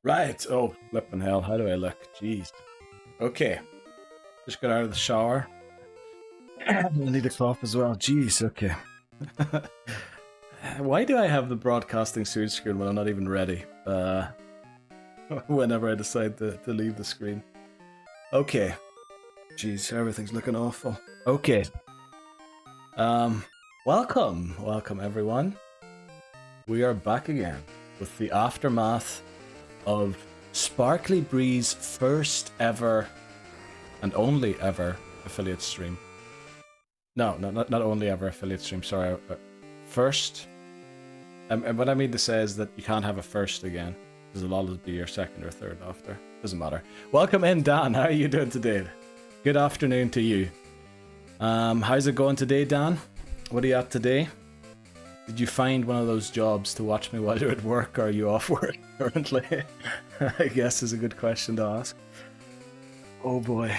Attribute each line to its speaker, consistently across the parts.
Speaker 1: Right. Oh, flipping hell. How do I look? Jeez. Okay. Just got out of the shower. I need a cloth as well. Jeez. Okay. Why do I have the broadcasting suit screen when I'm not even ready? Whenever I decide to leave the screen. Okay. Jeez, everything's looking awful. Okay. Welcome everyone. We are back again with the aftermath of Sparkly Bree's first ever and only ever affiliate stream. No, not only ever affiliate stream, sorry. First. And what I mean to say is that you can't have a first again, because it'll always be your second or third after. Doesn't matter. Welcome in, Dan. How are you doing today? Good afternoon to you. How's it going today, Dan? What are you at today? Did you find one of those jobs to watch me while you're at work, or are you off work currently? I guess is a good question to ask. Oh boy.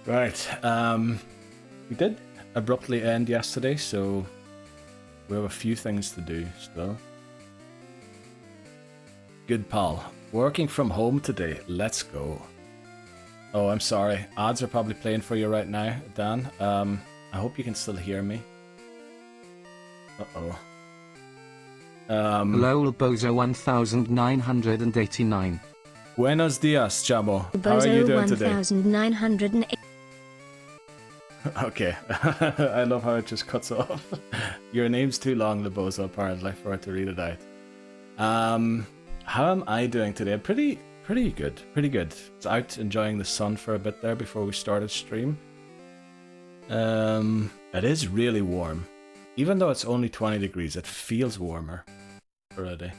Speaker 1: Right. We did abruptly end yesterday, so we have a few things to do still. Good pal. Working from home today. Let's go. Oh, I'm sorry. Ads are probably playing for you right now, Dan. I hope you can still hear me. Uh-oh.
Speaker 2: Hello, Bozo 1989.
Speaker 1: Buenos dias, Chamo. How are you doing today?
Speaker 3: 1908.
Speaker 1: Okay. I love how it just cuts off. Your name's too long, Lebozo, apparently, for it to read it out. How am I doing today? Pretty good. Pretty good. I was out enjoying the sun for a bit there before we started stream. It is really warm. Even though it's only 20 degrees, it feels warmer already.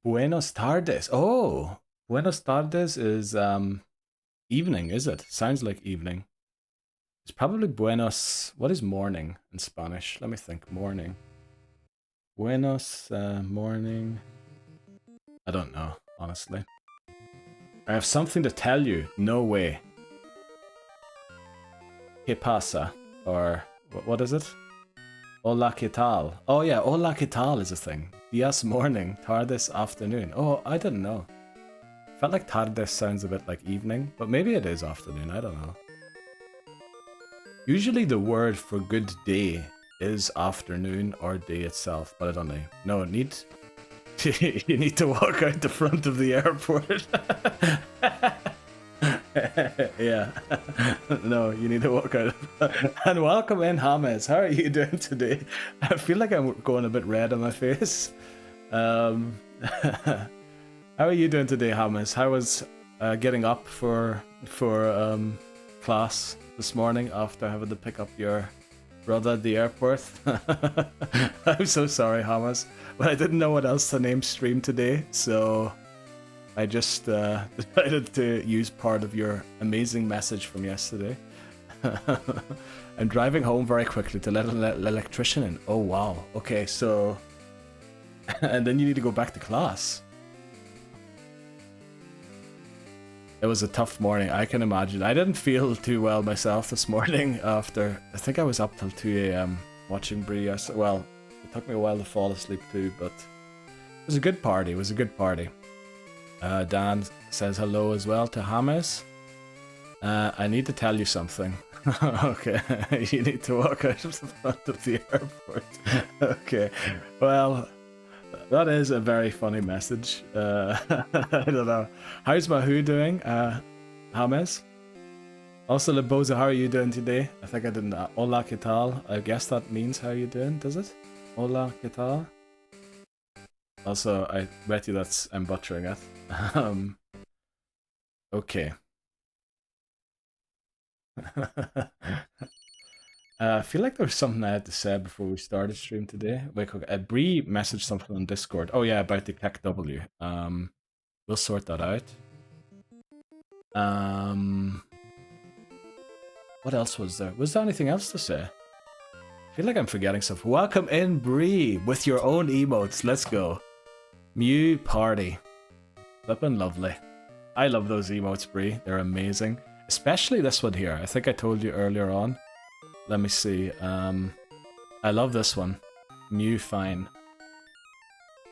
Speaker 1: Buenos tardes. Oh, Buenos tardes is evening, is it? Sounds like evening. It's probably buenos. What is morning in Spanish? Let me think. Morning. Buenos morning. I don't know, honestly. I have something to tell you. No way. ¿Qué pasa? Or what is it? Hola, ¿qué tal? Oh yeah, hola, ¿qué tal is a thing. Días morning, tardes afternoon. Oh, I didn't know. Felt like tardes sounds a bit like evening, but maybe it is afternoon, I don't know. Usually the word for good day is afternoon or day itself, but I don't know. No, you need to walk out the front of the airport. Yeah. No, you need to walk out. And welcome in, James. How are you doing today? I feel like I'm going a bit red on my face. How are you doing today, James? How was getting up for class this morning after having to pick up your brother at the airport? I'm so sorry, James, but I didn't know what else to name stream today, so I just decided to use part of your amazing message from yesterday. I'm driving home very quickly to let an electrician in. Oh wow, okay, so and then you need to go back to class. It was a tough morning, I can imagine. I didn't feel too well myself this morning after, I think I was up till 2 a.m. watching Bree. Well, it took me a while to fall asleep too, but it was a good party, Dan says hello as well to James. I need to tell you something. Okay, you need to walk out of the front of the airport. Okay, well, that is a very funny message. I don't know. How's Mahu doing, James? Also, Lebozo, how are you doing today? I think I didn't. Hola, ¿qué tal? I guess that means how you doing, does it? Hola, ¿qué tal? Also, I bet you I'm butchering it. Okay. I feel like there was something I had to say before we started stream today. Wait, Bree messaged something on Discord. Oh yeah, about the Tech W. We'll sort that out. What else was there? Was there anything else to say? I feel like I'm forgetting stuff. Welcome in, Bree, with your own emotes. Let's go. Mew party. Flippin' lovely. I love those emotes, Bree. They're amazing. Especially this one here. I think I told you earlier on. Let me see. I love this one. Mew fine.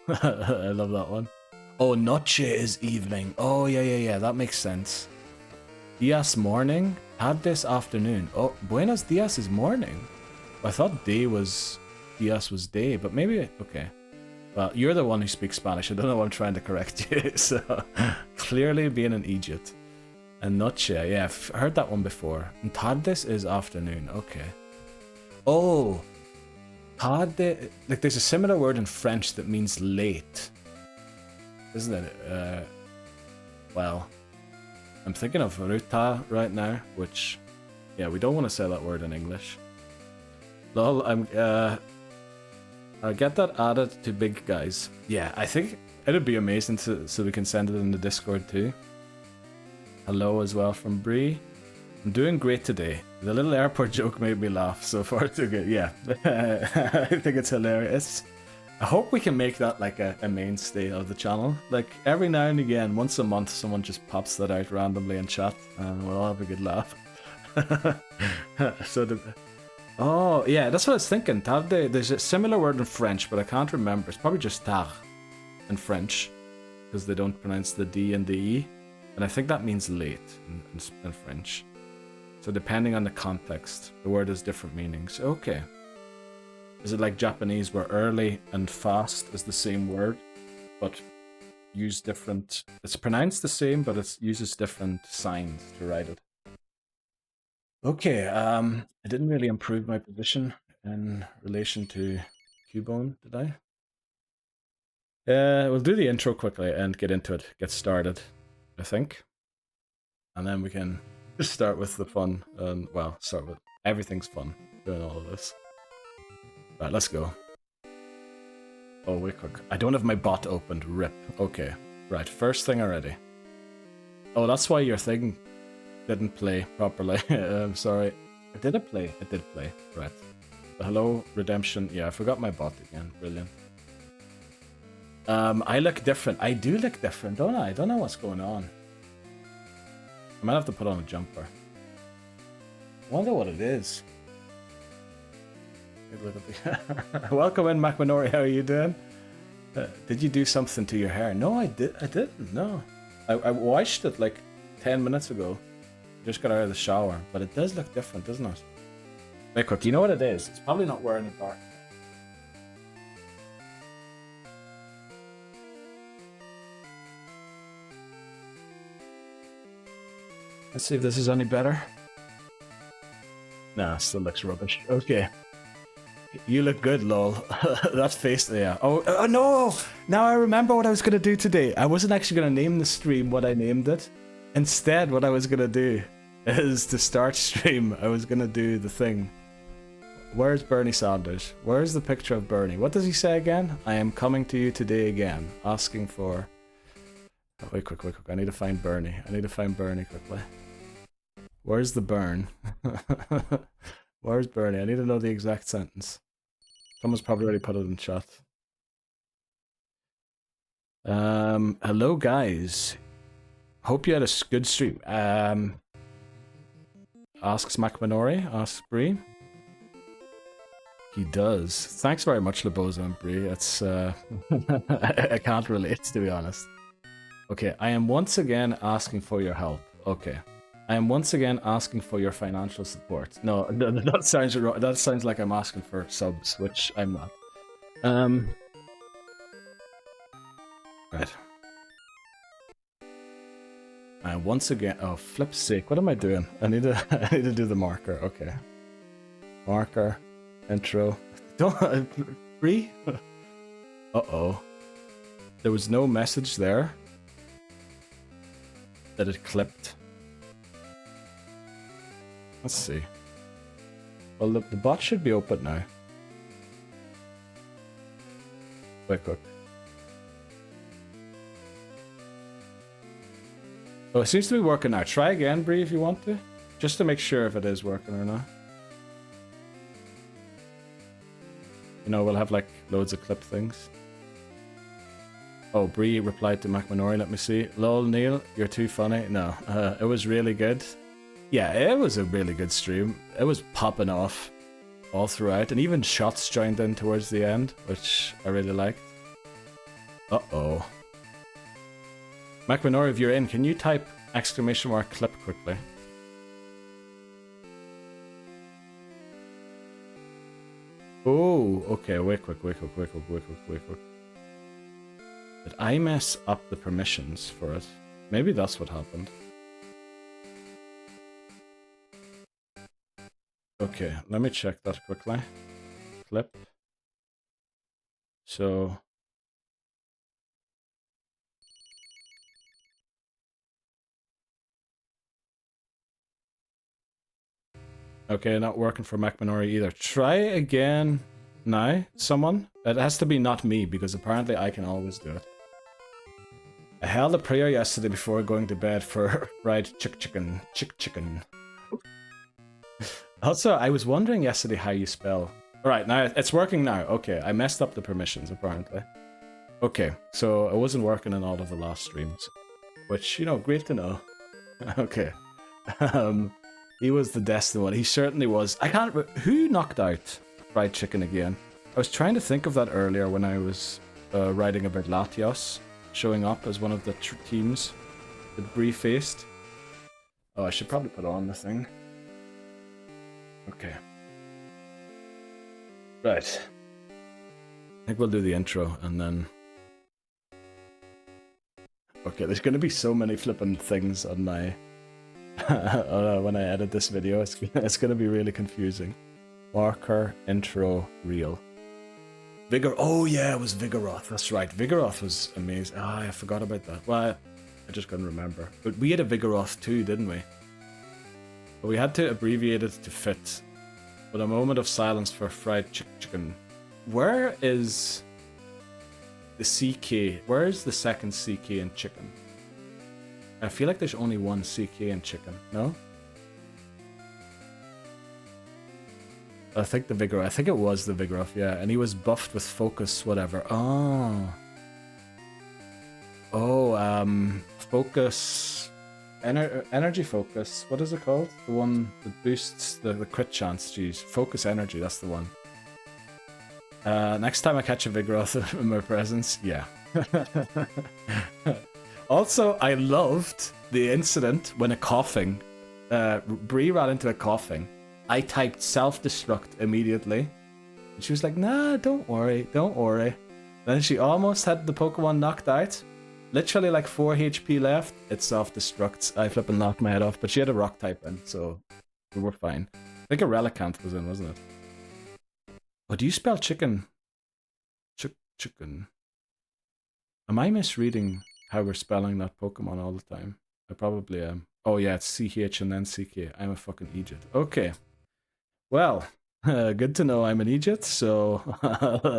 Speaker 1: I love that one. Oh, noche is evening. Oh, yeah, that makes sense. Dias morning, tardes afternoon. Oh, buenos dias is morning. I thought dias was day, but maybe, okay. Well, you're the one who speaks Spanish. I don't know why I'm trying to correct you. So, clearly being an Egypt. And noche, yeah, I've heard that one before. And tardes is afternoon, okay. Oh, tarde, like there's a similar word in French that means late. Isn't it? Well, I'm thinking of ruta right now, which, yeah, we don't want to say that word in English. Lol, I'll get that added to big guys. Yeah, I think it'd be amazing so we can send it in the Discord too. Hello as well from Bree. I'm doing great today. The little airport joke made me laugh. So far, so good. Yeah, I think it's hilarious. I hope we can make that like a mainstay of the channel. Like every now and again, once a month, someone just pops that out randomly in chat, and we'll all have a good laugh. Oh yeah, that's what I was thinking. Tarde. There's a similar word in French, but I can't remember. It's probably just tard in French, because they don't pronounce the D and the E, and I think that means late in French. So depending on the context, the word has different meanings. Okay. Is it like Japanese where early and fast is the same word, but use different... It's pronounced the same, but it uses different signs to write it. Okay, I didn't really improve my position in relation to Cubone, did I? We'll do the intro quickly and get into it, get started, I think. And then we can just start with the fun, and well, start with everything's fun doing all of this. Right, let's go. Oh, wait quick. I don't have my bot opened. Rip. Okay. Right, first thing already. Oh, that's why your thing didn't play properly. I'm sorry. Did it play? It did play. Right. Hello, Redemption. Yeah, I forgot my bot again. Brilliant. I look different. I do look different, don't I? I don't know what's going on. I might have to put on a jumper. I wonder what it is. Welcome in, McMinori. How are you doing? Did you do something to your hair? No, I didn't. No, I washed it like 10 minutes ago. Just got out of the shower, but it does look different, doesn't it? Wait, quick. You know what it is? It's probably not wearing a dark. Let's see if this is any better. Nah, still looks rubbish. Okay. You look good, lol. That face, yeah. Oh no! Now I remember what I was gonna do today. I wasn't actually gonna name the stream what I named it. Instead, what I was gonna do is to start stream, I was gonna do the thing. Where's Bernie Sanders? Where's the picture of Bernie? What does he say again? I am coming to you today again, asking for... Oh, wait, quick. I need to find Bernie. Quickly. Where's the burn? Where's Bernie? I need to know the exact sentence. Someone's probably already put it in chat. Hello guys. Hope you had a good stream. Asks McMinori, asks Bree. He does. Thanks very much, Lebozo and Bree. It's I can't relate, to be honest. Okay, I am once again asking for your help. Okay. I am once again asking for your financial support. No, that sounds wrong. That sounds like I'm asking for subs, which I'm not. Right. Once again, oh flip's sake, what am I doing? I need to do the marker. Okay. Marker, intro. Don't free. Uh-oh. There was no message there that it clipped. Let's see. Well, the bot should be open now. Wait, quick. Oh, it seems to be working now. Try again, Bree, if you want to. Just to make sure if it is working or not. You know, we'll have like loads of clip things. Oh, Bree replied to McMinori. Let me see. Lol, Neil, you're too funny. No, it was really good. Yeah, it was a really good stream. It was popping off all throughout, and even shots joined in towards the end, which I really liked. Uh-oh. Macminori, if you're in, can you type !clip quickly? Oh, okay, wait quick. Did I mess up the permissions for it? Maybe that's what happened. Okay, let me check that quickly. Clip. So... Okay, not working for Macminori either. Try again now, someone. It has to be not me, because apparently I can always do it. I held a prayer yesterday before going to bed for fried chicken. Also, I was wondering yesterday how you spell... Alright, now it's working now. Okay, I messed up the permissions, apparently. Okay, so it wasn't working in all of the last streams. Which, you know, great to know. Okay. He was the destined one. He certainly was. I can't... Who knocked out fried chicken again? I was trying to think of that earlier when I was writing about Latios showing up as one of the teams that Bree faced. Oh, I should probably put on the thing. Okay. Right. I think we'll do the intro and then... Okay, there's going to be so many flipping things on my... when I edit this video, it's going to be really confusing. Marker, intro, reel. Oh yeah, it was Vigoroth, that's right. Vigoroth was amazing. Ah, I forgot about that. Well, I just couldn't remember. But we had a Vigoroth too, didn't we? But we had to abbreviate it to fit. But a moment of silence for fried chicken. Where is the CK? Where is the second CK in chicken? I feel like there's only one CK in chicken, no? I think the Vigoroth. I think it was the Vigoroth, yeah. And he was buffed with focus, whatever. Oh. Oh, focus... energy focus. What is it called? The one that boosts the crit chance. Jeez. Focus energy, that's the one. Next time I catch a Vigoroth in my presence, yeah. Also, I loved the incident when a coughing... Bree ran into a coughing. I typed self-destruct immediately. And she was like, nah, don't worry. Then she almost had the Pokemon knocked out. Literally like 4 HP left. It self-destructs. I flipping knocked my head off, but she had a rock type in, so we were fine. I think a Relicanth was in, wasn't it? Oh, do you spell chicken? Chicken. Am I misreading how we're spelling that Pokemon all the time? I probably am. Oh yeah, it's CH and then CK. I'm a fucking idiot. Okay. Well, good to know I'm an idiot, so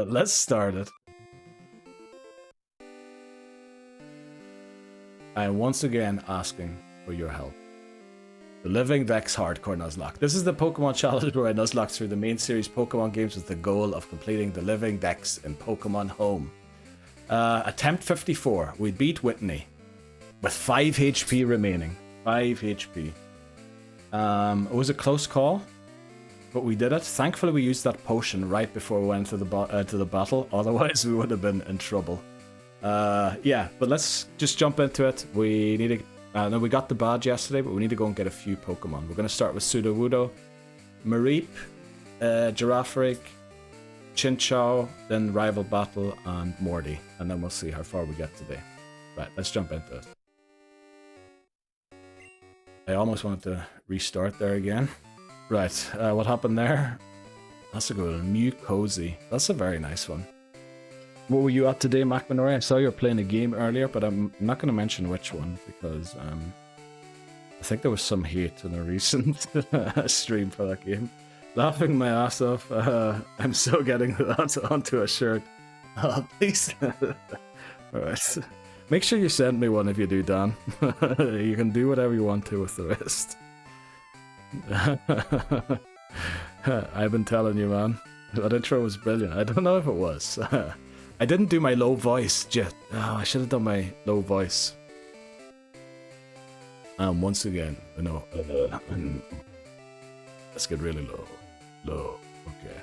Speaker 1: let's start it. I am once again asking for your help. The Living Dex Hardcore Nuzlocke. This is the Pokemon challenge where I nuzlocke through the main series Pokemon games with the goal of completing the Living Dex in Pokemon Home. Attempt 54. We beat Whitney with 5 HP remaining. 5 HP. It was a close call, but we did it. Thankfully, we used that potion right before we went to the battle. Otherwise, we would have been in trouble. Yeah, but let's just jump into it. We need to... no, we got the badge yesterday, but we need to go and get a few Pokemon. We're going to start with Sudowoodo, Mareep, Girafarig, Chinchou, then Rival Battle, and Morty. And then we'll see how far we get today. Right, let's jump into it. I almost wanted to restart there again. Right, what happened there? That's a good one. Mew Cozy. That's a very nice one. What were you at today, Macminori? I saw you were playing a game earlier, but I'm not going to mention which one, because I think there was some hate in a recent stream for that game. Laughing my ass off. I'm so getting that onto a shirt. Oh, please. Alright. Make sure you send me one if you do, Dan. You can do whatever you want to with the rest. I've been telling you, man. That intro was brilliant. I don't know if it was. I didn't do my low voice yet. Oh, I should have done my low voice. Once again, no. Let's get really low. Low. Okay.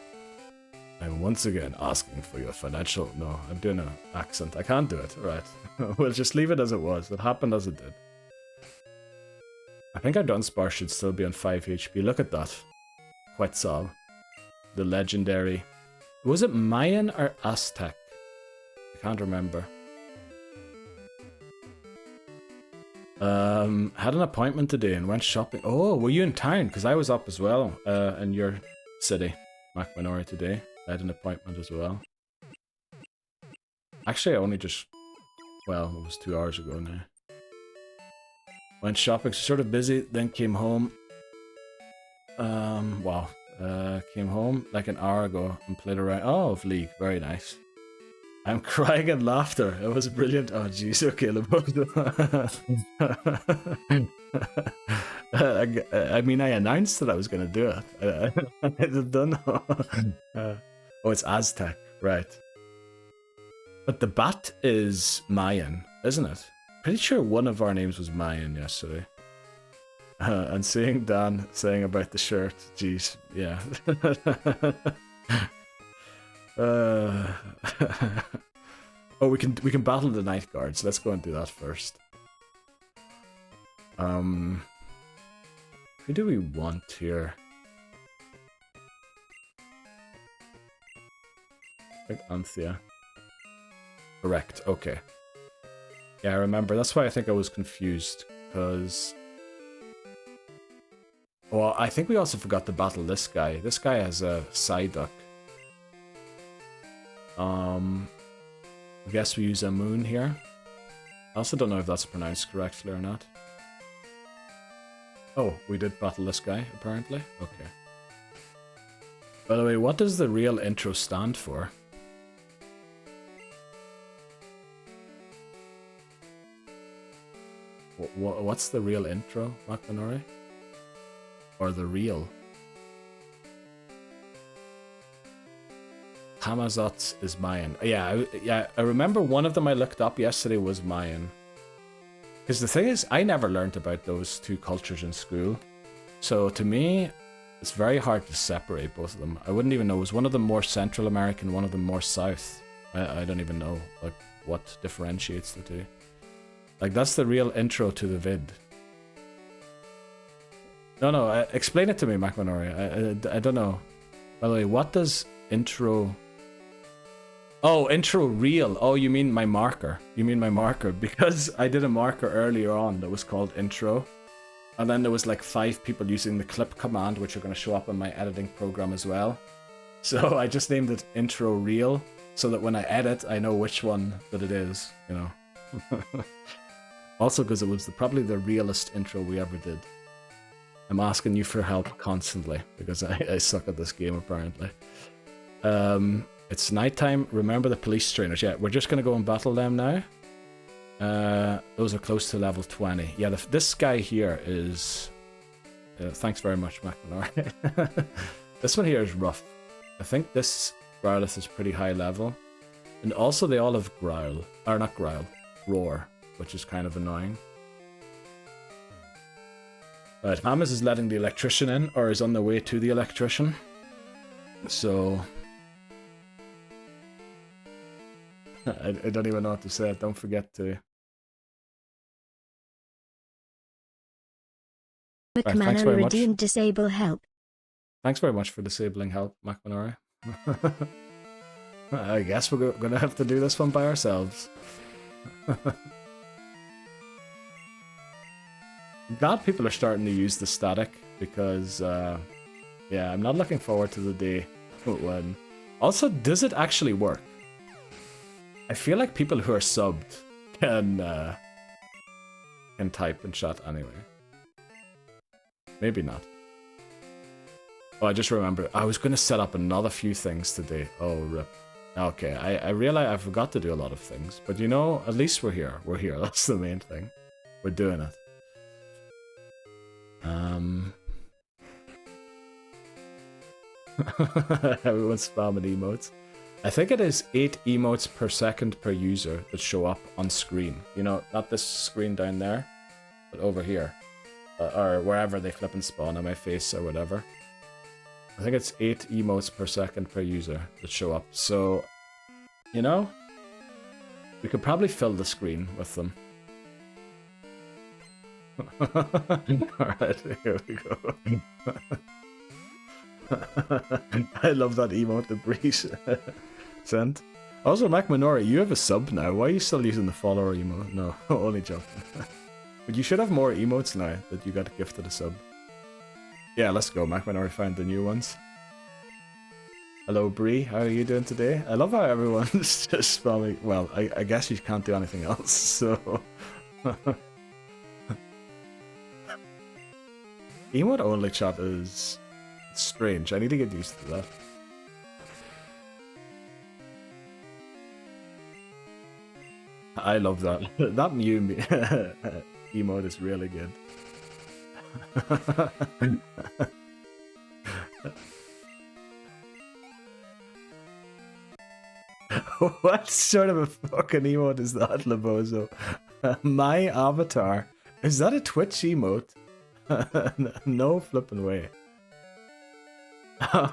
Speaker 1: I'm once again asking for your financial... No, I'm doing an accent. I can't do it. Right. We'll just leave it as it was. It happened as it did. I think our Dunsparce should still be on 5 HP. Look at that. Quetzal. The legendary... Was it Mayan or Aztec? I can't remember. Had an appointment today and went shopping. Oh, were you in town? Because I was up as well in your city, McManori, today. I had an appointment as well. Actually, I only just... Well, it was 2 hours ago now. Went shopping, sort of busy, then came home. Wow. Came home like an hour ago and played around. Oh, of League. Very nice. I'm crying in laughter. It was brilliant. Oh, jeez. Okay, I mean, I announced that I was going to do it. I don't know. Oh, it's Aztec. Right. But the bat is Mayan, isn't it? Pretty sure one of our names was Mayan yesterday. And seeing Dan saying about the shirt, jeez, yeah. Oh, we can battle the night guards. Let's go and do that first. Who do we want here? Like Anthea. Correct. Okay. Yeah, I remember. That's why I think I was confused, because... Well, I think we also forgot to battle this guy. This guy has a Psyduck. I guess we use a moon here. I also don't know if that's pronounced correctly or not. Oh, we did battle this guy, apparently? Okay. By the way, what does the real intro stand for? What's the real intro, McManori? Or the real? Hamazots is Mayan. Yeah, I remember one of them I looked up yesterday was Mayan. Because the thing is, I never learned about those two cultures in school. So to me, it's very hard to separate both of them. I wouldn't even know. Was one of them more Central American, one of them more South? I don't even know like what differentiates the two. Like, that's the real intro to the vid. No, explain it to me, McManori. I don't know. By the way, what does intro... Oh, intro real. Oh, you mean my marker. You mean my marker. Because I did a marker earlier on that was called intro. And then there was like 5 people using the clip command, which are going to show up in my editing program as well. So I just named it intro real, so that when I edit, I know which one that it is, you know. Also because it was probably the realest intro we ever did. I'm asking you for help constantly, because I suck at this game, apparently. It's nighttime. Remember the police trainers. Yeah, we're just going to go and battle them now. Those are close to level 20. Yeah, this guy here is... thanks very much, McManori. This one here is rough. I think this Growlithe is pretty high level. And also they all have Growl. Or not Growl. Roar. Which is kind of annoying. Right, Hamas is letting the electrician in, or is on the way to the electrician. So... I don't even know what to say. Don't forget to...
Speaker 2: Right, redeemed disable help.
Speaker 1: Thanks very much for disabling help, McManori. I guess we're going to have to do this one by ourselves. I'm glad people are starting to use the static, because, yeah, I'm not looking forward to the day when... Also, does it actually work? I feel like people who are subbed can type in chat anyway. Maybe not. Oh, I just remembered. I was going to set up another few things today. Oh, rip. Okay, I realize I forgot to do a lot of things. But you know, at least we're here. We're here. That's the main thing. We're doing it. Everyone's spamming emotes. I think it is 8 emotes per second per user that show up on screen. You know, not this screen down there, but over here. Or wherever they flip and spawn on my face or whatever. I think it's 8 emotes per second per user that show up. So, you know, we could probably fill the screen with them. Alright, here we go. I love that emote that Breeze sent. Also, Mac Minori, you have a sub now. Why are you still using the follower emote? No, only joking. But you should have more emotes now that you got gifted a sub. Yeah, let's go. Mac Minori found the new ones. Hello, Bree. How are you doing today? I love how everyone's just spamming. Well, I guess you can't do anything else, so... Emote only chat is strange. I need to get used to that. I love that. That Mew emote is really good. What sort of a fucking emote is that, Labozo? My avatar? Is that a Twitch emote? No flipping way.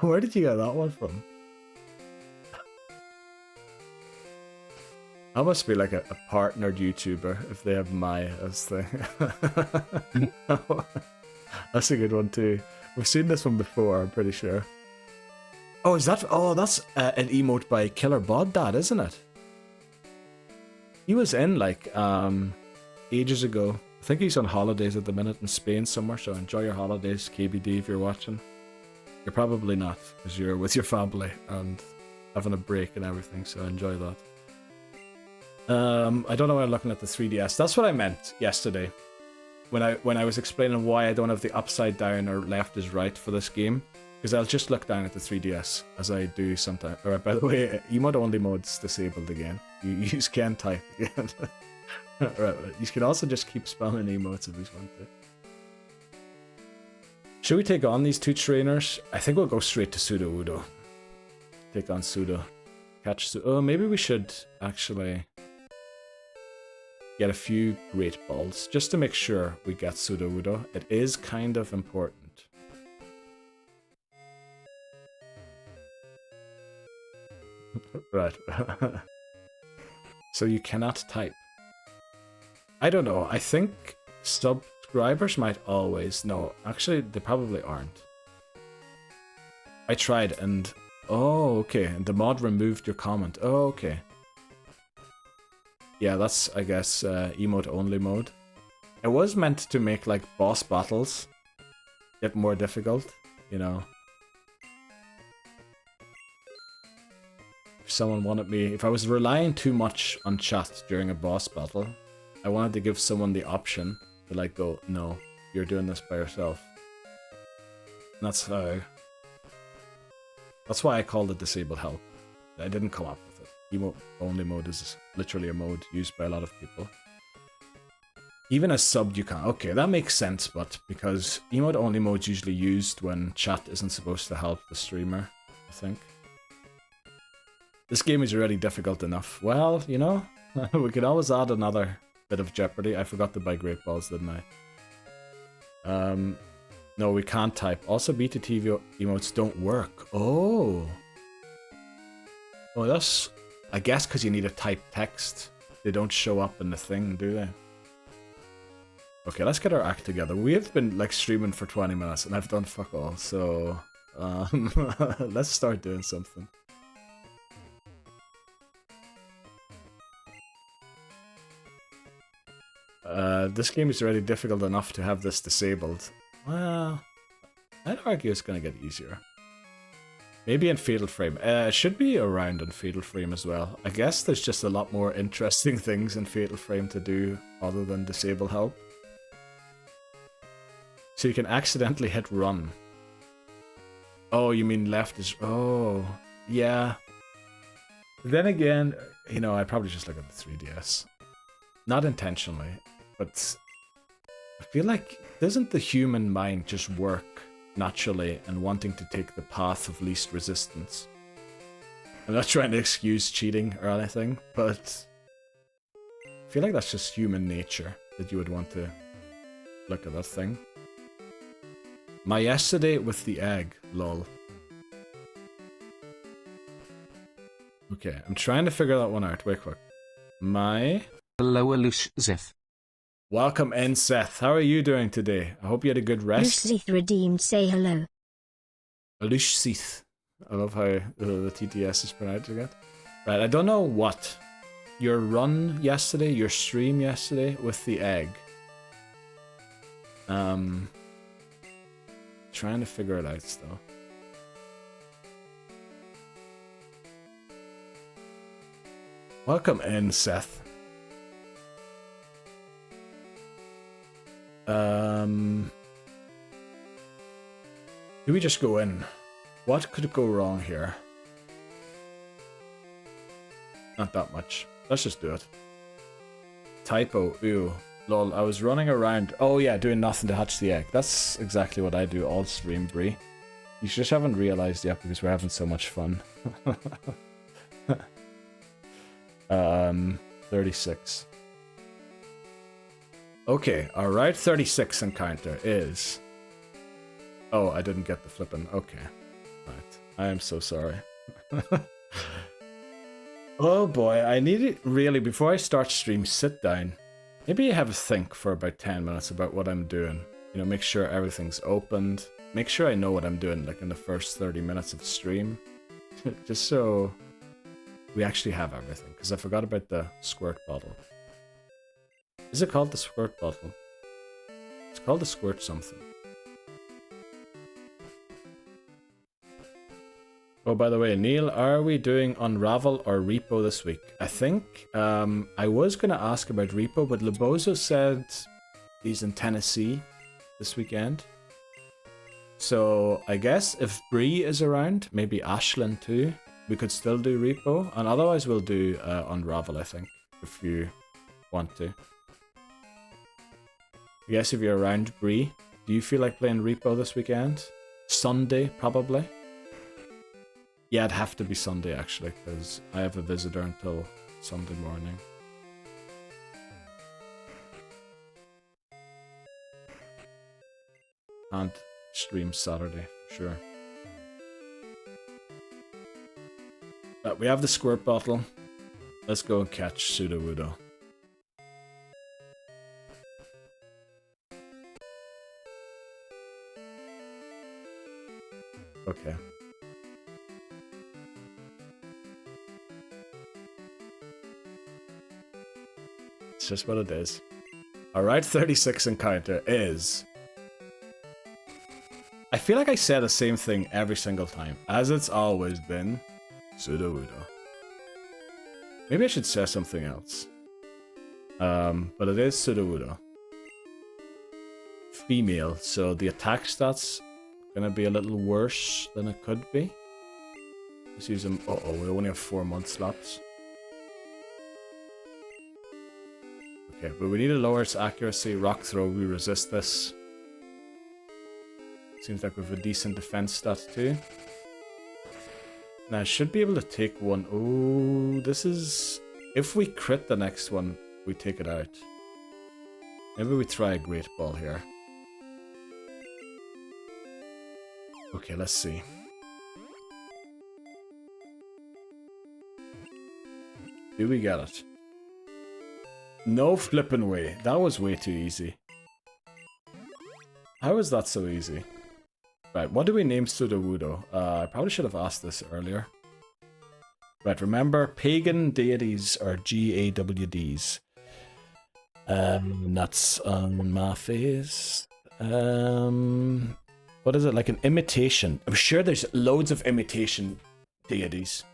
Speaker 1: Where did you get that one from? I must be like a partnered YouTuber if they have my as thing. That's a good one too. We've seen this one before, I'm pretty sure. Oh, is that? Oh, that's an emote by Killer Bod Dad, isn't it? He was in like ages ago. I think he's on holidays at the minute in Spain somewhere. So enjoy your holidays, KBD, if you're watching. You're probably not, because you're with your family and having a break and everything. So enjoy that. I don't know why I'm looking at the 3DS. That's what I meant yesterday when I was explaining why I don't have the upside down or left is right for this game. Because I'll just look down at the 3DS as I do sometimes. Alright, by the way, emote only mode's disabled again. You can type again. Right, you can also just keep spamming emotes if you want to. Should we take on these two trainers? I think we'll go straight to Pseudo Udo. Take on Pseudo. Catch Pseudo. Oh, maybe we should actually get a few Great Balls just to make sure we get Pseudo Udo. It is kind of important. Right. So you cannot type. I don't know. I think subscribers might always... No, actually, they probably aren't. I tried and... Oh, okay. And the mod removed your comment. Oh, okay. Yeah, that's, I guess, emote only mode. It was meant to make, like, boss battles get more difficult, you know. If someone wanted me... If I was relying too much on chat during a boss battle, I wanted to give someone the option to, like, go, no, you're doing this by yourself. And that's how... That's why I called it Disable Help. I didn't come up with it. Emote only mode is literally a mode used by a lot of people. Even as subbed you can't. Okay, that makes sense, but because emote only mode is usually used when chat isn't supposed to help the streamer, I think. This game is already difficult enough. Well, you know, we could always add another bit of Jeopardy. I forgot to buy Great Balls, didn't I? No, we can't type. Also, BTTV emotes don't work. Oh. Oh, that's... I guess because you need to type text. They don't show up in the thing, do they? Okay, let's get our act together. We have been, like, streaming for 20 minutes, and I've done fuck all, so... let's start doing something. This game is already difficult enough to have this disabled. Well, I'd argue it's gonna get easier. Maybe in Fatal Frame. It should be around in Fatal Frame as well. I guess there's just a lot more interesting things in Fatal Frame to do other than disable help. So you can accidentally hit run. Oh, you mean left is... Oh, yeah. Then again, you know, I probably just look at the 3DS. Not intentionally, but I feel like, doesn't the human mind just work naturally and wanting to take the path of least resistance? I'm not trying to excuse cheating or anything, but I feel like that's just human nature, that you would want to look at that thing. My yesterday with the egg, lol. Okay, I'm trying to figure that one out. Wait quick.
Speaker 3: Hello, Alushzith.
Speaker 1: Welcome in, Seth. How are you doing today? I hope you had a good rest.
Speaker 2: Alushzith redeemed, say hello.
Speaker 1: Alushzith. I love how the TTS is pronounced again. Right, I don't know what. Your run yesterday, your stream yesterday with the egg. Trying to figure it out still. Welcome in, Seth. Do we just go in? What could go wrong here? Not that much. Let's just do it. Typo. Ew. Lol, I was running around. Oh yeah, doing nothing to hatch the egg. That's exactly what I do all stream, Bree. You just haven't realized yet because we're having so much fun. 36. Okay, our Route 36 encounter is... Oh, I didn't get the flippin'. Okay. Right. I am so sorry. Oh boy, I need it really, before I start stream, sit down. Maybe have a think for about 10 minutes about what I'm doing. You know, make sure everything's opened. Make sure I know what I'm doing, like in the first 30 minutes of the stream. Just so we actually have everything, because I forgot about the squirt bottle. Is it called the squirt bottle? It's called the squirt something. Oh, by the way, Neil, are we doing Unravel or Repo this week? I think I was going to ask about Repo, but Lebozo said he's in Tennessee this weekend. So I guess if Bree is around, maybe Ashlyn too, we could still do Repo. And otherwise we'll do Unravel, I think, if you want to. I guess if you're around, Bree, do you feel like playing Repo this weekend? Sunday, probably. Yeah, it'd have to be Sunday, actually, because I have a visitor until Sunday morning. And stream Saturday, for sure. But we have the squirt bottle. Let's go and catch Sudowoodo. Okay. It's just what it is. Our Route 36 encounter is... I feel like I say the same thing every single time, as it's always been, Sudowoodo. Maybe I should say something else. But it is Sudowoodo. Female, so the attack stats gonna be a little worse than it could be. Let's use them. Uh oh, we only have 4 month slots. Okay, but we need to lower its accuracy. Rock throw, we resist this. Seems like we have a decent defense stat too. Now I should be able to take one. Oh, this is... If we crit the next one, we take it out. Maybe we try a Great Ball here. Okay, let's see. Do we get it? No flippin' way. That was way too easy. How is that so easy? Right, what do we name Sudowoodo? I probably should have asked this earlier. Right, remember, pagan deities are GAWDs. Nuts on my face. What is it, like an imitation? I'm sure there's loads of imitation deities.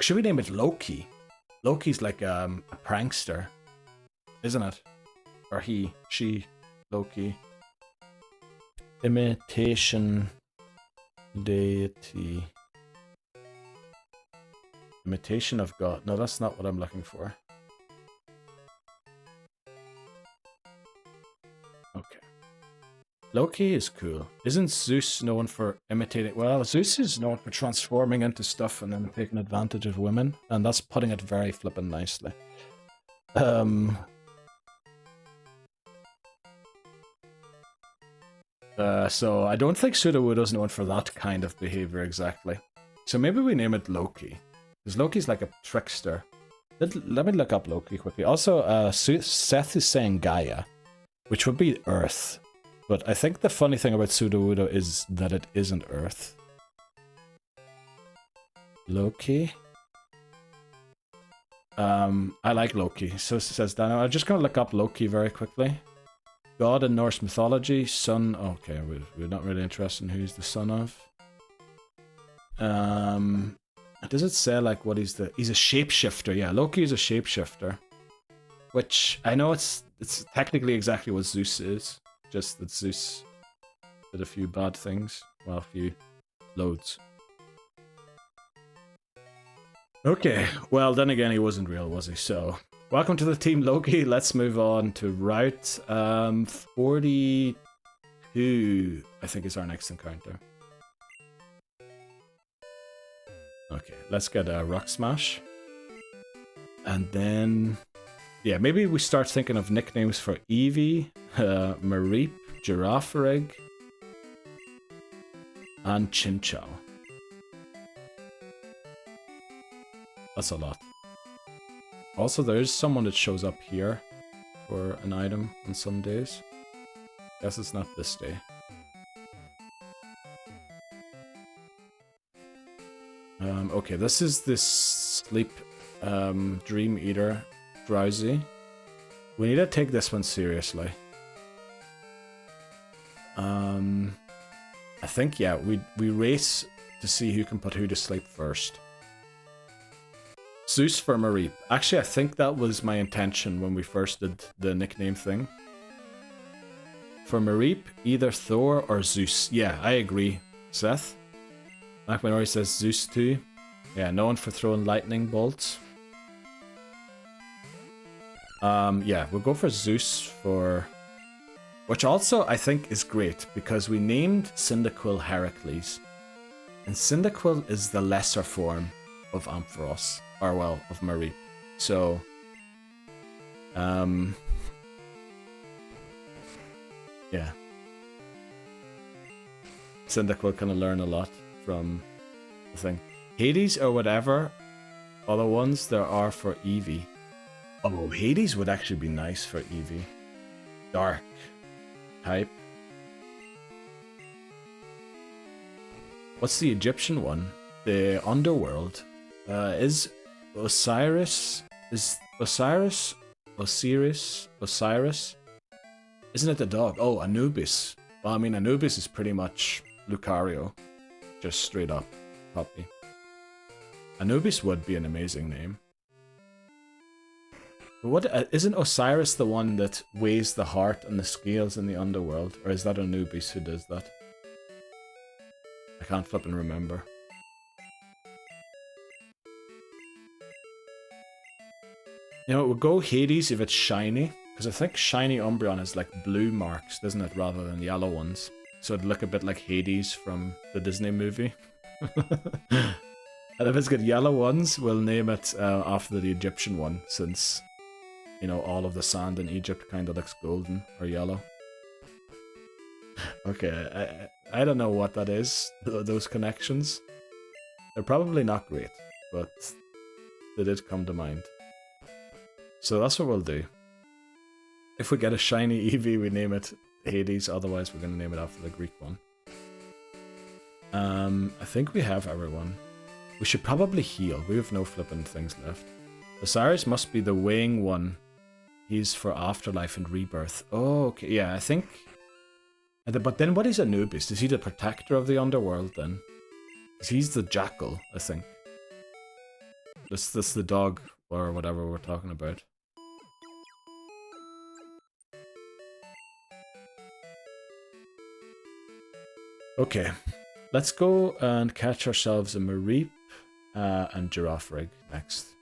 Speaker 1: Should we name it Loki? Loki's like a prankster, isn't it? Or he, she, Loki. Imitation deity. Imitation of God. No, that's not what I'm looking for. Okay. Loki is cool. Isn't Zeus known for imitating... Well, Zeus is known for transforming into stuff and then taking advantage of women. And that's putting it very flippin' nicely. So I don't think Sudowoodo's known for that kind of behavior exactly. So maybe we name it Loki. Because Loki's like a trickster. Let me look up Loki quickly. Also, Seth is saying Gaia, which would be Earth. But I think the funny thing about Sudowoodo is that it isn't Earth. Loki. I like Loki. So says Daniel. I'm just going to look up Loki very quickly. God in Norse mythology. Son. Okay, we're not really interested in who he's the son of. Does it say like what he's a shapeshifter? Yeah, Loki is a shapeshifter. Which I know it's technically exactly what Zeus is. Just that Zeus did a few bad things. Well, a few loads. Okay, well then again he wasn't real, was he? So, welcome to the team Loki. Let's move on to Route 42, I think is our next encounter. Okay, let's get a Rock Smash. And then, yeah, maybe we start thinking of nicknames for Eevee, Mareep, Girafarig, and Chinchou. That's a lot. Also, there's someone that shows up here for an item on some days. Guess it's not this day. Okay, this is this sleep dream eater, Drowsy. We need to take this one seriously. I think, yeah, we race to see who can put who to sleep first. Zeus for Mareep. Actually, I think that was my intention when we first did the nickname thing. For Mareep, either Thor or Zeus. Yeah, I agree. Seth? Mac Minori says Zeus too. Yeah, known for throwing lightning bolts. Yeah, we'll go for Zeus for... Which also I think is great, because we named Cyndaquil Heracles. And Cyndaquil is the lesser form of Ampharos. Or, well, of Mareep. So... yeah. Cyndaquil kind of learn a lot from the thing. Hades or whatever other ones there are for Eevee. Oh, Hades would actually be nice for Eevee. Dark type. What's the Egyptian one? The Underworld. Is Osiris? Osiris? Isn't it the dog? Oh, Anubis. Well, I mean, Anubis is pretty much Lucario. Just straight up puppy. Anubis would be an amazing name. But what isn't Osiris the one that weighs the heart and the scales in the underworld? Or is that Anubis who does that? I can't flip and remember. You know, we'll go Hades if it's shiny. Because I think shiny Umbreon is like blue marks, doesn't it? Rather than yellow ones. So it'd look a bit like Hades from the Disney movie. And if it's got yellow ones, we'll name it after the Egyptian one, since, you know, all of the sand in Egypt kind of looks golden or yellow. Okay, I don't know what that is, those connections. They're probably not great, but they did come to mind. So that's what we'll do. If we get a shiny Eevee, we name it Hades, otherwise we're going to name it after the Greek one. I think we have everyone. We should probably heal. We have no flippin' things left. Osiris must be the weighing one. He's for afterlife and rebirth. Oh, okay. Yeah, I think... But then what is Anubis? Is he the protector of the underworld then? He's the jackal, I think. This the dog or whatever we're talking about. Okay, let's go and catch ourselves a Mareep and Girafarig next.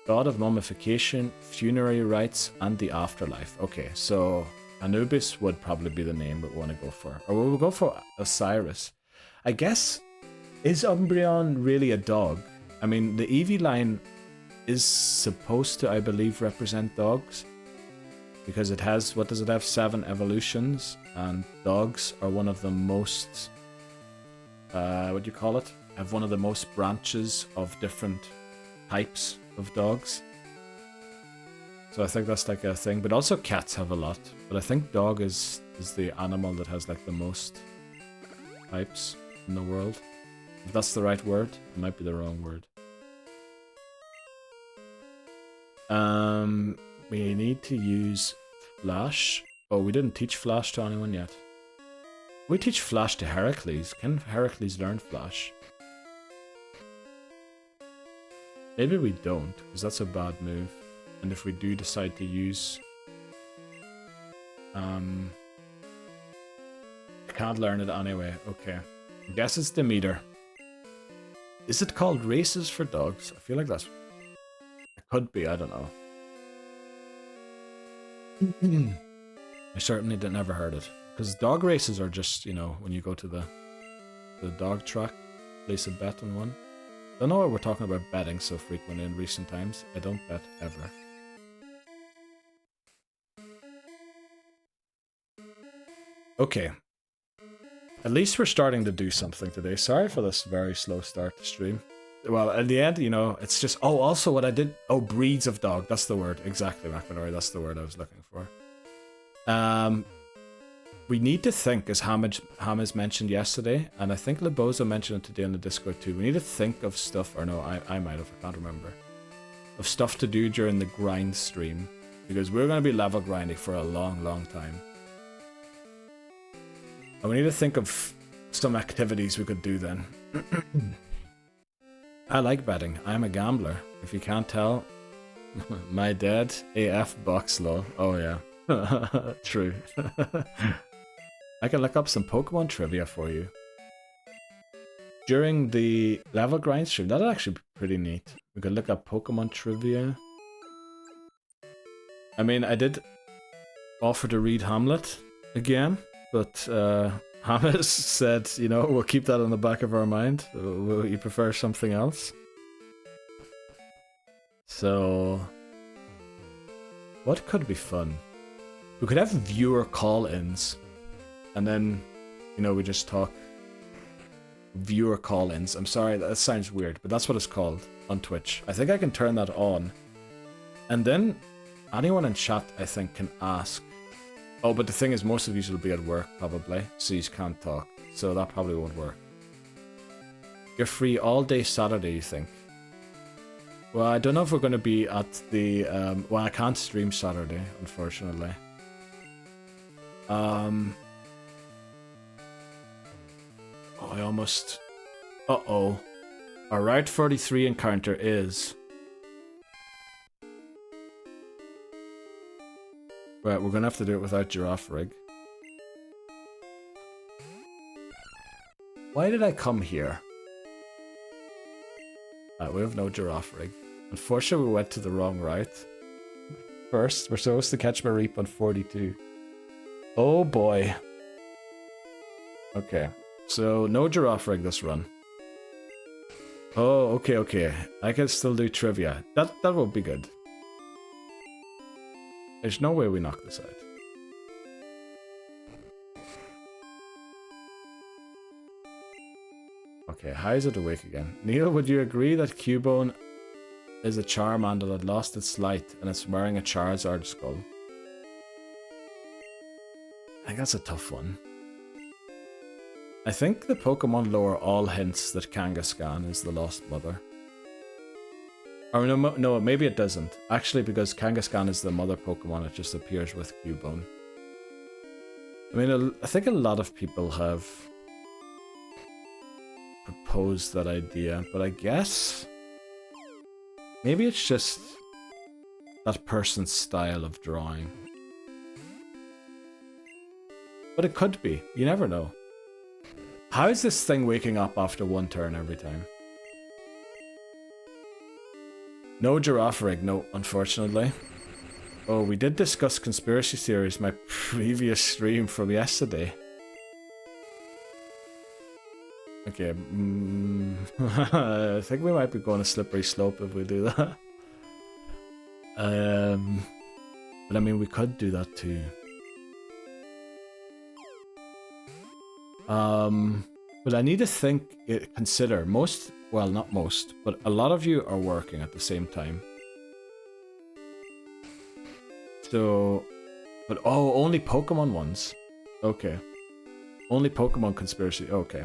Speaker 1: God of mummification, funerary rites, and the afterlife. Okay, so Anubis would probably be the name we want to go for. Or we'll go for Osiris. I guess, is Umbreon really a dog? I mean, the Eevee line is supposed to, I believe, represent dogs. Because it has, what does it have? 7 evolutions. And dogs are one of the most, what do you call it? have one of the most branches of different types of dogs. So I think that's like a thing, but also cats have a lot. But I think dog is the animal that has like the most types in the world. If that's the right word, it might be the wrong word. We need to use Flash. Oh, we didn't teach Flash to anyone yet. We teach Flash to Heracles. Can Heracles learn Flash? Maybe we don't, because that's a bad move. And if we do decide to use... can't learn it anyway. Okay. I guess it's Demeter. Is it called races for dogs? I feel like that's... It could be, I don't know. I certainly never heard it. Because dog races are just, you know, when you go to the dog track, place a bet on one. I don't know why we're talking about betting so frequently in recent times. I don't bet ever. Okay. At least we're starting to do something today. Sorry for this very slow start to stream. Well, in the end, you know, it's just... Oh, also what I did... Oh, breeds of dog. That's the word. Exactly, McMinory. That's the word I was looking for. We need to think, as Hamas mentioned yesterday, and I think Lebozo mentioned it today on the Discord too. We need to think of stuff, or no, I might have, I can't remember, of stuff to do during the grind stream, because we're going to be level grinding for a long, long time. And we need to think of some activities we could do then. I like betting. I'm a gambler. If you can't tell, my dad, AF box law. Oh yeah, true. I can look up some Pokemon trivia for you. During the level grind stream, that'd actually be pretty neat. We could look up Pokemon trivia. I mean, I did offer to read Hamlet again, but Hamas said, you know, we'll keep that on the back of our mind. Will you prefer something else? So, what could be fun? We could have viewer call-ins. And then, you know, we just talk viewer call-ins. I'm sorry, that sounds weird, but that's what it's called on Twitch. I think I can turn that on. And then anyone in chat, I think, can ask. Oh, but the thing is, most of you will be at work, probably, so you can't talk. So that probably won't work. You're free all day Saturday, you think? Well, I don't know if we're going to be at the... well, I can't stream Saturday, unfortunately. Oh, I almost... Uh-oh. Our Route 43 encounter is... Right, we're gonna have to do it without Girafarig. Why did I come here? We have no Girafarig. Unfortunately, we went to the wrong route. First, we're supposed to catch Mareep on 42. Oh boy. Okay. So, no Girafarig this run. Oh, okay. I can still do trivia. That will be good. There's no way we knock this out. Okay, how is it awake again? Neil, would you agree that Cubone is a Charmander that lost its light and it's wearing a Charizard skull? I think that's a tough one. I think the Pokemon lore all hints that Kangaskhan is the Lost Mother. Or no, maybe it doesn't. Actually, because Kangaskhan is the mother Pokemon, it just appears with Cubone. I mean, I think a lot of people have proposed that idea, but I guess maybe it's just that person's style of drawing. But it could be. You never know. How is this thing waking up after one turn every time? No Girafarig, no, unfortunately. Oh, we did discuss conspiracy theories in my previous stream from yesterday. Okay, I think we might be going a slippery slope if we do that. But I mean, we could do that too. But I need to consider most, well, not most, but a lot of you are working at the same time. So, but oh, only Pokemon ones. Okay. Only Pokemon conspiracy. Okay.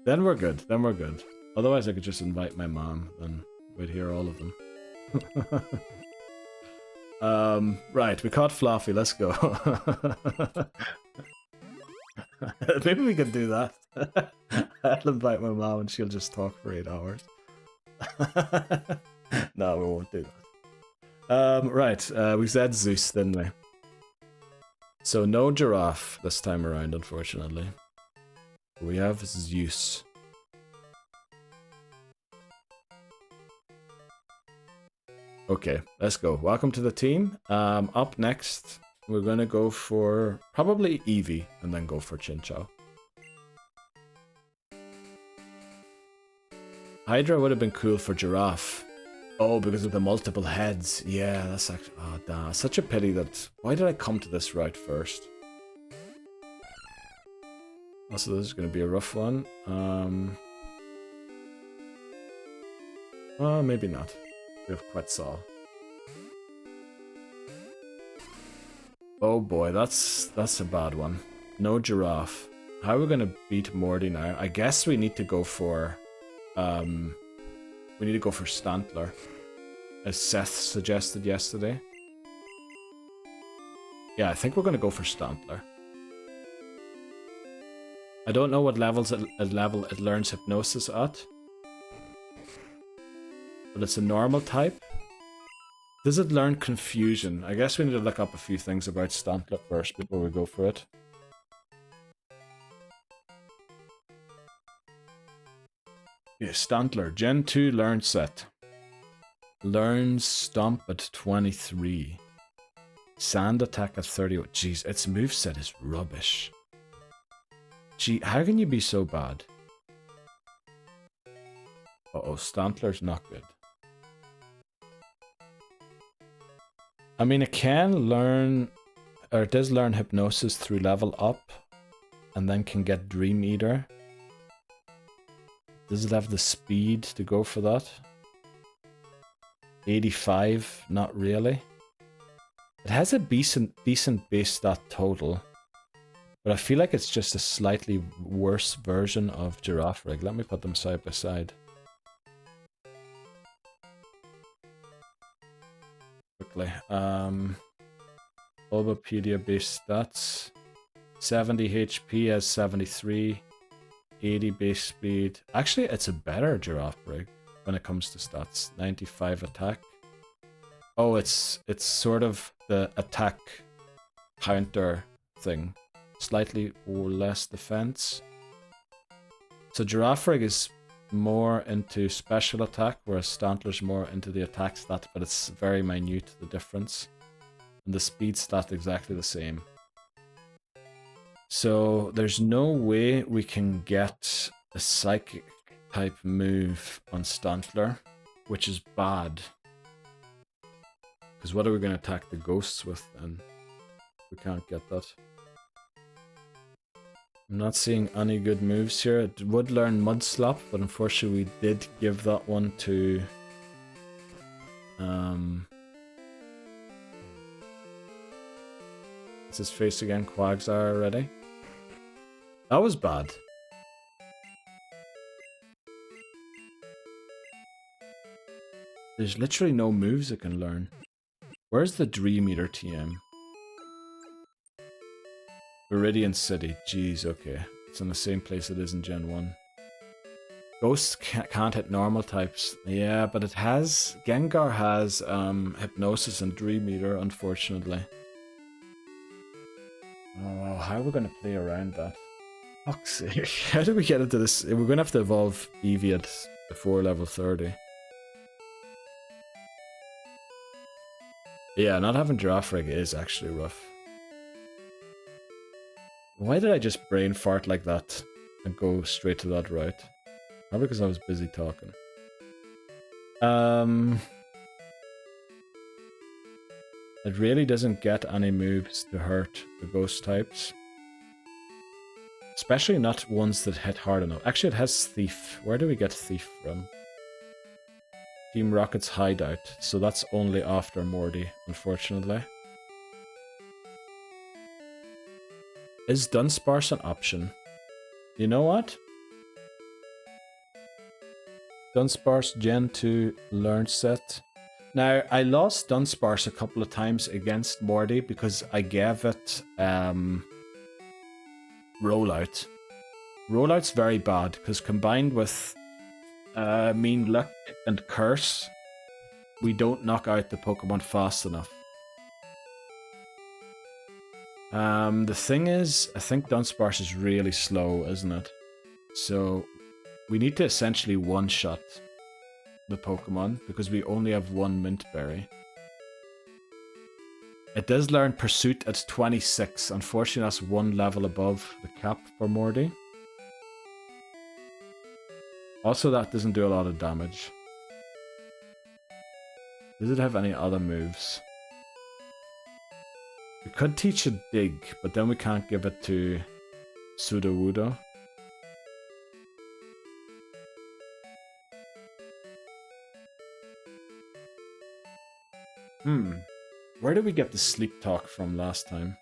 Speaker 1: Then we're good. Then we're good. Otherwise, I could just invite my mom and we'd hear all of them. Right, we caught Flaafy. Let's go. Maybe we can do that. I'll invite my mom and she'll just talk for 8 hours. No, we won't do that. Right, we said Zeus, didn't we? So no giraffe this time around, unfortunately. We have Zeus. Okay, let's go. Welcome to the team. Up next, we're gonna go for probably Eevee and then go for Chinchou. Hydra would have been cool for giraffe. Oh, because of the multiple heads. Yeah, that's actually... Oh, damn. Such a pity that... Why did I come to this route first? Also, this is going to be a rough one. Well, maybe not. We have Quetzal. Oh boy, that's a bad one. No giraffe. How are we going to beat Morty now? I guess we need to go for... we need to go for Stantler, as Seth suggested yesterday. Yeah, I think we're going to go for Stantler. I don't know what level it learns Hypnosis at. But it's a normal type. Does it learn Confusion? I guess we need to look up a few things about Stantler first before we go for it. Yeah, Stantler, Gen 2 learn set. Learns Stomp at 23. Sand attack at 30. Jeez, its moveset is rubbish. Gee, how can you be so bad? Uh-oh, Stantler's not good. I mean, it can learn, or it does learn Hypnosis through level up, and then can get Dream Eater. Does it have the speed to go for that? 85, not really. It has a decent base stat total, but I feel like it's just a slightly worse version of Girafarig. Let me put them side by side. Quickly. Bulbapedia base stats. 70 HP has 73. 80 base speed. Actually, it's a better Girafarig when it comes to stats. 95 attack. Oh, it's sort of the attack counter thing. Slightly less defense. So Girafarig is more into special attack, whereas Stantler's more into the attack stat, but it's very minute, the difference. And the speed stat exactly the same. So there's no way we can get a psychic type move on Stantler, which is bad. Because what are we going to attack the ghosts with then? We can't get that. I'm not seeing any good moves here. It would learn Mud Slap, but unfortunately we did give that one to... It's his face again, Quagsire already. That was bad. There's literally no moves it can learn. Where's the Dream Eater TM? Viridian City. Jeez, okay. It's in the same place it is in Gen 1. Ghosts can't hit normal types. Yeah, but it has... Gengar has Hypnosis and Dream Eater, unfortunately. Oh, how are we going to play around that? Fuck's sake. How do we get into this? We're going to have to evolve Eevee at before level 30. Yeah, not having Girafarig is actually rough. Why did I just brain fart like that and go straight to that route? Probably because I was busy talking. It really doesn't get any moves to hurt the ghost types. Especially not ones that hit hard enough. Actually, it has Thief. Where do we get Thief from? Team Rocket's Hideout. So that's only after Morty, unfortunately. Is Dunsparce an option? You know what? Dunsparce Gen 2 Learn Set. Now, I lost Dunsparce a couple of times against Morty because I gave it Rollout. Rollout's very bad because combined with Mean Luck and Curse, we don't knock out the Pokemon fast enough. The thing is, I think Dunsparce is really slow, isn't it? So we need to essentially one-shot the Pokemon because we only have one Mint Berry. It does learn Pursuit at 26. Unfortunately, that's one level above the cap for Morty. Also, that doesn't do a lot of damage. Does it have any other moves? We could teach it Dig, but then we can't give it to Sudowoodo. Where did we get the Sleep Talk from last time?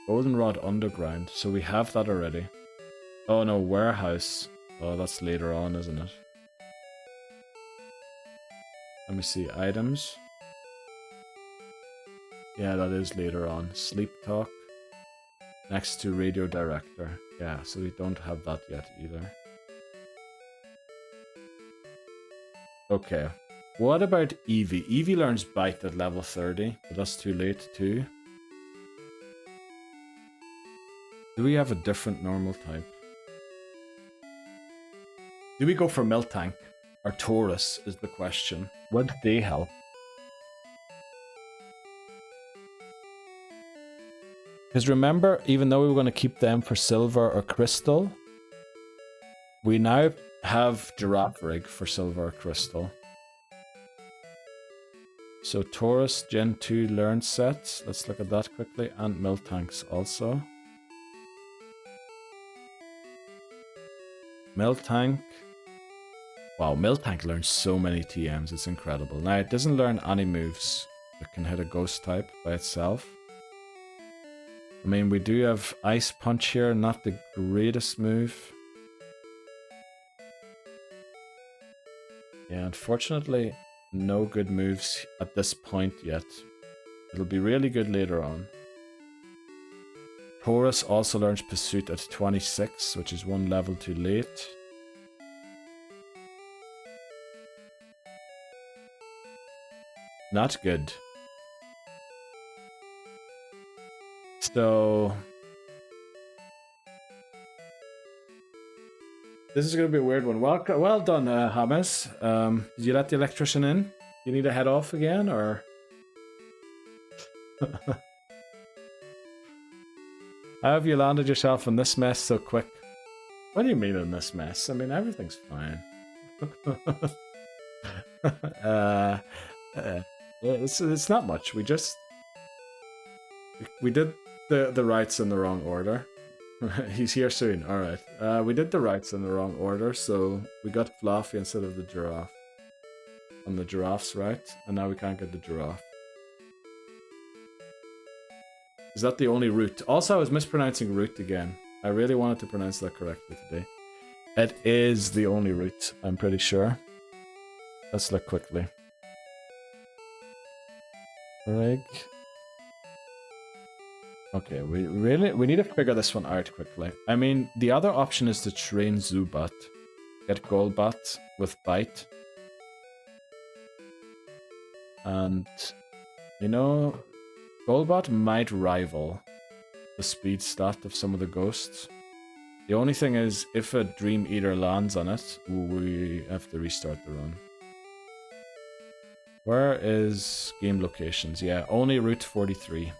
Speaker 1: Goldenrod Underground, so we have that already. Oh no, Warehouse. Oh, that's later on, isn't it? Let me see, items. Yeah, that is later on. Sleep Talk. Next to Radio Director. Yeah, so we don't have that yet either. Okay. What about Eevee? Eevee learns Bite at level 30, but that's too late too. Do we have a different normal type? Do we go for Miltank or Taurus is the question. Would they help? Because remember, even though we were going to keep them for Silver or Crystal, we now have Girafarig for Silver or Crystal. So Taurus Gen 2 Learn Sets. Let's look at that quickly. And Miltanks also. Miltank. Wow, Miltank learns so many TMs. It's incredible. Now, it doesn't learn any moves that can hit a Ghost type by itself. I mean, we do have Ice Punch here. Not the greatest move. Yeah, unfortunately, no good moves at this point yet. It'll be really good later on. Taurus also learns Pursuit at 26, which is one level too late. Not good. So this is going to be a weird one. Well done, James. Did you let the electrician in? You need to head off again, or? How have you landed yourself in this mess so quick? What do you mean in this mess? I mean, everything's fine. It's not much. We did the rights in the wrong order. He's here soon. All right. We did the rights in the wrong order, so we got Flaafy instead of the giraffe. And the giraffe's right, and now we can't get the giraffe. Is that the only route? Also, I was mispronouncing route again. I really wanted to pronounce that correctly today. It is the only route, I'm pretty sure. Let's look quickly. Rig. Okay, we need to figure this one out quickly. I mean, the other option is to train Zubat. Get Golbat with Bite. And, you know, Golbat might rival the speed stat of some of the ghosts. The only thing is, if a Dream Eater lands on it, we have to restart the run. Where is game locations? Yeah, only Route 43.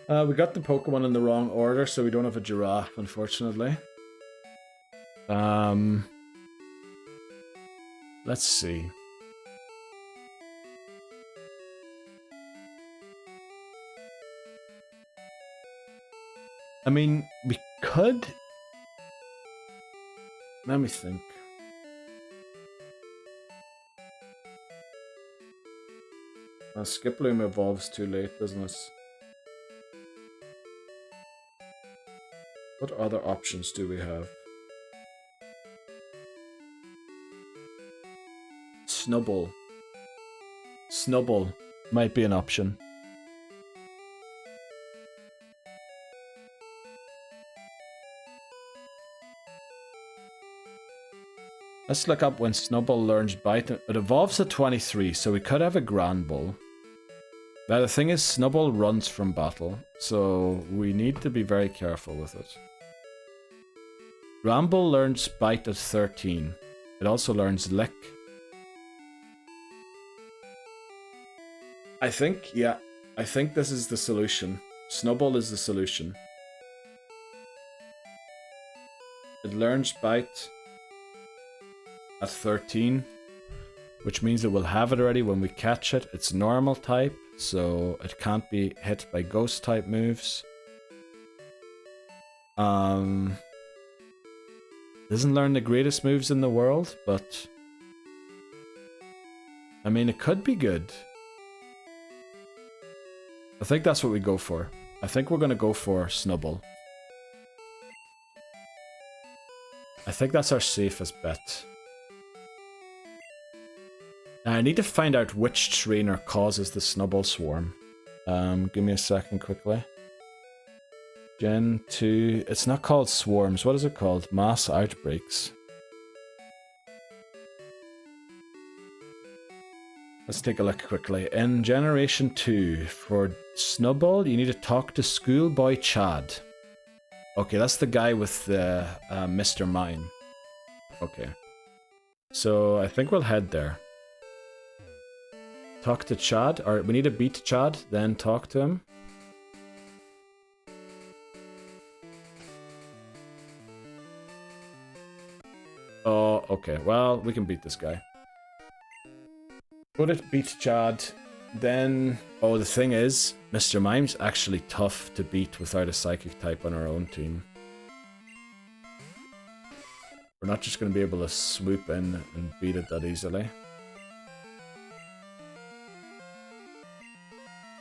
Speaker 1: We got the Pokemon in the wrong order, so we don't have a giraffe, unfortunately. Let's see. I mean, we could... Let me think. Skiploom evolves too late, doesn't it? What other options do we have? Snubble. Snubble might be an option. Let's look up when Snubble learns Bite. It evolves at 23, so we could have a Granbull. Now the thing is, Snubble runs from battle, so we need to be very careful with it. Granbull learns Bite at 13. It also learns Lick. I think this is the solution. Snubble is the solution. It learns Bite at 13, which means it will have it already when we catch it. It's normal type, so it can't be hit by ghost type moves. Doesn't learn the greatest moves in the world, but I mean, it could be good. I think that's what we go for. I think we're gonna go for Snubble. I think that's our safest bet. Now I need to find out which trainer causes the Snubble Swarm. Give me a second quickly. Gen 2... It's not called Swarms. What is it called? Mass Outbreaks. Let's take a look quickly. In Generation 2, for Snubble, you need to talk to Schoolboy Chad. Okay, that's the guy with the Mr. Mime. Okay. So, I think we'll head there. Talk to Chad, or we need to beat Chad, then talk to him. Oh, okay. Well, we can beat this guy. Go to beat Chad, then... Oh, the thing is, Mr. Mime's actually tough to beat without a psychic type on our own team. We're not just going to be able to swoop in and beat it that easily.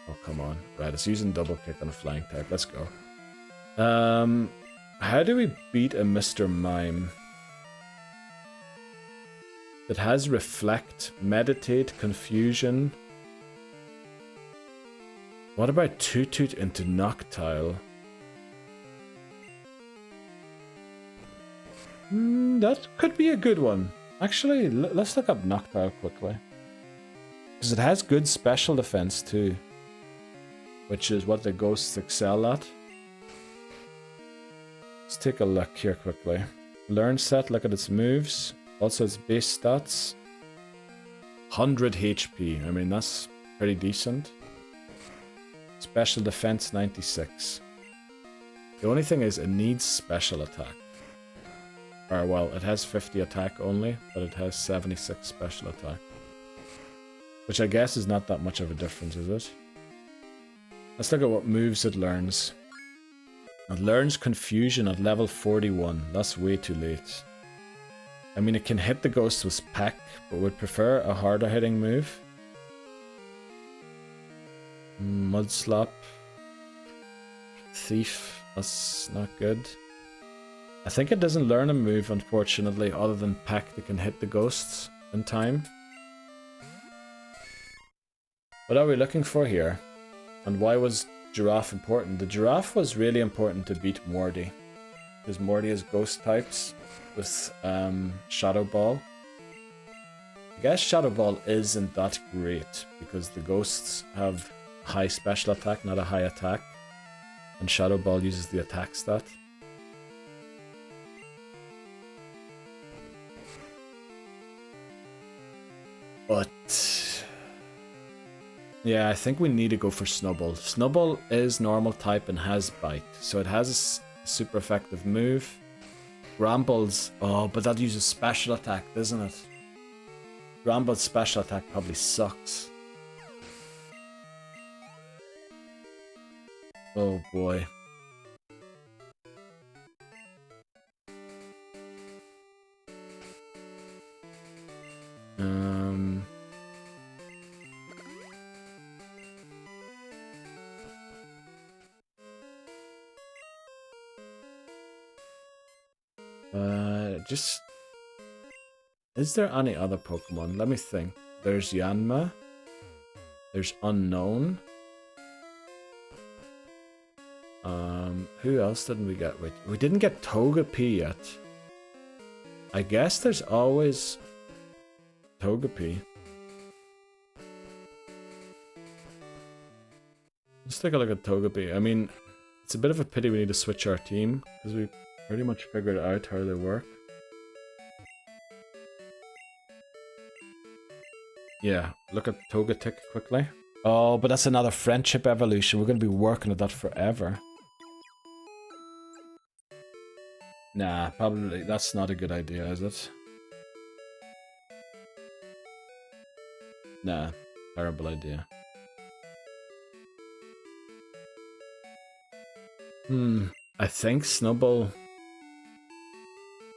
Speaker 1: Oh, come on. Right, it's using double kick on a flying type. Let's go. How do we beat a Mr. Mime? It has Reflect, Meditate, Confusion. What about Toot into Noctile? That could be a good one. Actually, let's look up Noctile quickly. Because it has good special defense too. Which is what the ghosts excel at. Let's take a look here quickly. Learn set, look at its moves. Also its base stats. 100 HP. I mean, that's pretty decent. Special defense 96. The only thing is it needs special attack. Or well, it has 50 attack only, but it has 76 special attack. Which I guess is not that much of a difference, is it? Let's look at what moves it learns. It learns Confusion at level 41. That's way too late. I mean, it can hit the ghosts with Peck, but would prefer a harder hitting move. Mud Slap. Thief. That's not good. I think it doesn't learn a move, unfortunately, other than Peck that can hit the ghosts in time. What are we looking for here? And why was Giraffe important? The Giraffe was really important to beat Morty. Because Morty has ghost types with Shadow Ball. I guess Shadow Ball isn't that great because the ghosts have high special attack, not a high attack. And Shadow Ball uses the attack stat. But yeah, I think we need to go for Snubble. Snubble is normal type and has Bite, so it has a super effective move. Gramble's... Oh, but that uses special attack, doesn't it? Gramble's special attack probably sucks. Oh boy. Just... Is there any other Pokemon? Let me think. There's Yanma. There's Unknown. Who else didn't we get? Wait, we didn't get Togepi yet. I guess there's always Togepi. Let's take a look at Togepi. I mean, it's a bit of a pity we need to switch our team, because we pretty much figured out how they work. Yeah, look at Togetic quickly. Oh, but that's another friendship evolution. We're going to be working at that forever. Nah, probably that's not a good idea, is it? Nah, terrible idea. I think Snubbull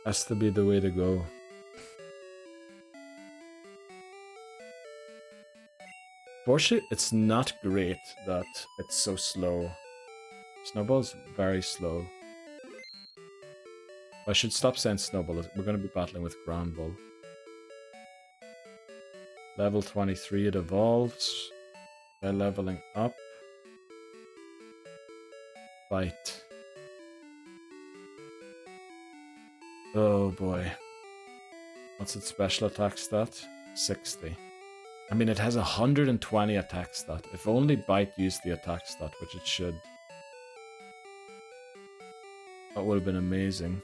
Speaker 1: has to be the way to go. Fortunately, it's not great that it's so slow. Snowball's very slow. I should stop saying Snowball. We're going to be battling with Granbull. Level 23, it evolves by leveling up. Fight. Oh boy. What's its special attack stat? 60. I mean, it has 120 attack stat. If only Bite used the attack stat, which it should. That would have been amazing.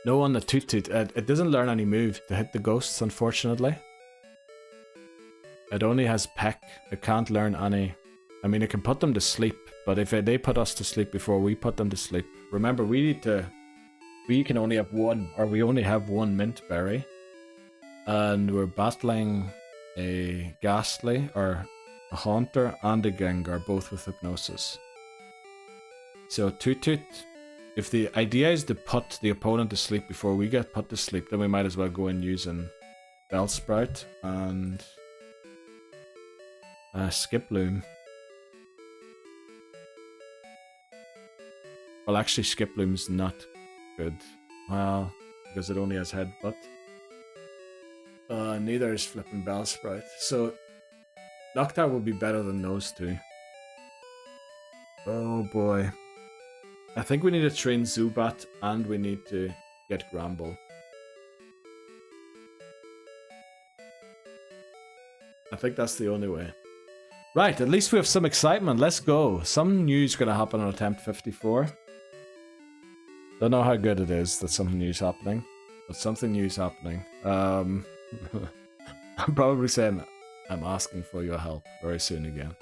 Speaker 1: No on the Toot Toot. It doesn't learn any move to hit the ghosts, unfortunately. It only has Peck. It can't learn any. I mean, it can put them to sleep, but if they put us to sleep before we put them to sleep. Remember, we can only have one, or we only have one Mint Berry. And we're battling a Ghastly, or a Haunter, and a Gengar, both with Hypnosis. So Toot Toot, if the idea is to put the opponent to sleep before we get put to sleep, then we might as well go in using Bellsprout and Skiploom. Well, actually, Skiploom's not good. Well, because it only has Headbutt. Neither is flipping Bellsprout. So, Noctowl will be better than those two. Oh boy. I think we need to train Zubat and we need to get Granbull. I think that's the only way. Right, at least we have some excitement. Let's go. Some news going to happen on attempt 54. Don't know how good it is that something new is happening, but something new is happening. I'm probably saying I'm asking for your help very soon again.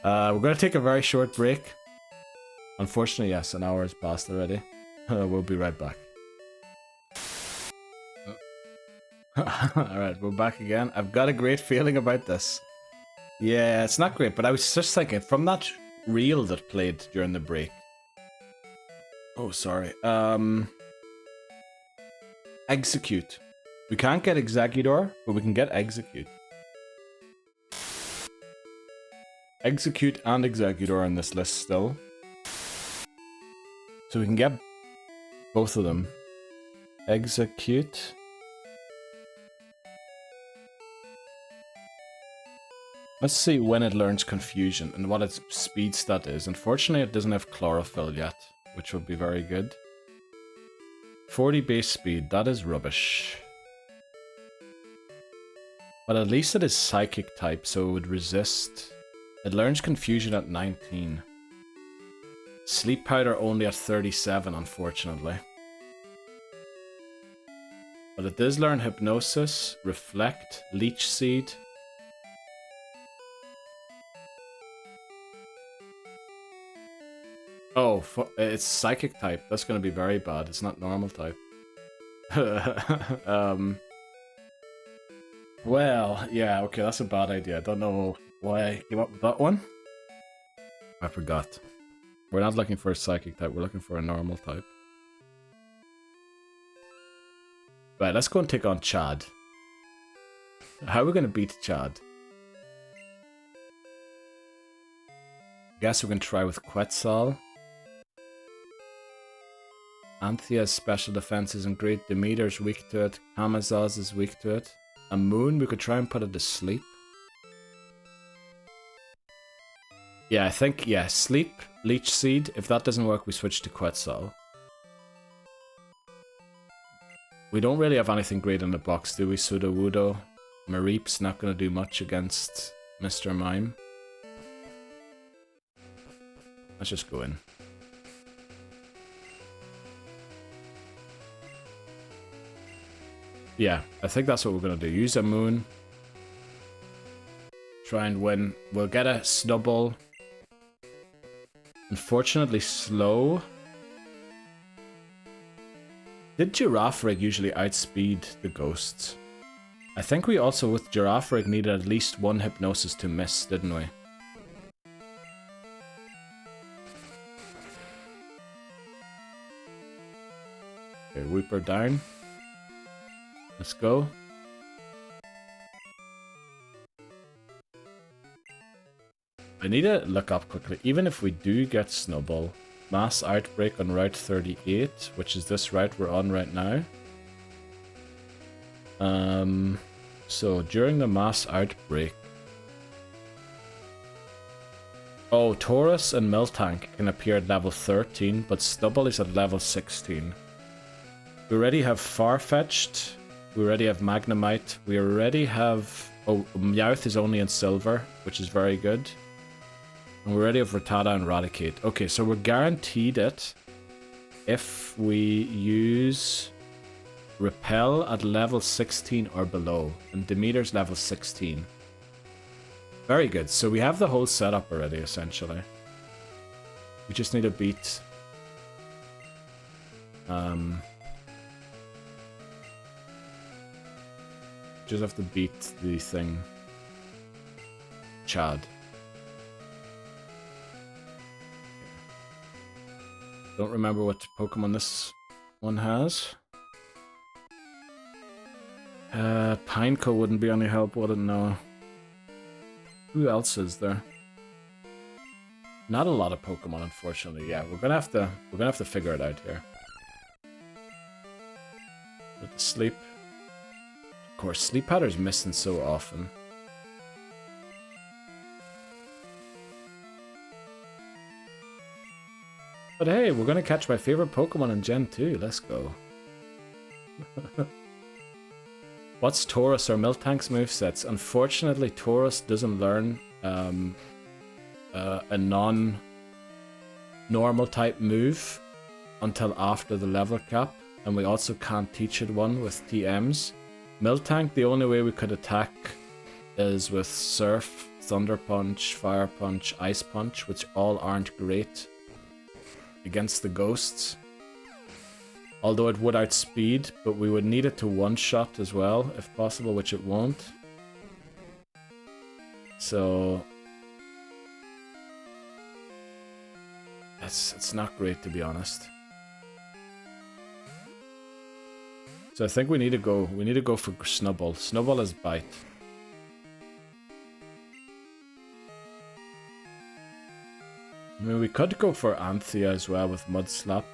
Speaker 1: We're going to take a very short break. Unfortunately, yes, an hour has passed already. We'll be right back. Alright, we're back again. I've got a great feeling about this. Yeah, it's not great, but I was just thinking, from that reel that played during the break. Oh, sorry. Execute. We can't get Exeggutor, but we can get Execute. Execute and Exeggutor on this list still. So we can get both of them. Execute. Let's see when it learns Confusion and what its speed stat is. Unfortunately, it doesn't have Chlorophyll yet, which would be very good. 40 base speed, that is rubbish. But at least it is Psychic type, so it would resist. It learns Confusion at 19. Sleep Powder only at 37, unfortunately. But it does learn Hypnosis, Reflect, Leech Seed. Oh, it's psychic type. That's gonna be very bad. It's not normal type. Well, yeah, okay, that's a bad idea. I don't know why I came up with that one. I forgot. We're not looking for a psychic type, we're looking for a normal type. Right, let's go and take on Chad. How are we gonna beat Chad? Guess we're gonna try with Quetzal. Anthea's special defense isn't great. Demeter's weak to it. Kamazaz is weak to it. A Moon, we could try and put it to sleep. Yeah, I think, yeah, Sleep, Leech Seed. If that doesn't work, we switch to Quetzal. We don't really have anything great in the box, do we? Sudowoodo. Mareep's not going to do much against Mr. Mime. Let's just go in. Yeah, I think that's what we're going to do. Use a Moon. Try and win. We'll get a Snubbull. Unfortunately slow. Did Girafarig usually outspeed the ghosts? I think we also, with Girafarig, needed at least one Hypnosis to miss, didn't we? Okay, Whooper down. Let's go. I need to look up quickly. Even if we do get Snubbull, Mass Outbreak on Route 38, which is this route we're on right now. So during the Mass Outbreak... Oh, Taurus and Miltank can appear at level 13, but Snubbull is at level 16. We already have Farfetch'd. We already have Magnemite. We already have... Oh, Meowth is only in silver, which is very good. And we already have Rattata and Raticate. Okay, so we're guaranteed it if we use Repel at level 16 or below. And Demeter's level 16. Very good. So we have the whole setup already, essentially. We just need to beat... just have to beat the thing. Chad. Don't remember what Pokemon this one has. Pineco wouldn't be any help, would it? No. Who else is there? Not a lot of Pokemon, unfortunately. Yeah, we're gonna have to figure it out here. With the sleep. Of course, Sleep Powder's missing so often. But hey, we're gonna catch my favorite Pokemon in Gen 2. Let's go. What's Taurus or Miltank's movesets? Unfortunately, Taurus doesn't learn a non-normal type move until after the level cap, and we also can't teach it one with TMs. Miltank, the only way we could attack is with Surf, Thunder Punch, Fire Punch, Ice Punch, which all aren't great against the ghosts. Although it would outspeed, but we would need it to one-shot as well, if possible, which it won't. So... it's not great, to be honest. So I think we need to go for Snubbull. Snubbull is Bite. I mean, we could go for Anthea as well with Mud Slap.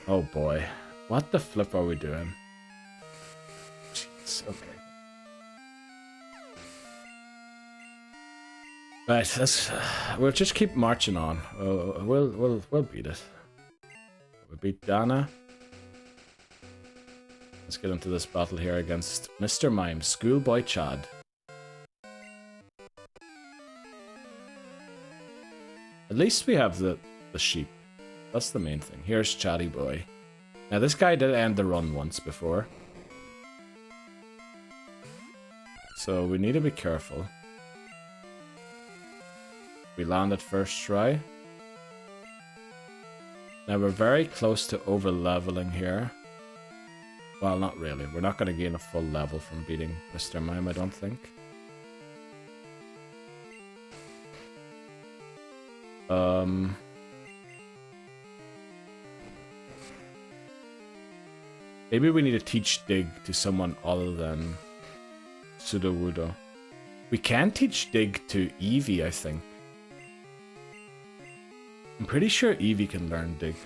Speaker 1: Oh boy. What the flip are we doing? Jeez, okay. Right, we'll just keep marching on. We'll beat it. We beat Dana. Let's get into this battle here against Mr. Mime, Schoolboy Chad. At least we have the sheep. That's the main thing. Here's Chatty Boy. Now this guy did end the run once before. So we need to be careful. We landed first try. Now we're very close to over leveling here. Well, not really. We're not going to gain a full level from beating Mr. Mime, I don't think. Maybe we need to teach Dig to someone other than Sudowoodo. We can teach Dig to Eevee, I think. I'm pretty sure Eevee can learn Dig.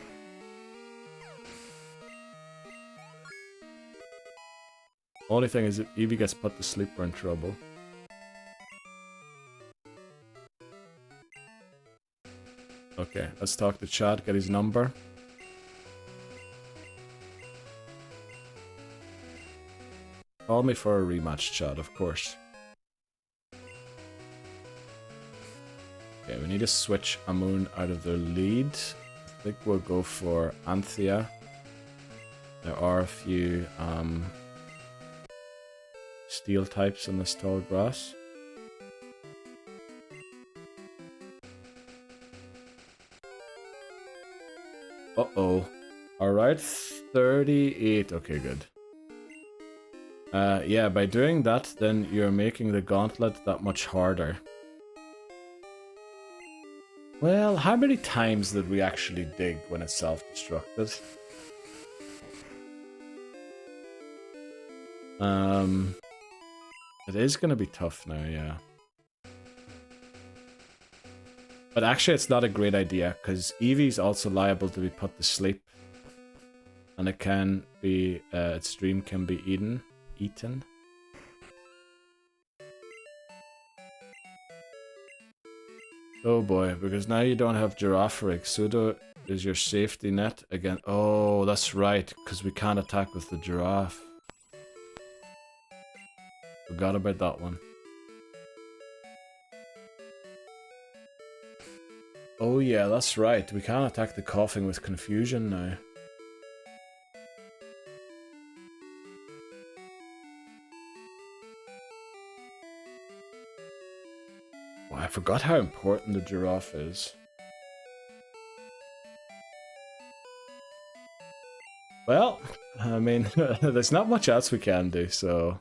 Speaker 1: Only thing is, if Eevee gets put to sleep, we're in trouble. Okay, let's talk to Chad, get his number. Call me for a rematch, Chad, of course. Okay, we need to switch Amun out of their lead. I think we'll go for Anthea. There are a few steel types in this tall grass. Uh-oh. Alright, 38. Okay, good. Yeah, by doing that, then you're making the gauntlet that much harder. Well, how many times did we actually dig when it self-destructed? It is gonna be tough now, yeah. But actually, it's not a great idea, because Eevee's also liable to be put to sleep. And it can be, its dream can be eaten. Oh boy, because now you don't have Girafarig. Pseudo is your safety net again. Oh, that's right, because we can't attack with the giraffe. Forgot about that one. Oh yeah, that's right. We can't attack the coughing with confusion now. Oh, I forgot how important the giraffe is. Well, I mean, there's not much else we can do, so...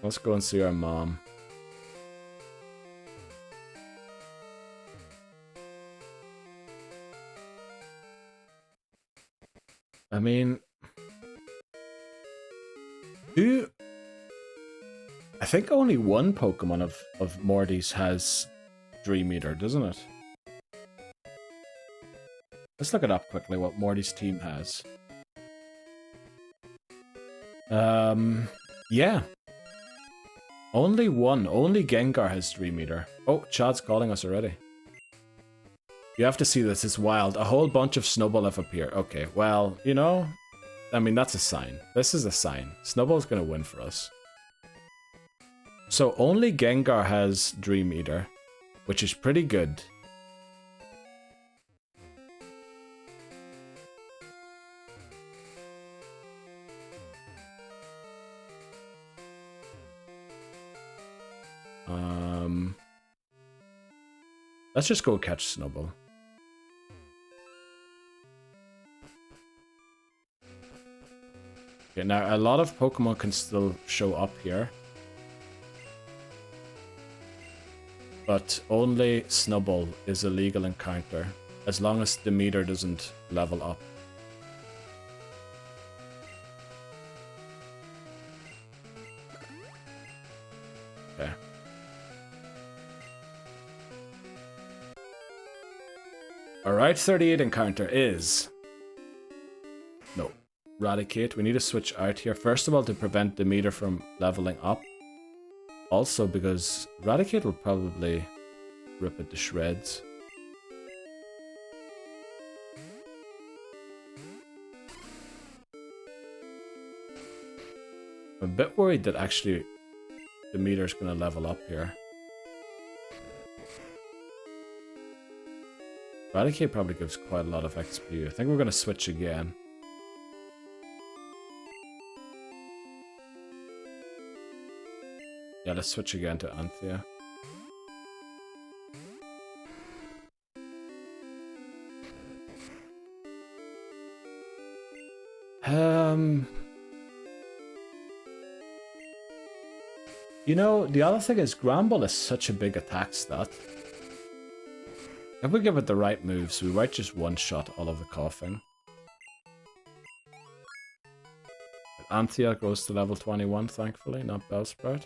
Speaker 1: Let's go and see our mom. I mean... I think only one Pokemon of Morty's has Dream Eater, doesn't it? Let's look it up quickly, what Morty's team has. Yeah. Only one. Only Gengar has Dream Eater. Oh, Chad's calling us already. You have to see this, it's wild. A whole bunch of Snowball have appeared. Okay, well, you know... I mean, that's a sign. This is a sign. Snowball's gonna win for us. So only Gengar has Dream Eater, which is pretty good. Let's just go catch Snowball. Okay, now a lot of Pokemon can still show up here. But only Snowball is a legal encounter, as long as the meter doesn't level up. Okay. Alright, 38 encounter is... No. Eradicate. We need to switch out here. First of all, to prevent the meter from leveling up. Also because Eradicate will probably rip it to shreds. I'm a bit worried that actually the meter's gonna level up here. Eradicate probably gives quite a lot of XP. I think we're going to switch again. Yeah, let's switch again to Anthea. You know, the other thing is Gramble is such a big attack stat. If we give it the right moves, we might just one-shot all of the coughing. Anthea goes to level 21, thankfully, not Bellsprout.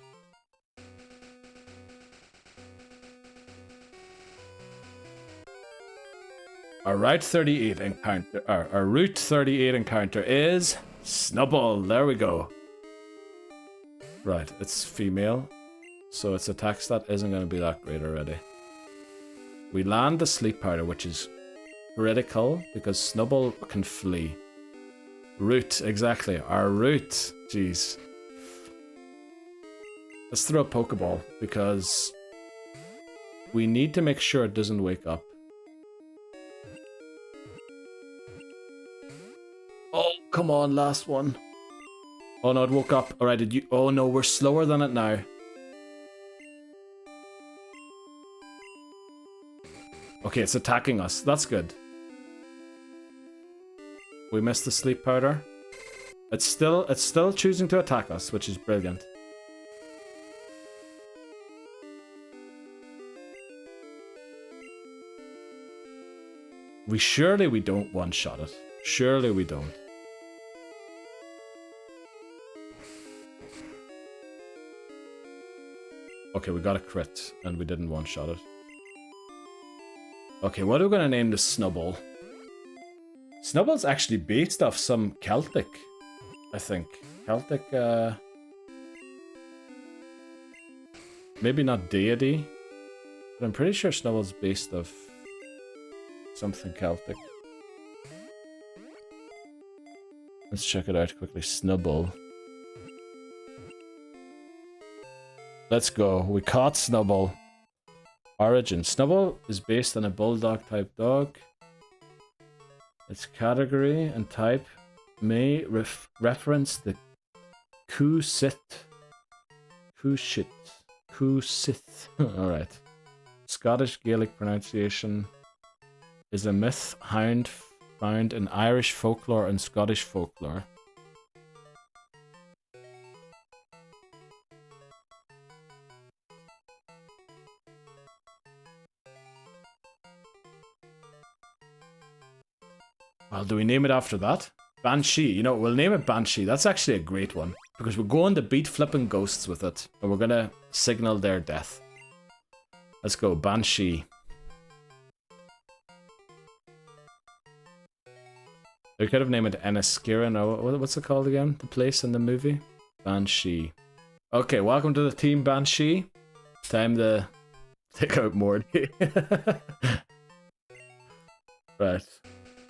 Speaker 1: Our Route 38 encounter, our Route 38 encounter is Snubbull. There we go. Right, it's female, so its attack stat isn't going to be that great already. We land the sleep powder, which is critical because Snubbull can flee. Route, exactly. Our route. Jeez. Let's throw a Pokeball because we need to make sure it doesn't wake up. Oh, come on, last one. Oh no, it woke up. Alright, did you? Oh no, we're slower than it now. Okay, it's attacking us. That's good. We missed the sleep powder. It's still choosing to attack us, which is brilliant. Surely we don't one-shot it. Surely we don't. Okay, we got a crit, and we didn't one-shot it. Okay, what are we gonna name this Snubbull? Snubbull's actually based off some Celtic, I think. Celtic, maybe not deity, but I'm pretty sure Snubbull's based off something Celtic. Let's check it out quickly. Snubbull. Let's go. We caught Snubbull. Origin. Snubbull is based on a bulldog type dog. Its category and type may reference the Coo-Sith. Alright. Scottish Gaelic pronunciation is a myth hound found in Irish folklore and Scottish folklore. Well, do we name it after that? Banshee. You know, we'll name it Banshee. That's actually a great one. Because we're going to beat flipping ghosts with it. And we're going to signal their death. Let's go, Banshee. We could have named it Enniskillen, or what's it called again? The place in the movie? Banshee. Okay, welcome to the team, Banshee. Time to take out Morty. Right.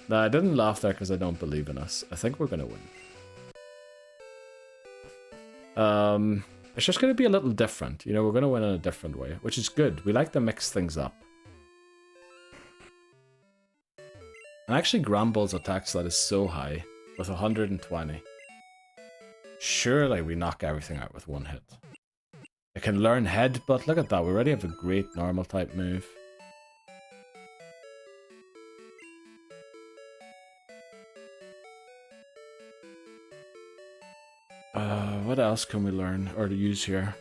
Speaker 1: No, I didn't laugh there because I don't believe in us. I think we're going to win. It's just going to be a little different. You know, we're going to win in a different way, which is good. We like to mix things up. And actually, Gramble's attack stat is so high, with 120. Surely we knock everything out with one hit. It can learn Headbutt. Look at that. We already have a great normal type move. What else can we learn or to use here?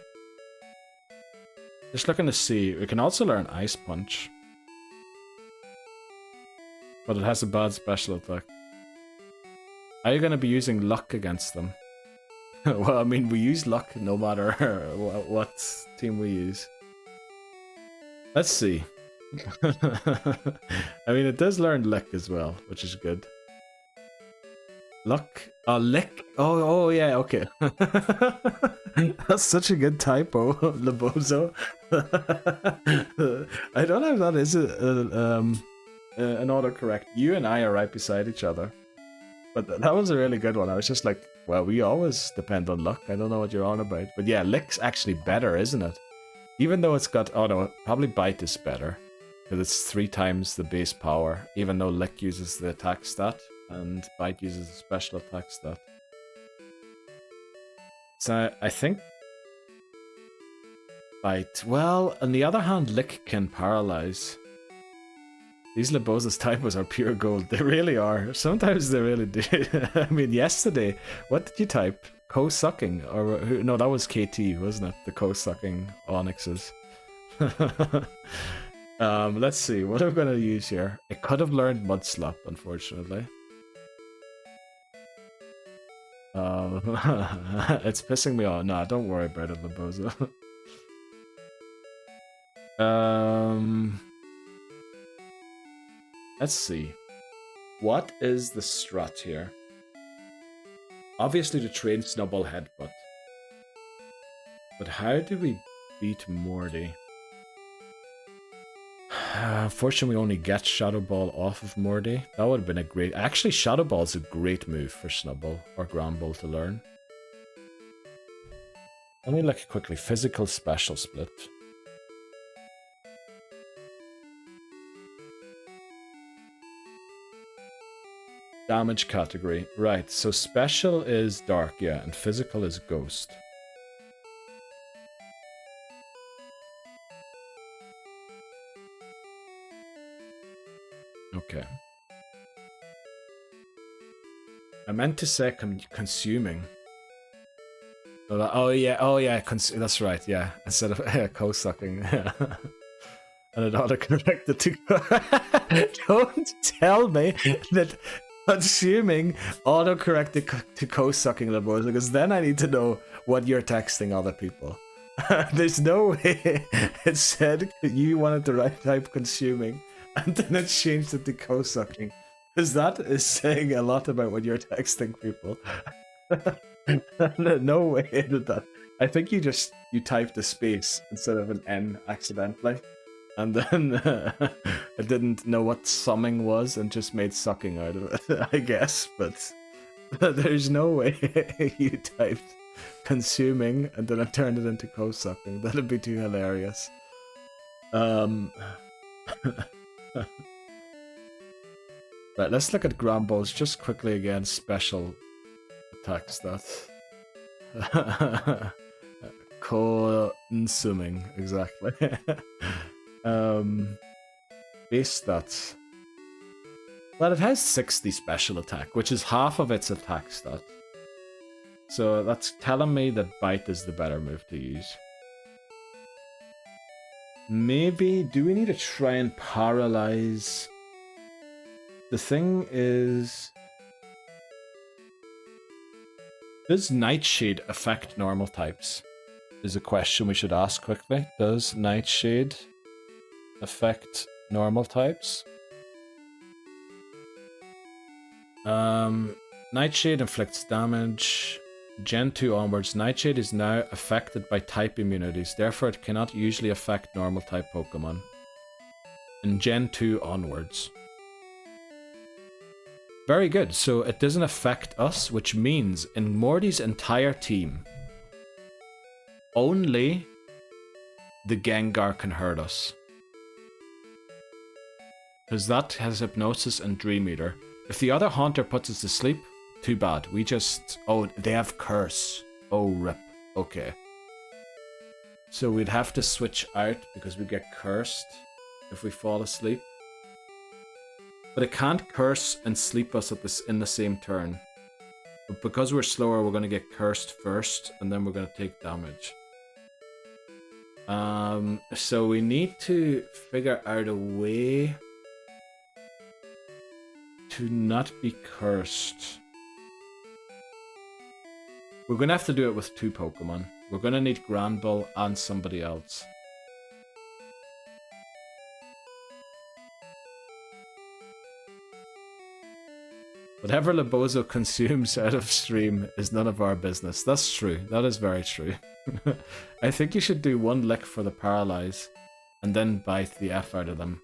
Speaker 1: Just looking to see. We can also learn Ice Punch. But it has a bad special attack. Are you going to be using luck against them? Well, I mean, we use luck no matter what team we use. Let's see. I mean, it does learn lick as well, which is good. Luck? Lick? Oh yeah, okay. That's such a good typo, Lebozo. I don't know if that is an autocorrect. You and I are right beside each other. But that was a really good one. I was just like, well, we always depend on luck. I don't know what you're on about. But yeah, lick's actually better, isn't it? Even though it's got... Oh no, probably bite is better. Because it's 3 times the base power, even though Lick uses the attack stat and Bite uses the special attack stat. So I think Bite. Well, on the other hand, Lick can paralyze. These Laboza's typos are pure gold. They really are. Sometimes they really do. I mean, yesterday, what did you type? Co-sucking? Or who? No, that was KT, wasn't it? The co-sucking Onyxes. Let's see. What am I going to use here? I could have learned Mud Slap, unfortunately. It's pissing me off. Nah, don't worry about it, Laboza. Let's see. What is the strat here? Obviously to train Snubble Headbutt. But how do we beat Morty? Unfortunately, we only get Shadow Ball off of Morty. That would have been a great... Actually, Shadow Ball is a great move for Snubble or Granbull to learn. Let me look quickly. Physical Special Split. Damage category. Right, so special is dark, yeah, and physical is ghost. Okay. I meant to say consuming. Oh yeah, that's right, yeah. Instead of co-sucking. And it auto-corrected to... Don't tell me that... Consuming auto-corrected to co-sucking Laboza, because then I need to know what you're texting other people. There's no way it said you wanted to type consuming, and then it changed it to co-sucking. Because that is saying a lot about what you're texting people. No way did that. I think you typed a space instead of an N accidentally. And then I didn't know what summing was and just made sucking out of it, I guess. But there's no way you typed consuming and then I turned it into co-sucking. That'd be too hilarious. Right, let's look at Granbull's just quickly again. Special attack stats. Consuming, exactly. Base stats. Well, it has 60 special attack, which is half of its attack stat. So that's telling me that Bite is the better move to use. Maybe, do we need to try and paralyze? The thing is... Does Nightshade affect normal types? Is a question we should ask quickly. Does Nightshade affect normal types? Nightshade inflicts damage. Gen 2 onwards, Nightshade is now affected by type immunities, therefore it cannot usually affect normal type Pokemon. In Gen 2 onwards. Very good, so it doesn't affect us, which means in Morty's entire team, only the Gengar can hurt us. Because that has Hypnosis and Dream Eater. If the other Haunter puts us to sleep, too bad. We just... Oh, they have Curse. Oh, rip. Okay. So we'd have to switch out because we get cursed if we fall asleep. But it can't curse and sleep us at in the same turn. But because we're slower, we're going to get cursed first, and then we're going to take damage. So we need to figure out a way to not be cursed. We're going to have to do it with 2 Pokemon. We're going to need Granbull and somebody else. Whatever Labozo consumes out of stream is none of our business. That's true. That is very true. I think you should do 1 lick for the Paralyze and then bite the F out of them.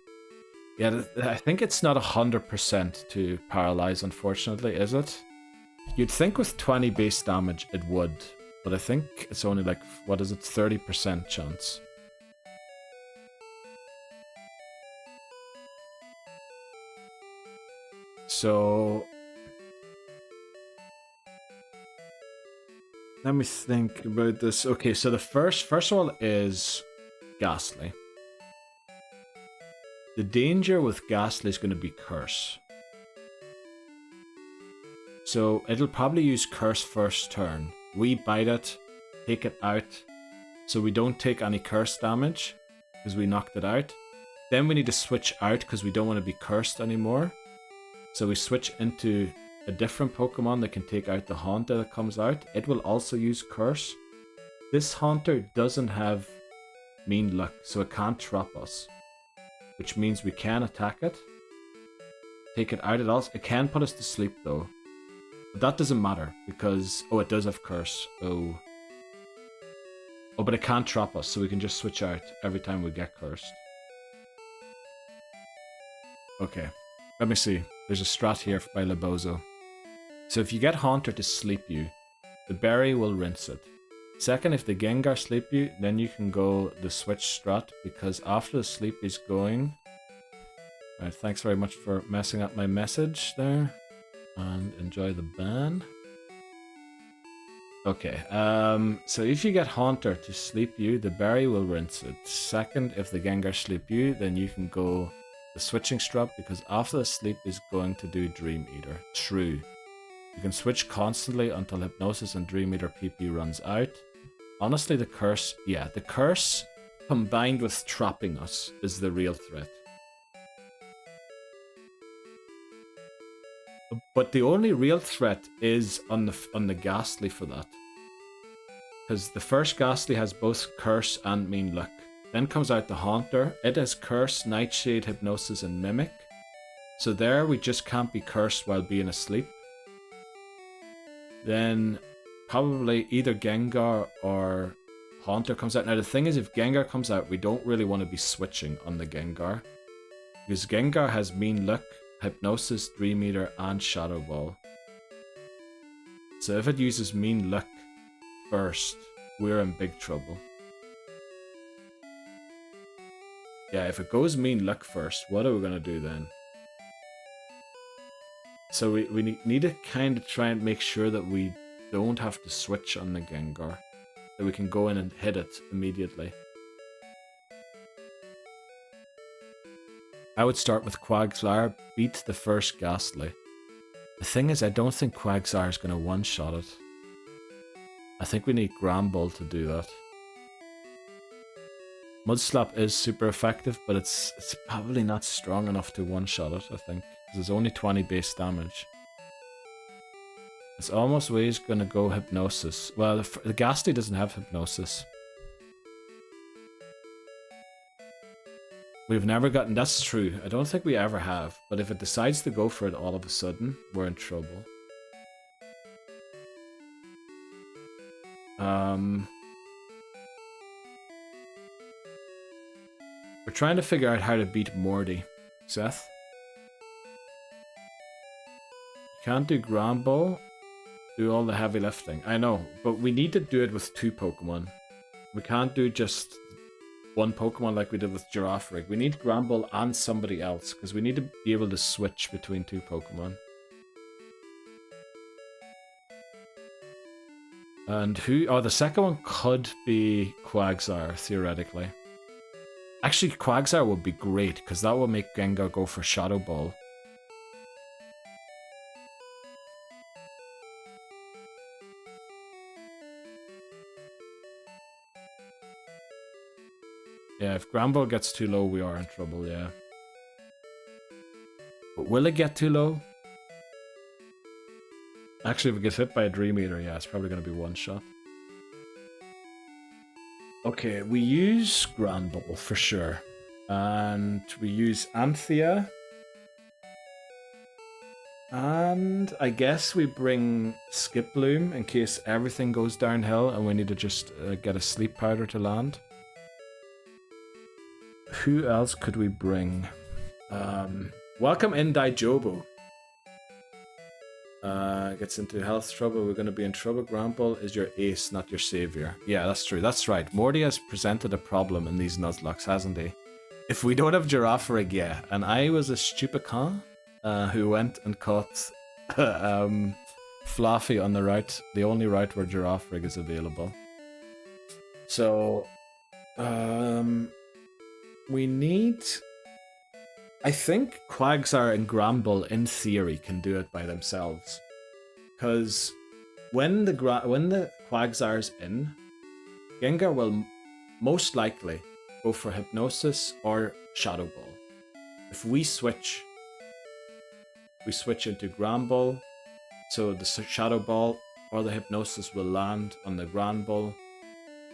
Speaker 1: Yeah, I think it's not 100% to Paralyze, unfortunately, is it? You'd think with 20 base damage it would, but I think it's only like, what is it, 30% chance. So let me think about this. Okay, so the first one is Ghastly. The danger with Ghastly is going to be Curse. So it'll probably use Curse first turn. We bite it, take it out, so we don't take any Curse damage, because we knocked it out. Then we need to switch out, because we don't want to be cursed anymore. So we switch into a different Pokemon that can take out the Haunter that comes out. It will also use Curse. This Haunter doesn't have Mean Luck, so it can't trap us. Which means we can attack it. Take it out. It can put us to sleep though. But that doesn't matter because... Oh, it does have Curse. Oh, but it can't trap us, so we can just switch out every time we get cursed. Okay, let me see. There's a strat here by Lebozo. So if you get Haunter to sleep you, the berry will rinse it. Second, if the Gengar sleep you, then you can go the switch strat, because after the sleep is going... Alright, thanks very much for messing up my message there. And enjoy the ban. Okay, so if you get Haunter to sleep you, the berry will rinse it. Second, if the Gengar sleep you, then you can go the switching strat, because after the sleep is going to do Dream Eater. True. You can switch constantly until Hypnosis and Dream Eater PP runs out. Honestly, the Curse, yeah, the Curse combined with trapping us is the real threat. But the only real threat is on the Ghastly for that. Because the first Ghastly has both Curse and Mean Luck. Then comes out the Haunter. It has Curse, Nightshade, Hypnosis, and Mimic. So there we just can't be cursed while being asleep. Then probably either Gengar or Haunter comes out. Now the thing is, if Gengar comes out, we don't really want to be switching on the Gengar. Because Gengar has Mean Luck, Hypnosis, Dream Eater, and Shadow Ball. So if it uses Mean Luck first, we're in big trouble. Yeah, if it goes Mean Luck first, what are we going to do then? So we need to kind of try and make sure that we don't have to switch on the Gengar. That we can go in and hit it immediately. I would start with Quagsire, beat the first Ghastly. The thing is, I don't think Quagsire is going to one-shot it. I think we need Gramble to do that. Mudslap is super effective, but it's probably not strong enough to one-shot it, I think. Because there's only 20 base damage. It's almost always going to go Hypnosis. Well, the Ghastly doesn't have Hypnosis. We've never gotten... That's true. I don't think we ever have. But if it decides to go for it all of a sudden, we're in trouble. We're trying to figure out how to beat Morty. Seth? You can't do Gramble. Do all the heavy lifting. I know, but we need to do it with 2 Pokemon. We can't do just one Pokemon like we did with Girafarig. We need Gramble and somebody else, because we need to be able to switch between 2 Pokemon. And who... Oh, the second one could be Quagsire, theoretically. Actually, Quagsire would be great, because that will make Gengar go for Shadow Ball. Yeah, if Gramble gets too low, we are in trouble, yeah. But will it get too low? Actually, if it gets hit by a Dream Eater, yeah, it's probably going to be one shot. Okay, we use Granbull for sure. And we use Anthea. And I guess we bring Skiploom in case everything goes downhill and we need to just get a sleep powder to land. Who else could we bring? Welcome in Daijobo. Gets into health trouble. We're going to be in trouble. Gramble is your ace, not your savior. Yeah, that's true. That's right. Morty has presented a problem in these Nuzlocks, hasn't he? If we don't have Girafarig, yeah. And I was a stupid con. who went and caught Flaafy on the route, the only route where Girafarig is available. So, we need... I think Quagsire and Gramble, in theory, can do it by themselves. Because when the Quagsire's in, Gengar will most likely go for Hypnosis or Shadow Ball. If we switch into Gramble, so the Shadow Ball or the Hypnosis will land on the Granbull.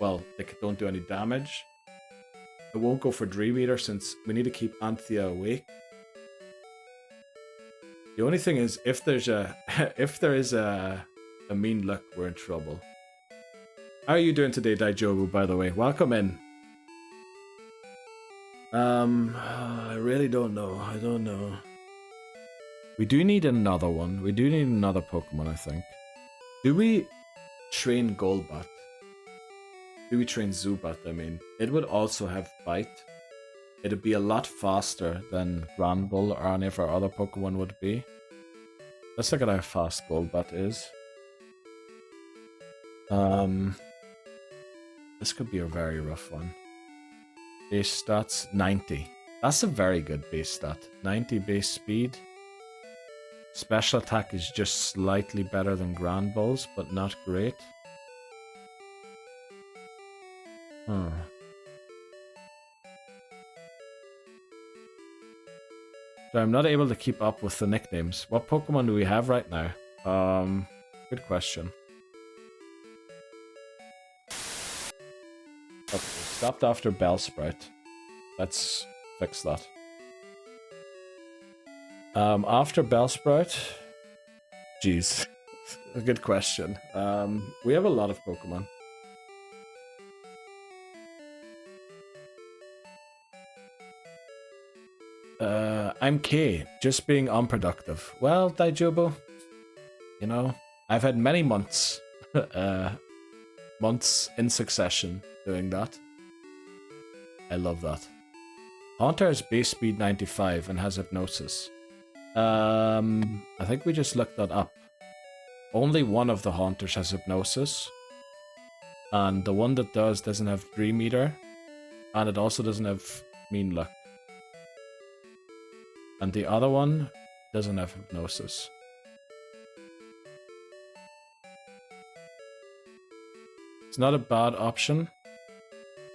Speaker 1: Well, they don't do any damage. It won't go for Dream Eater since we need to keep Anthea awake. The only thing is, if there is a mean luck, we're in trouble. How are you doing today, Daijobu, by the way? Welcome in. I really don't know. I don't know. We do need another one. We do need another Pokemon, I think. Do we train Golbat? Do we train Zubat, I mean? It would also have Bite. It'd be a lot faster than Granbull or any of our other Pokemon would be. Let's look at how fast Golbat is. This could be a very rough one. Base stats, 90. That's a very good base stat. 90 base speed. Special attack is just slightly better than Granbull's, but not great. So I'm not able to keep up with the nicknames. What Pokemon do we have right now? Good question. Okay, stopped after Bellsprout. Let's fix that. After Bellsprout... Jeez. A good question. We have a lot of Pokemon. I'm K, just being unproductive. Well, Daijobu, you know, I've had many months, months in succession doing that. I love that. Haunter has base speed 95 and has Hypnosis. I think we just looked that up. Only one of the Haunters has Hypnosis. And the one that does doesn't have Dream Eater. And it also doesn't have Mean Luck. And the other one doesn't have Hypnosis. It's not a bad option.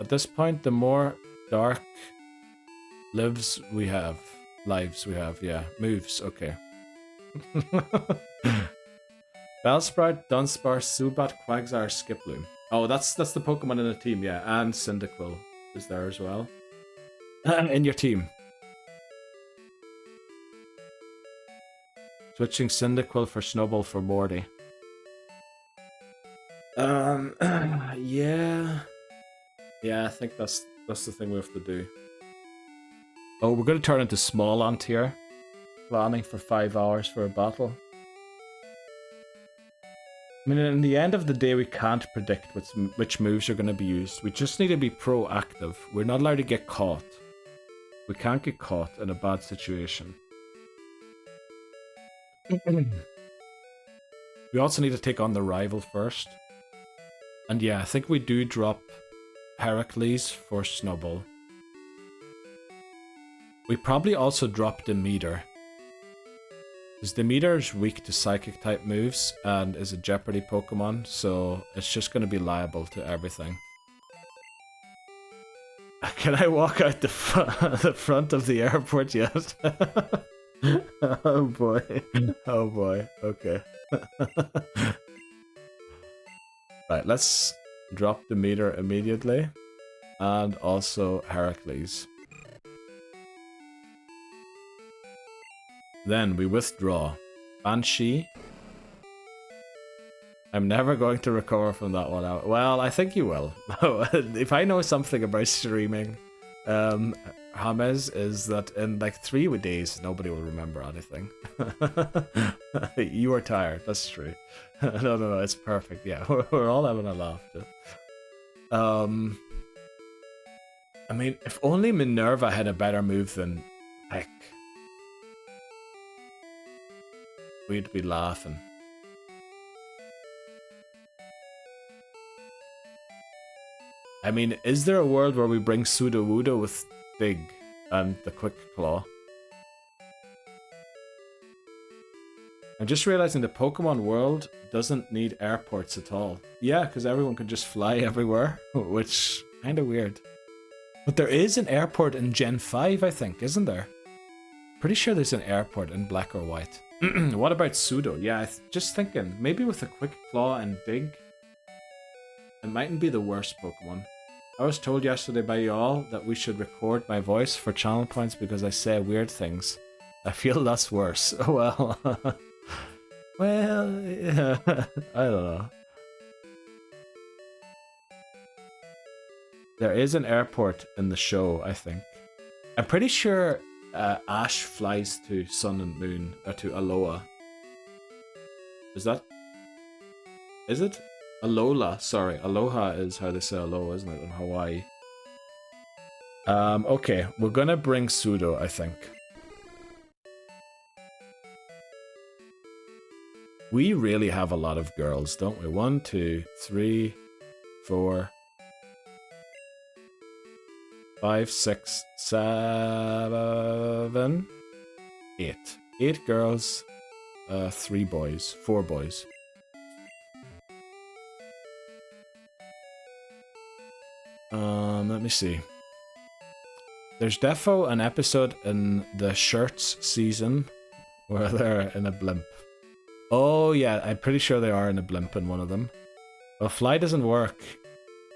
Speaker 1: At this point, the more dark lives we have, yeah, moves, okay. Bellsprout, Dunsparce, Zubat, Quagsire, Skiploom. Oh, that's the Pokemon in the team, yeah, and Cyndaquil is there as well. In your team. Switching Cyndaquil for Snowball for Morty. Yeah. Yeah, I think that's the thing we have to do. Oh, we're going to turn into Smallant here. Planning for 5 hours for a battle. I mean, in the end of the day, we can't predict which moves are going to be used. We just need to be proactive. We're not allowed to get caught. We can't get caught in a bad situation. We also need to take on the rival first. And yeah, I think we do drop Heracles for Snubbull. We probably also drop Demeter. Because Demeter is weak to Psychic type moves and is a Jeopardy Pokemon, so it's just going to be liable to everything. Can I walk out the front of the airport yet? Oh boy. Oh boy. Okay. Right, let's drop Demeter immediately. And also Heracles. Then we withdraw. Banshee. I'm never going to recover from that one out. Well, I think you will. If I know something about streaming, James, is that in like 3 days, nobody will remember anything. You are tired, that's true. No, it's perfect. Yeah, we're all having a laugh. I mean, if only Minerva had a better move than Peck. we'd be laughing. I mean, is there a world where we bring Sudowoodo with Dig and the Quick Claw? I'm just realizing the Pokemon world doesn't need airports at all. Yeah, because everyone can just fly everywhere, which kind of weird. But there is an airport in Gen 5, I think, isn't there? Pretty sure there's an airport in Black or White. What about Pseudo? Yeah, just thinking, maybe with a Quick Claw and Dig, it mightn't be the worst Pokemon. I was told yesterday by y'all that we should record my voice for channel points because I say weird things. I feel that's worse. Well, well, yeah. I don't know. There is an airport in the show, I think. I'm pretty sure Ash flies to Sun and Moon, or to Alola. Is it? Alola, sorry. Aloha is how they say aloha, isn't it, in Hawaii? Okay, we're gonna bring Pseudo, I think. We really have a lot of girls, don't we? 1, 2, 3, 4, 5, 6, 7, 8. 8 girls, 3 boys, 4 boys. Let me see. There's defo an episode in the Shirts season where they're in a blimp. Oh yeah, I'm pretty sure they are in a blimp in one of them. Well, fly doesn't work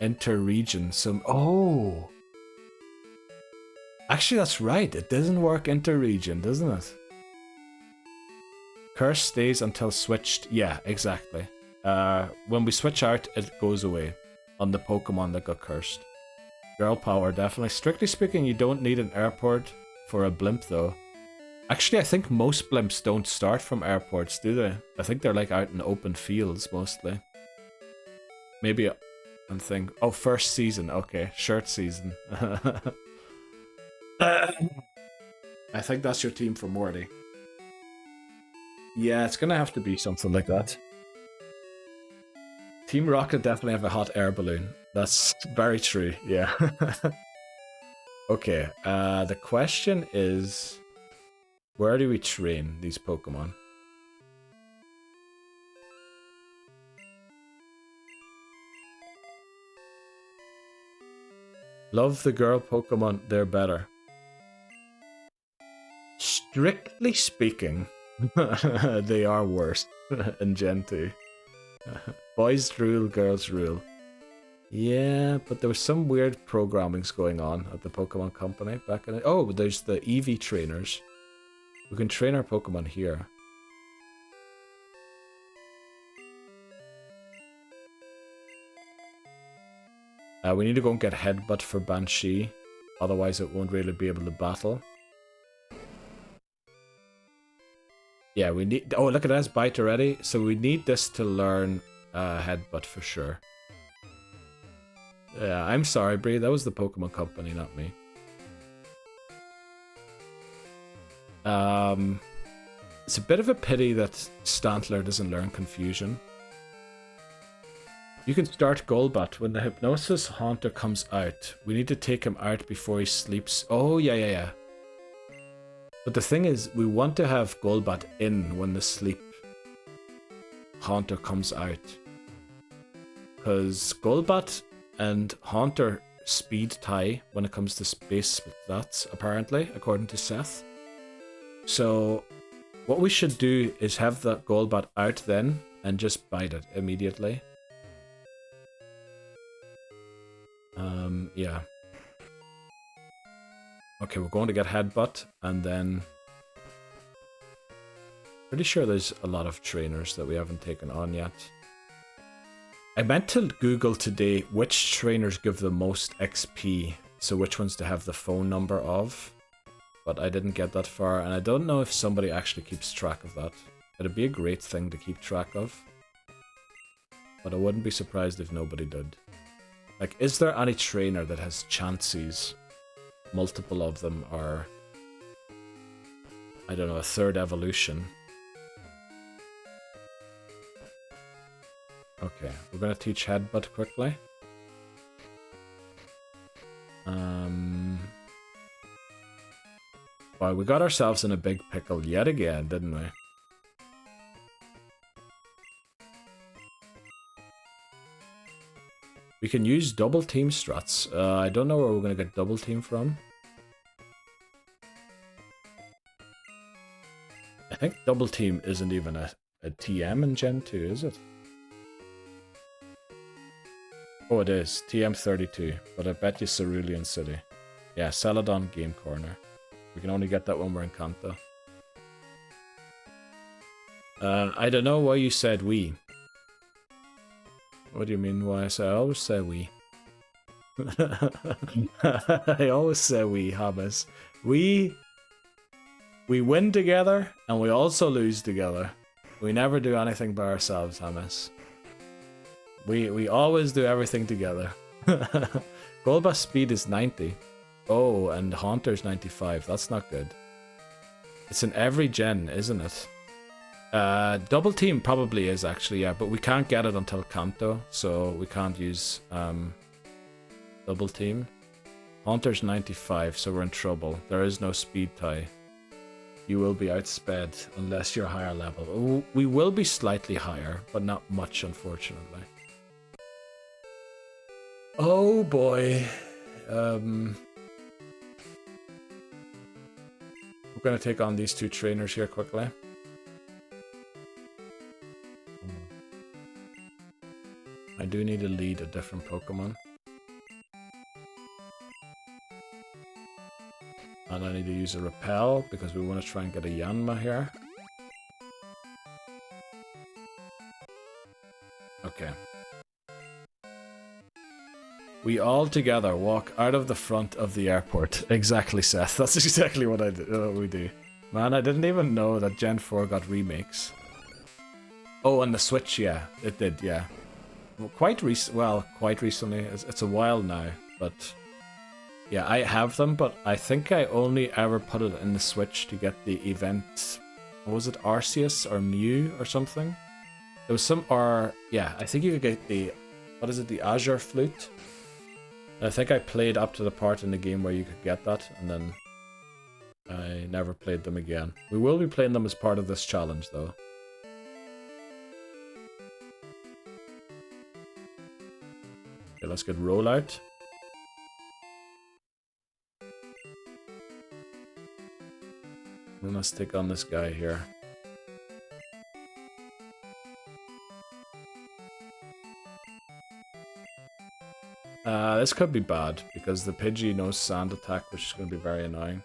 Speaker 1: inter-region, so... Oh! Actually, that's right. It doesn't work inter-region, doesn't it? Curse stays until switched. Yeah, exactly. When we switch out, it goes away on the Pokemon that got cursed. Girl power, definitely. Strictly speaking, you don't need an airport for a blimp, though. Actually, I think most blimps don't start from airports, do they? I think they're like out in open fields, mostly. Maybe I'm thinking... Oh, first season. Okay, shirt season. I think that's your team for Morty. Yeah, it's gonna have to be something like that. Team Rocket definitely have a hot air balloon. That's very true, yeah. Okay, the question is... Where do we train these Pokemon? Love the girl Pokemon, they're better. Strictly speaking, they are worse in Gen 2. Boys rule, girls rule. Yeah, but there was some weird programmings going on at the Pokemon Company back in it. Oh, there's the Eevee trainers. We can train our Pokemon here. We need to go and get Headbutt for Banshee. Otherwise it won't really be able to battle. Yeah, we need... Oh, look at that, it's Bite already. So we need this to learn Headbutt for sure. Yeah, I'm sorry, Bree. That was the Pokemon Company, not me. It's a bit of a pity that Stantler doesn't learn Confusion. You can start Golbat when the Hypnosis Haunter comes out. We need to take him out before he sleeps. Oh, yeah. But the thing is, we want to have Golbat in when the Sleep Haunter comes out. Because Golbat and Haunter speed tie when it comes to space stats, apparently, according to Seth. So, what we should do is have that Golbat out then, and just bite it immediately. Yeah. Okay, we're going to get Headbutt, and then... Pretty sure there's a lot of trainers that we haven't taken on yet. I meant to Google today which trainers give the most XP, so which ones to have the phone number of. But I didn't get that far, and I don't know if somebody actually keeps track of that. It'd be a great thing to keep track of. But I wouldn't be surprised if nobody did. Like, is there any trainer that has Chanseys? Multiple of them are... I don't know, a third evolution. Okay, we're gonna teach Headbutt quickly. Wow, we got ourselves in a big pickle yet again, didn't we? We can use double team struts. I don't know where we're gonna get double team from. I think double team isn't even a TM in Gen 2, is it? Oh, it is. TM32, but I bet you Cerulean City. Yeah, Celadon Game Corner. We can only get that when we're in Kanto. I don't know why you said we. What do you mean why I say? I always say we. I always say we, Hamas. We win together, and we also lose together. We never do anything by ourselves, Hamas. We always do everything together. Golbas speed is 90. Oh, and Haunter's 95. That's not good. It's in every gen, isn't it? Double team probably is actually, yeah, but we can't get it until Kanto, so we can't use double team. Haunter's 95, so we're in trouble. There is no speed tie. You will be outsped unless you're higher level. We will be slightly higher, but not much, unfortunately. Oh boy. We're gonna take on these two trainers here quickly. I do need to lead a different Pokemon. And I need to use a Repel because we want to try and get a Yanma here. Okay. We all together walk out of the front of the airport. Exactly, Seth. That's exactly what we do. Man, I didn't even know that Gen 4 got remakes. Oh, and the Switch, yeah. It did, yeah. Quite recently. It's a while now, but yeah, I have them, but I think I only ever put it in the Switch to get the event. What was it, Arceus or Mew or something? There was some, or yeah, I think you could get the, what is it, the Azure Flute? I think I played up to the part in the game where you could get that, and then I never played them again. We will be playing them as part of this challenge, though. Okay, let's get Rollout. And let's take on this guy here. This could be bad, because the Pidgey knows Sand Attack, which is going to be very annoying.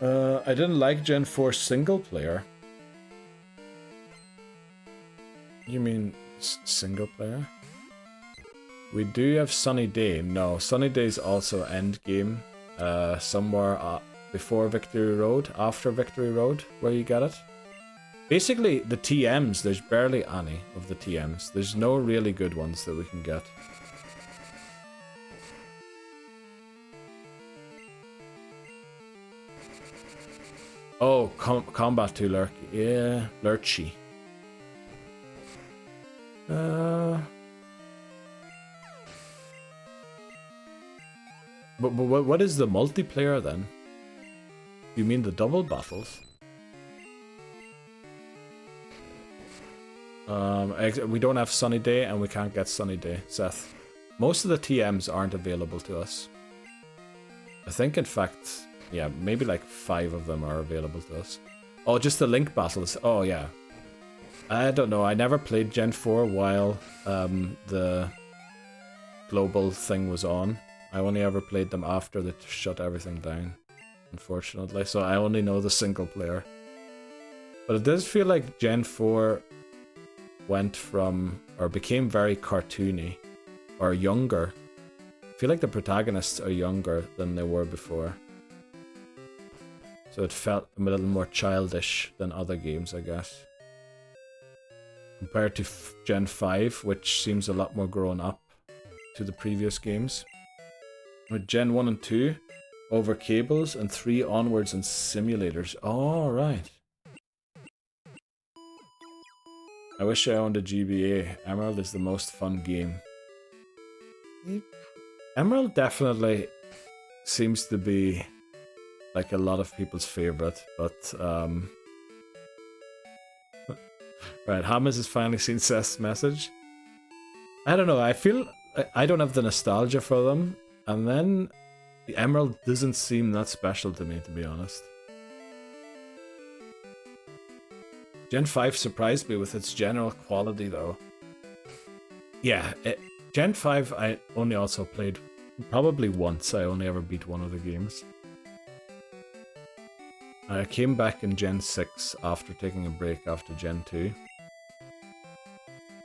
Speaker 1: I didn't like Gen 4 single player. You mean single player? We do have Sunny Day. No, Sunny Day is also end game. Somewhere before Victory Road, after Victory Road, where you get it. Basically, the TMs, there's barely any of the TMs. There's no really good ones that we can get. Oh, Combat 2 Lurk. Yeah, Lurchy. But what is the multiplayer then? You mean the double battles? We don't have Sunny Day and we can't get Sunny Day, Seth. Most of the TMs aren't available to us. I think, in fact, yeah, maybe like 5 of them are available to us. Oh, just the Link battles. Oh, yeah. I don't know. I never played Gen 4 while the global thing was on. I only ever played them after they shut everything down, unfortunately. So I only know the single player. But it does feel like Gen 4 went from, or became very cartoony, or younger. I feel like the protagonists are younger than they were before. So it felt a little more childish than other games, I guess. Compared to Gen 5, which seems a lot more grown up to the previous games. With Gen 1 and 2, over cables, and 3 onwards and simulators. Oh, right. I wish I owned a GBA. Emerald is the most fun game. Emerald definitely seems to be like a lot of people's favorite, but right, Hamas has finally seen Seth's message. I don't know, I feel I don't have the nostalgia for them, and then the Emerald doesn't seem that special to me, to be honest. Gen 5 surprised me with its general quality, though. Yeah, Gen 5 I only also played probably once. I only ever beat one of the games. I came back in Gen 6 after taking a break after Gen 2.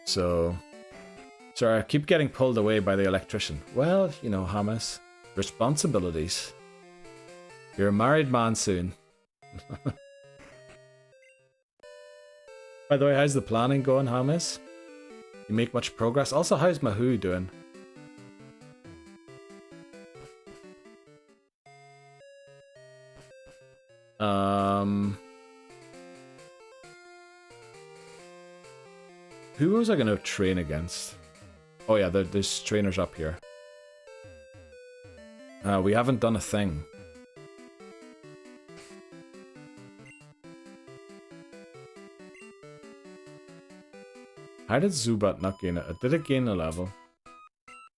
Speaker 1: So... Sorry, I keep getting pulled away by the electrician. Well, you know, Hamas. Responsibilities. You're a married man soon. By the way, how's the planning going, Hamas? You make much progress? Also, how's Mahoo doing? Who was I going to train against? Oh yeah, there's trainers up here. We haven't done a thing. How did Zubat not gain it? Did it gain a level?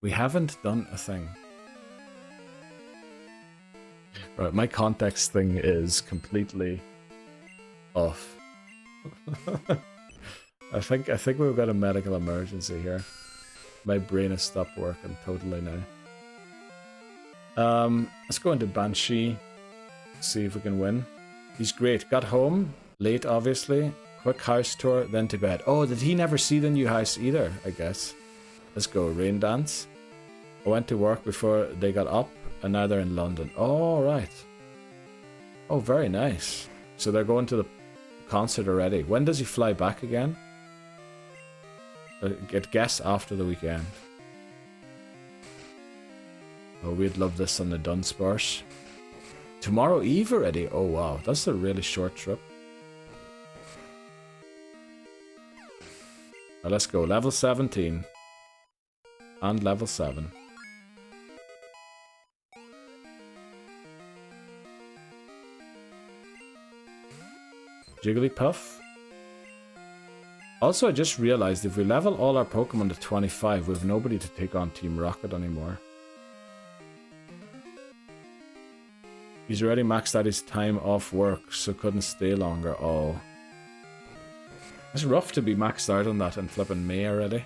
Speaker 1: We haven't done a thing. Right, my context thing is completely off. I think we've got a medical emergency here. My brain has stopped working totally now. Let's go into Banshee. See if we can win. He's great. Got home late, obviously. Quick house tour, then to bed. Oh, did he never see the new house either, I guess? Let's go. Rain dance. I went to work before they got up, and now they're in London. Oh, right. Oh, very nice. So they're going to the concert already. When does he fly back again? Guess after the weekend. Oh, we'd love this on the Dunsparce. Tomorrow Eve already? Oh, wow. That's a really short trip. Now let's go. Level 17. And level 7. Jigglypuff. Also, I just realized if we level all our Pokemon to 25, we have nobody to take on Team Rocket anymore. He's already maxed out his time off work, so couldn't stay longer. Oh. It's rough to be maxed out on that and flipping May already.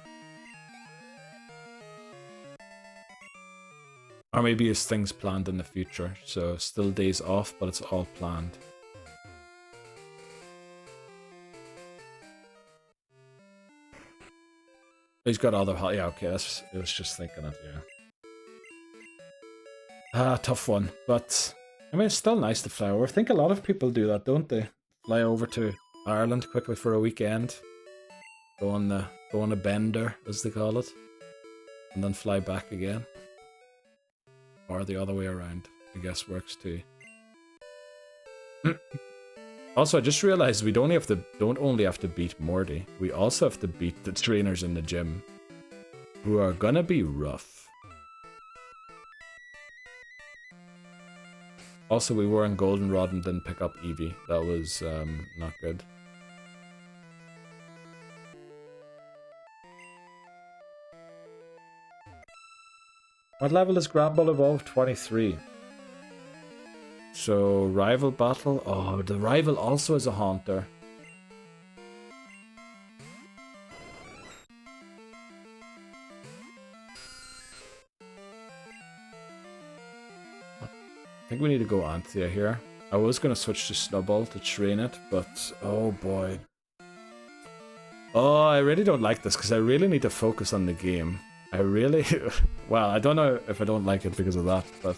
Speaker 1: Or maybe his things planned in the future, so still days off, but it's all planned. He's got other... Yeah, okay, that's... I was just thinking it, yeah. Ah, tough one, but... I mean, it's still nice to fly over. I think a lot of people do that, don't they? Fly over to Ireland quickly for a weekend. Go on a bender, as they call it. And then fly back again. Or the other way around, I guess works too. Also, I just realized we don't only have to beat Morty, we also have to beat the trainers in the gym, who are gonna be rough. Also, we were in Goldenrod and didn't pick up Eevee. That was not good. What level is Grapple Evolve? 23. So, rival battle. Oh, the rival also is a Haunter. I think we need to go Anthea here. I was going to switch to Snowball to train it, but oh boy. Oh, I really don't like this because I really need to focus on the game. I really... well, I don't know if I don't like it because of that, but...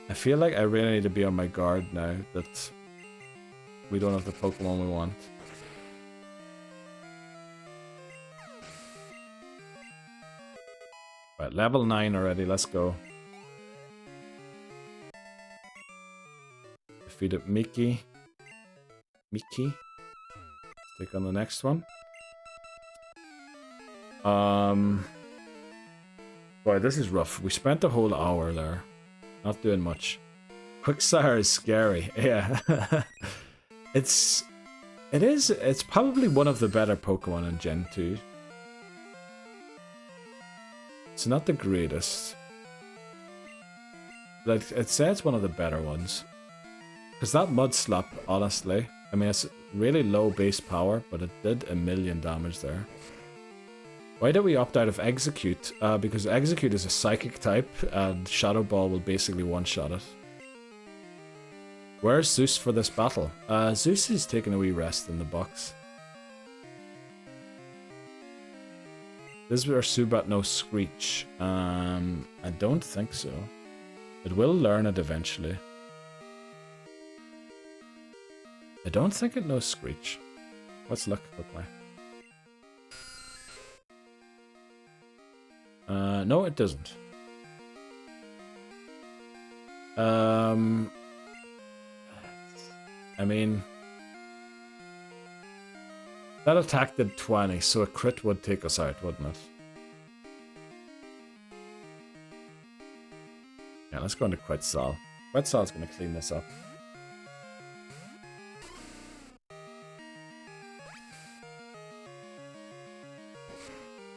Speaker 1: I feel like I really need to be on my guard now that we don't have the Pokemon we want. Right, level 9 already, let's go. Defeated Mickey. Mickey? take on the next one. Boy, this is rough. We spent a whole hour there. Not doing much. Quicksire is scary. Yeah. It's probably one of the better Pokemon in Gen 2. It's not the greatest. Like, I'd say it's one of the better ones. Because that Mud Slap, honestly, I mean, it's really low base power, but it did a million damage there. Why did we opt out of Execute? Because Execute is a Psychic type, and Shadow Ball will basically one-shot it. Where's Zeus for this battle? Zeus is taking a wee rest in the box. Is our Zubat no Screech? I don't think so. It will learn it eventually. I don't think it knows Screech. Let's look quickly. No, it doesn't. I mean, that attack did 20, so a crit would take us out, wouldn't it? Yeah, let's go into Quetzal. Quetzal's gonna clean this up.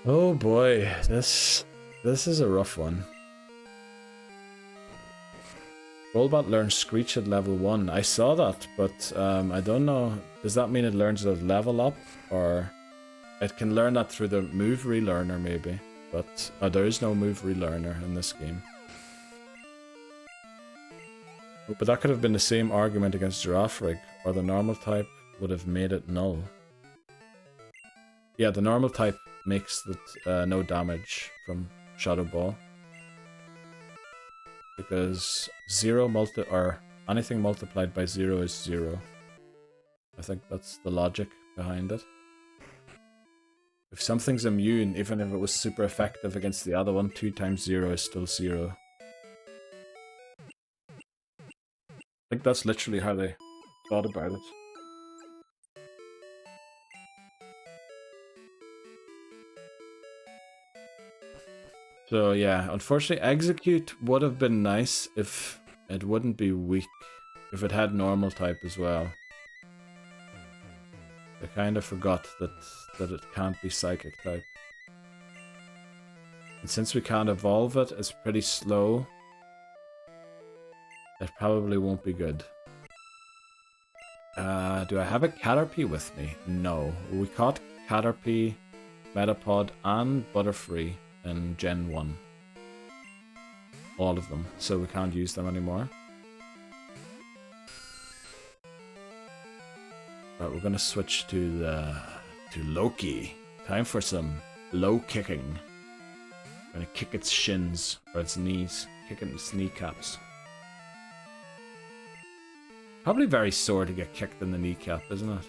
Speaker 1: Oh boy, this is a rough one. Golbat learns Screech at level 1. I saw that, but I don't know. Does that mean it learns it at level up? Or it can learn that through the move relearner maybe. But there is no move relearner in this game. But that could have been the same argument against Girafarig, or the normal type would have made it null. Yeah, the normal type makes it no damage from Shadow Ball. Because anything multiplied by 0 is 0. I think that's the logic behind it. If something's immune, even if it was super effective against the other one, 2 times 0 is still 0. I think that's literally how they thought about it. So yeah, unfortunately Execute would have been nice if it wouldn't be weak, if it had normal type as well. I kind of forgot that it can't be Psychic type. And since we can't evolve it, it's pretty slow. It probably won't be good. Do I have a Caterpie with me? No. We caught Caterpie, Metapod, and Butterfree in Gen 1. All of them, so we can't use them anymore. Right, we're gonna switch to Loki. Time for some low kicking. Gonna kick its shins, or its knees. Kick its kneecaps. Probably very sore to get kicked in the kneecap, isn't it?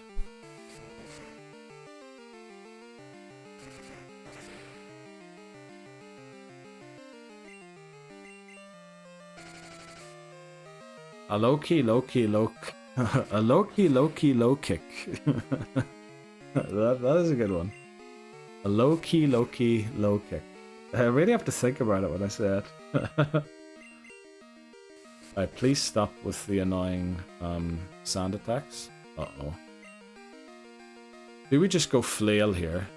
Speaker 1: A low-key, low-key, a low-key, low-key, low kick. that is a good one. A low-key, low-key, low kick. I really have to think about it when I say it. Alright, please stop with the annoying sand attacks. Uh-oh. Do we just go flail here?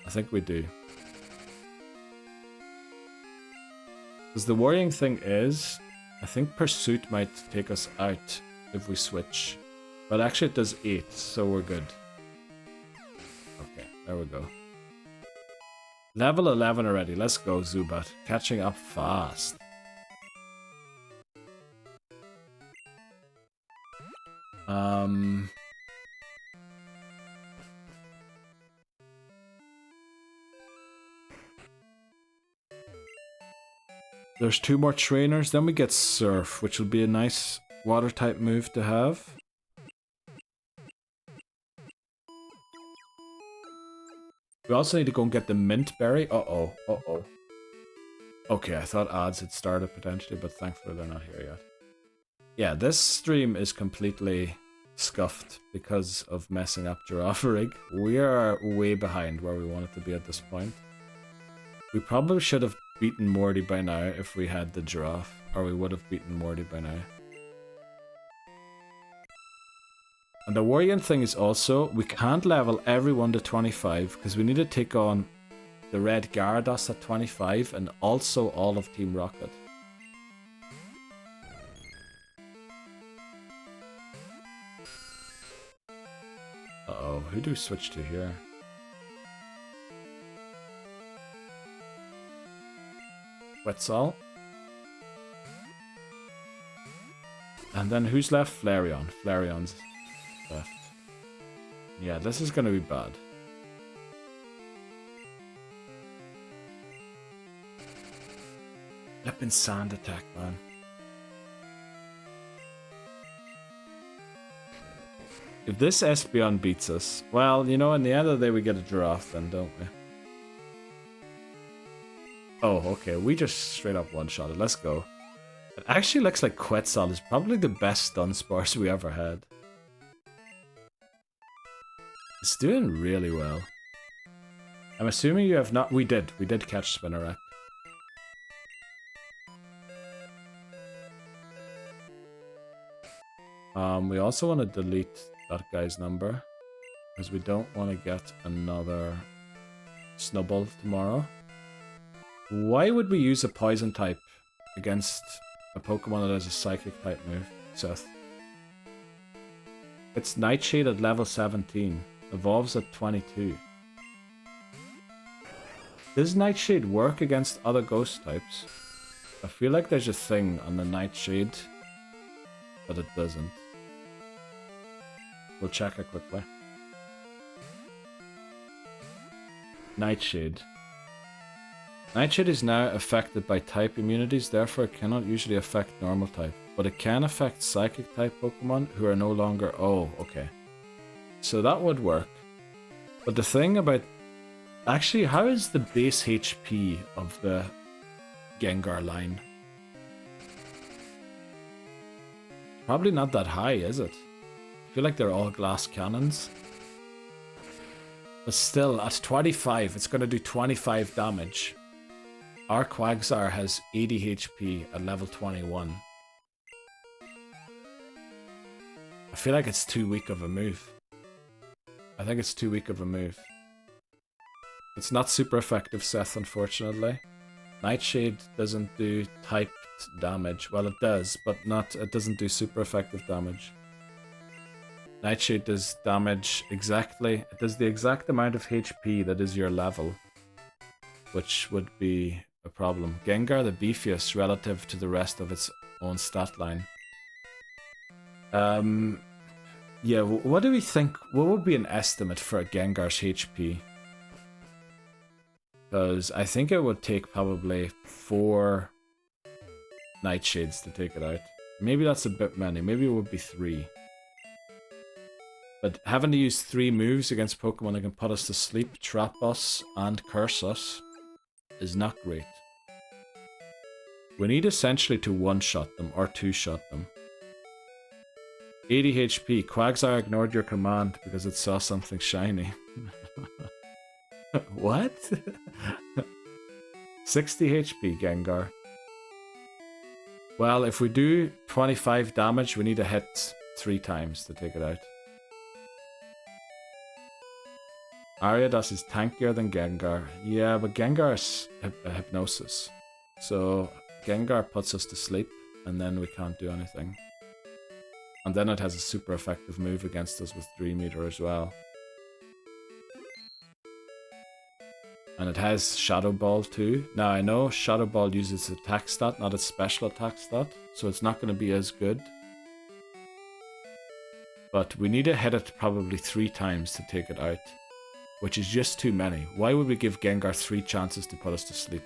Speaker 1: I think we do. Because the worrying thing is, I think Pursuit might take us out if we switch. But actually it does 8, so we're good. Okay, there we go. Level 11 already. Let's go, Zubat. Catching up fast. There's 2 more trainers, then we get Surf, which will be a nice water type move to have. We also need to go and get the Mint Berry. Uh-oh, uh-oh. Okay, I thought ads had started potentially, but thankfully they're not here yet. Yeah, this stream is completely scuffed because of messing up Girafarig. We are way behind where we wanted to be at this point. We probably should have beaten Morty by now if we had the giraffe, or we would have beaten Morty by now. And the worrying thing is also, we can't level everyone to 25 because we need to take on the red Gyarados at 25 and also all of Team Rocket. Uh-oh, who do we switch to here? Quetzal. And then who's left? Flareon. Flareon's left. Yeah, this is gonna be bad. Flippin' sand attack, man. If this Espeon beats us, well, you know, in the end of the day we get a giraffe then, don't we? Oh, okay, we just straight up one-shot it. Let's go. It actually looks like Quetzal is probably the best Dunsparce we ever had. It's doing really well. I'm assuming you have not... We did catch Spinarak. We also want to delete that guy's number, because we don't want to get another Snubbull tomorrow. Why would we use a poison type against a Pokemon that has a psychic type move, Seth? It's Nightshade at level 17, evolves at 22. Does Nightshade work against other ghost types? I feel like there's a thing on the Nightshade, but it doesn't. We'll check it quickly. Nightshade. Nightshade is now affected by type immunities, therefore it cannot usually affect normal type. But it can affect psychic type Pokemon who are no longer... Oh, okay. So that would work. But the thing about... Actually, how is the base HP of the Gengar line? Probably not that high, is it? I feel like they're all glass cannons. But still, at 25, it's going to do 25 damage. Our Quagsire has 80 HP at level 21. I feel like it's too weak of a move. I think it's too weak of a move. It's not super effective, Seth, unfortunately. Nightshade doesn't do typed damage. Well, it does, but it doesn't do super effective damage. Nightshade does damage exactly... It does the exact amount of HP that is your level, which would be a problem. Gengar the beefiest relative to the rest of its own stat line. Yeah, what do we think? What would be an estimate for a Gengar's HP? Because I think it would take probably 4 Nightshades to take it out. Maybe that's a bit many. Maybe it would be 3. But having to use 3 moves against Pokemon that can put us to sleep, trap us, and curse us is not great. We need essentially to one-shot them, or two-shot them. 80 HP. Quagsire ignored your command because it saw something shiny. What? 60 HP, Gengar. Well, if we do 25 damage, we need to hit 3 times to take it out. Ariados is tankier than Gengar. Yeah, but Gengar is a hypnosis. So Gengar puts us to sleep, and then we can't do anything. And then it has a super effective move against us with Dream Eater as well. And it has Shadow Ball too. Now I know Shadow Ball uses its attack stat, not its special attack stat, so it's not going to be as good. But we need to hit it probably 3 times to take it out, which is just too many. Why would we give Gengar 3 chances to put us to sleep?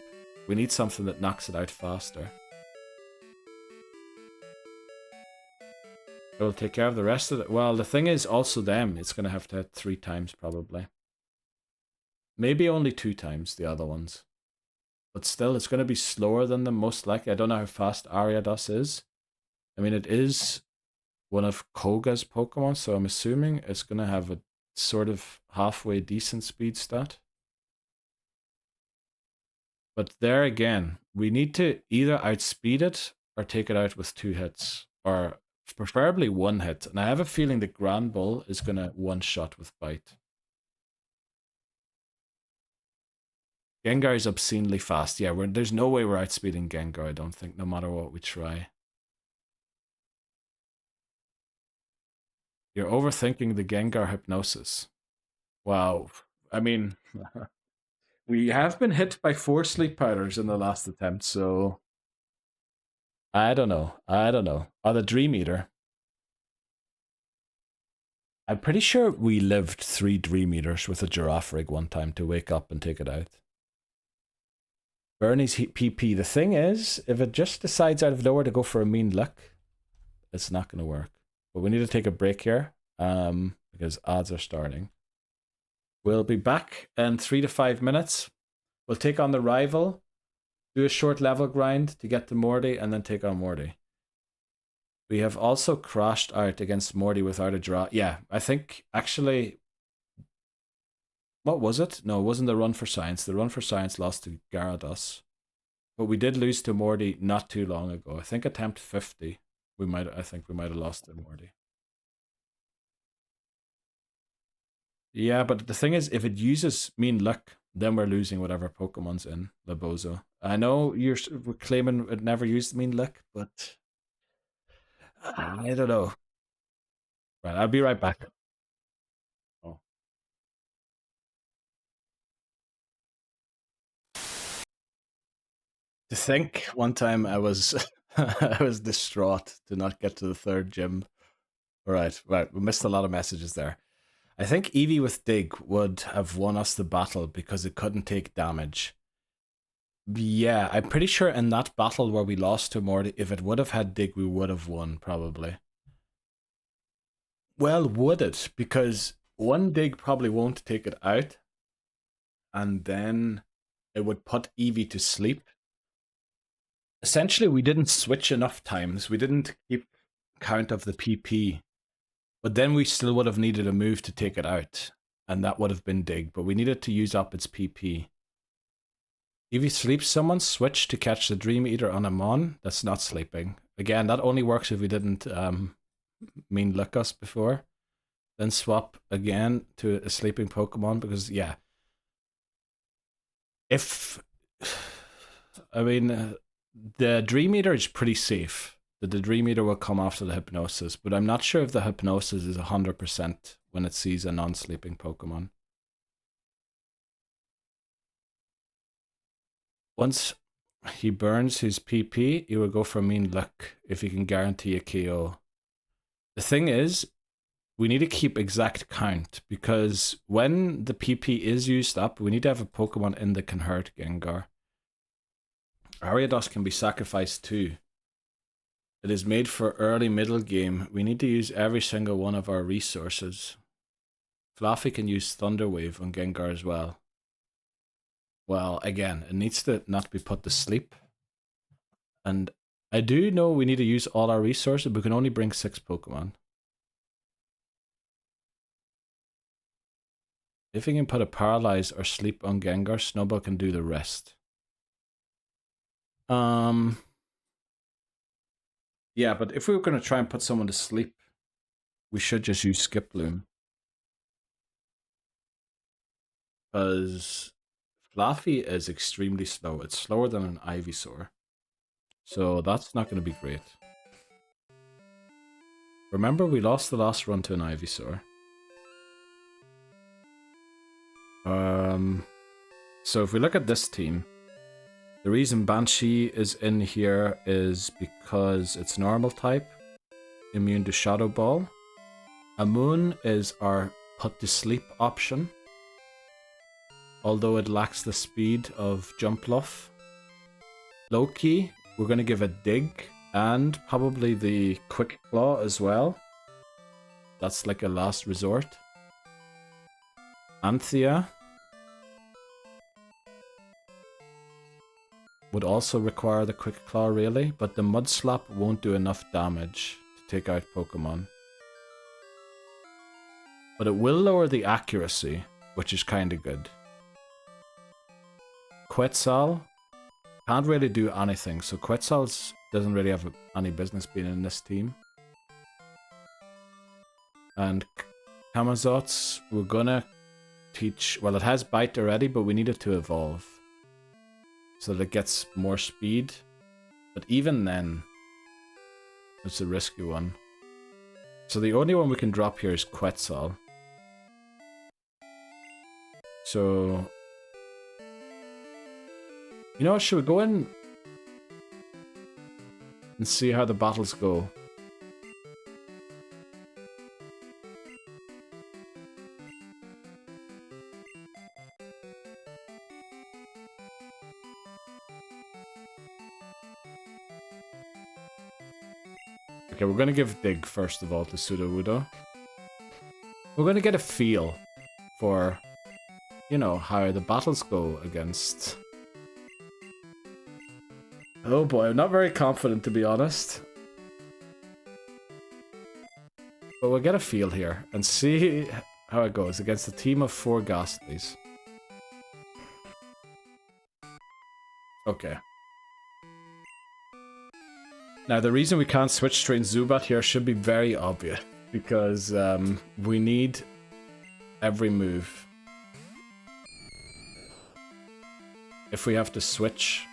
Speaker 1: We need something that knocks it out faster. It will take care of the rest of it. Well, the thing is also them. It's going to have to hit 3 times probably. Maybe only 2 times, the other ones. But still, it's going to be slower than them most likely. I don't know how fast Ariados is. I mean, it is one of Koga's Pokemon, so I'm assuming it's going to have a sort of halfway decent speed stat. But there again, we need to either outspeed it or take it out with 2 hits, or preferably 1 hit. And I have a feeling the Grand Bull is going to one-shot with Bite. Gengar is obscenely fast. Yeah, there's no way we're outspeeding Gengar, I don't think, no matter what we try. You're overthinking the Gengar hypnosis. Wow. I mean, we have been hit by 4 sleep powders in the last attempt, so I don't know. Oh, the Dream Eater. I'm pretty sure we lived 3 Dream Eaters with a Girafarig one time to wake up and take it out. Bernie's PP. The thing is, if it just decides out of nowhere to go for a mean look, it's not going to work. But we need to take a break here, because odds are starting. We'll be back in 3 to 5 minutes. We'll take on the rival, do a short level grind to get to Morty, and then take on Morty. We have also crashed out against Morty without a draw. Yeah, I think actually... What was it? No, it wasn't the Run for Science. The Run for Science lost to Gyarados. But we did lose to Morty not too long ago. I think attempt 50. I think we might have lost to Morty. Yeah, but the thing is, if it uses Mean Luck, then we're losing whatever Pokemon's in Labozo. I know you're claiming it never used Mean Luck, but I don't know. Right, I'll be right back. Oh. To think, one time I was I was distraught to not get to the 3rd gym. Right, we missed a lot of messages there. I think Eevee with Dig would have won us the battle because it couldn't take damage. Yeah, I'm pretty sure in that battle where we lost to Morty, if it would have had Dig, we would have won, probably. Well, would it? Because 1 Dig probably won't take it out, and then it would put Eevee to sleep. Essentially, we didn't switch enough times. We didn't keep count of the PP. But then we still would have needed a move to take it out, and that would have been Dig, but we needed to use up its PP. If you sleep someone, switch to catch the Dream Eater on a Mon. That's not sleeping. Again, that only works if we didn't Mean Look us before. Then swap again to a sleeping Pokemon, because, yeah. The Dream Eater is pretty safe. The Dream Eater will come after the Hypnosis, but I'm not sure if the Hypnosis is 100% when it sees a non-sleeping Pokemon. Once he burns his PP, he will go for Mean Luck if he can guarantee a KO. The thing is, we need to keep exact count, because when the PP is used up, we need to have a Pokemon in that can hurt Gengar. Ariados can be sacrificed too. It is made for early middle game. We need to use every single one of our resources. Flaafy can use Thunder Wave on Gengar as well. Well, again, it needs to not be put to sleep. And I do know we need to use all our resources, but we can only bring 6 Pokemon. If we can put a Paralyze or Sleep on Gengar, Snowball can do the rest. Yeah, but if we were going to try and put someone to sleep, we should just use Skip Bloom. Because Flaafy is extremely slow. It's slower than an Ivysaur. So that's not going to be great. Remember, we lost the last run to an Ivysaur. So if we look at this team, the reason Banshee is in here is because it's normal type, immune to Shadow Ball. Amoon is our put to sleep option, although it lacks the speed of Jumpluff. Loki, we're going to give a Dig and probably the Quick Claw as well. That's like a last resort. Anthea would also require the Quick Claw really, but the Mud Slap won't do enough damage to take out Pokemon. But it will lower the accuracy, which is kind of good. Quetzal can't really do anything, so Quetzal doesn't really have any business being in this team. And Camazotz, we're gonna teach... Well, it has Bite already, but we need it to evolve. So that it gets more speed. But even then, it's a risky one. So the only one we can drop here is Quetzal. So... You know what, should we go in and see how the battles go? Okay, we're gonna give Dig first of all to Sudowoodo. We're gonna get a feel for, you know, how the battles go against... Oh boy, I'm not very confident to be honest. But we'll get a feel here and see how it goes against a team of 4 Ghastlies. Okay. Now the reason we can't switch train Zubat here should be very obvious. Because we need every move. If we have to switch,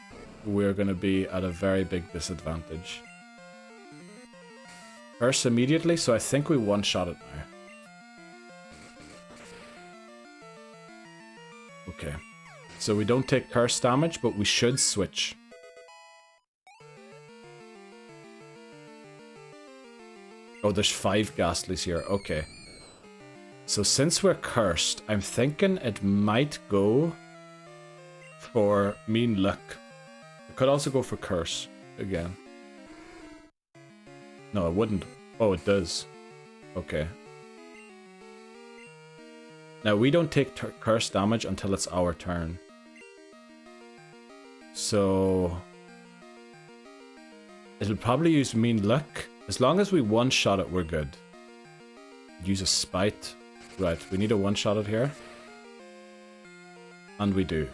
Speaker 1: we're going to be at a very big disadvantage. Curse immediately, so I think we one-shot it now. Okay. So we don't take curse damage, but we should switch. Oh, there's 5 Ghastlies here. Okay. So since we're cursed, I'm thinking it might go for Mean Luck. It could also go for Curse again. No, it wouldn't. Oh, it does. Okay. Now, we don't take Curse damage until it's our turn. So... it'll probably use Mean Luck. As long as we one-shot it, we're good. Use a Spite. Right, we need to one-shot it here. And we do.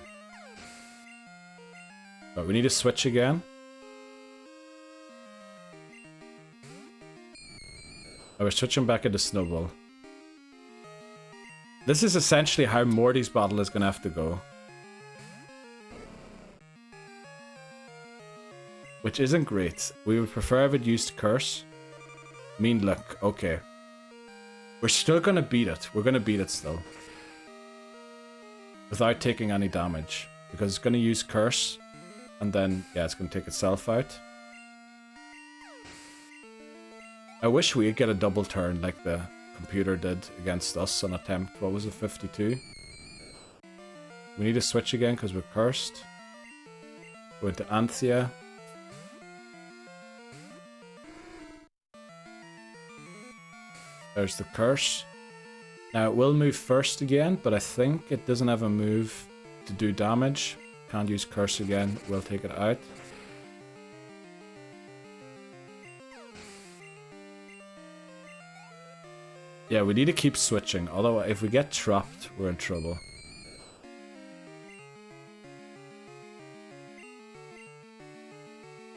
Speaker 1: But we need to switch again. Oh, we're switching back into Snowball. This is essentially how Morty's battle is going to have to go. Which isn't great. We would prefer if it used Curse. Mean Luck. Okay. We're still going to beat it. We're going to beat it still. Without taking any damage. Because it's going to use Curse. And then, yeah, it's going to take itself out. I wish we could get a double turn like the computer did against us on attempt. What was it, 52? We need to switch again because we're cursed. Go into Anthea. There's the curse. Now it will move first again, but I think it doesn't have a move to do damage. Can't use curse again. We'll take it out. Yeah, we need to keep switching. Although if we get trapped, we're in trouble.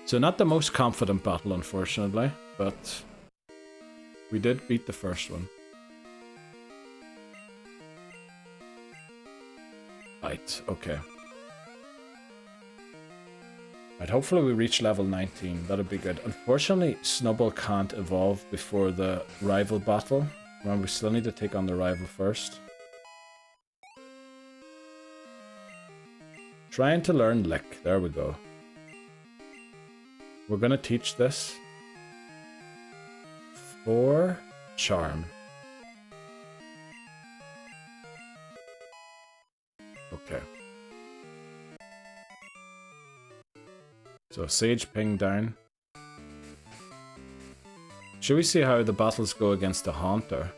Speaker 1: So not the most confident battle, unfortunately, but we did beat the first one. Right, okay. Right, hopefully we reach level 19. That'd be good. Unfortunately, Snubbull can't evolve before the rival battle. Remember, we still need to take on the rival first. Trying to learn Lick. There we go. We're gonna teach this for Charm. Okay. So Sage Ping down. Should we see how the battles go against the Haunter?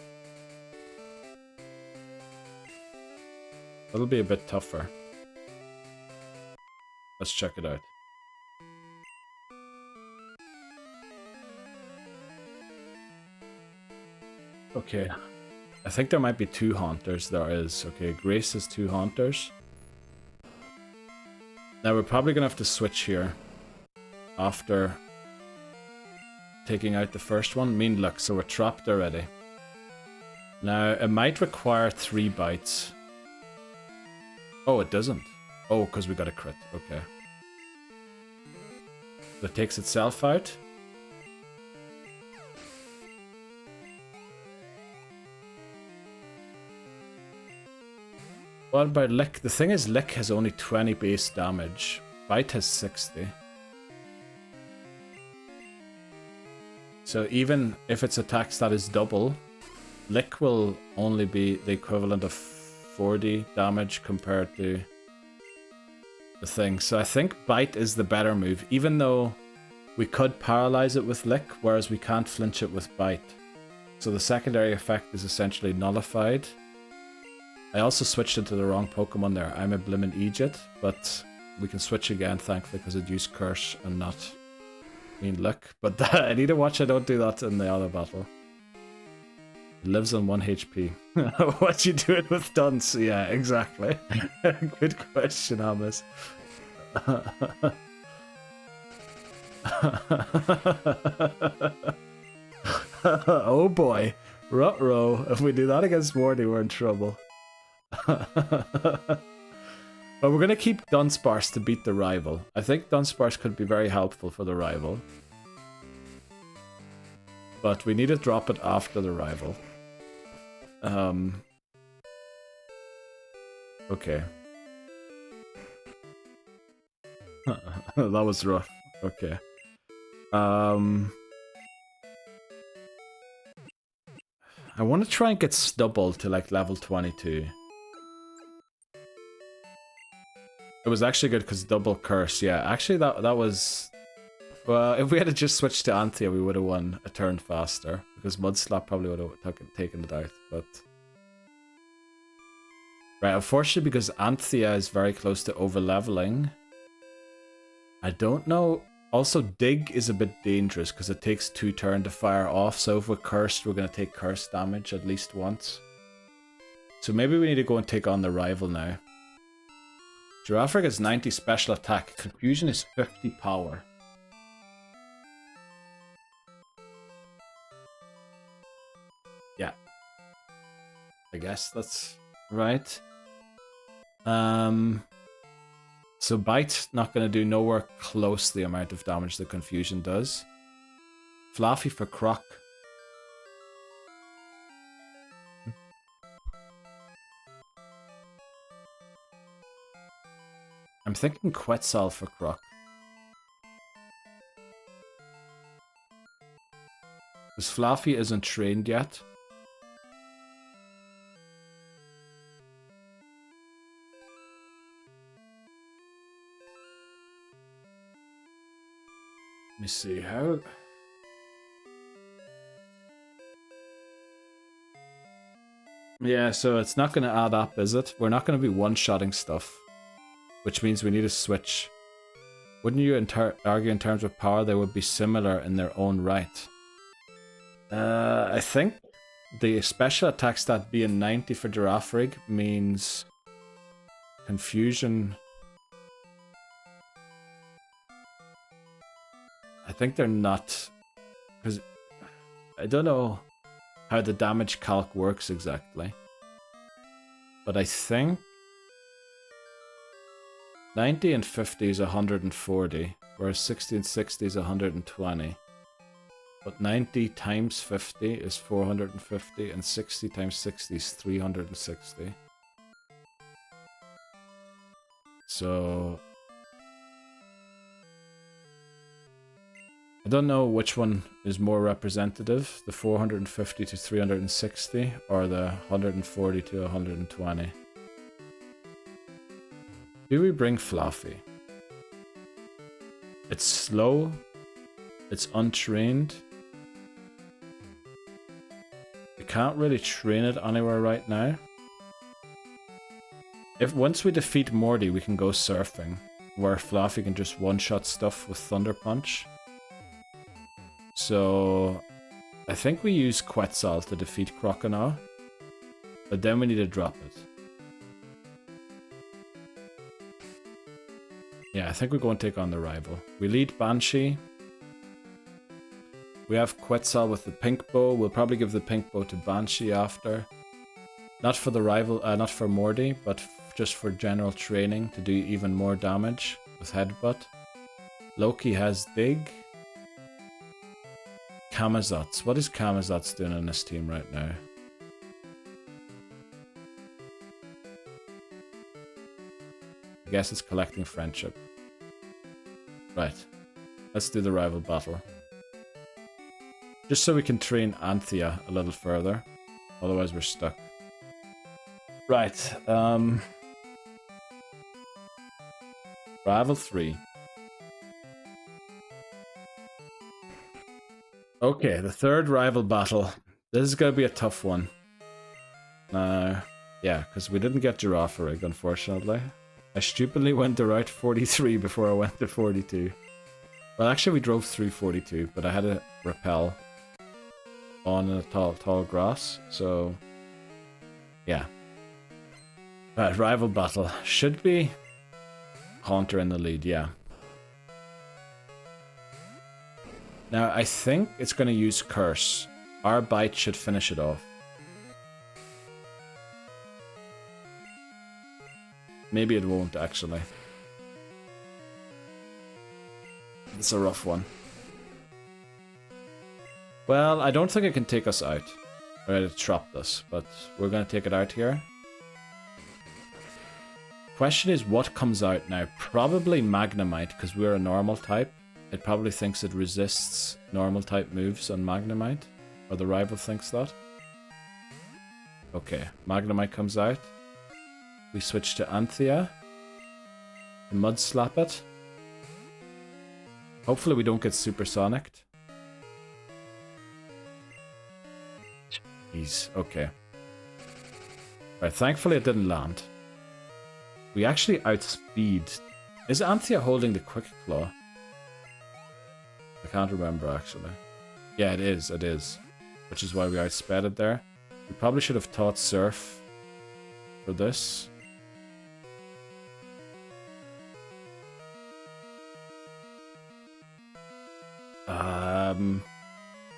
Speaker 1: That'll be a bit tougher. Let's check it out. Okay. I think there might be 2 Haunters. There is. Okay, Grace has 2 Haunters. Now we're probably gonna have to switch here. After taking out the first one. Mean luck, so we're trapped already. Now, it might require 3 bites. Oh, it doesn't. Oh, because we got a crit. Okay. That takes itself out. What about Lick? The thing is, Lick has only 20 base damage. Bite has 60. So even if its attack stat is double, Lick will only be the equivalent of 40 damage compared to the thing. So I think Bite is the better move, even though we could paralyze it with Lick, whereas we can't flinch it with Bite. So the secondary effect is essentially nullified. I also switched into the wrong Pokemon there. I'm a blimmin' Egypt, but we can switch again, thankfully, because it used Curse and not Mean Luck. But I need to watch I don't do that in the other battle. It lives on 1 HP. What you doing with Dunce? Yeah, exactly. Good question, Hamas. Oh boy. Ruh-roh. If we do that against Morty, we're in trouble. But we're going to keep Dunsparce to beat the rival. I think Dunsparce could be very helpful for the rival. But we need to drop it after the rival. Okay. That was rough. Okay. I want to try and get Stubble to like level 22. It was actually good because double curse. Yeah, actually that was... Well, if we had just switched to Anthea, we would have won a turn faster. Because Mudslap probably would have taken it out, but... Right, unfortunately because Anthea is very close to over-leveling. I don't know... Also, Dig is a bit dangerous because it takes 2 turns to fire off, so if we're cursed, we're going to take curse damage at least once. So maybe we need to go and take on the rival now. Girafarig has 90 special attack. Confusion is 50 power. Yeah. I guess that's right. So Bite not going to do nowhere close the amount of damage that Confusion does. Flaafy for Croc. I'm thinking Quetzal for Croc. Because Flaafy isn't trained yet. Let me see how... Yeah, so it's not going to add up, is it? We're not going to be one-shotting stuff. Which means we need to switch. Wouldn't you argue in terms of power they would be similar in their own right? I think the special attack stat being 90 for Girafarig means Confusion... I think they're not... Because I don't know how the damage calc works exactly. But I think 90 and 50 is 140, whereas 60 and 60 is 120. But 90 times 50 is 450, and 60 times 60 is 360. So... I don't know which one is more representative, the 450 to 360, or the 140 to 120. Do we bring Flaafy? It's slow, it's untrained. We can't really train it anywhere right now. Once we defeat Morty, we can go surfing, where Flaafy can just one-shot stuff with Thunder Punch. So I think we use Quetzal to defeat Croconaw, but then we need to drop it. Yeah, I think we're going to take on the rival. We lead Banshee. We have Quetzal with the pink bow. We'll probably give the pink bow to Banshee after. Not for the rival, not for Morty, but just for general training to do even more damage with Headbutt. Loki has Dig. Camazotz. What is Camazotz doing in this team right now? I guess it's collecting friendship. Right. Let's do the rival battle. Just so we can train Anthea a little further. Otherwise we're stuck. Right. Rival 3. Okay, the third rival battle. This is going to be a tough one. Yeah, because we didn't get Girafarig, unfortunately. I stupidly went to Route 43 before I went to 42. Well, actually we drove through 42, but I had to repel on the tall grass, so yeah. Right, rival battle. Should be Haunter in the lead, yeah. Now, I think it's going to use Curse. Our bite should finish it off. Maybe it won't, actually. It's a rough one. Well, I don't think it can take us out. Or it trapped us, but we're going to take it out here. Question is, what comes out now? Probably Magnemite, because we're a normal type. It probably thinks it resists normal type moves on Magnemite. Or the rival thinks that. Okay, Magnemite comes out. We switch to Anthea. Mud Slap it. Hopefully we don't get supersonicked. Jeez, okay. Right, thankfully it didn't land. We actually outspeed. Is Anthea holding the Quick Claw? I can't remember actually. Yeah, it is, Which is why we outsped it there. We probably should have taught Surf for this.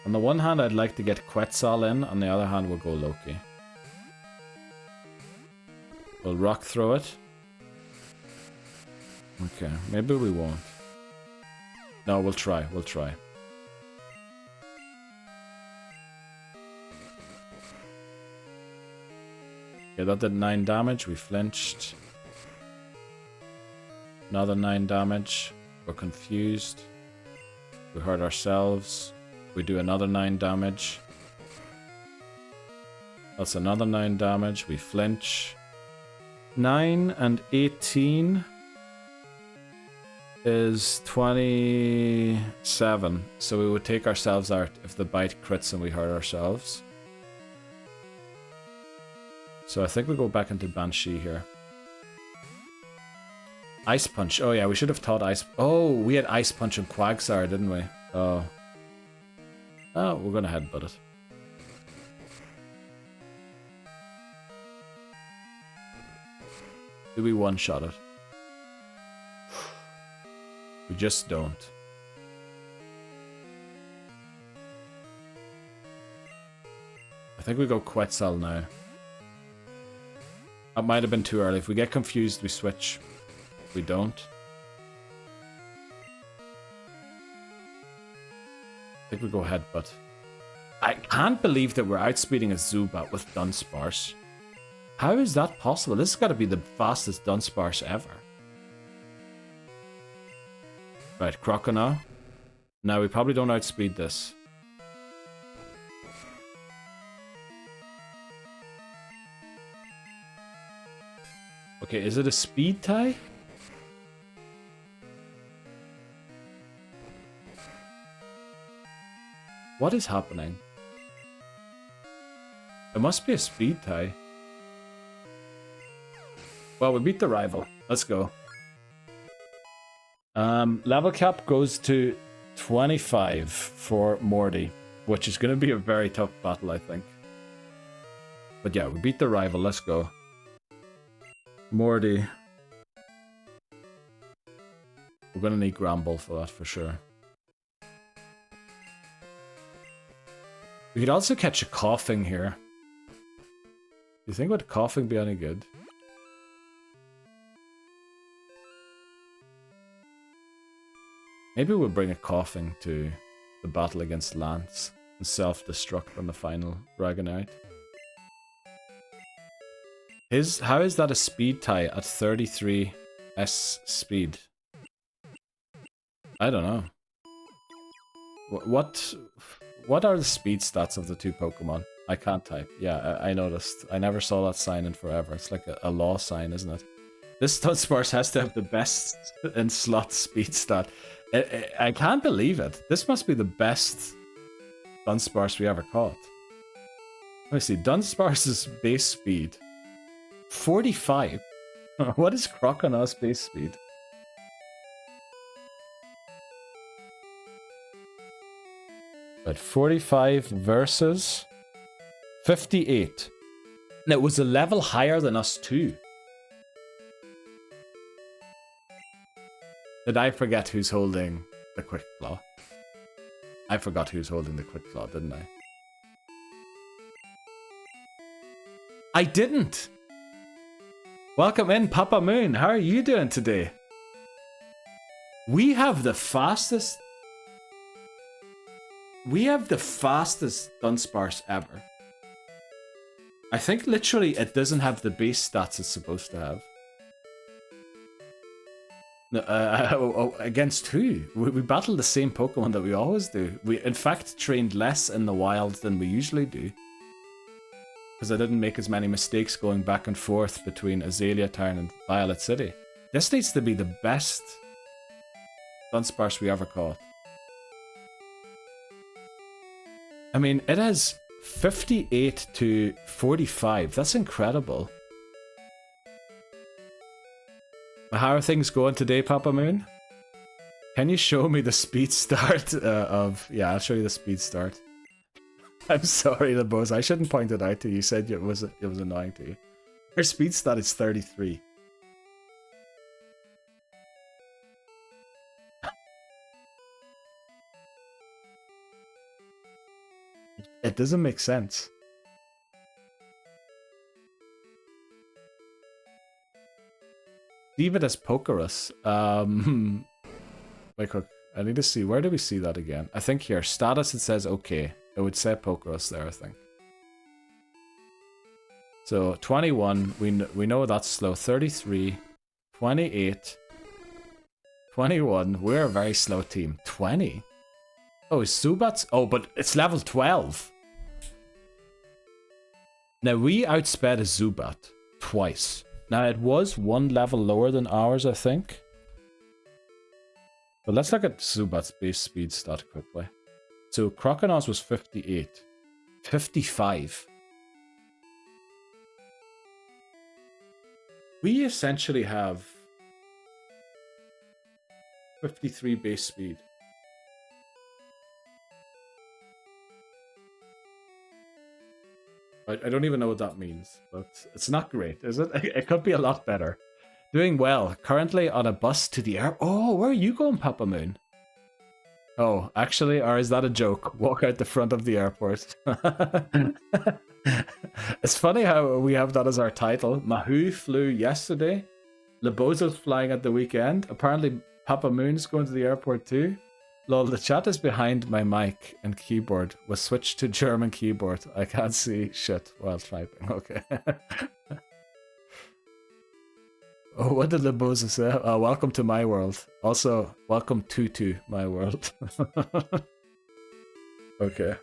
Speaker 1: On the one hand, I'd like to get Quetzal in. On the other hand, we'll go Loki. We'll rock throw it. Okay, maybe we won't. No, we'll try. Okay, that did 9 damage. We flinched. Another 9 damage. We're confused. We hurt ourselves. We do another 9 damage. That's another 9 damage. We flinch. 9 and 18 is 27. So we would take ourselves out if the bite crits and we hurt ourselves. So I think we go back into Banshee here. Ice Punch. Oh yeah, we should have taught Ice... Oh, we had Ice Punch and Quagsire, didn't we? Oh. Oh, we're gonna headbutt it. Do we one-shot it? We just don't. I think we go Quetzal now. That might have been too early. If we get confused, we switch. If we don't. I think we go Headbutt. I can't believe that we're outspeeding a Zubat with Dunsparce. How is that possible? This has got to be the fastest Dunsparce ever. Right, Croconaw. Now we probably don't outspeed this. Okay, is it a speed tie? What is happening? It must be a speed tie. Well, we beat the rival. Let's go. Level cap goes to 25 for Morty. which is going to be a very tough battle, I think. But yeah, we beat the rival. Let's go. Morty. We're going to need Gramble for that for sure. We could also catch a coughing here. Do you think would coughing be any good? Maybe we'll bring a coughing to the battle against Lance and self-destruct on the final Dragonite. How is that a speed tie at 33 S speed? I don't know. What are the speed stats of the two Pokemon? I can't type. Yeah, I noticed. I never saw that sign in forever. It's like a law sign, isn't it? This Dunsparce has to have the best in slot speed stat. I can't believe it. This must be the best Dunsparce we ever caught. Let me see. Dunsparce's base speed. 45. What is Croconaut's base speed? But 45 versus 58. And it was a level higher than us too. Did I forget who's holding the Quick Claw? I forgot who's holding the Quick Claw, didn't I? I didn't! Welcome in, Papa Moon. How are you doing today? We have the fastest... Dunsparce ever. I think literally it doesn't have the base stats it's supposed to have. No, against who? We battled the same Pokemon that we always do. We, in fact, trained less in the wild than we usually do. Because I didn't make as many mistakes going back and forth between Azalea Town and Violet City. This needs to be the best Dunsparce we ever caught. I mean, it has 58 to 45. That's incredible. How are things going today, Papa Moon? Can you show me the speed start of... Yeah, I'll show you the speed start. I'm sorry, the boss. I shouldn't point it out to you. You said it was annoying to you. Her speed stat is 33. It doesn't make sense. Leave it as Pokerus. Wait, quick. I need to see. Where do we see that again? I think here. Status, it says okay. It would say Pokerus there, I think. So, 21. We know that's slow. 33. 28. 21. We're a very slow team. 20. Oh, is Zubat's? Oh, but it's level 12. Now, we outsped a Zubat twice. Now, it was one level lower than ours, I think. But let's look at Zubat's base speed stat quickly. So, Croconaut's was 58. 55. We essentially have 53 base speed. I don't even know what that means, but it's not great, is it? It could be a lot better. Doing well. Currently on a bus to the air. Oh, where are you going, Papa Moon? Oh, actually, or is that a joke? Walk out the front of the airport. It's funny how we have that as our title. Mahou flew yesterday. Lebozo's flying at the weekend. Apparently, Papa Moon's going to the airport too. Lol, the chat is behind my mic and keyboard. Was switched to German keyboard. I can't see shit while typing. Okay. Oh, what did Lebozo say? Welcome to my world. Also, welcome to my world. Okay.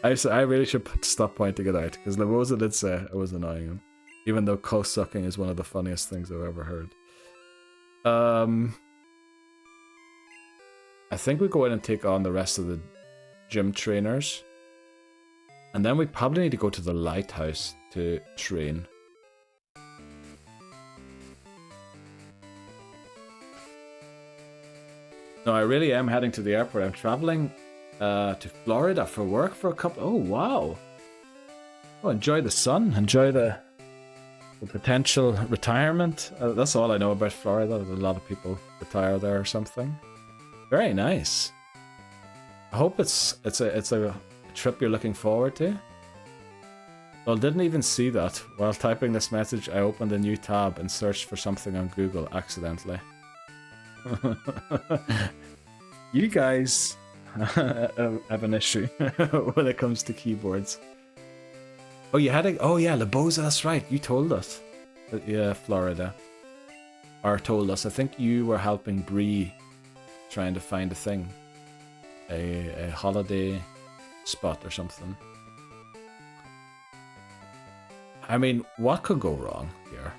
Speaker 1: I really should stop pointing it out, because Lebozo did say I was annoying him. Even though co-sucking is one of the funniest things I've ever heard. I think we go in and take on the rest of the gym trainers. And then we probably need to go to the lighthouse to train. No, I really am heading to the airport. I'm traveling to Florida for work for a couple. Oh wow! Oh, enjoy the sun. Enjoy the potential retirement. That's all I know about Florida. There's a lot of people retire there or something. Very nice. I hope it's a trip you're looking forward to. Well, didn't even see that. While typing this message, I opened a new tab and searched for something on Google accidentally. You guys have an issue when it comes to keyboards. Oh, you had a... Oh, yeah, Laboza, that's right. You told us. Yeah, Florida. Or told us. I think you were helping Bree trying to find a thing. A holiday spot or something. I mean, what could go wrong here?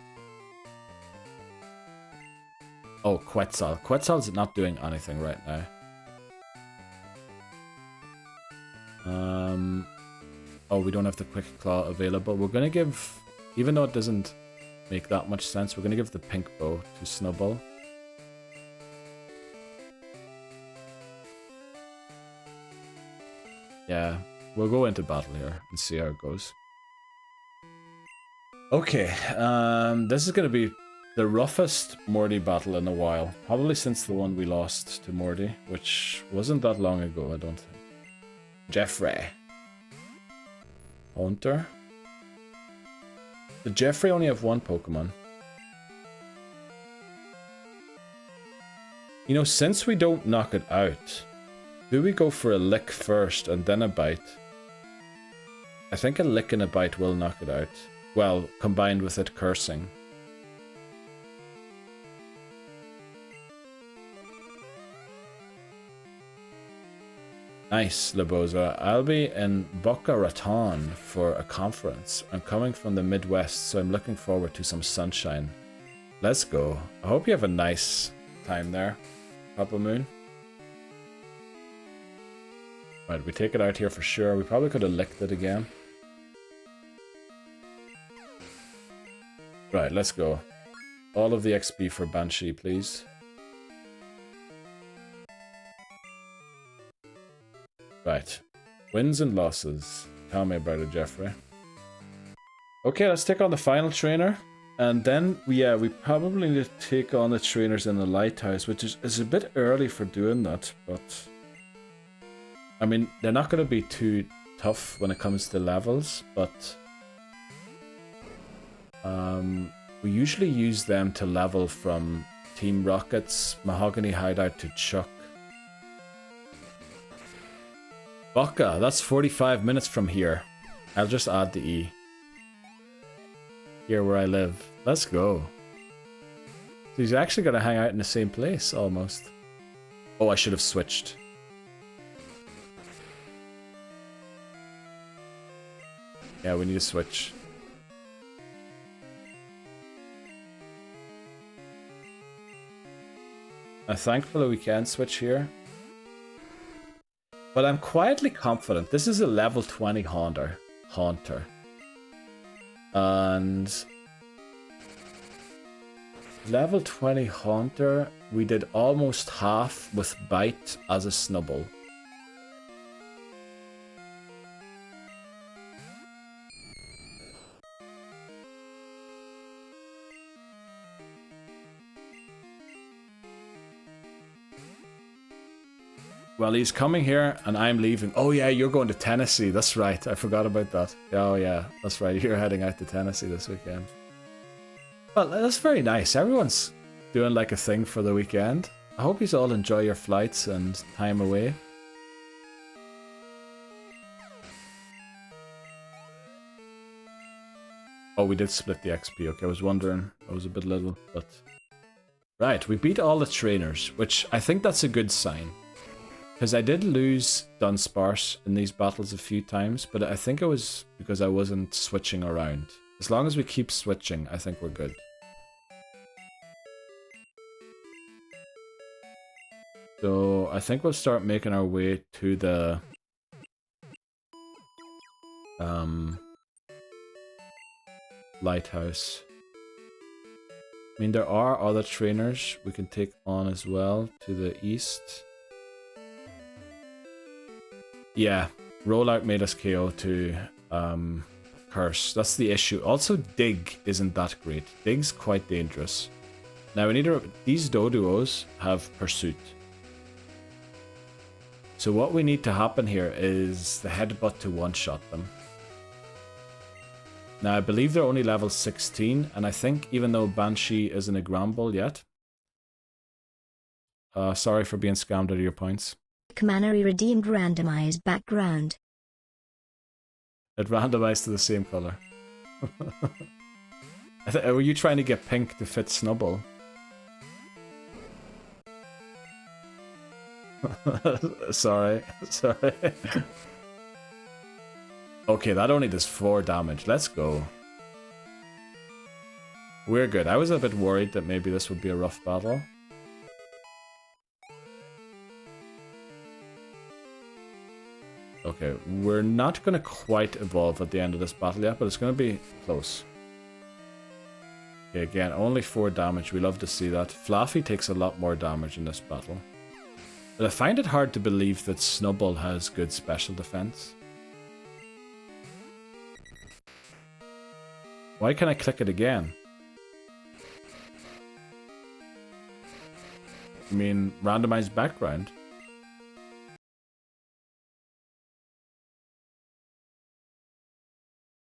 Speaker 1: Oh, Quetzal. Quetzal's not doing anything right now. Oh, we don't have the Quick Claw available. We're gonna give, even though it doesn't make that much sense, we're gonna give the Pink Bow to Snubbull. Yeah, we'll go into battle here and see how it goes. Okay, this is gonna be the roughest Morty battle in a while. Probably since the one we lost to Morty, which wasn't that long ago, I don't think. Jeffrey. Haunter. Did Jeffrey only have one Pokemon? You know, since we don't knock it out, do we go for a lick first and then a bite? I think a lick and a bite will knock it out. Well, combined with it cursing. Nice, Laboza. I'll be in Boca Raton for a conference. I'm coming from the Midwest, so I'm looking forward to some sunshine. Let's go. I hope you have a nice time there, Papa Moon. Right, we take it out here for sure. We probably could have licked it again. Right, let's go. All of the XP for Banshee, please. Right. Wins and losses. Tell me about it, Jeffrey. Okay, let's take on the final trainer. And then, yeah, we probably need to take on the trainers in the lighthouse, which is a bit early for doing that, but... I mean, they're not going to be too tough when it comes to levels, but... we usually use them to level from Team Rocket's Mahogany Hideout to Chuck. Boca, that's 45 minutes from here. I'll just add the E. Here where I live. Let's go. So he's actually going to hang out in the same place, almost. Oh, I should have switched. Yeah, we need to switch. Thankfully we can switch here. But I'm quietly confident. This is a level 20 Haunter. And... level 20 Haunter, we did almost half with Bite as a Snubbull. Well, he's coming here and I'm leaving. Oh yeah, you're going to Tennessee. That's right. I forgot about that. Oh yeah, that's right. You're heading out to Tennessee this weekend. Well, that's very nice. Everyone's doing like a thing for the weekend. I hope you all enjoy your flights and time away. Oh, we did split the XP. Okay, I was wondering. I was a bit little, but... Right, we beat all the trainers, which I think that's a good sign. Because I did lose Dunsparce in these battles a few times, but I think it was because I wasn't switching around. As long as we keep switching, I think we're good. So I think we'll start making our way to the lighthouse. I mean, there are other trainers we can take on as well to the east. Yeah, rollout made us KO to curse. That's the issue. Also, dig isn't that great. Dig's quite dangerous. Now we need to. These Doduos have pursuit. So what we need to happen here is the headbutt to one-shot them. Now I believe they're only level 16, and I think even though Banshee isn't a Gramble yet. Sorry for being scammed out of your points.
Speaker 2: Commanery redeemed randomized background.
Speaker 1: It randomized to the same color. Were you trying to get pink to fit Snubble? Sorry. Okay, that only does 4 damage. Let's go. We're good. I was a bit worried that maybe this would be a rough battle. Okay, we're not going to quite evolve at the end of this battle yet, but it's going to be close. Okay, again, only 4 damage. We love to see that. Flaafy takes a lot more damage in this battle. But I find it hard to believe that Snubble has good special defense. Why can't I click it again? I mean, randomized background.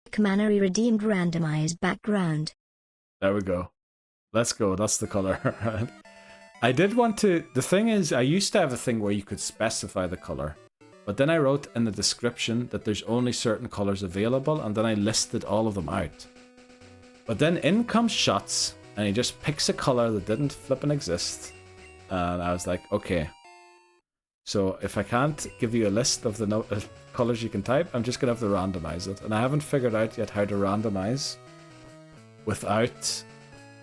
Speaker 2: Commanery redeemed randomized background.
Speaker 1: There we go. Let's go. That's the color. I did want to... The thing is, I used to have a thing where you could specify the color. But then I wrote in the description that there's only certain colors available, and then I listed all of them out. But then in comes Shots, and he just picks a color that didn't flippin' exist. And I was like, okay. So if I can't give you a list of the colors you can type, I'm just going to have to randomize it. And I haven't figured out yet how to randomize without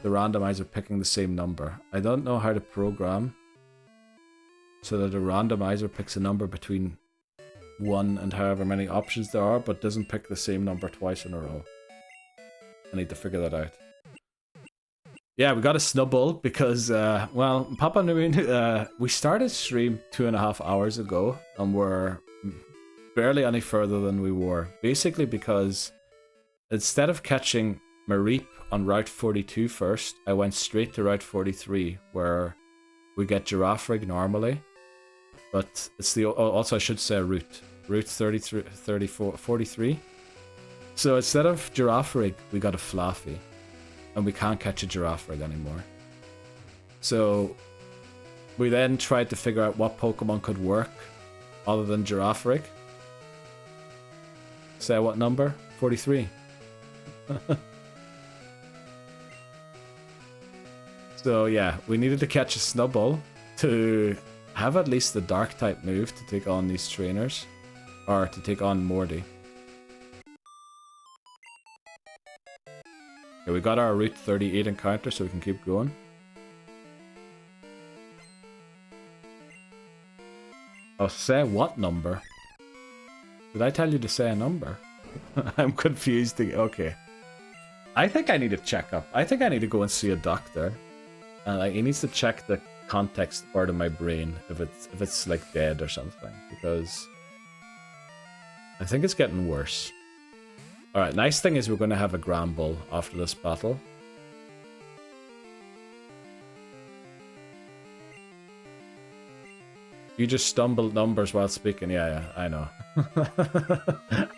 Speaker 1: the randomizer picking the same number. I don't know how to program so that a randomizer picks a number between 1 and however many options there are, but doesn't pick the same number twice in a row. I need to figure that out. Yeah, we got a Snubble because, well, Papa Noon, we started stream 2.5 hours ago and we're barely any further than we were. Basically because instead of catching Mareep on Route 42 first, I went straight to Route 43 where we get Girafarig normally. But it's the, also I should say route 43. So instead of Girafarig, we got a Flaafy. And we can't catch a Girafarig anymore. So we then tried to figure out what Pokemon could work other than Girafarig. Say what number? 43. So yeah, we needed to catch a Snubble to have at least the Dark type move to take on these trainers. Or to take on Morty. Okay, we got our Route 38 encounter, so we can keep going. Oh, say what number? Did I tell you to say a number? I'm confused. Okay. I think I need to check up. I think I need to go and see a doctor. And like, he needs to check the context part of my brain if it's like dead or something, because I think it's getting worse. Alright, nice thing is we're going to have a Gramble after this battle. You just stumbled numbers while speaking. Yeah, I know.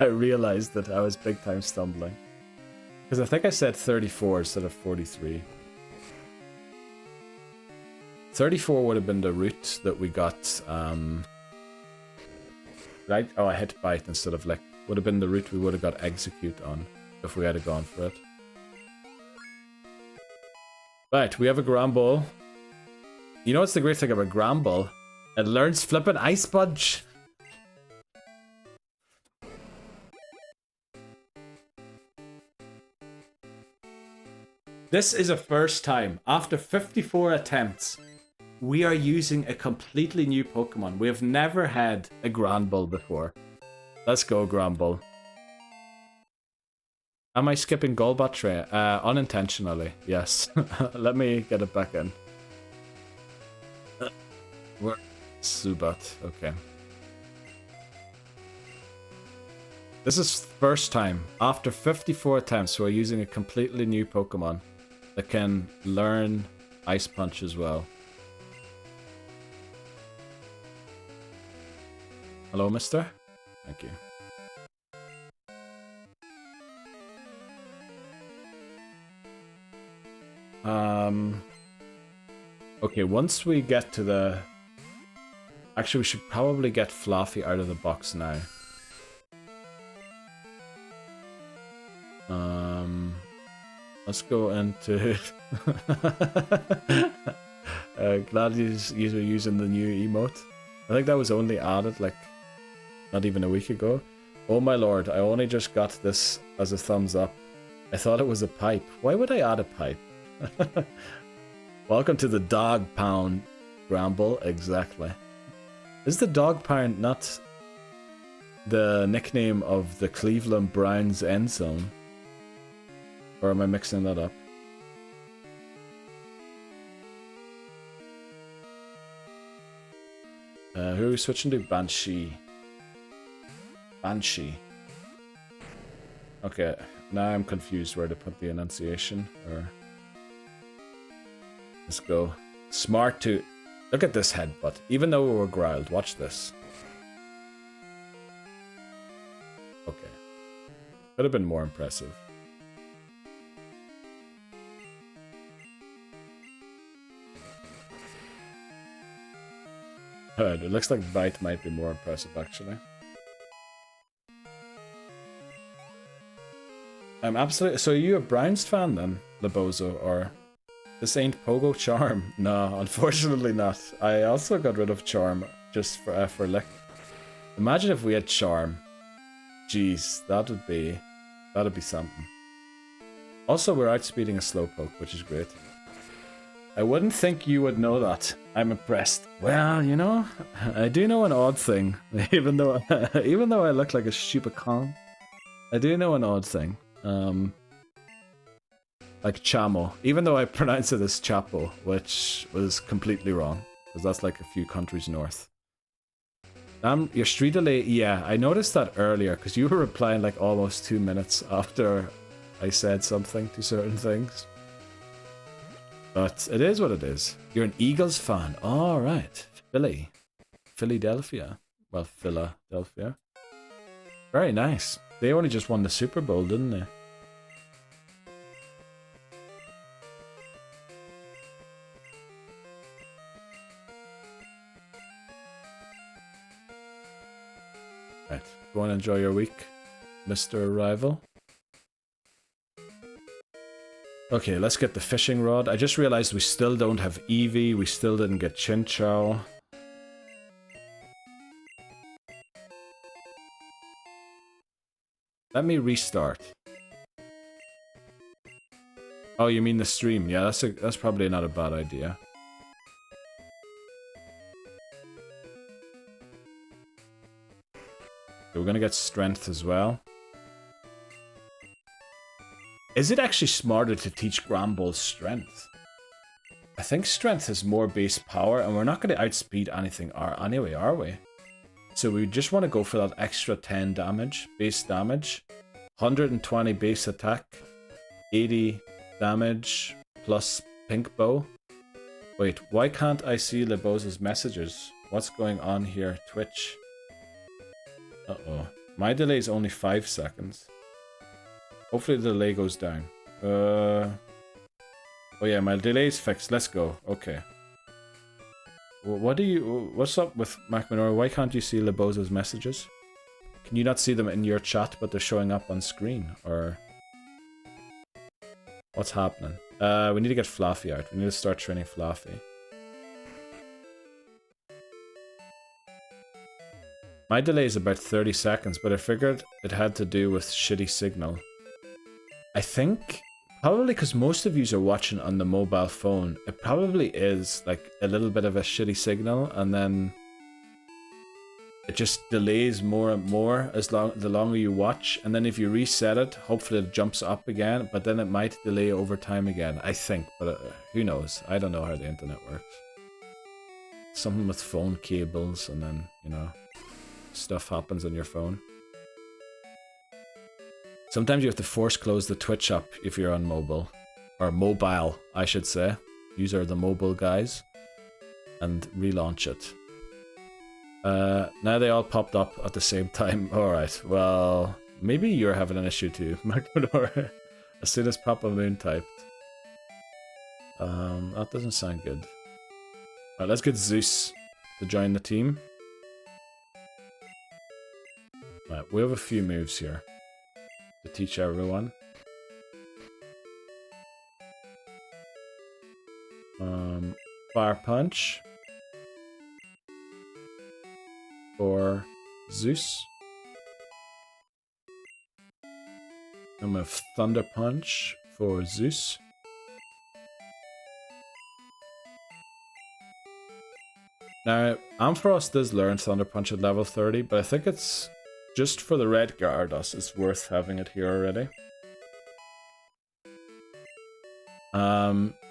Speaker 1: I realized that I was big time stumbling. Because I think I said 34 instead of 43. 34 would have been the route that we got, right? Oh, I hit bite instead of lick. Would have been the route we would have got execute on if we had gone for it. Right, we have a Gramble. You know what's the great thing about Gramble? It learns flippin' Ice Budge. This is a first time. After 54 attempts, we are using a completely new Pokemon. We have never had a Granbull before. Let's go, Granbull. Am I skipping Golbat Tray? Unintentionally, yes. Let me get it back in. Where? Subat, okay. This is first time. After 54 attempts, we're using a completely new Pokemon that can learn Ice Punch as well. Hello, mister. Thank you. Okay, once we get to the... Actually, we should probably get Flaafy out of the box now. Let's go into... glad you were using the new emote. I think that was only added, like, not even a week ago. Oh my lord, I only just got this as a thumbs up. I thought it was a pipe. Why would I add a pipe? Welcome to the Dog Pound, Gramble. Exactly. Is the Dog Pound not the nickname of the Cleveland Browns end zone? Or am I mixing that up? Who are we switching to? Banshee. Banshee. Okay, now I'm confused where to put the enunciation. Or let's go. Smart to... Look at this headbutt. Even though we were growled, watch this. Okay. Could have been more impressive. It looks like Bite might be more impressive, actually. I'm absolutely... So are you a Browns fan, then, Lebozo, or... This ain't Pogo Charm? No, unfortunately not. I also got rid of Charm, just for lick. Imagine if we had Charm. Jeez, that'd be something. Also, we're outspeeding a Slowpoke, which is great. I wouldn't think you would know that. I'm impressed. Well, you know, I do know an odd thing. Even though I look like a stupid con, I do know an odd thing. Like Chamo. Even though I pronounce it as Chapo, which was completely wrong, because that's like a few countries north. Your street delay, yeah, I noticed that earlier, because you were replying like almost 2 minutes after I said something to certain things. But it is what it is. You're an Eagles fan. All right. Philadelphia. Well, Philadelphia. Very nice. They only just won the Super Bowl, didn't they? Right. Go and enjoy your week, Mr. Rival. Okay, let's get the fishing rod. I just realized we still don't have Eevee. We still didn't get Chinchou. Let me restart. Oh, you mean the stream? Yeah, that's probably not a bad idea. Okay, we're gonna get strength as well. Is it actually smarter to teach Gramble strength? I think strength has more base power, and we're not going to outspeed anything anyway, are we? So we just want to go for that extra 10 damage, base damage, 120 base attack, 80 damage, plus pink bow. Wait, why can't I see Leboza's messages? What's going on here, Twitch? Uh-oh. My delay is only 5 seconds. Hopefully the delay goes down. Oh yeah, my delay is fixed. Let's go. Okay. What's up with MacMinora? Why can't you see Leboza's messages? Can you not see them in your chat, but they're showing up on screen? Or what's happening? We need to get Flaafy out. We need to start training Flaafy. My delay is about 30 seconds, but I figured it had to do with shitty signal. I think probably because most of you are watching on the mobile phone, it probably is like a little bit of a shitty signal, and then it just delays more and more the longer you watch, and then if you reset it, hopefully it jumps up again, but then it might delay over time again, I think, but who knows? I don't know how the internet works. Something with phone cables, and then, you know, stuff happens on your phone. Sometimes you have to force close the Twitch up if you're on mobile. Or mobile, I should say. These are the mobile guys. And relaunch it. Now they all popped up at the same time. Alright, well, maybe you're having an issue too, Magmador. As soon as Papa Moon typed. That doesn't sound good. Alright, let's get Zeus to join the team. Right, we have a few moves here to teach everyone. Fire Punch for Zeus. And we have Thunder Punch for Zeus. Now, Ampharos does learn Thunder Punch at level 30, but I think it's just for the red Gyarados, it's worth having it here already.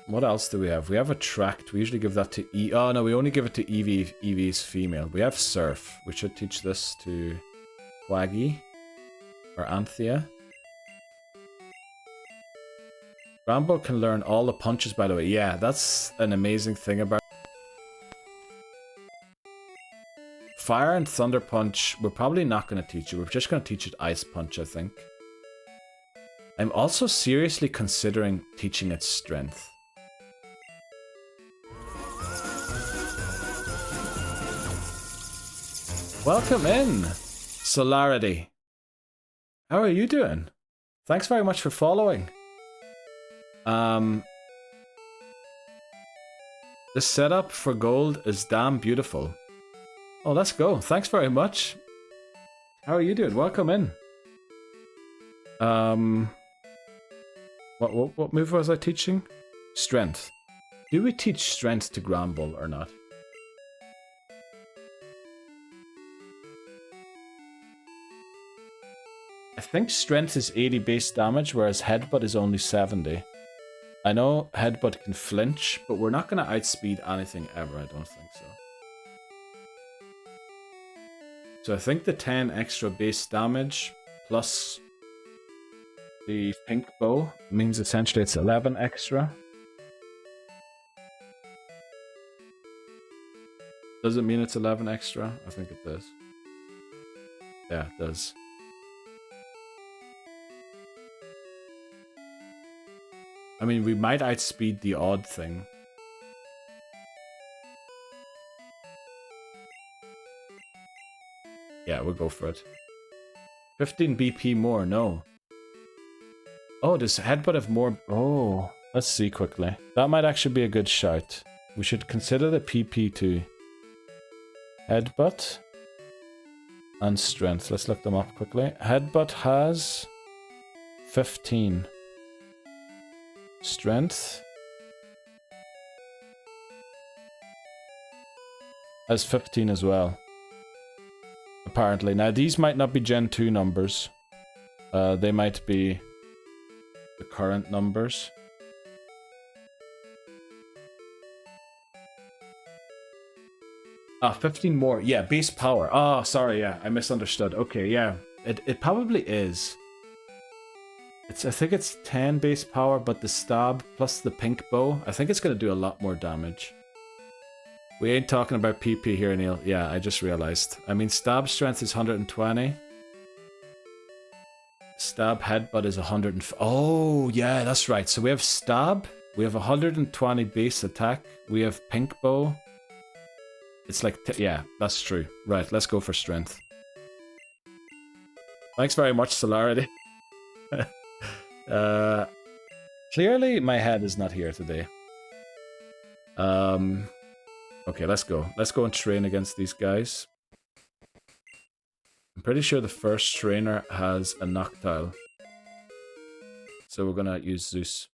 Speaker 1: What else do we have? We have Attract. We usually give that to E. Oh no, we only give it to Eevee. Eevee's female. We have Surf. We should teach this to Quaggy or Anthea. Rambo can learn all the punches, by the way. Yeah, that's an amazing thing about Fire and Thunder Punch. We're probably not going to teach it. We're just going to teach it Ice Punch, I think. I'm also seriously considering teaching it Strength. Welcome in, Solarity. How are you doing? Thanks very much for following. The setup for gold is damn beautiful. Oh, let's go. Thanks very much. How are you doing? Welcome in. What move was I teaching? Strength. Do we teach Strength to Gramble or not? I think Strength is 80 base damage, whereas Headbutt is only 70. I know Headbutt can flinch, but we're not going to outspeed anything ever, I don't think so. So I think the 10 extra base damage plus the pink bow means essentially it's 11 extra. Does it mean it's 11 extra? I think it does. Yeah, it does. I mean, we might outspeed the odd thing. Yeah, we'll go for it. 15 BP more, no. Oh, does Headbutt have more? Oh, let's see quickly. That might actually be a good shout. We should consider the PP too. Headbutt and Strength. Let's look them up quickly. Headbutt has 15. Strength has 15 as well. Apparently. Now these might not be Gen 2 numbers. They might be the current numbers. Ah, 15 more. Yeah, base power. Oh, sorry, yeah, I misunderstood. Okay, yeah. It probably is. I think it's 10 base power, but the stab plus the pink bow, I think it's going to do a lot more damage. We ain't talking about PP here, Neil. Yeah, I just realized. I mean, stab strength is 120. Stab headbutt is 100. Oh, yeah, that's right. So we have stab. We have 120 base attack. We have pink bow. It's like, yeah, that's true. Right, let's go for strength. Thanks very much, Solarity. Clearly my head is not here today. Okay, let's go. Let's go and train against these guys. I'm pretty sure the first trainer has a Noctile. So we're gonna use Zeus.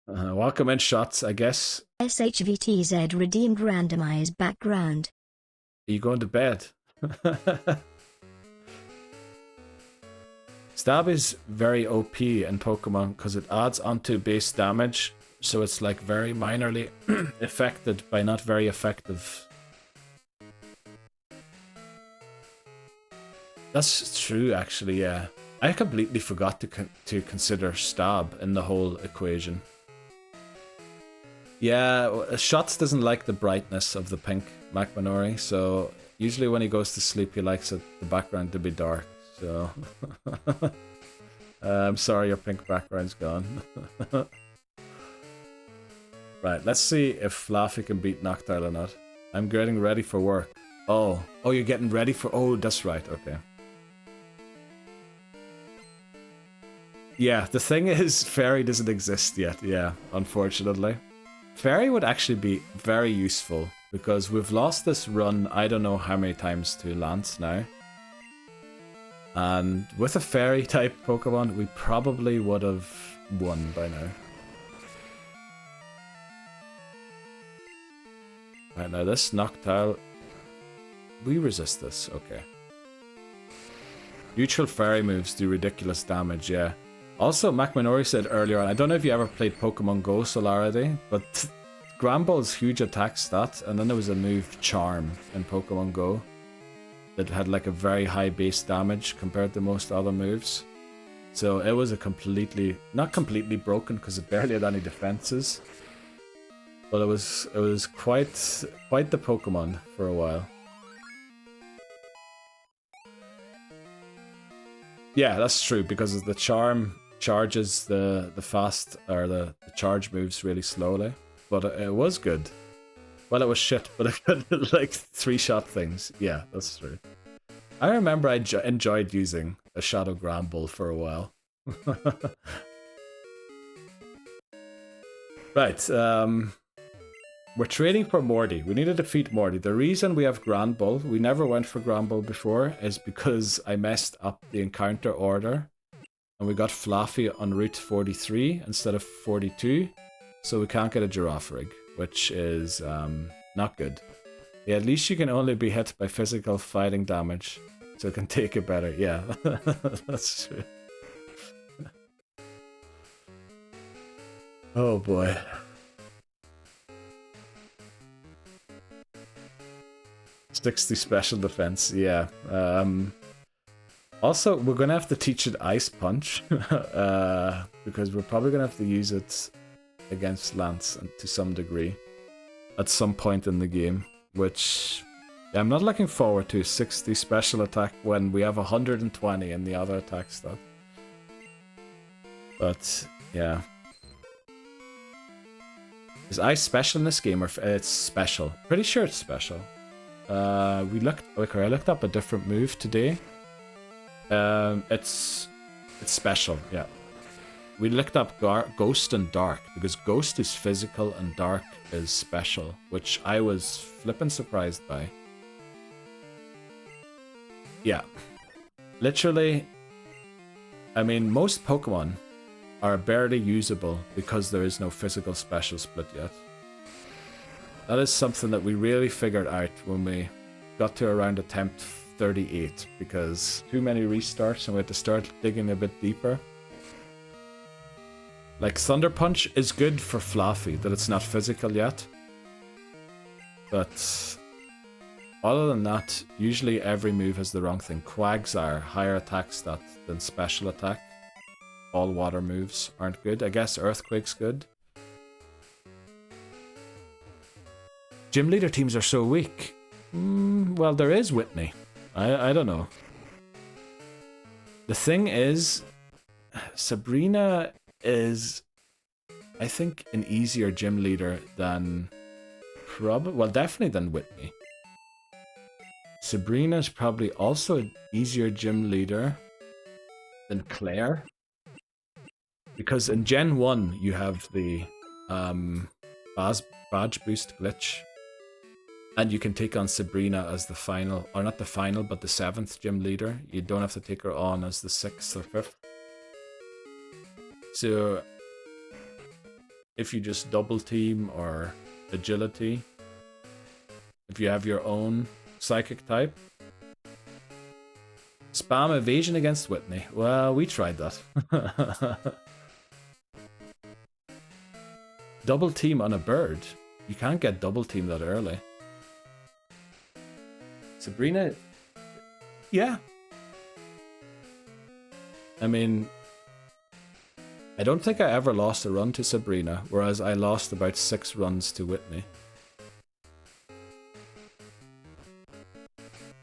Speaker 1: Welcome in, shots, I guess.
Speaker 2: SHVTZ redeemed randomized background.
Speaker 1: Are you going to bed? Stab is very OP in Pokemon because it adds onto base damage, so it's like very minorly affected by not very effective. That's true, actually, yeah. I completely forgot to consider stab in the whole equation. Yeah, Shots doesn't like the brightness of the pink Macmanori, so usually when he goes to sleep he likes the background to be dark, so... I'm sorry your pink background's gone. Right, let's see if Flaafy can beat Noctile or not. I'm getting ready for work. Oh, you're getting ready for... Oh, that's right, okay. Yeah, the thing is, Fairy doesn't exist yet, yeah, unfortunately. Fairy would actually be very useful, because we've lost this run I don't know how many times to Lance now. And with a Fairy type Pokemon, we probably would have won by now. Right, now this Noctile, we resist this, okay. Neutral Fairy moves do ridiculous damage, yeah. Also, Macmanori said earlier on, I don't know if you ever played Pokemon Go, Solarity, but Granbull's huge attack stat, and then there was a move Charm in Pokemon Go that had like a very high base damage compared to most other moves. So it was a completely, not completely broken because it barely had any defenses, but it was quite the Pokemon for a while. Yeah, that's true, because the Charm charges the fast, or the charge moves really slowly, but it was good. Well, it was shit, but it could like 3-shot things. Yeah, that's true. I remember I enjoyed using a Shadow Granbull for a while. Right, we're trading for Morty. We need to defeat Morty. The reason we have Granbull, we never went for Granbull before, is because I messed up the encounter order. And we got Flaafy on Route 43 instead of 42. So we can't get a Girafarig, which is not good. Yeah, at least you can only be hit by physical fighting damage. So it can take it better. Yeah, that's true. Oh boy. '60 special defense, yeah. Also, we're gonna have to teach it Ice Punch, because we're probably gonna have to use it against Lance to some degree at some point in the game, which I'm not looking forward to. 60 special attack when we have 120 in the other attack stuff. But yeah. Is Ice special in this game, or it's special? Pretty sure it's special. I looked up a different move today. It's special, yeah. We looked up Ghost and Dark, because Ghost is physical and Dark is special, which I was flippin' surprised by. Yeah. Literally, I mean, most Pokemon are barely usable because there is no physical special split yet. That is something that we really figured out when we got to around attempt 38, because too many restarts and we had to start digging a bit deeper. Like Thunder Punch is good for Flaafy, that it's not physical yet. But other than that, usually every move has the wrong thing. Quagsire, higher attack stat than special attack. All water moves aren't good. I guess Earthquake's good. Gym leader teams are so weak. Well, there is Whitney. I don't know. The thing is, Sabrina is, I think, an easier gym leader than definitely than Whitney. Sabrina's probably also an easier gym leader than Claire, because in Gen 1 you have the badge boost glitch, and you can take on Sabrina as the final, or not the final, but the 7th gym leader. You don't have to take her on as the 6th or 5th. So if you just double team or agility, if you have your own psychic type, spam evasion against Whitney. Well, we tried that. Double team on a bird. You can't get double team that early. Sabrina, yeah. I mean, I don't think I ever lost a run to Sabrina, whereas I lost about 6 runs to Whitney.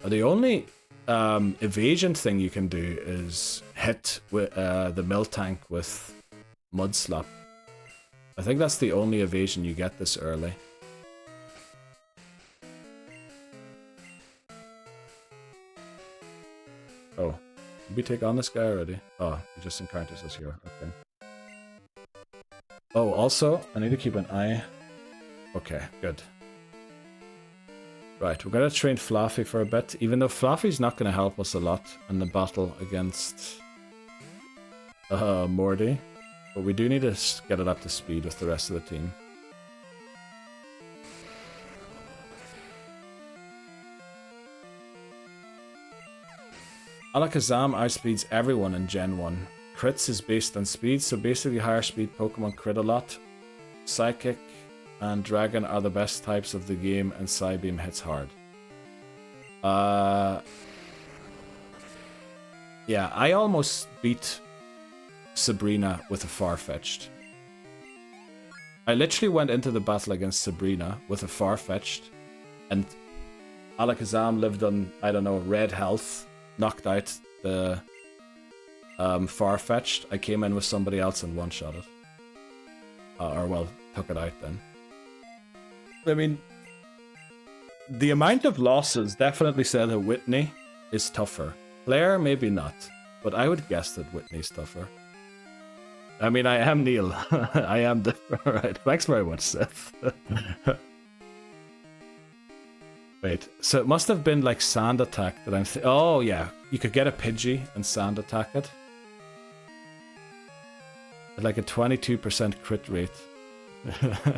Speaker 1: The only evasion thing you can do is hit with, the Miltank with Mud Slap. I think that's the only evasion you get this early. Oh, did we take on this guy already? Oh, he just encounters us here. Okay. Oh, also, I need to keep an eye. Okay, good. Right, we're going to train Flaafy for a bit, even though Flaafy's not going to help us a lot in the battle against Morty. But we do need to get it up to speed with the rest of the team. Alakazam outspeeds everyone in Gen 1. Crits is based on speed, so basically higher speed Pokemon crit a lot. Psychic and Dragon are the best types of the game, and Psybeam hits hard. Yeah, I almost beat Sabrina with a Farfetch'd. I literally went into the battle against Sabrina with a Farfetch'd, and Alakazam lived on, I don't know, red health, knocked out the Farfetch'd. I came in with somebody else and one-shot it. Or, well, took it out then. I mean, the amount of losses definitely said that Whitney is tougher. Claire, maybe not, but I would guess that Whitney's tougher. I mean, I am Neil. I am different. Alright, thanks very much, Seth. Wait, so it must have been like Sand Attack that I'm oh, yeah. You could get a Pidgey and Sand Attack it. At like a 22% crit rate.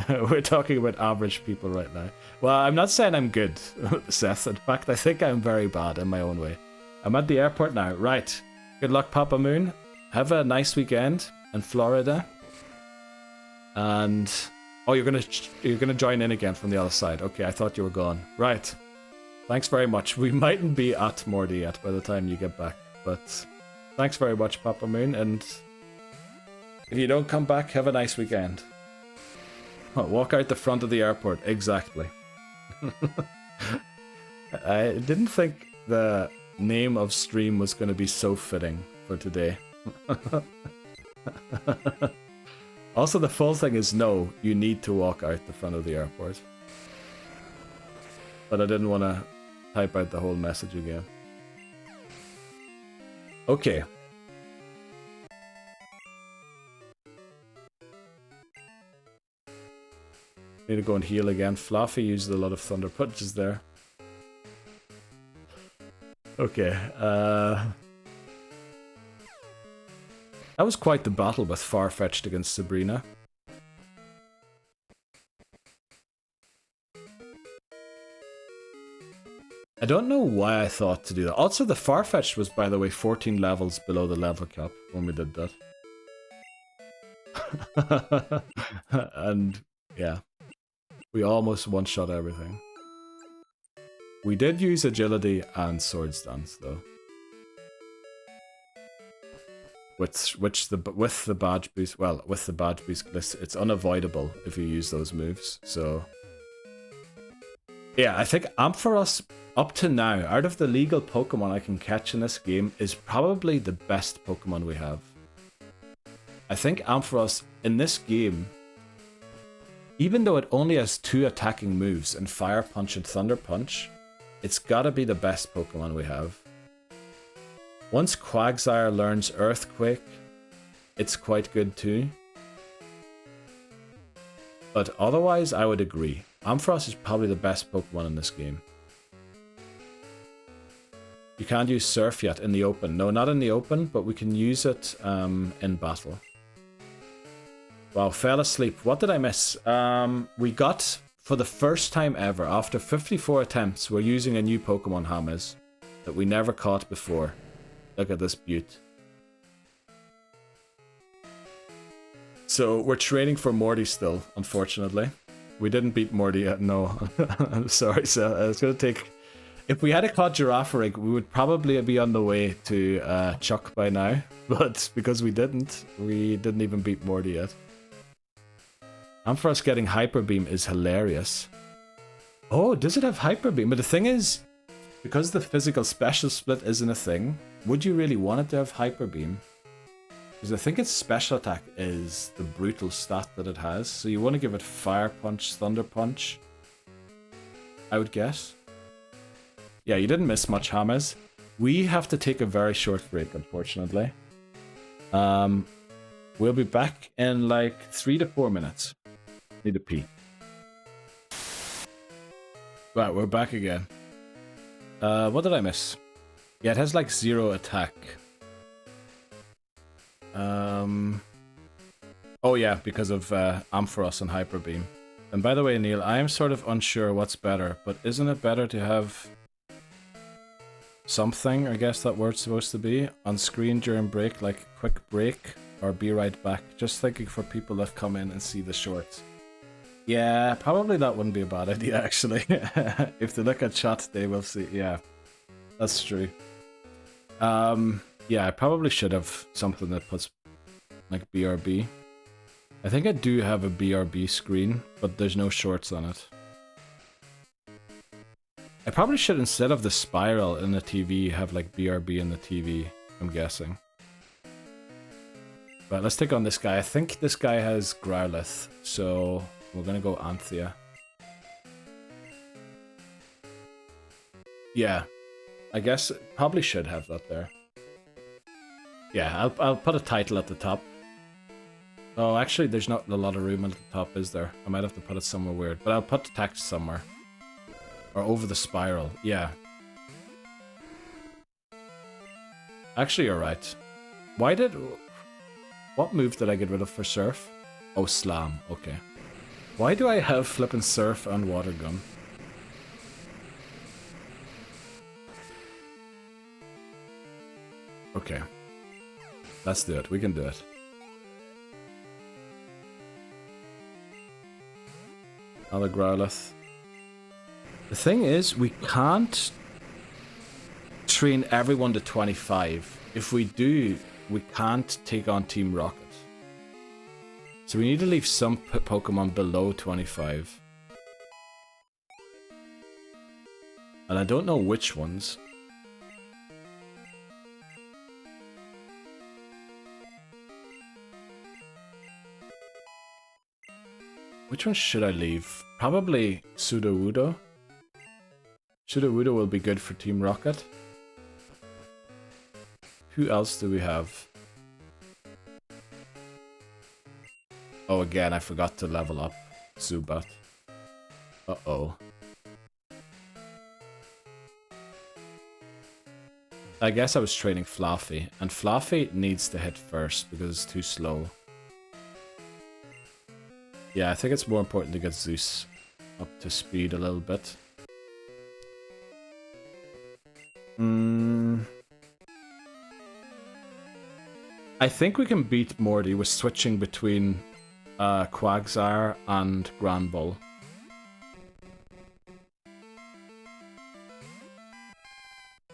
Speaker 1: We're talking about average people right now. Well, I'm not saying I'm good, Seth. In fact, I think I'm very bad in my own way. I'm at the airport now. Right. Good luck, Papa Moon. Have a nice weekend in Florida. And oh, you're gonna join in again from the other side. Okay, I thought you were gone. Right. Thanks very much. We mightn't be at Morty yet by the time you get back, but thanks very much, Papa Moon. And if you don't come back, have a nice weekend. Oh, walk out the front of the airport. Exactly. I didn't think the name of stream was going to be so fitting for today. Also, the full thing is no, you need to walk out the front of the airport. But I didn't want to type out the whole message again. Okay. Need to go and heal again. Flaafy used a lot of Thunder Punches there. Okay, that was quite the battle with Farfetch'd against Sabrina. I don't know why I thought to do that. Also, the Farfetch'd was, by the way, 14 levels below the level cap when we did that. And, yeah. We almost one-shot everything. We did use agility and swords dance though. With the badge boost, well, with the badge boost, it's unavoidable if you use those moves. So yeah, I think Ampharos up to now, out of the legal Pokemon I can catch in this game, is probably the best Pokemon we have. I think Ampharos in this game, even though it only has 2 attacking moves in Fire Punch and Thunder Punch, it's gotta be the best Pokemon we have. Once Quagsire learns Earthquake, it's quite good too. But otherwise, I would agree. Ampharos is probably the best Pokemon in this game. You can't use Surf yet in the open. No, not in the open, but we can use it in battle. Wow, fell asleep. What did I miss? We got, for the first time ever, after 54 attempts, we're using a new Pokemon Hamas that we never caught before. Look at this beaut. So we're training for Morty still, unfortunately. We didn't beat Morty yet, no. I'm sorry, so it's gonna take If we had caught Girafarig, we would probably be on the way to Chuck by now. But because we didn't even beat Morty yet. Ampharos getting Hyper Beam is hilarious. Oh, does it have Hyper Beam? But the thing is, because the physical special split isn't a thing, would you really want it to have Hyper Beam? Because I think its special attack is the brutal stat that it has. So you want to give it Fire Punch, Thunder Punch, I would guess. Yeah, you didn't miss much, James. We have to take a very short break, unfortunately. We'll be back in like 3 to 4 minutes. Need to pee. Right, we're back again. What did I miss? Yeah, it has like 0 attack. Oh yeah, because of Ampharos and Hyper Beam. And by the way, Neil, I am sort of unsure what's better, but isn't it better to have something, I guess that word's supposed to be, on screen during break, like quick break, or be right back? Just thinking for people that come in and see the shorts. Yeah, probably that wouldn't be a bad idea, actually. If they look at chat, they will see. Yeah, that's true. Yeah, I probably should have something that puts, like, BRB. I think I do have a BRB screen, but there's no shorts on it. I probably should, instead of the spiral in the TV, have, like, BRB in the TV, I'm guessing. But let's take on this guy. I think this guy has Growlithe, so we're gonna go Anthea. Yeah, I guess probably should have that there. Yeah, I'll put a title at the top. Oh, actually, there's not a lot of room at the top, is there? I might have to put it somewhere weird, but I'll put the text somewhere. Or over the spiral, yeah. Actually, you're right. What move did I get rid of for Surf? Oh, Slam, okay. Why do I have flippin' Surf and Water Gun? Okay. Let's do it, we can do it. Another Growlithe. The thing is, we can't train everyone to 25. If we do, we can't take on Team Rocket. So we need to leave some Pokemon below 25. And I don't know which ones. Which one should I leave? Probably Sudowoodo. Sudowoodo will be good for Team Rocket. Who else do we have? Oh, again, I forgot to level up Zubat. Uh-oh. I guess I was training Flaafy, and Flaafy needs to hit first because it's too slow. Yeah, I think it's more important to get Zeus up to speed a little bit. I think we can beat Morty with switching between Quagsire and Granbull.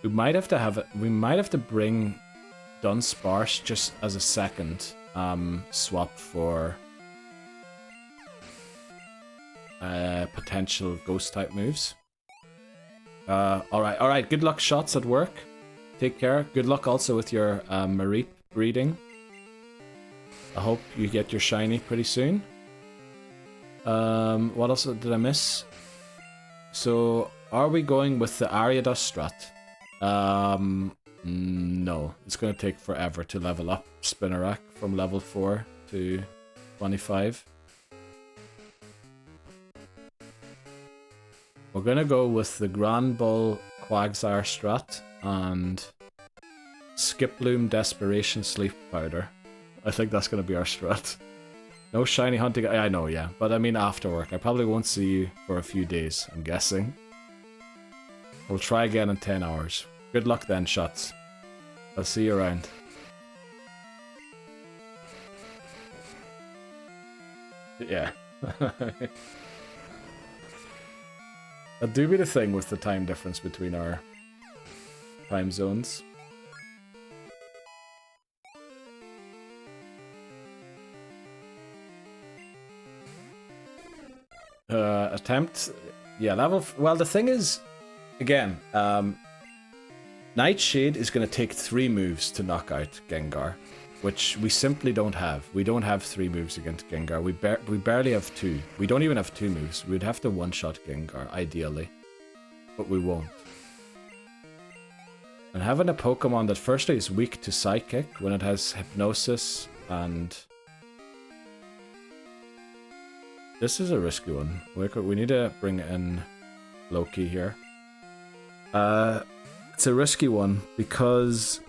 Speaker 1: We might have to bring Dunsparce just as a second swap for potential ghost type moves. Alright, good luck shots at work. Take care. Good luck also with your Mareep breeding. I hope you get your shiny pretty soon. What else did I miss? So, are we going with the Ariados strat? No. It's gonna take forever to level up Spinarak from level 4 to 25. We're gonna go with the Granbull Quagsire strat and Skiploom Desperation Sleep Powder. I think that's gonna be our strat. No shiny hunting. I know, yeah. But I mean after work. I probably won't see you for a few days, I'm guessing. We'll try again in 10 hours. Good luck then, shots. I'll see you around. Yeah. That do be the thing with the time difference between our time zones. Attempt, yeah, level. Well, the thing is, again, Nightshade is going to take 3 moves to knock out Gengar, which we simply don't have. We don't have 3 moves against Gengar. We barely have 2. We don't even have 2 moves. We'd have to one-shot Gengar, ideally, but we won't. And having a Pokemon that firstly is weak to Psychic when it has Hypnosis and... This is a risky one. We need to bring in Loki here. It's a risky one because...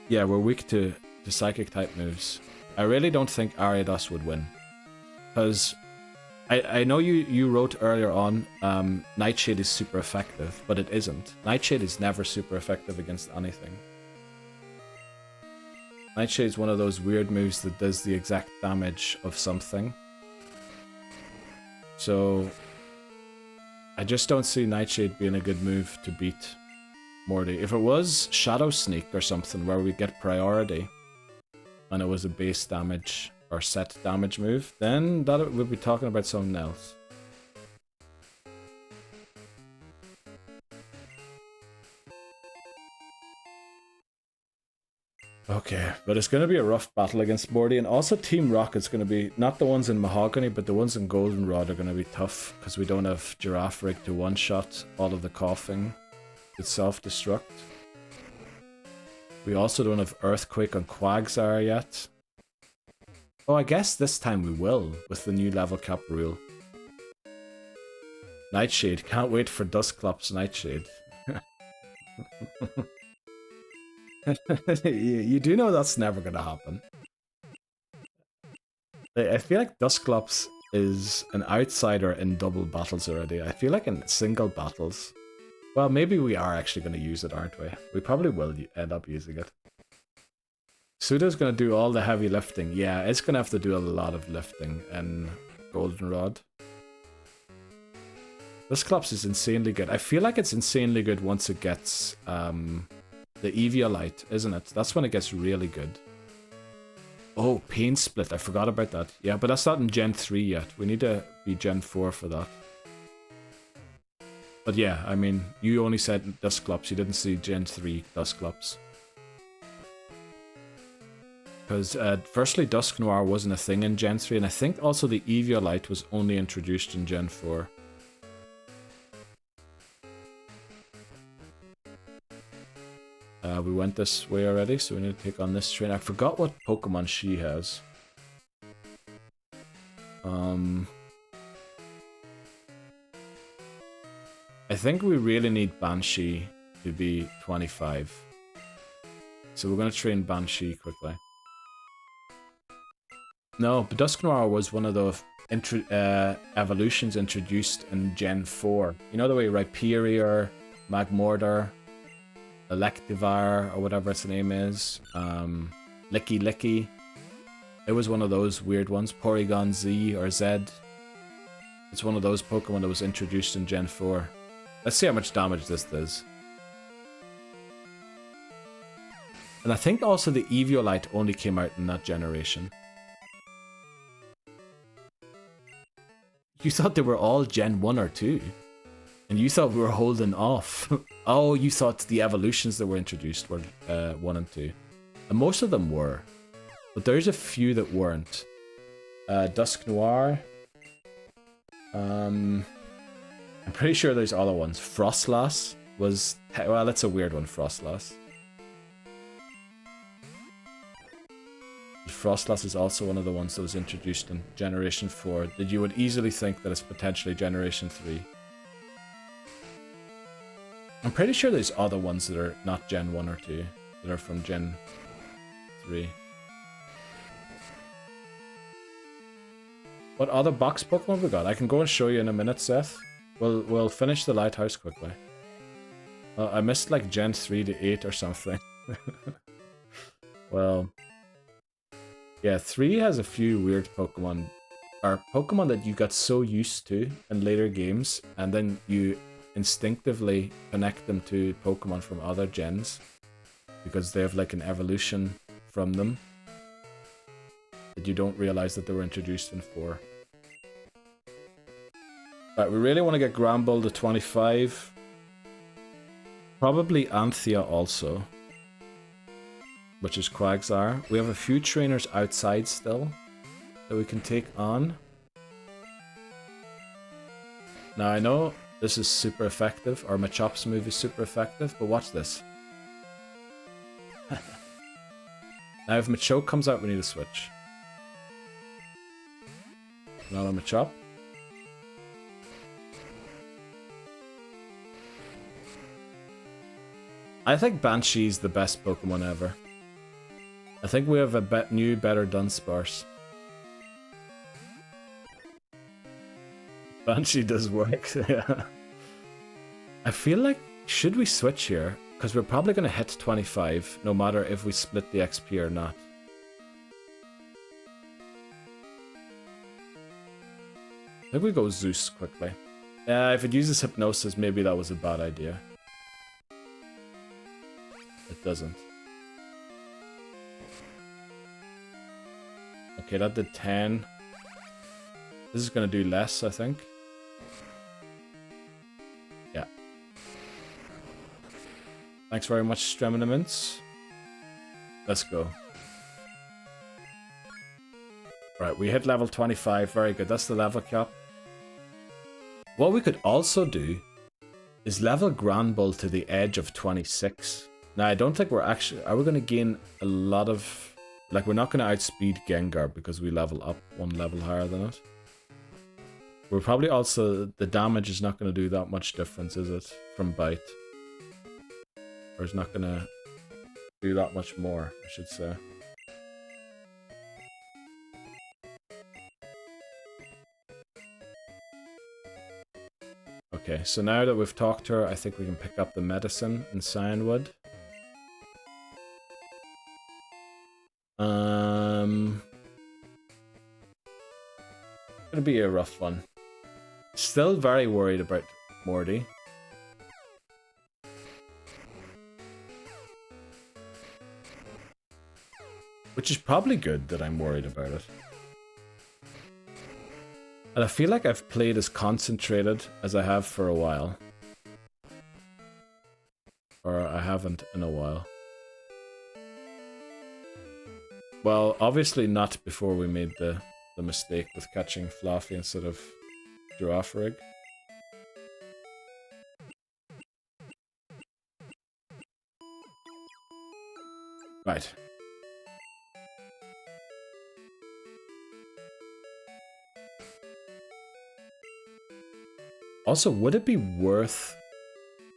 Speaker 1: Yeah, we're weak to Psychic type moves. I really don't think Ariados would win. Because I know you wrote earlier on Nightshade is super effective, but it isn't. Nightshade is never super effective against anything. Nightshade is one of those weird moves that does the exact damage of something. So I just don't see Nightshade being a good move to beat Morty. If it was Shadow Sneak or something where we get priority and it was a base damage or set damage move, then that we'll be talking about something else. Okay, but it's going to be a rough battle against Morty, and also Team Rocket's going to be, not the ones in Mahogany, but the ones in Goldenrod are going to be tough, because we don't have Girafarig to one-shot all of the coughing with self-destruct. We also don't have Earthquake on Quagsire yet. Oh, I guess this time we will, with the new level cap rule. Nightshade, can't wait for Dusclops Nightshade. you do know that's never gonna happen. I feel like Dusclops is an outsider in double battles already. I feel like in single battles... Well, maybe we are actually gonna use it, aren't we? We probably will end up using it. Suda's gonna do all the heavy lifting. Yeah, it's gonna have to do a lot of lifting in Goldenrod. Dusclops is insanely good. I feel like it's insanely good once it gets... the Eviolite, isn't it? That's when it gets really good. Oh, Pain Split. I forgot about that. Yeah, but that's not in Gen 3 yet. We need to be Gen 4 for that. But yeah, I mean, you only said Dusclops. You didn't see Gen 3 Dusclops. Because, firstly, Dusknoir wasn't a thing in Gen 3, and I think also the Eviolite was only introduced in Gen 4. We went this way already, so we need to take on this train. I forgot what Pokemon she has. I think we really need Banshee to be 25. So we're going to train Banshee quickly. No, but Dusknoir was one of the evolutions introduced in Gen 4. You know the way Rhyperior, Magmortar, Electivire, or whatever its name is, Licky Licky. It was one of those weird ones. Porygon Z or Z. It's one of those Pokemon that was introduced in Gen 4. Let's see how much damage this does. And I think also the Eviolite only came out in that generation. You thought they were all Gen 1 or 2? And you thought we were holding off. Oh, you thought the evolutions that were introduced were 1 and 2. And most of them were. But there's a few that weren't. Dusknoir. I'm pretty sure there's other ones. Frostlass was... Well, that's a weird one, Frostlass. Frostlass is also one of the ones that was introduced in Generation 4 that you would easily think that it's potentially Generation 3. I'm pretty sure there's other ones that are not Gen 1 or 2, that are from Gen 3. What other box Pokemon we got? I can go and show you in a minute, Seth. We'll finish the lighthouse quickly. I missed like Gen 3 to 8 or something. Well... Yeah, 3 has a few weird Pokemon are Pokemon that you got so used to in later games, and then you instinctively connect them to Pokemon from other gens because they have like an evolution from them that you don't realize that they were introduced in 4. Right, we really want to get Granbull to 25. Probably Anthea also, which is Quagsire. We have a few trainers outside still that we can take on. Now I know this is super effective, or Machops move is super effective, but watch this. Now if Machop comes out, we need to switch. Not on Machop. I think Banshee's the best Pokemon ever. I think we have a new, better Dunsparce. Banshee does work, yeah. I feel like, should we switch here? Because we're probably going to hit 25, no matter if we split the XP or not. I think we go Zeus quickly. If it uses Hypnosis, maybe that was a bad idea. It doesn't. Okay, that did 10. This is going to do less, I think. Yeah. Thanks very much, Streminaments. Let's go. Right, we hit level 25. Very good. That's the level cap. What we could also do is level Granbull to the edge of 26. Now, I don't think we're actually... Are we going to gain a lot of... Like, we're not going to outspeed Gengar because we level up 1 level higher than it. We're probably also... The damage is not going to do that much difference, is it? From Bite. Or it's not going to do that much more, I should say. Okay, so now that we've talked to her, I think we can pick up the medicine in Cyanwood. Gonna be a rough one. Still very worried about Morty. Which is probably good that I'm worried about it. And I feel like I've played as concentrated as I have for a while. Or I haven't in a while. Well, obviously not before we made the mistake with catching Flaafy instead of Girafarig. Right. Also, would it be worth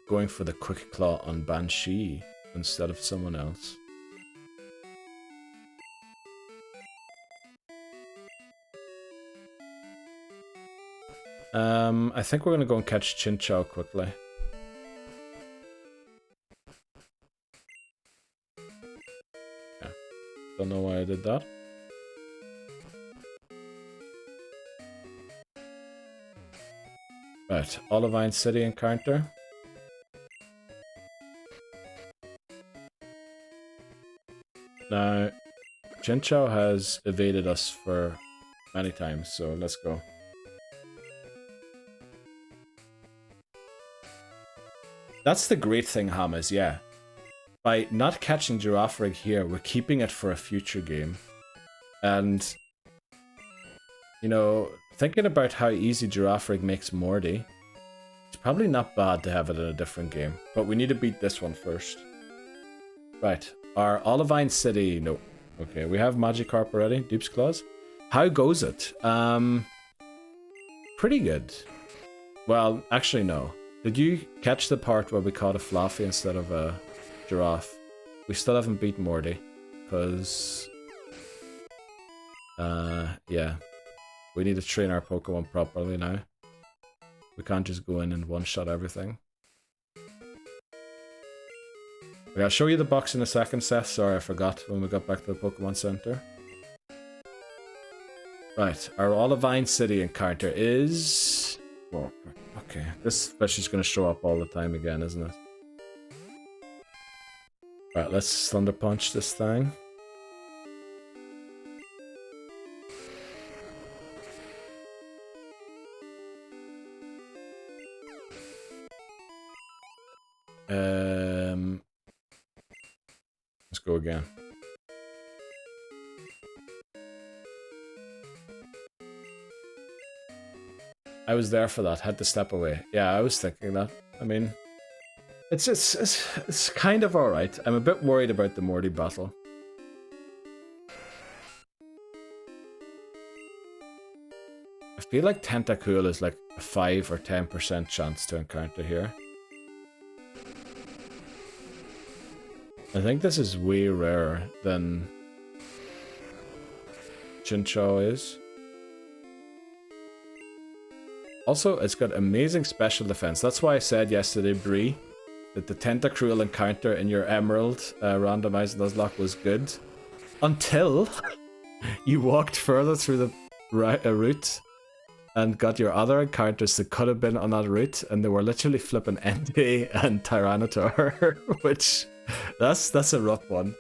Speaker 1: going for the Quick Claw on Banshee instead of someone else? I think we're gonna go and catch Chinchou quickly. Yeah. Don't know why I did that. Right, Olivine City encounter. Now, Chinchou has evaded us for many times, so let's go. That's the great thing, Hamas, yeah. By not catching Girafarig here, we're keeping it for a future game. And, you know, thinking about how easy Girafarig makes Morty, it's probably not bad to have it in a different game. But we need to beat this one first. Right, our Olivine City, no. Okay, we have Magikarp already, Dupes Claws. How goes it? Pretty good. Well, actually no. Did you catch the part where we caught a Flaafy instead of a giraffe? We still haven't beat Morty, because... yeah. We need to train our Pokemon properly now. We can't just go in and one-shot everything. Okay, I'll show you the box in a second, Seth. Sorry, I forgot when we got back to the Pokemon Center. Right, our Olivine City encounter is... Well, okay, this fish is going to show up all the time again, isn't it? Right, let's Thunder Punch this thing. Let's go again. I was there for that, had to step away. Yeah, I was thinking that. I mean, it's kind of alright. I'm a bit worried about the Morty battle. I feel like Tentacool is like a 5 or 10% chance to encounter here. I think this is way rarer than Chinchou is. Also, it's got amazing special defense. That's why I said yesterday, Bree, that the Tentacruel encounter in your Emerald randomized Nuzlocke was good. Until you walked further through the route and got your other encounters that could have been on that route, and they were literally flipping Entei and Tyranitar, which that's a rough one.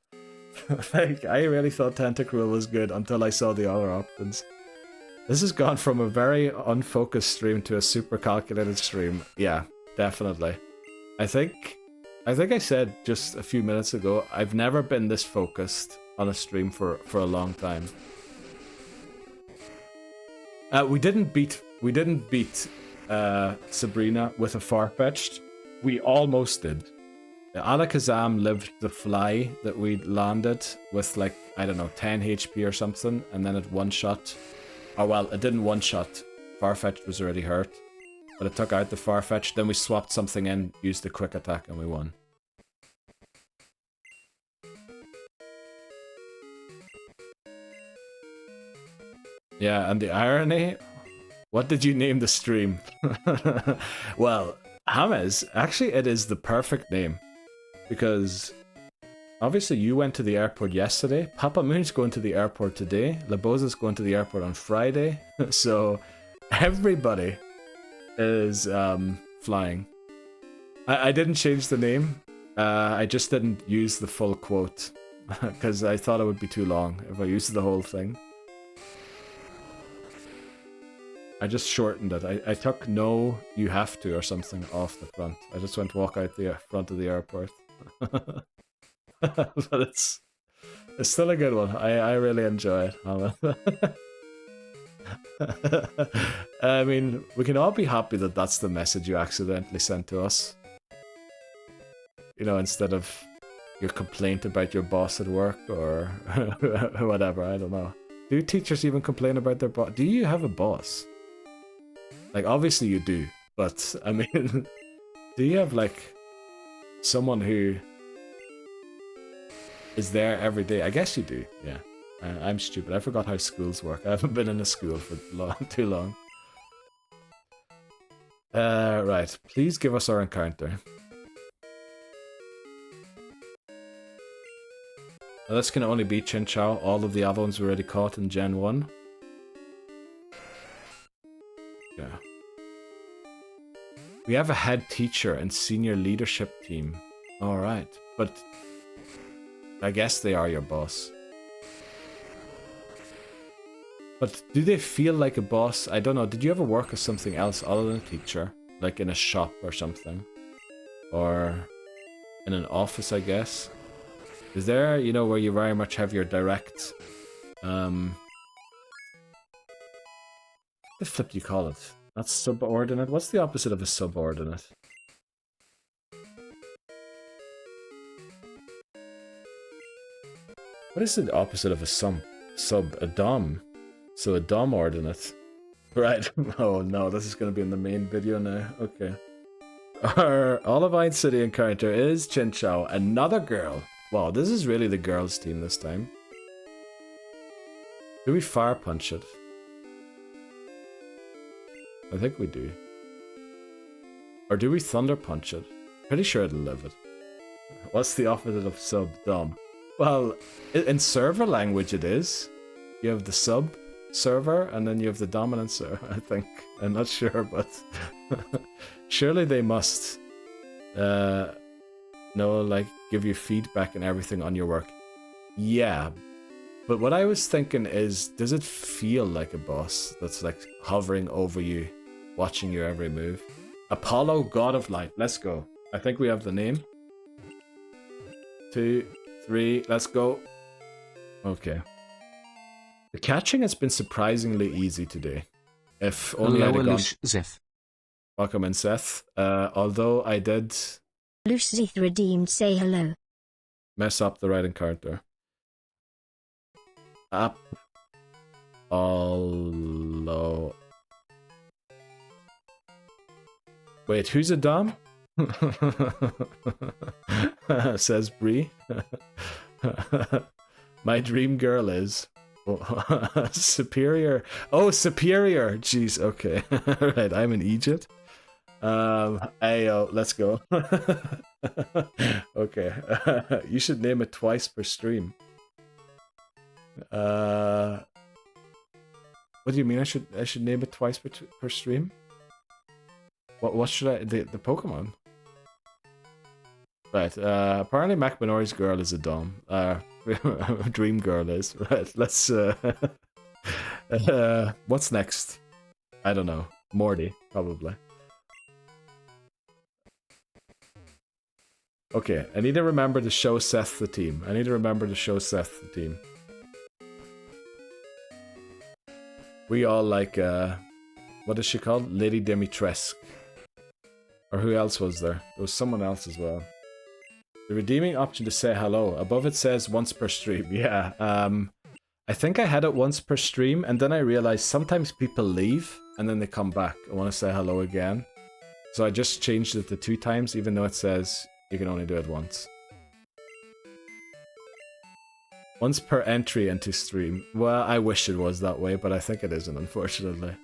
Speaker 1: Like, I really thought Tentacruel was good until I saw the other options. This has gone from a very unfocused stream to a super calculated stream. Yeah, definitely. I think I said just a few minutes ago, I've never been this focused on a stream for a long time. We didn't beat Sabrina with a Farfetch'd. We almost did. Alakazam lived the fly that we landed with, like, I don't know, 10 HP or something, and then it one-shot. Oh well, it didn't one-shot. Farfetch'd was already hurt. But it took out the Farfetch'd, then we swapped something in, used the quick attack, and we won. Yeah, and the irony? What did you name the stream? Well, James, actually it is the perfect name. Because obviously you went to the airport yesterday, Papa Moon's going to the airport today, Laboza's going to the airport on Friday, so everybody is flying. I didn't change the name, I just didn't use the full quote, because I thought it would be too long if I used the whole thing. I just shortened it. I took no, you have to or something off the front. I just went walk out the front of the airport. But it's still a good one. I really enjoy it. I mean, we can all be happy that that's the message you accidentally sent to us. You know, instead of your complaint about your boss at work or whatever, I don't know. Do teachers even complain about their boss? Do you have a boss? Like, obviously you do, but, I mean, do you have, like, someone who is there every day? I guess you do, yeah. I'm stupid. I forgot how schools work. I haven't been in a school for too long. Right. Please give us our encounter. Now, this can only be Chinchou. All of the other ones we already caught in Gen 1. Yeah. We have a head teacher and senior leadership team. Alright, but I guess they are your boss. But do they feel like a boss? I don't know. Did you ever work as something else other than a teacher? Like in a shop or something? Or in an office, I guess? Is there, you know, where you very much have your direct... What the flip do you call it? That's subordinate? What's the opposite of a subordinate? What is the opposite of a a dom? So a dom ordinate. Right. Oh no, this is going to be in the main video now. Okay. Our Olivine City encounter is Chinchou, another girl. Wow, this is really the girls' team this time. Do we fire punch it? I think we do. Or do we thunder punch it? Pretty sure it'll live it. What's the opposite of sub? Dom. Well, in server language it is. You have the sub, server, and then you have the dominant server, I think. I'm not sure, but surely they must like give you feedback and everything on your work. Yeah, but what I was thinking is, does it feel like a boss that's like hovering over you, watching your every move? Apollo, God of Light. Let's go. I think we have the name. 2, 3, let's go. Okay. The catching has been surprisingly easy today. If only I'd have gone...
Speaker 3: Zeth.
Speaker 1: Welcome in, Seth. Although I did...
Speaker 2: Lucizeth redeemed, say hello.
Speaker 1: Mess up the right encounter. Up. Allo. Wait, who's a dom? Says Bree. My dream girl is Superior. Oh, Superior. Jeez. Okay. Right. I'm in Egypt. Ayo, let's go. Okay. You should name it twice per stream. What do you mean? I should name it twice per stream? What should I... The Pokemon? Right, apparently McMinori's girl is a dom. Dream girl is. Right, let's... what's next? I don't know. Morty, probably. Okay, I need to remember to show Seth the team. We all like, what is she called? Lady Dimitrescu. Or who else was there? There was someone else as well. The redeeming option to say hello. Above it says once per stream. Yeah, I think I had it once per stream, and then I realized sometimes people leave, and then they come back and want to say hello again. So I just changed it to 2 times, even though it says you can only do it once. Once per entry into stream. Well, I wish it was that way, but I think it isn't, unfortunately.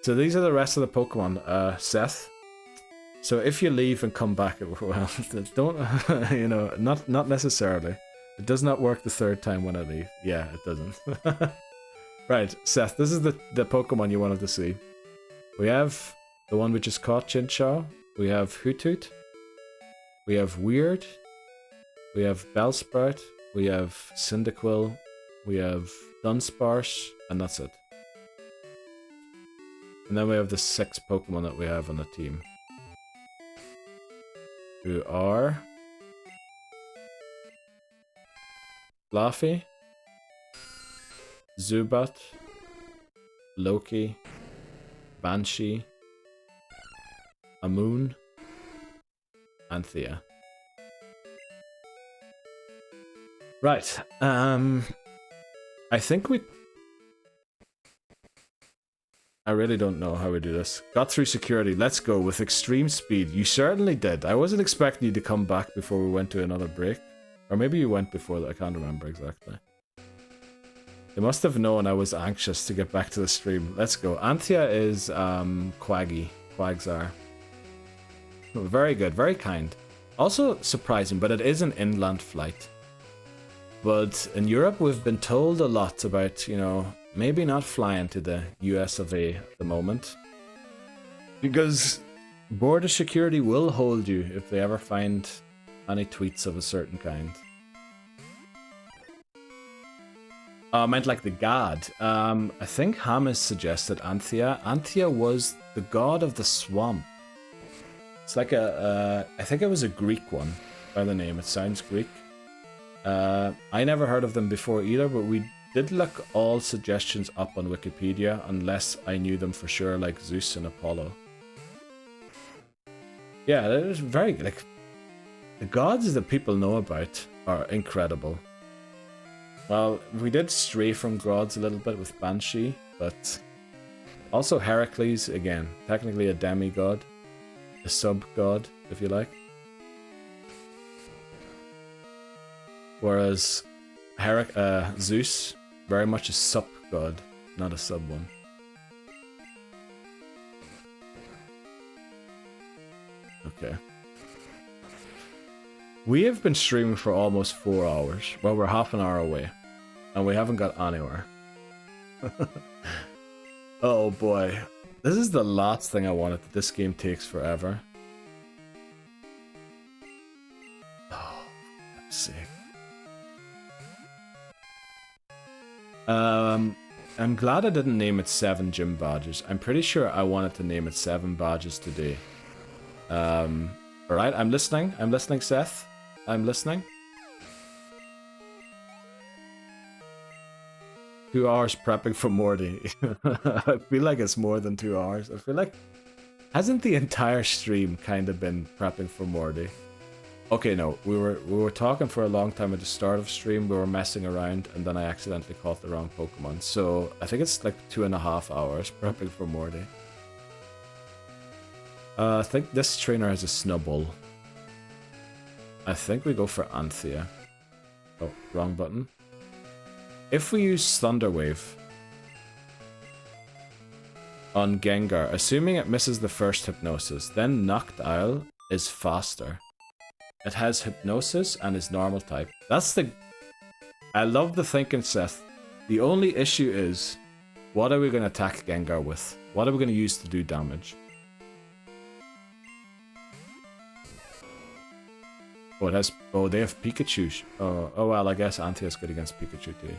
Speaker 1: So these are the rest of the Pokemon, Seth. So if you leave and come back, well, don't, you know, not necessarily. It does not work the 3rd time when I leave. Yeah, it doesn't. Right, Seth, this is the Pokemon you wanted to see. We have the one we just caught, Chinchou. We have Hoothoot. We have Weird. We have Bellsprout. We have Cyndaquil. We have Dunsparce. And that's it. And then we have the 6 Pokemon that we have on the team. Who are... Flaafy, Zubat, Loki, Banshee, Amoon, and Thea. Right, I think we... I really don't know how we do this. Got through security, let's go with extreme speed. You certainly did. I wasn't expecting you to come back before we went to another break. Or maybe you went before that, I can't remember exactly. They must have known I was anxious to get back to the stream. Let's go. Anthea is Quagsire. Very good, very kind. Also surprising, but it is an inland flight. But in Europe we've been told a lot about, you know, maybe not flying to the US of A at the moment. Because border security will hold you if they ever find any tweets of a certain kind. Oh, I meant like the god. I think Hamas suggested Anthea. Anthea was the god of the swamp. It's like a, I think it was a Greek one by the name. It sounds Greek. I never heard of them before either, but we did look all suggestions up on Wikipedia, unless I knew them for sure, like Zeus and Apollo. Yeah, that was very, like, the gods that people know about are incredible. Well, we did stray from gods a little bit with Banshee, but also Heracles, again, technically a demigod, a sub-god, if you like. Whereas Zeus, very much a sub-god, not a sub-one. Okay. We have been streaming for almost 4 hours. Well, we're half an hour away. And we haven't got anywhere. Oh boy. This is the last thing I wanted. This game takes forever. Oh, I'm sick. I'm glad I didn't name it 7 gym badges. I'm pretty sure I wanted to name it 7 badges today. Alright, I'm listening. I'm listening, Seth. I'm listening. 2 hours prepping for Morty. I feel like it's more than 2 hours. I feel like... Hasn't the entire stream kind of been prepping for Morty? Okay, no. We were talking for a long time at the start of stream. We were messing around, and then I accidentally caught the wrong Pokemon. So, I think it's like 2.5 hours prepping for Morty. I think this trainer has a Snubbull. I think we go for Anthea. Oh, wrong button. If we use Thunder Wave on Gengar, assuming it misses the first Hypnosis, then Noctowl is faster. It has Hypnosis and is normal type. That's the... I love the thinking, Seth. The only issue is, what are we going to attack Gengar with? What are we going to use to do damage? Oh, it has... Oh, they have Pikachu. Oh well, I guess Anthea's good against Pikachu too.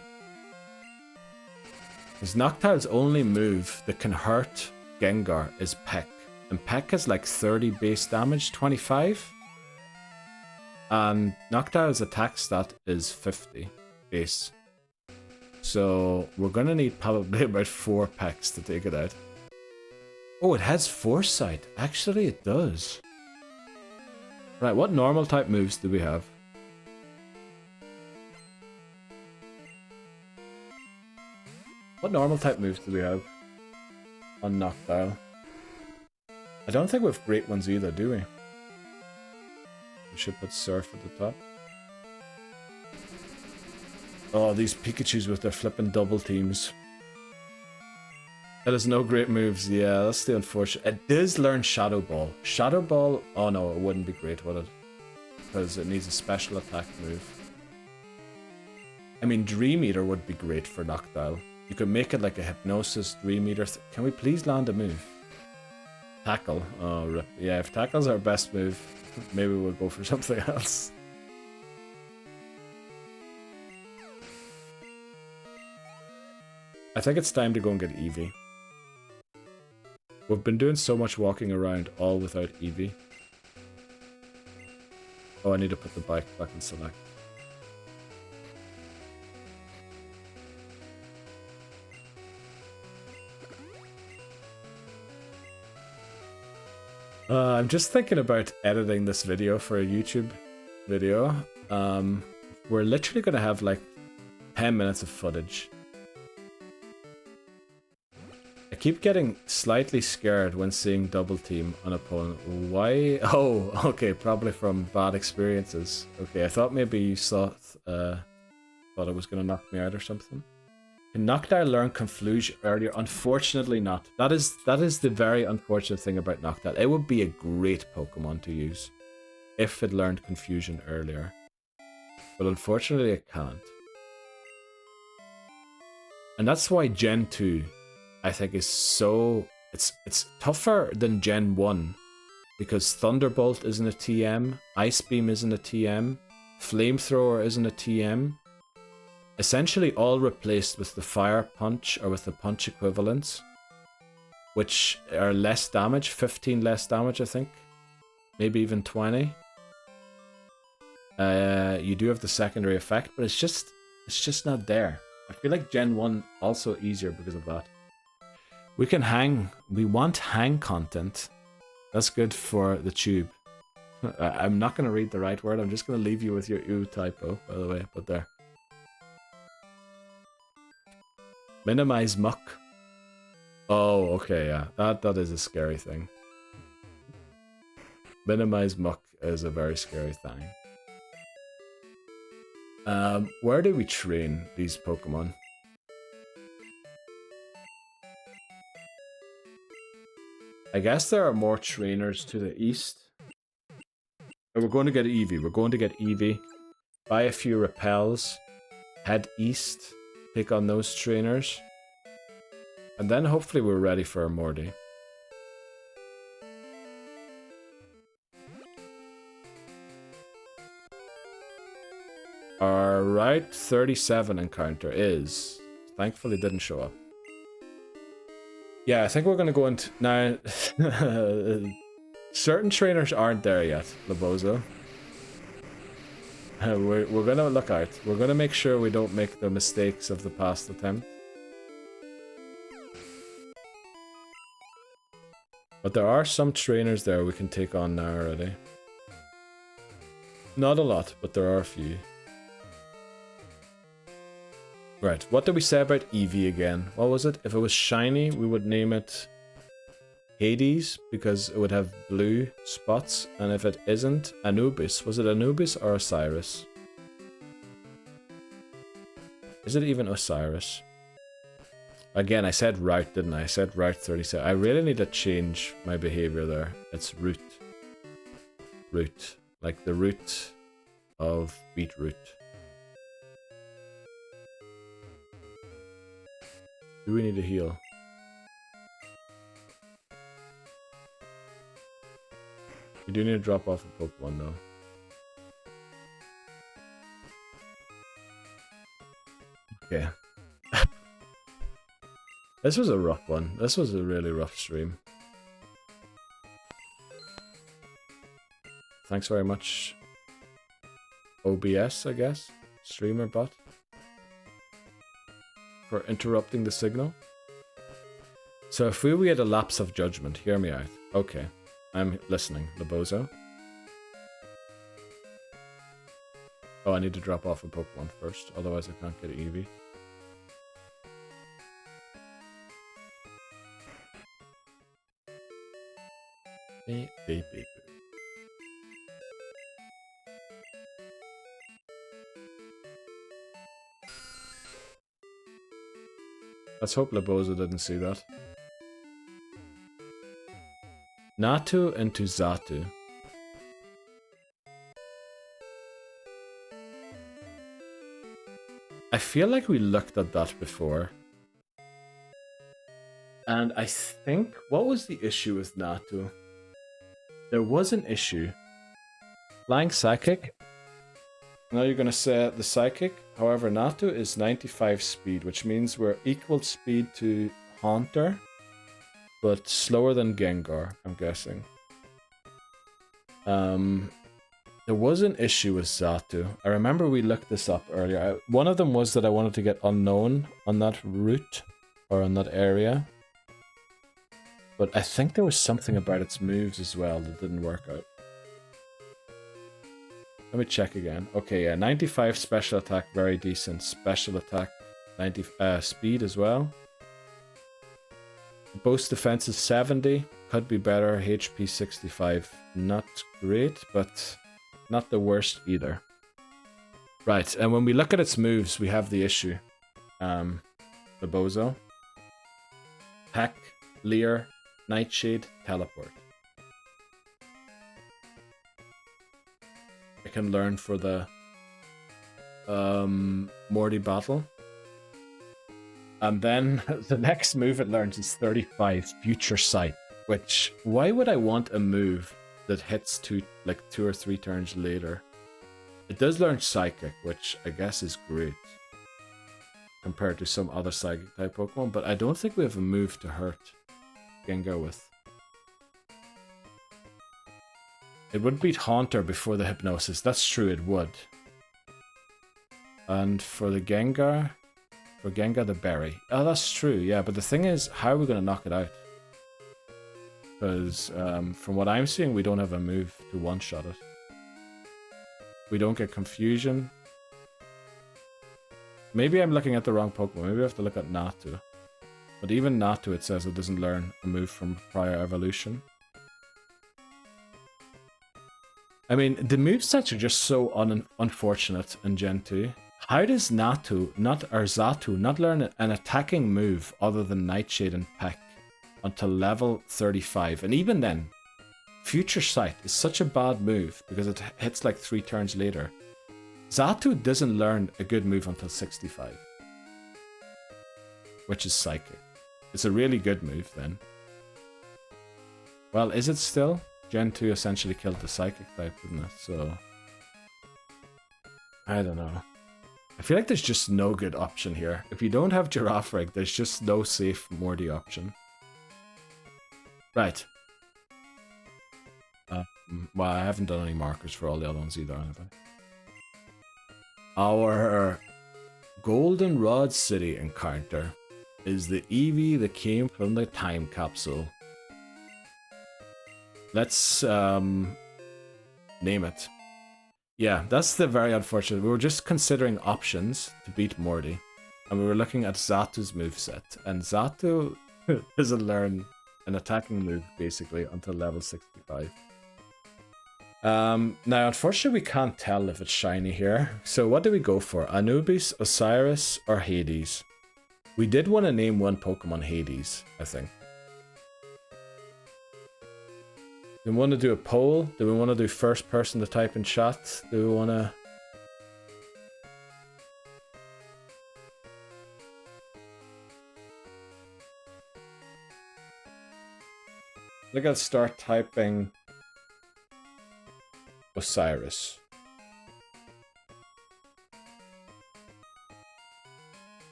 Speaker 1: His Noctowl's only move that can hurt Gengar is Peck. And Peck has like 30 base damage, 25? And Noctowl's attack stat is 50 base. So we're gonna need probably about 4 Pecks to take it out. Oh, it has Foresight. Actually, it does. Right, what normal type moves do we have? What normal type moves do we have on Noctowl? I don't think we have great ones either, do we? We should put Surf at the top. Oh, these Pikachus with their flipping double teams. It has no great moves. Yeah, that's the unfortunate. It does learn Shadow Ball. Shadow Ball? Oh no, it wouldn't be great, would it? Because it needs a special attack move. I mean, Dream Eater would be great for Noctowl. You could make it like a Hypnosis Dream Eater. Can we please land a move? Tackle. Oh, rip. Yeah, if Tackle's our best move, maybe we'll go for something else. I think it's time to go and get Eevee. We've been doing so much walking around, all without Eevee. Oh, I need to put the bike back in select. I'm just thinking about editing this video for a YouTube video. We're literally going to have like 10 minutes of footage. I keep getting slightly scared when seeing double team on opponent. Why? Oh, okay, probably from bad experiences. Okay, I thought maybe you thought it was going to knock me out or something. Can Noctowl learn Confusion earlier? Unfortunately not. That is the very unfortunate thing about Noctowl. It would be a great Pokemon to use if it learned Confusion earlier. But unfortunately it can't. And that's why Gen 2, I think, is so... It's tougher than Gen 1. Because Thunderbolt isn't a TM, Ice Beam isn't a TM, Flamethrower isn't a TM. Essentially all replaced with the Fire Punch or with the Punch equivalents, which are less damage, 15 less damage I think, maybe even 20. You do have the secondary effect, but it's just not there. I feel like Gen 1 also easier because of that. We can hang, we want hang content. That's good for the tube. I'm not going to read the right word, I'm just going to leave you with your ooh typo, by the way, but there. Minimize muck. Oh, okay, yeah. That is a scary thing. Minimize muck is a very scary thing. Where do we train these Pokemon? I guess there are more trainers to the east. But we're going to get Eevee. We're going to get Eevee. Buy a few repels. Head east. Pick on those trainers. And then hopefully we're ready for a Morty. Our Route 37 encounter is... Thankfully didn't show up. Yeah, I think we're going to go into... Now, certain trainers aren't there yet, Labozo. We're going to look out. We're going to make sure we don't make the mistakes of the past attempt. But there are some trainers there we can take on now already. Not a lot, but there are a few. Right, what did we say about Eevee again? What was it? If it was shiny, we would name it Hades, because it would have blue spots. And if it isn't, Anubis. Was it Anubis or Osiris? Is it even Osiris? Again, I said route, didn't I? I said Route 37. I really need to change my behavior there. It's root. Root. Like the root of beetroot. Do we need to heal? We do need to drop off a Pokemon though. Okay. This was a rough one. This was a really rough stream. Thanks very much, OBS, I guess? Streamer bot. For interrupting the signal. So if we had a lapse of judgment, hear me out. Okay, I'm listening, Labozo. Oh, I need to drop off a Pokemon first, otherwise I can't get Eevee. Beep, beep, beep. Let's hope Labozo didn't see that. Natu into Xatu. I feel like we looked at that before. And I think... What was the issue with Natu? There was an issue. Flying Psychic. Now you're going to say the Psychic. However, Natu is 95 speed, which means we're equal speed to Haunter, but slower than Gengar, I'm guessing. There was an issue with Xatu. I remember we looked this up earlier. One of them was that I wanted to get Unknown on that route, or on that area. But I think there was something about its moves as well that didn't work out. Let me check again. Okay, yeah, 95 special attack, very decent. Special attack, 90 speed as well. Boast defense is 70, could be better. HP 65, not great, but not the worst either. Right, and when we look at its moves, we have the issue. The Bozo, Peck, Leer, Nightshade, Teleport. I can learn for the Morty battle. And then the next move it learns is 35, Future Sight. Which, why would I want a move that hits two or three turns later? It does learn Psychic, which I guess is great compared to some other Psychic type Pokemon, but I don't think we have a move to hurt Gengar with. It would beat Haunter before the Hypnosis. That's true, it would. And for the Gengar... For Gengar, the Berry. Oh, that's true, yeah. But the thing is, how are we going to knock it out? Because from what I'm seeing, we don't have a move to one-shot it. We don't get Confusion. Maybe I'm looking at the wrong Pokemon. Maybe I have to look at Natu. But even Natu, it says it doesn't learn a move from prior evolution. I mean, the movesets are just so unfortunate in Gen 2. How does Xatu not learn an attacking move other than Nightshade and Peck until level 35? And even then, Future Sight is such a bad move because it hits like 3 turns later. Xatu doesn't learn a good move until 65, which is Psychic. It's a really good move then. Well, is it still? Gen 2 essentially killed the psychic type, didn't it? So I don't know. I feel like there's just no good option here. If you don't have Girafarig, there's just no safe Morty option. Right. Well, I haven't done any markers for all the other ones either, have I? Our Goldenrod City encounter is the Eevee that came from the time capsule. Let's name it. Yeah, that's the very unfortunate. We were just considering options to beat Morty, and we were looking at Zatu's moveset, and Zatu doesn't learn an attacking move basically until level 65. Now, unfortunately, we can't tell if it's shiny here. So what do we go for? Anubis, Osiris, or Hades? We did want to name one Pokemon Hades, I think. Do we want to do a poll? Do we want to do first person to type in chat? Do we want to... I think I'll start typing Osiris.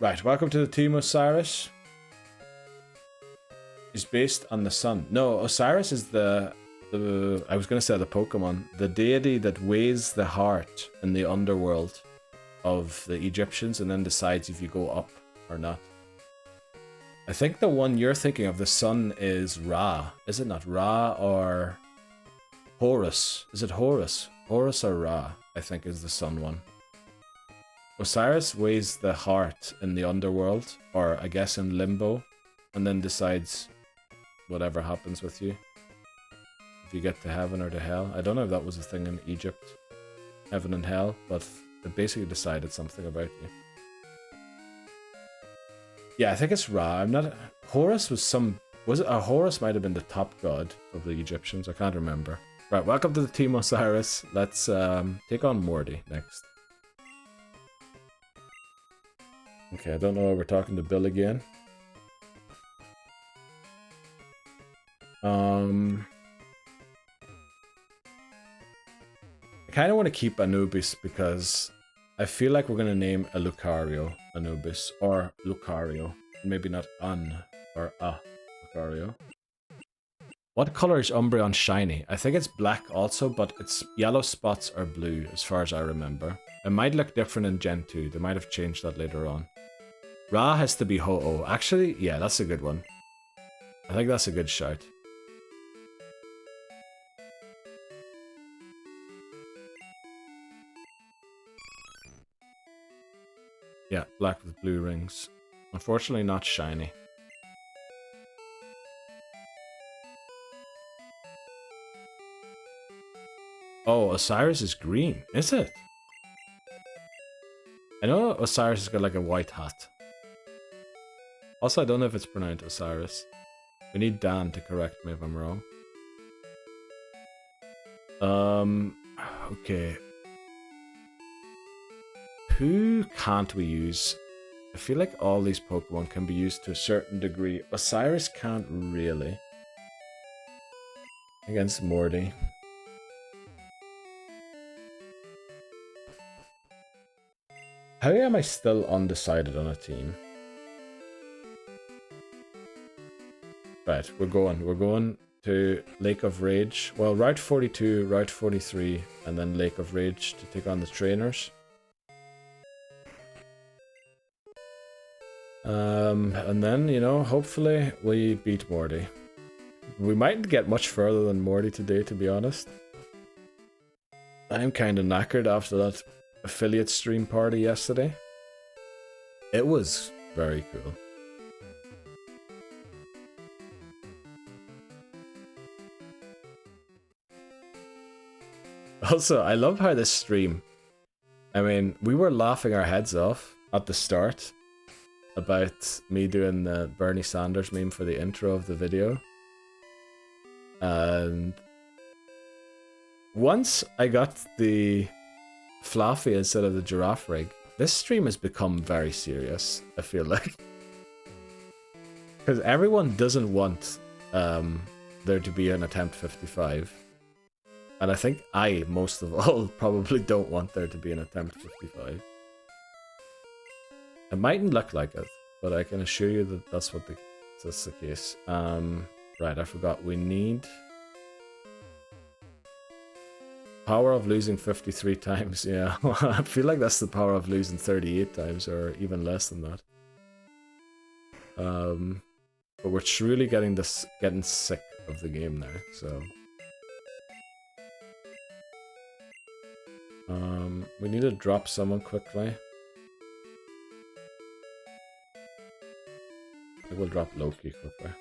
Speaker 1: Right, welcome to the team, Osiris. Is based on the sun. No, Osiris is the I was gonna say the Pokemon, the deity that weighs the heart in the underworld of the Egyptians and then decides if you go up or not. I think the one you're thinking of, the sun, is Ra. Is it not Ra or Horus? Is it Horus? Horus or Ra, I think, is the sun one. Osiris weighs the heart in the underworld, or I guess in limbo, and then decides whatever happens with you. If you get to heaven or to hell. I don't know if that was a thing in Egypt, heaven and hell, but it basically decided something about you. Yeah, I think it's Ra. I'm not... Horus was some... Was it... Horus might have been the top god of the Egyptians. I can't remember. Right, welcome to the team, Osiris. Let's take on Morty next. Okay, I don't know why we're talking to Bill again. I kind of want to keep Anubis because I feel like we're going to name a Lucario Anubis, or Lucario. Maybe not An or A Lucario. What color is Umbreon shiny? I think it's black also, but its yellow spots are blue as far as I remember. It might look different in Gen 2. They might have changed that later on. Ra has to be Ho-Oh. Actually, yeah, that's a good one. I think that's a good shout. Yeah, black with blue rings. Unfortunately not shiny. Oh, Osiris is green, is it? I know Osiris has got like a white hat. Also, I don't know if it's pronounced Osiris. We need Dan to correct me if I'm wrong. Okay. Who can't we use? I feel like all these Pokemon can be used to a certain degree. Osiris can't really. Against Morty. How am I still undecided on a team? Right, we're going to Lake of Rage. Well, Route 42, Route 43, and then Lake of Rage to take on the trainers. And then, you know, hopefully we beat Morty. We mightn't get much further than Morty today, to be honest. I'm kind of knackered after that affiliate stream party yesterday. It was very cool. Also, I love how this stream... I mean, we were laughing our heads off at the start about me doing the Bernie Sanders meme for the intro of the video. And once I got the Flaafy instead of the Girafarig. This stream has become very serious, I feel like. Because everyone doesn't want there to be an attempt 55. And I think I, most of all, probably don't want there to be an attempt 55. It mightn't look like it, but I can assure you that that's the case. Right, I forgot. We need power of losing 53 times. Yeah, I feel like that's the power of losing 38 times, or even less than that. But we're truly getting sick of the game now. So, we need to drop someone quickly. I will drop Loki quickly.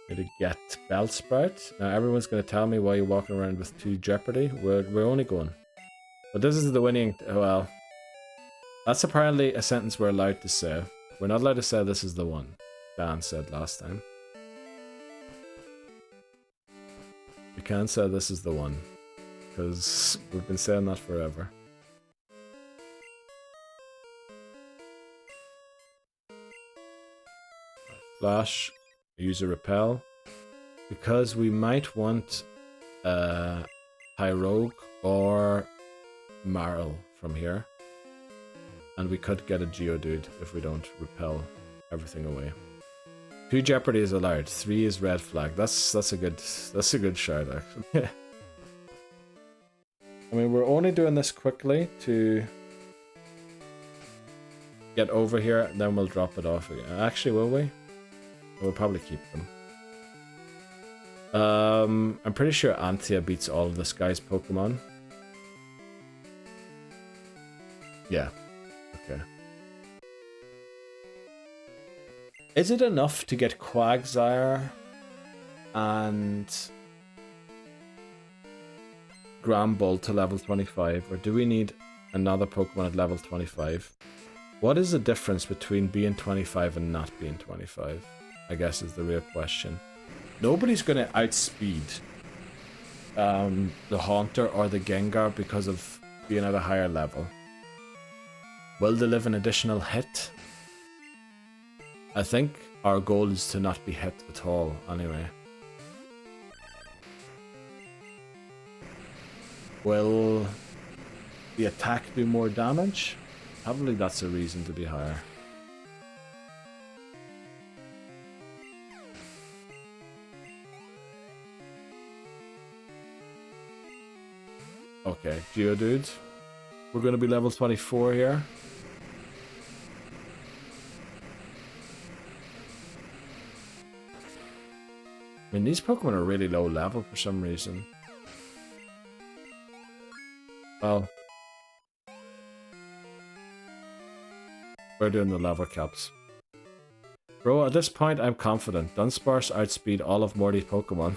Speaker 1: Need to get Bellsprout. Now everyone's going to tell me why you're walking around with 2 Jeopardy. We're only going. But this is the winning... Well, that's apparently a sentence we're allowed to say. We're not allowed to say this is the one, Dan said last time. We can't say this is the one, because we've been saying that forever. Flash, use a repel, because we might want Pyrogue or Marl from here, and we could get a Geodude if we don't repel everything away. 2 Jeopardy is allowed, 3 is red flag. That's a good shout actually. I mean, we're only doing this quickly to get over here, and then we'll drop it off again. Actually, will we? We'll probably keep them. I'm pretty sure Anthea beats all of this guy's Pokemon. Yeah. Okay. Is it enough to get Quagsire and Grambull to level 25, or do we need another Pokemon at level 25? What is the difference between being 25 and not being 25? I guess is the real question. Nobody's going to outspeed the Haunter or the Gengar because of being at a higher level. Will they live an additional hit? I think our goal is to not be hit at all, anyway. Will the attack do more damage? Probably that's a reason to be higher. Okay, Geodude. We're going to be level 24 here. I mean, these Pokemon are really low level for some reason. Well, we're doing the level caps. Bro, at this point, I'm confident. Dunsparce outspeed all of Morty's Pokemon.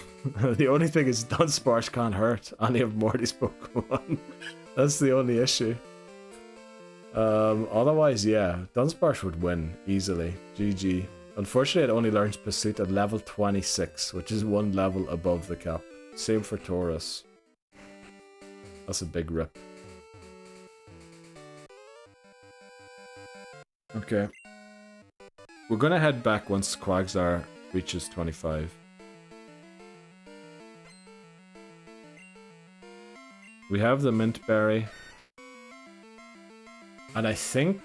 Speaker 1: The only thing is Dunsparce can't hurt any of Morty's Pokemon. That's the only issue. Otherwise, yeah, Dunsparce would win easily. GG. Unfortunately, it only learns Pursuit at level 26, which is 1 level above the cap. Same for Taurus. That's a big rip. Okay. We're gonna head back once Quagsire reaches 25. We have the Mint Berry. And I think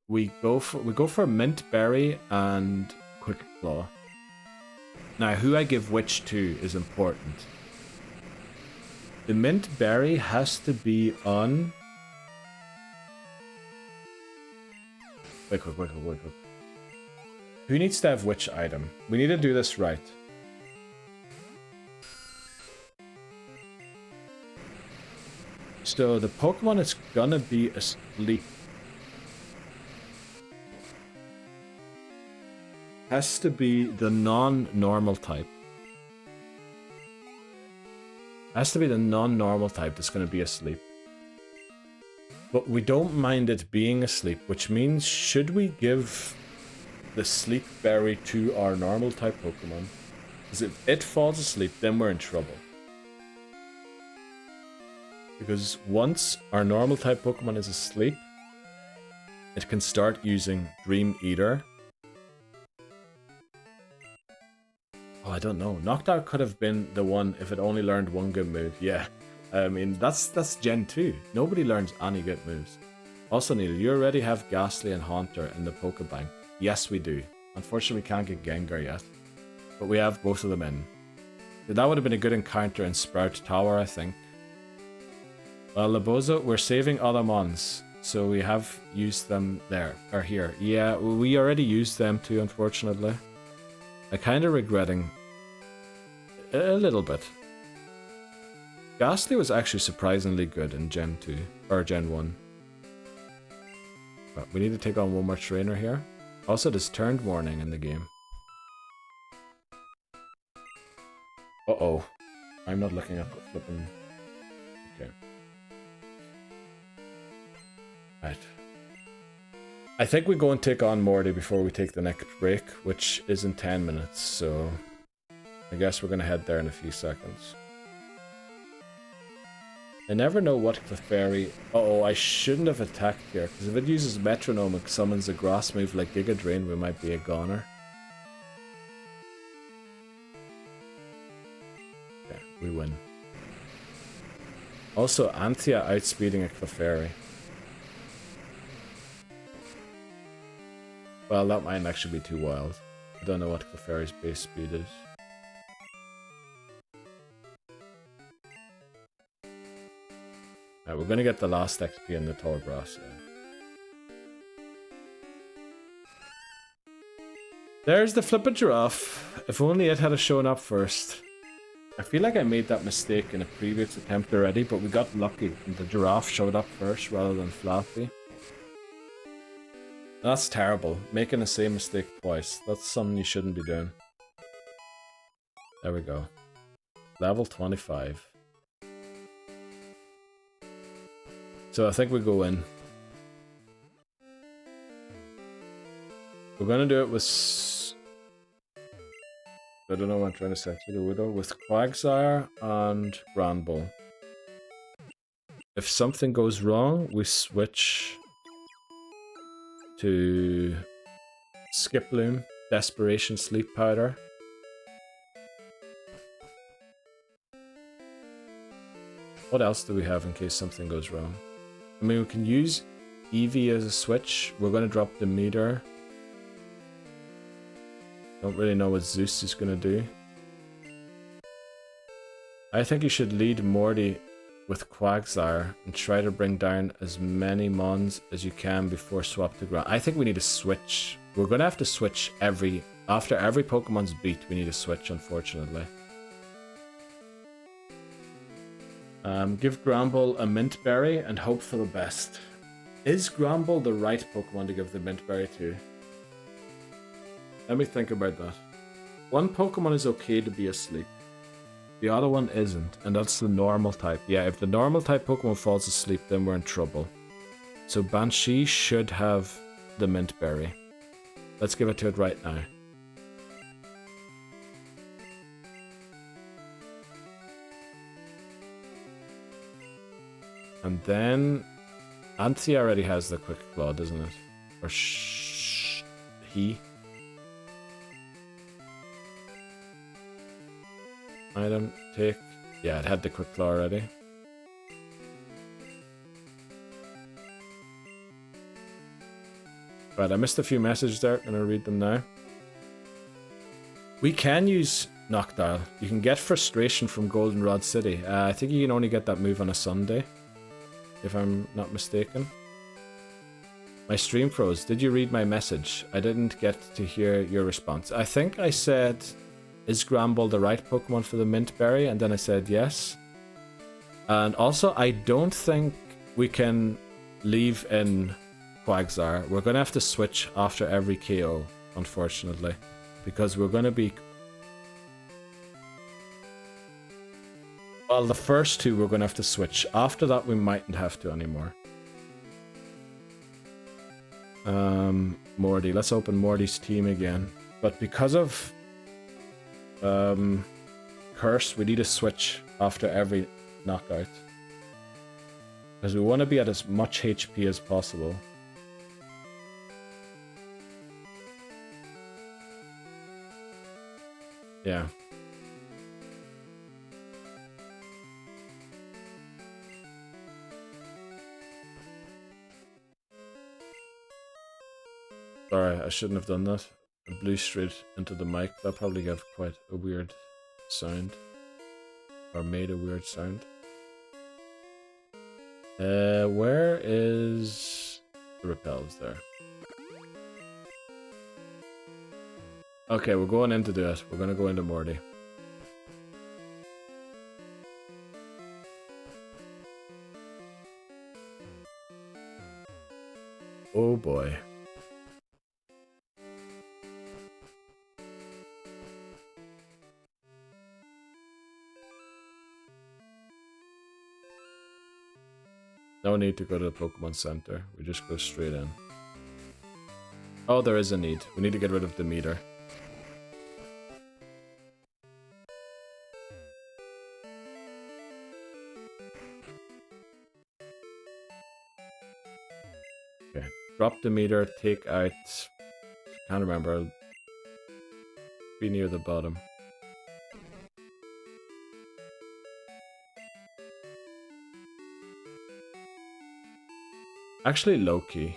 Speaker 1: we go for Mint Berry and Quick Claw. Now, who I give which to is important. The Mint Berry has to be on... Wait. Who needs to have which item? We need to do this right. So the Pokemon is gonna be asleep. Has to be the non-normal type. Has to be the non-normal type that's gonna be asleep. But we don't mind it being asleep, which means should we give the Sleep Berry to our normal type Pokemon? Because if it falls asleep, then we're in trouble. Because once our normal type Pokemon is asleep, it can start using Dream Eater. Oh, I don't know. Noctowl could have been the one if it only learned one good move. Yeah. I mean, that's Gen 2. Nobody learns any good moves. Also, Neil, you already have Ghastly and Haunter in the Pokebank. Yes, we do. Unfortunately, we can't get Gengar yet. But we have both of them in. That would have been a good encounter in Sprout Tower, I think. Well, Labozo, we're saving other mons. So we have used them there, or here. Yeah, we already used them too, unfortunately. I'm kind of regretting a little bit. Ghastly was actually surprisingly good in Gen 2, or Gen 1. But we need to take on one more trainer here. Also, there's turned warning in the game. Uh-oh. I'm not looking at the flipping... Okay. Right. I think we go and take on Morty before we take the next break, which is in 10 minutes, so... I guess we're gonna head there in a few seconds. I never know what Clefairy... Uh-oh, I shouldn't have attacked here, because if it uses Metronome and summons a grass move like Giga Drain, we might be a goner. Okay, we win. Also, Anthea outspeeding a Clefairy. Well, that might actually be too wild. I don't know what Clefairy's base speed is. We're gonna get the last XP in the tall grass, yeah. There's the flippin' giraffe. If only it had shown up first. I feel like I made that mistake in a previous attempt already, but we got lucky and the giraffe showed up first rather than Flaafy. That's terrible. Making the same mistake twice. That's something you shouldn't be doing. There we go. Level 25. So I think we go in. We're gonna do it with... I don't know what I'm trying to say. With Quagsire and Granbull. If something goes wrong, we switch to Skiploom, Desperation Sleep Powder. What else do we have in case something goes wrong? I mean, we can use Eevee as a switch. We're going to drop the meter. Don't really know what Zeus is going to do. I think you should lead Morty with Quagsire and try to bring down as many mons as you can before swap to ground. I think we need to switch. We're going to have to switch after every Pokemon's beat, we need to switch, unfortunately. Give Granbull a Mint Berry and hope for the best. Is Granbull the right Pokemon to give the Mint Berry to? Let me think about that. One Pokemon is okay to be asleep. The other one isn't, and that's the normal type. Yeah, if the normal type Pokemon falls asleep, then we're in trouble. So Banshee should have the Mint Berry. Let's give it to it right now. And then Anthea already has the Quick Claw, doesn't it? Or he? Item, take. Yeah, it had the Quick Claw already. Right, I missed a few messages there. Gonna read them now. We can use Noctowl. You can get Frustration from Goldenrod City. I think you can only get that move on a Sunday, if I'm not mistaken. My stream froze. Did you read my message? I didn't get to hear your response. I think I said, is Granbull the right Pokemon for the Mint Berry? And then I said yes. And also, I don't think we can leave in Quagsire. We're going to have to switch after every KO, unfortunately. Because we're going to be... Well, the first two we're going to have to switch. After that, we mightn't have to anymore. Morty. Let's open Morty's team again. But because of Curse, we need to switch after every knockout. Because we want to be at as much HP as possible. Yeah. Sorry, I shouldn't have done that. I blew straight into the mic. That probably gave quite a weird sound. Or made a weird sound. Where is the repels there? Okay, we're going in to do it. We're gonna go into Morty. Oh boy. No need to go to the Pokemon Center. We just go straight in. Oh, there is a need. We need to get rid of the meter. Okay. Drop the meter, take out... Can't remember. Be near the bottom. Actually, Loki.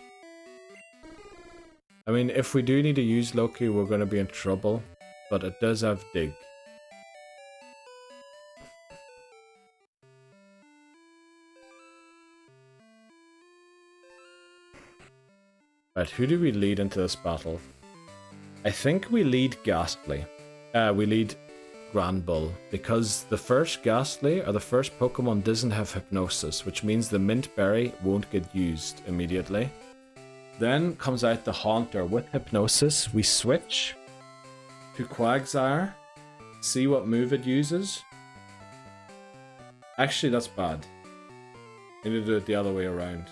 Speaker 1: I mean, if we do need to use Loki, we're going to be in trouble. But it does have Dig. Right, who do we lead into this battle? I think we lead Ghastly. We lead Granbull, because the first Ghastly, or the first Pokemon, doesn't have Hypnosis, which means the Mint Berry won't get used immediately. Then comes out the Haunter with Hypnosis. We switch to Quagsire, see what move it uses. Actually, that's bad. We need to do it the other way around.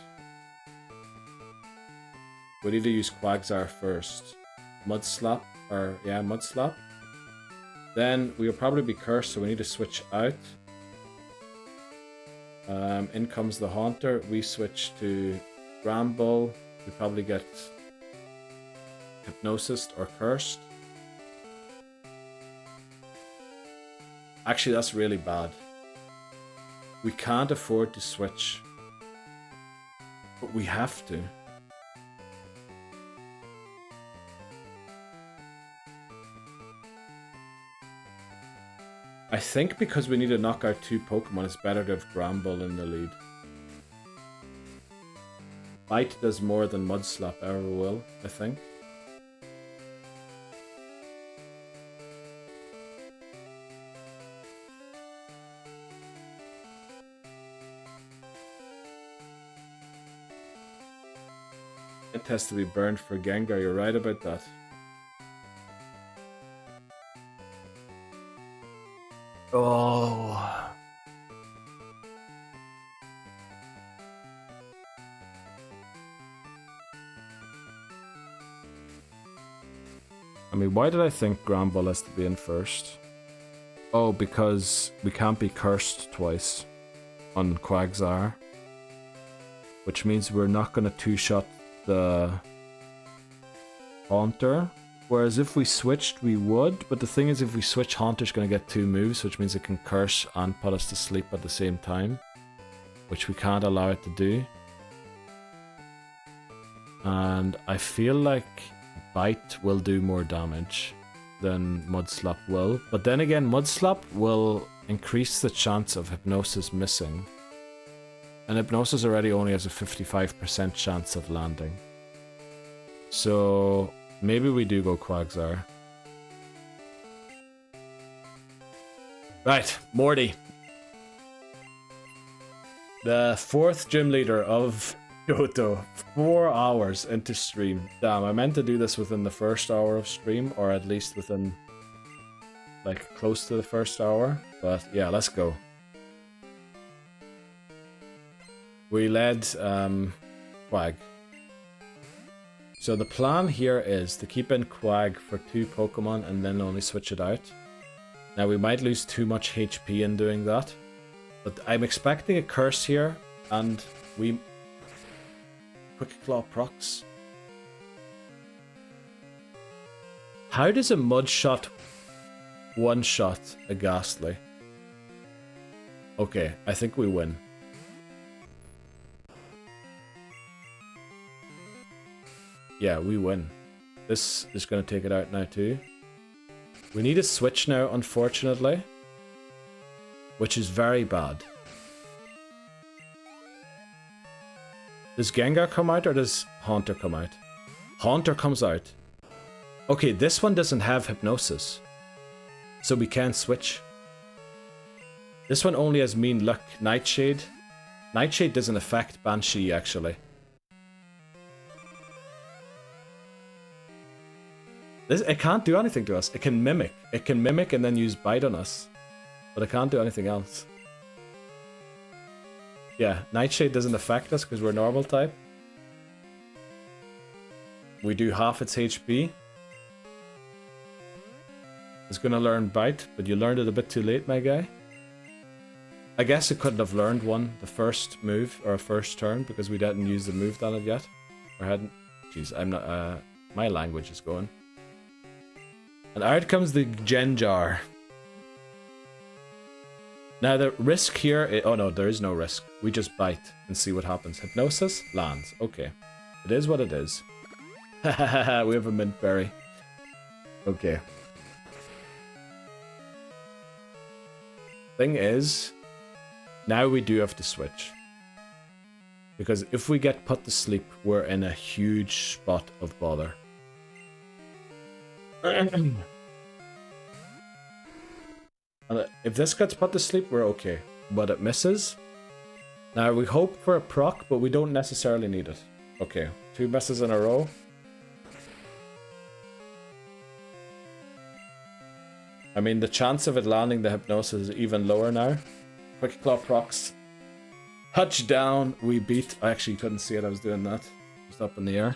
Speaker 1: We need to use Quagsire first. Mudslap, Mudslap. Then we'll probably be cursed, so we need to switch out. In comes the Haunter. We switch to Granbull. We probably get Hypnosis or Cursed. Actually, that's really bad. We can't afford to switch. But we have to. I think because we need to knock out 2 Pokemon, it's better to have Granbull in the lead. Bite does more than Mudslap ever will, I think. It has to be burned for Gengar, you're right about that. Oh. I mean, why did I think Granbull has to be in first? Oh, because we can't be cursed twice on Quagsire. Which means we're not going to two-shot the Haunter. Whereas if we switched, we would. But the thing is, if we switch, Haunter's going to get 2 moves, which means it can curse and put us to sleep at the same time. Which we can't allow it to do. And I feel like Bite will do more damage than Mudslap will. But then again, Mudslap will increase the chance of Hypnosis missing. And Hypnosis already only has a 55% chance of landing. So maybe we do go Quagsire. Right, Morty. The 4th gym leader of Johto. 4 hours into stream. Damn, I meant to do this within the first hour of stream, or at least within, like, close to the first hour. But yeah, let's go. We led Quag. So the plan here is to keep in Quag for 2 Pokemon and then only switch it out. Now we might lose too much HP in doing that, but I'm expecting a Curse here, and we Quick Claw procs. How does a mud shot one-shot a Ghastly? Okay, I think we win. Yeah, we win. This is going to take it out now too. We need a switch now, unfortunately. Which is very bad. Does Gengar come out or does Haunter come out? Haunter comes out. Okay, this one doesn't have Hypnosis. So we can't switch. This one only has Mean Luck. Nightshade. Nightshade doesn't affect Banshee, actually. It can't do anything to us. It can mimic. It can mimic and then use Bite on us. But it can't do anything else. Yeah, Nightshade doesn't affect us because we're normal type. We do half its HP. It's gonna learn Bite, but you learned it a bit too late, my guy. I guess it couldn't have learned the first move, or first turn, because we didn't use the move on it yet. Or hadn't. Jeez, I'm not, my language is going. And out comes the Genjar. Now the risk here, oh no, there is no risk. We just bite and see what happens. Hypnosis lands. Okay, it is what it is. We have a mint berry. Okay. Thing is, now we do have to switch. Because if we get put to sleep, we're in a huge spot of bother. And if this gets put to sleep, we're okay. But it misses. Now we hope for a proc, but we don't necessarily need it. Okay, 2 misses in a row. I mean, the chance of it landing the Hypnosis is even lower now. Quick Claw procs. Touchdown, we beat. I actually couldn't see it, I was doing that. Just up in the air.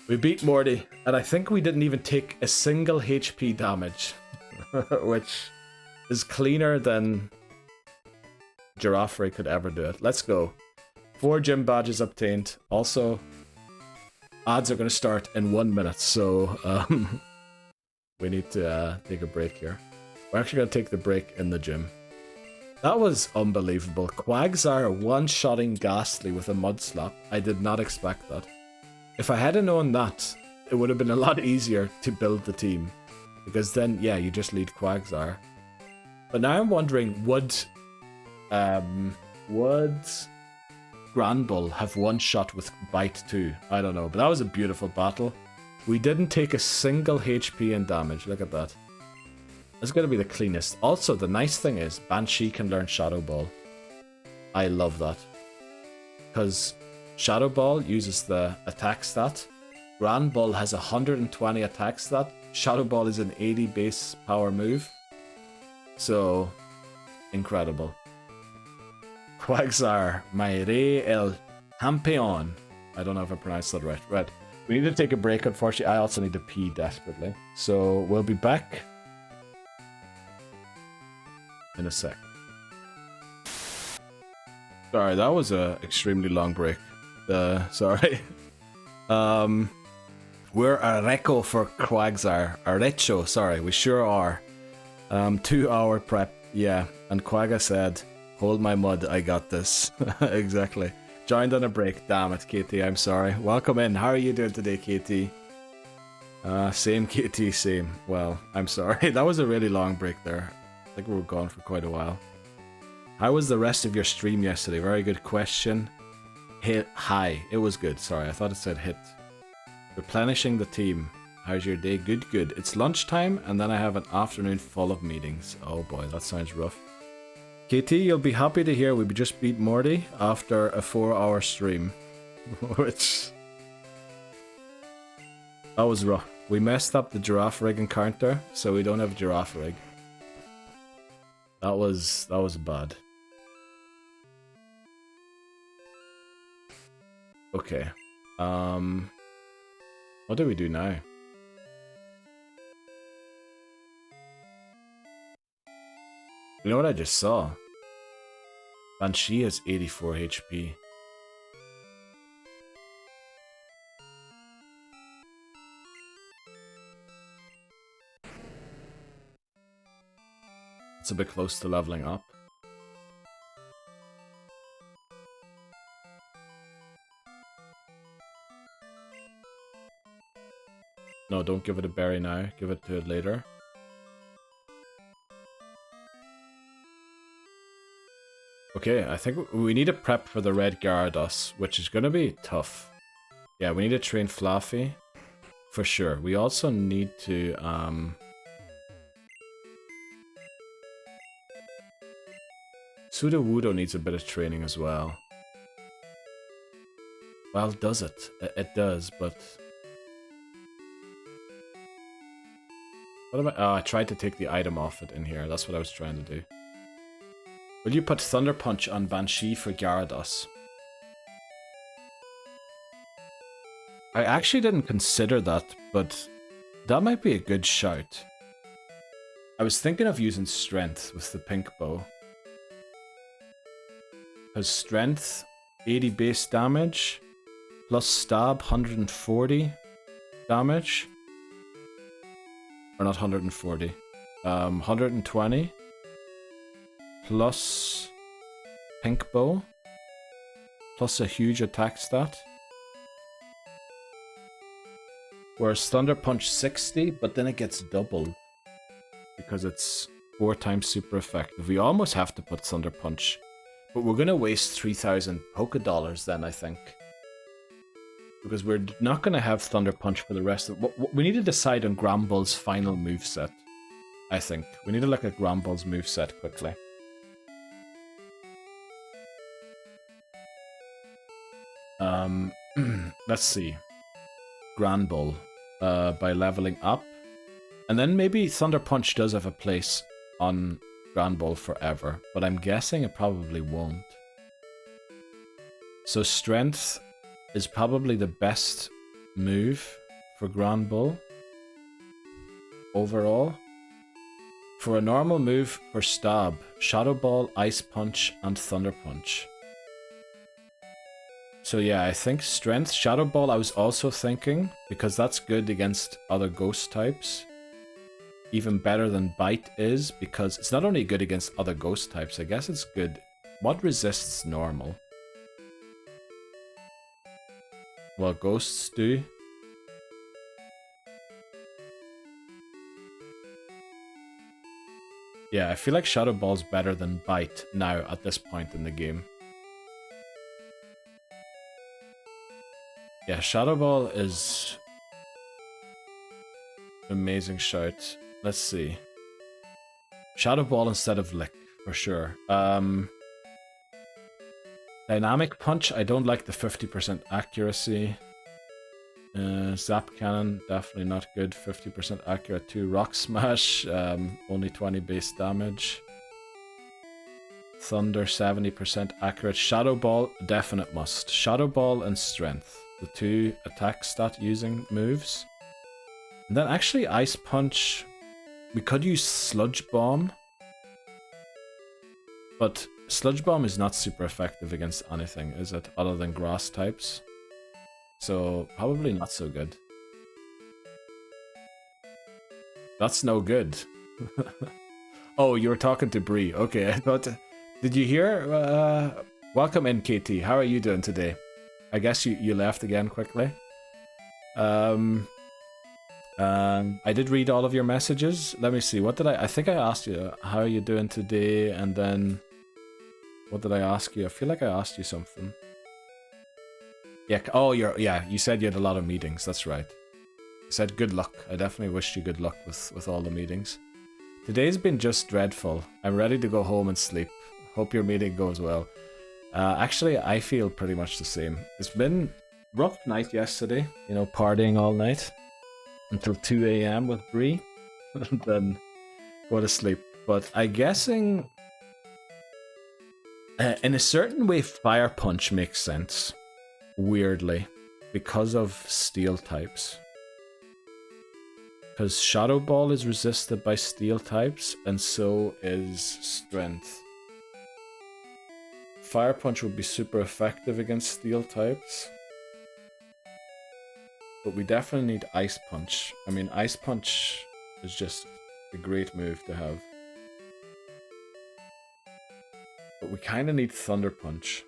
Speaker 1: We beat Morty, and I think we didn't even take a single HP damage. Which is cleaner than Girafarig could ever do it. Let's go. 4 gym badges obtained. Also, ads are going to start in 1 minute, so we need to take a break here. We're actually going to take the break in the gym. That was unbelievable. Quagsire one-shotting Ghastly with a Mud Slap. I did not expect that. If I had known that, it would have been a lot easier to build the team. Because then, yeah, you just lead Quagsire. But now I'm wondering, would Granbull have one shot with Bite too? I don't know, but that was a beautiful battle. We didn't take a single HP in damage. Look at that. It's going to be the cleanest. Also, the nice thing is, Banshee can learn Shadow Ball. I love that. Because Shadow Ball uses the attack stat. Granbull has 120 attack stat. Shadow Ball is an 80 base power move. So, incredible. Quagsire, my rey el campeón. I don't know if I pronounced that right. Right. We need to take a break, unfortunately. I also need to pee desperately. So, we'll be back in a sec. Sorry, that was a extremely long break. Sorry. We're a reco for Quagsire. A recho, sorry, we sure are. 2-hour prep, yeah. And Quagga said, hold my mud, I got this. Exactly. Joined on a break, damn it, KT, I'm sorry. Welcome in, how are you doing today, KT? Same, KT, same. Well, I'm sorry, that was a really long break there. I think we were gone for quite a while. How was the rest of your stream yesterday? Very good question. Hit high. It was good, sorry, I thought it said hit. Replenishing the team. How's your day? Good, good. It's lunchtime, and then I have an afternoon full of meetings. Oh boy, that sounds rough. KT, you'll be happy to hear we just beat Morty after a 4-hour stream. Which... that was rough. We messed up the Girafarig encounter, so we don't have Girafarig. That was bad. Okay. What do we do now? You know what I just saw? Banshee has 84 HP. It's a bit close to leveling up. No, don't give it a berry now. Give it to it later. Okay, I think we need to prep for the red Gyarados, which is going to be tough. Yeah, we need to train Flaafy, for sure. We also need to, Sudowoodo needs a bit of training as well. Well, does it? It does, but... What about... Oh, I tried to take the item off it in here. That's what I was trying to do. Will you put Thunder Punch on Banshee for Gyarados? I actually didn't consider that, but that might be a good shout. I was thinking of using Strength with the pink bow. Because Strength, 80 base damage, plus Stab, 140 damage. Or not 140. 120. Plus pink bow, plus a huge attack stat. Whereas Thunder Punch 60, but then it gets doubled because it's 4 times super effective. We almost have to put Thunder Punch, but we're gonna waste 3,000 Poké Dollars then, I think, because we're not gonna have Thunder Punch for the rest of. We need to decide on Granbull's final moveset. I think we need to look at Granbull's moveset quickly. Let's see. Granbull, by leveling up. And then maybe Thunder Punch does have a place on Granbull forever, but I'm guessing it probably won't. So Strength is probably the best move for Granbull overall. For a normal move for Stab, Shadow Ball, Ice Punch, and Thunder Punch. So yeah, I think Strength, Shadow Ball I was also thinking, because that's good against other ghost types. Even better than Bite is, because it's not only good against other ghost types, I guess it's good. What resists normal? Well, ghosts do. Yeah, I feel like Shadow Ball's better than Bite now at this point in the game. Yeah, Shadow Ball is amazing shout. Let's see. Shadow Ball instead of Lick, for sure. Dynamic Punch, I don't like the 50% accuracy. Zap Cannon, definitely not good. 50% accurate too. Rock Smash, only 20 base damage. Thunder, 70% accurate. Shadow Ball, definite must. Shadow Ball and Strength. The 2 attack stat using moves. And then actually Ice Punch, we could use Sludge Bomb. But Sludge Bomb is not super effective against anything, is it? Other than grass types. So probably not so good. That's no good. Oh, you were talking to Bree. Okay, I thought... Did you hear? Welcome in, KT. How are you doing today? I guess you left again quickly. I did read all of your messages. Let me see. What did I think I asked you. How are you doing today? And then what did I ask you? I feel like I asked you something. Yeah. Oh, you said you had a lot of meetings. That's right. You said good luck. I definitely wish you good luck with all the meetings. Today's been just dreadful. I'm ready to go home and sleep. Hope your meeting goes well. Actually, I feel pretty much the same. It's been a rough night yesterday, you know, partying all night until 2 AM with Bree, and then go to sleep. But I'm guessing, in a certain way, Fire Punch makes sense, weirdly, because of steel types. Because Shadow Ball is resisted by steel types, and so is Strength. Fire Punch would be super effective against Steel types. But we definitely need Ice Punch. I mean, Ice Punch is just a great move to have. But we kind of need Thunder Punch.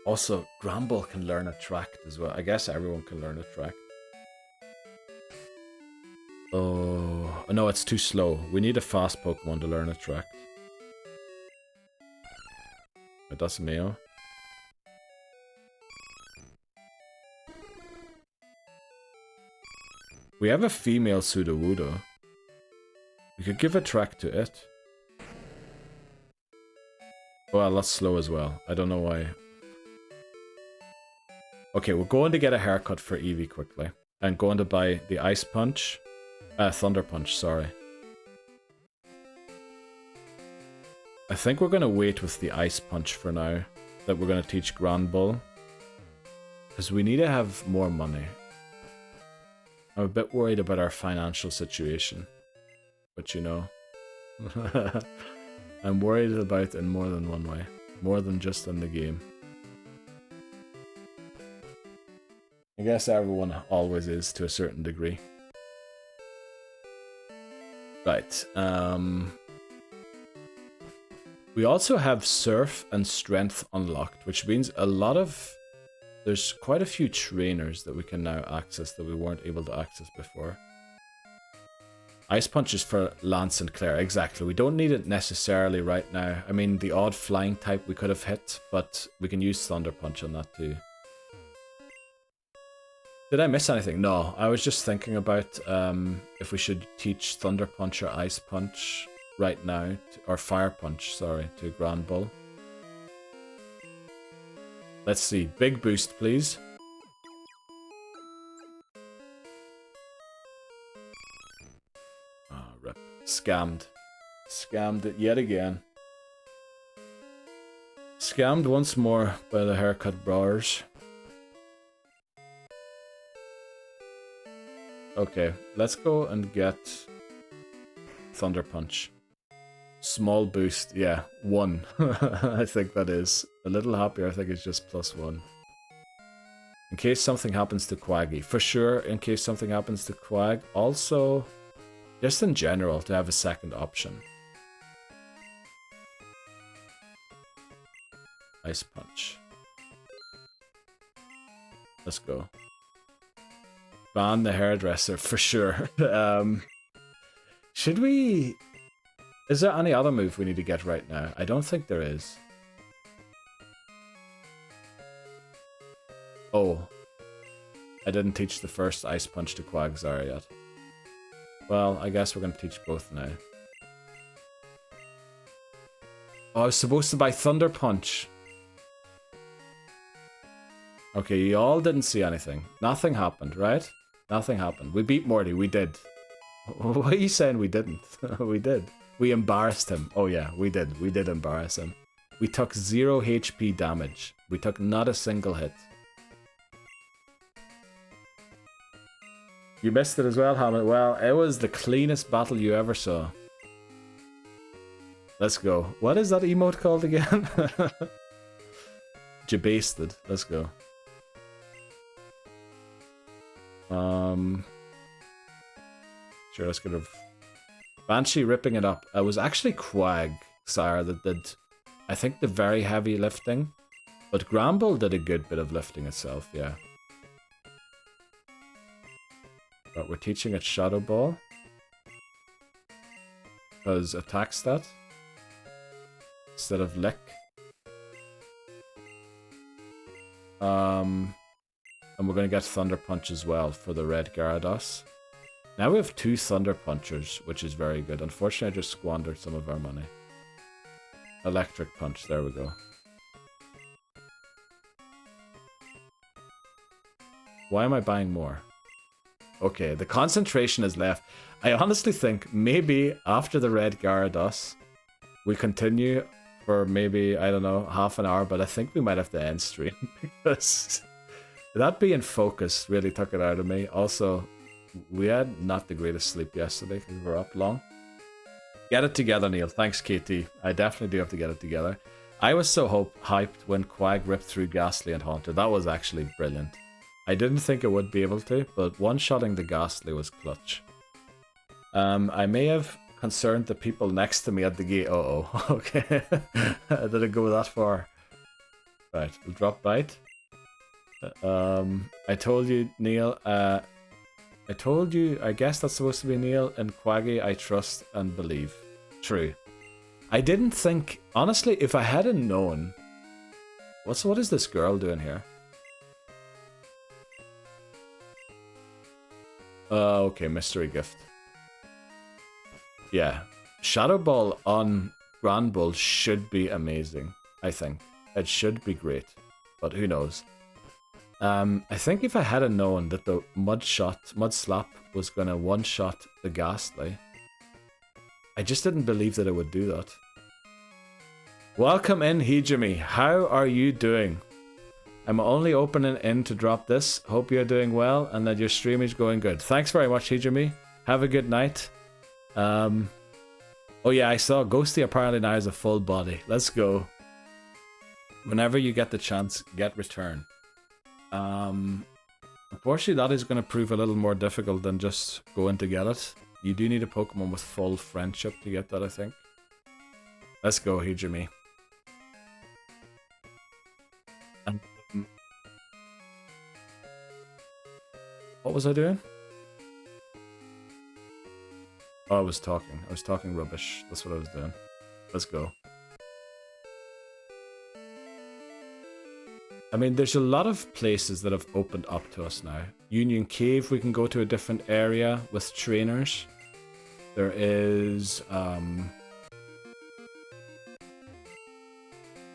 Speaker 1: Also, Granbull can learn Attract as well. I guess everyone can learn Attract. Oh, no, it's too slow. We need a fast Pokemon to learn Attract. It does Mayo. We have a female Sudowoodo. We could give Attract to it. Well, that's slow as well. I don't know why. Okay, we're going to get a haircut for Eevee quickly. And going to buy the Ice Punch. Thunder Punch, sorry. I think we're going to wait with the Ice Punch for now. That we're going to teach Granbull. Because we need to have more money. I'm a bit worried about our financial situation. But you know. I'm worried about it in more than one way. More than just in the game. I guess everyone always is to a certain degree. Right. We also have Surf and Strength unlocked, which means there's quite a few trainers that we can now access that we weren't able to access before. Ice Punch is for Lance and Claire, exactly. We don't need it necessarily right now. I mean, the odd flying type we could have hit, but we can use Thunder Punch on that too. Did I miss anything? No, I was just thinking about if we should teach Thunder Punch or Ice Punch right now, or Fire Punch, sorry, to Granbull. Let's see, big boost please. Ah, rip. Scammed. Scammed it yet again. Scammed once more by the haircut brawlers. Okay, let's go and get Thunder Punch. Small boost, yeah, 1. I think that is. A little happier, I think it's just +1. In case something happens to Quaggy. For sure, in case something happens to Quag. Also, just in general, to have a second option. Ice Punch. Let's go. Ban the hairdresser, for sure. Should we... Is there any other move we need to get right now? I don't think there is. Oh. I didn't teach the first Ice Punch to Quagsire yet. Well, I guess we're going to teach both now. Oh, I was supposed to buy Thunder Punch. Okay, you all didn't see anything. Nothing happened, right? Nothing happened. We beat Morty, we did. What are you saying we didn't? We did. We embarrassed him. Oh yeah, we did. We did embarrass him. We took 0 HP damage. We took not a single hit. You missed it as well, Hamlet. Well, it was the cleanest battle you ever saw. Let's go. What is that emote called again? Jabasted. Let's go. Sure, let's get rid of Banshee ripping it up. It was actually Quagsire that did, I think, the very heavy lifting. But Granbull did a good bit of lifting itself, yeah. But we're teaching it Shadow Ball. Because attack stat. Instead of Lick. And we're going to get Thunder Punch as well for the red Gyarados. Now we have 2 Thunder Punchers, which is very good. Unfortunately, I just squandered some of our money. Electric Punch, there we go. Why am I buying more? Okay, the concentration is left. I honestly think maybe after the red Gyarados, we continue for maybe, I don't know, half an hour, but I think we might have to end stream because that being focused really took it out of me. Also, we had not the greatest sleep yesterday because we were up long. Get it together, Neil. Thanks, Katie. I definitely do have to get it together. I was so hyped when Quag ripped through Ghastly and Haunter. That was actually brilliant. I didn't think it would be able to, but one-shotting the Ghastly was clutch. I may have concerned the people next to me at the gate. Uh-oh. Okay. Did it go that far? Right, we'll drop bite. I told you, Neil. I told you, I guess that's supposed to be Neil. And Quaggy, I trust and believe. True. I didn't think, honestly, if I hadn't known... What is this girl doing here? Okay, mystery gift. Yeah. Shadow Ball on Grand Bull should be amazing, I think. It should be great, but who knows. I think if I hadn't known that the Mud Slap was gonna one-shot the Ghastly, I just didn't believe that it would do that. Welcome in, Hijimi. How are you doing? I'm only opening in to drop this. Hope you're doing well and that your stream is going good. Thanks very much, Hijimi. Have a good night. Oh yeah, I saw Ghosty apparently now has a full body. Let's go. Whenever you get the chance, get return. Unfortunately, that is going to prove a little more difficult than just going to get it. You do need a Pokemon with full friendship to get that, I think. Let's go, Hijimi. What was I doing? Oh, I was talking. I was talking rubbish. That's what I was doing. Let's go. I mean, there's a lot of places that have opened up to us now. Union Cave, we can go to a different area with trainers. There is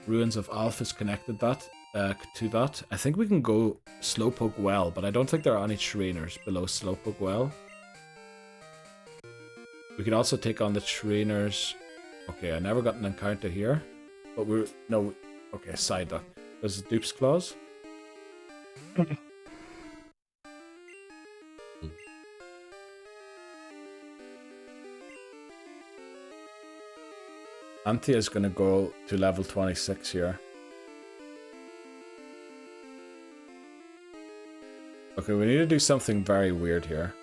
Speaker 1: Ruins of Alphas connected that to that. I think we can go Slowpoke Well, but I don't think there are any trainers below Slowpoke Well. We can also take on the trainers. Okay, I never got an encounter here, but we're no. Okay, Psyduck. There's a Dupes Clause. Anthea is going to go to level 26 here. Okay, we need to do something very weird here.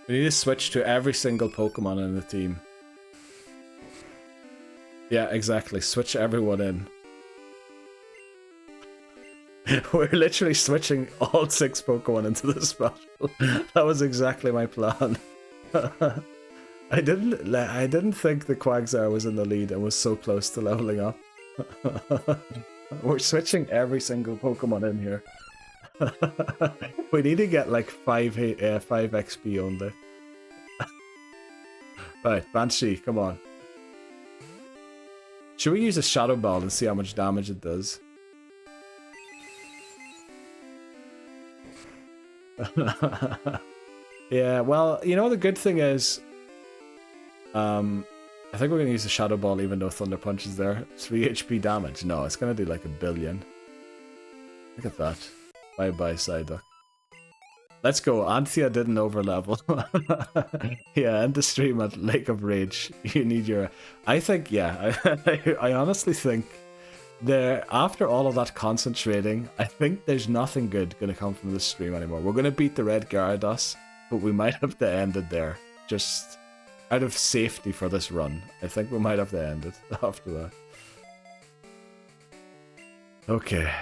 Speaker 1: We need to switch to every single Pokemon in the team. Yeah, exactly. Switch everyone in. We're literally switching all 6 Pokemon into this battle. That was exactly my plan. I didn't think the Quagsire was in the lead and was so close to leveling up. We're switching every single Pokemon in here. We need to get like 5 XP only. Right, Banshee, come on. Should we use a Shadow Ball and see how much damage it does? Yeah, well, you know the good thing is, I think we're gonna use the Shadow Ball even though Thunder Punch is there. 3 HP damage. No, it's gonna do like 1 billion. Look at that. Bye bye, Psyduck. Let's go. Anthea didn't overlevel. Yeah, end the stream at Lake of Rage. You need your. I think, yeah, I honestly think there, after all of that concentrating, I think there's nothing good going to come from this stream anymore. We're going to beat the Red Gyarados, but we might have to end it there. Just out of safety for this run. I think we might have to end it after that. Okay.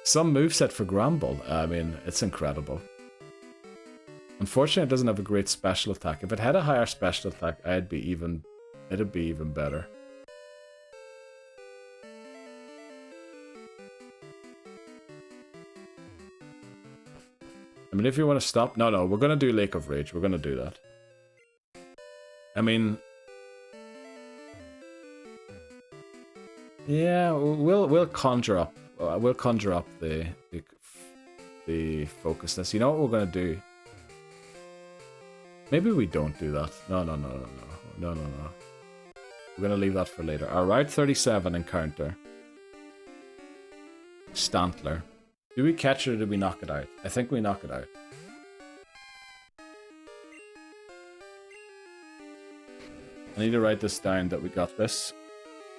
Speaker 1: Some moveset for Gramble. I mean, it's incredible. Unfortunately, it doesn't have a great special attack. If it had a higher special attack, it'd be even better. I mean, if you want to stop... No, we're going to do Lake of Rage. We're going to do that. I mean... Yeah, we'll conjure up. We'll conjure up the focusness. You know what we're going to do? Maybe we don't do that. No. no. We're gonna leave that for later. Our Route 37 encounter. Stantler. Do we catch it or do we knock it out? I think we knock it out. I need to write this down that we got this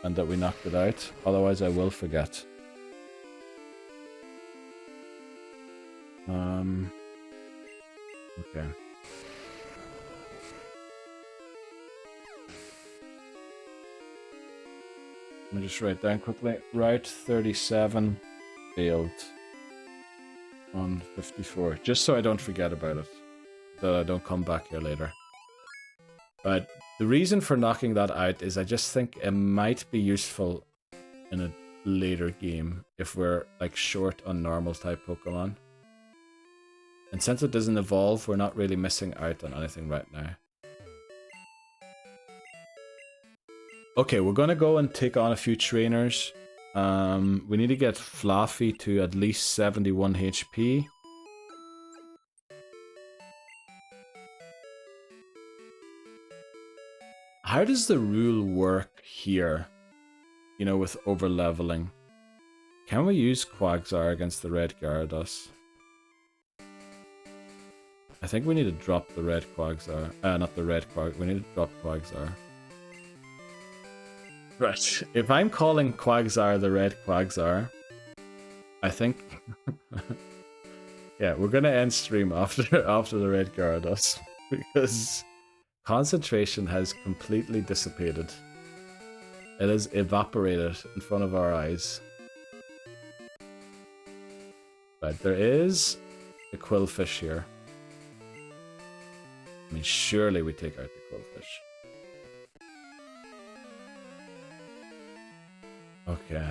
Speaker 1: and that we knocked it out. Otherwise I will forget. Okay. Let me just write down quickly. Route 37 failed on 54. Just so I don't forget about it. That I don't come back here later. But the reason for knocking that out is I just think it might be useful in a later game if we're like short on normal type Pokemon. And since it doesn't evolve, we're not really missing out on anything right now. Okay, we're gonna go and take on a few trainers. We need to get Flaafy to at least 71 HP. How does the rule work here? You know, with over-leveling. Can we use Quagsire against the red Gyarados? I think we need to drop the red Quagsire. Not the red Quagsire. We need to drop Quagsire. Right. If I'm calling Quagsire the red Quagsire, I think... yeah, we're gonna end stream after the red Gyarados. Because concentration has completely dissipated. It has evaporated in front of our eyes. Right, there is a Quillfish here. I mean, surely we take out the Quillfish. Okay,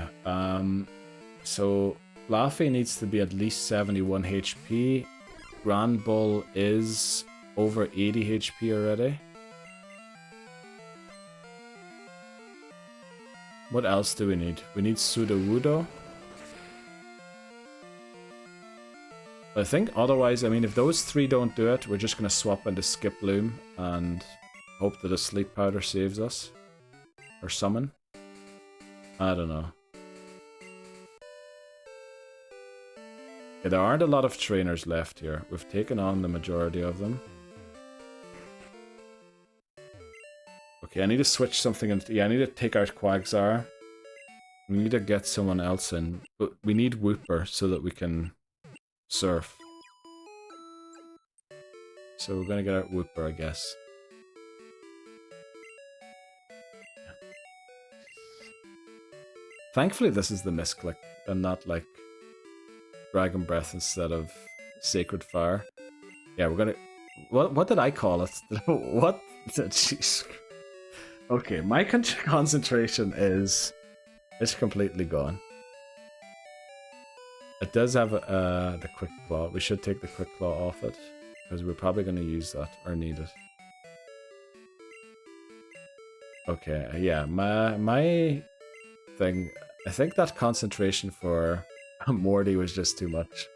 Speaker 1: so Flaafy needs to be at least 71 HP. Grand Bull is over 80 HP already. What else do we need? We need Sudowoodo. I think otherwise, I mean, if those three don't do it, we're just going to swap into Skiploom and hope that a Sleep Powder saves us. Or Summon. I don't know. Yeah, there aren't a lot of trainers left here. We've taken on the majority of them. Okay, I need to switch something in. Yeah, I need to take out Quagsire. We need to get someone else in. But we need Wooper so that we can surf. So we're gonna get out Wooper, I guess. Thankfully this is the misclick and not like Dragon Breath instead of Sacred Fire. Yeah, we're gonna... What did I call it? What? Jeez. Okay, my concentration is completely gone. It does have the Quick Claw. We should take the Quick Claw off it because we're probably going to use that or need it. Okay, yeah, my thing... I think that concentration for Morty was just too much.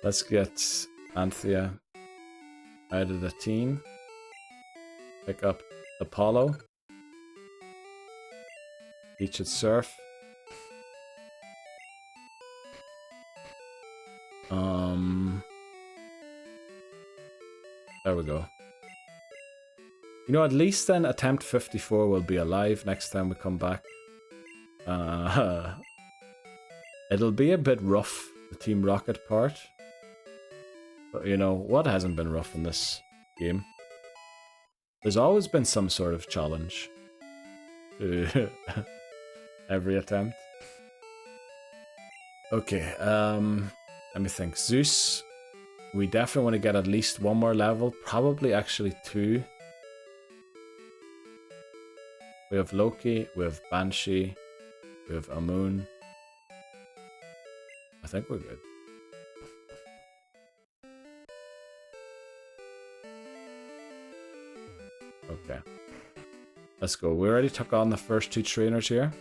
Speaker 1: Let's get Anthea out of the team. Pick up Apollo. He should surf. There we go. You know, at least then attempt 54 will be alive next time we come back. It'll be a bit rough, the Team Rocket part. But you know, what hasn't been rough in this game? There's always been some sort of challenge to every attempt. Okay, let me think. Zeus, we definitely want to get at least one more level, probably actually 2. We have Loki, we have Banshee, we have Amun. I think we're good. Okay. Let's go. We already took on the first 2 trainers here.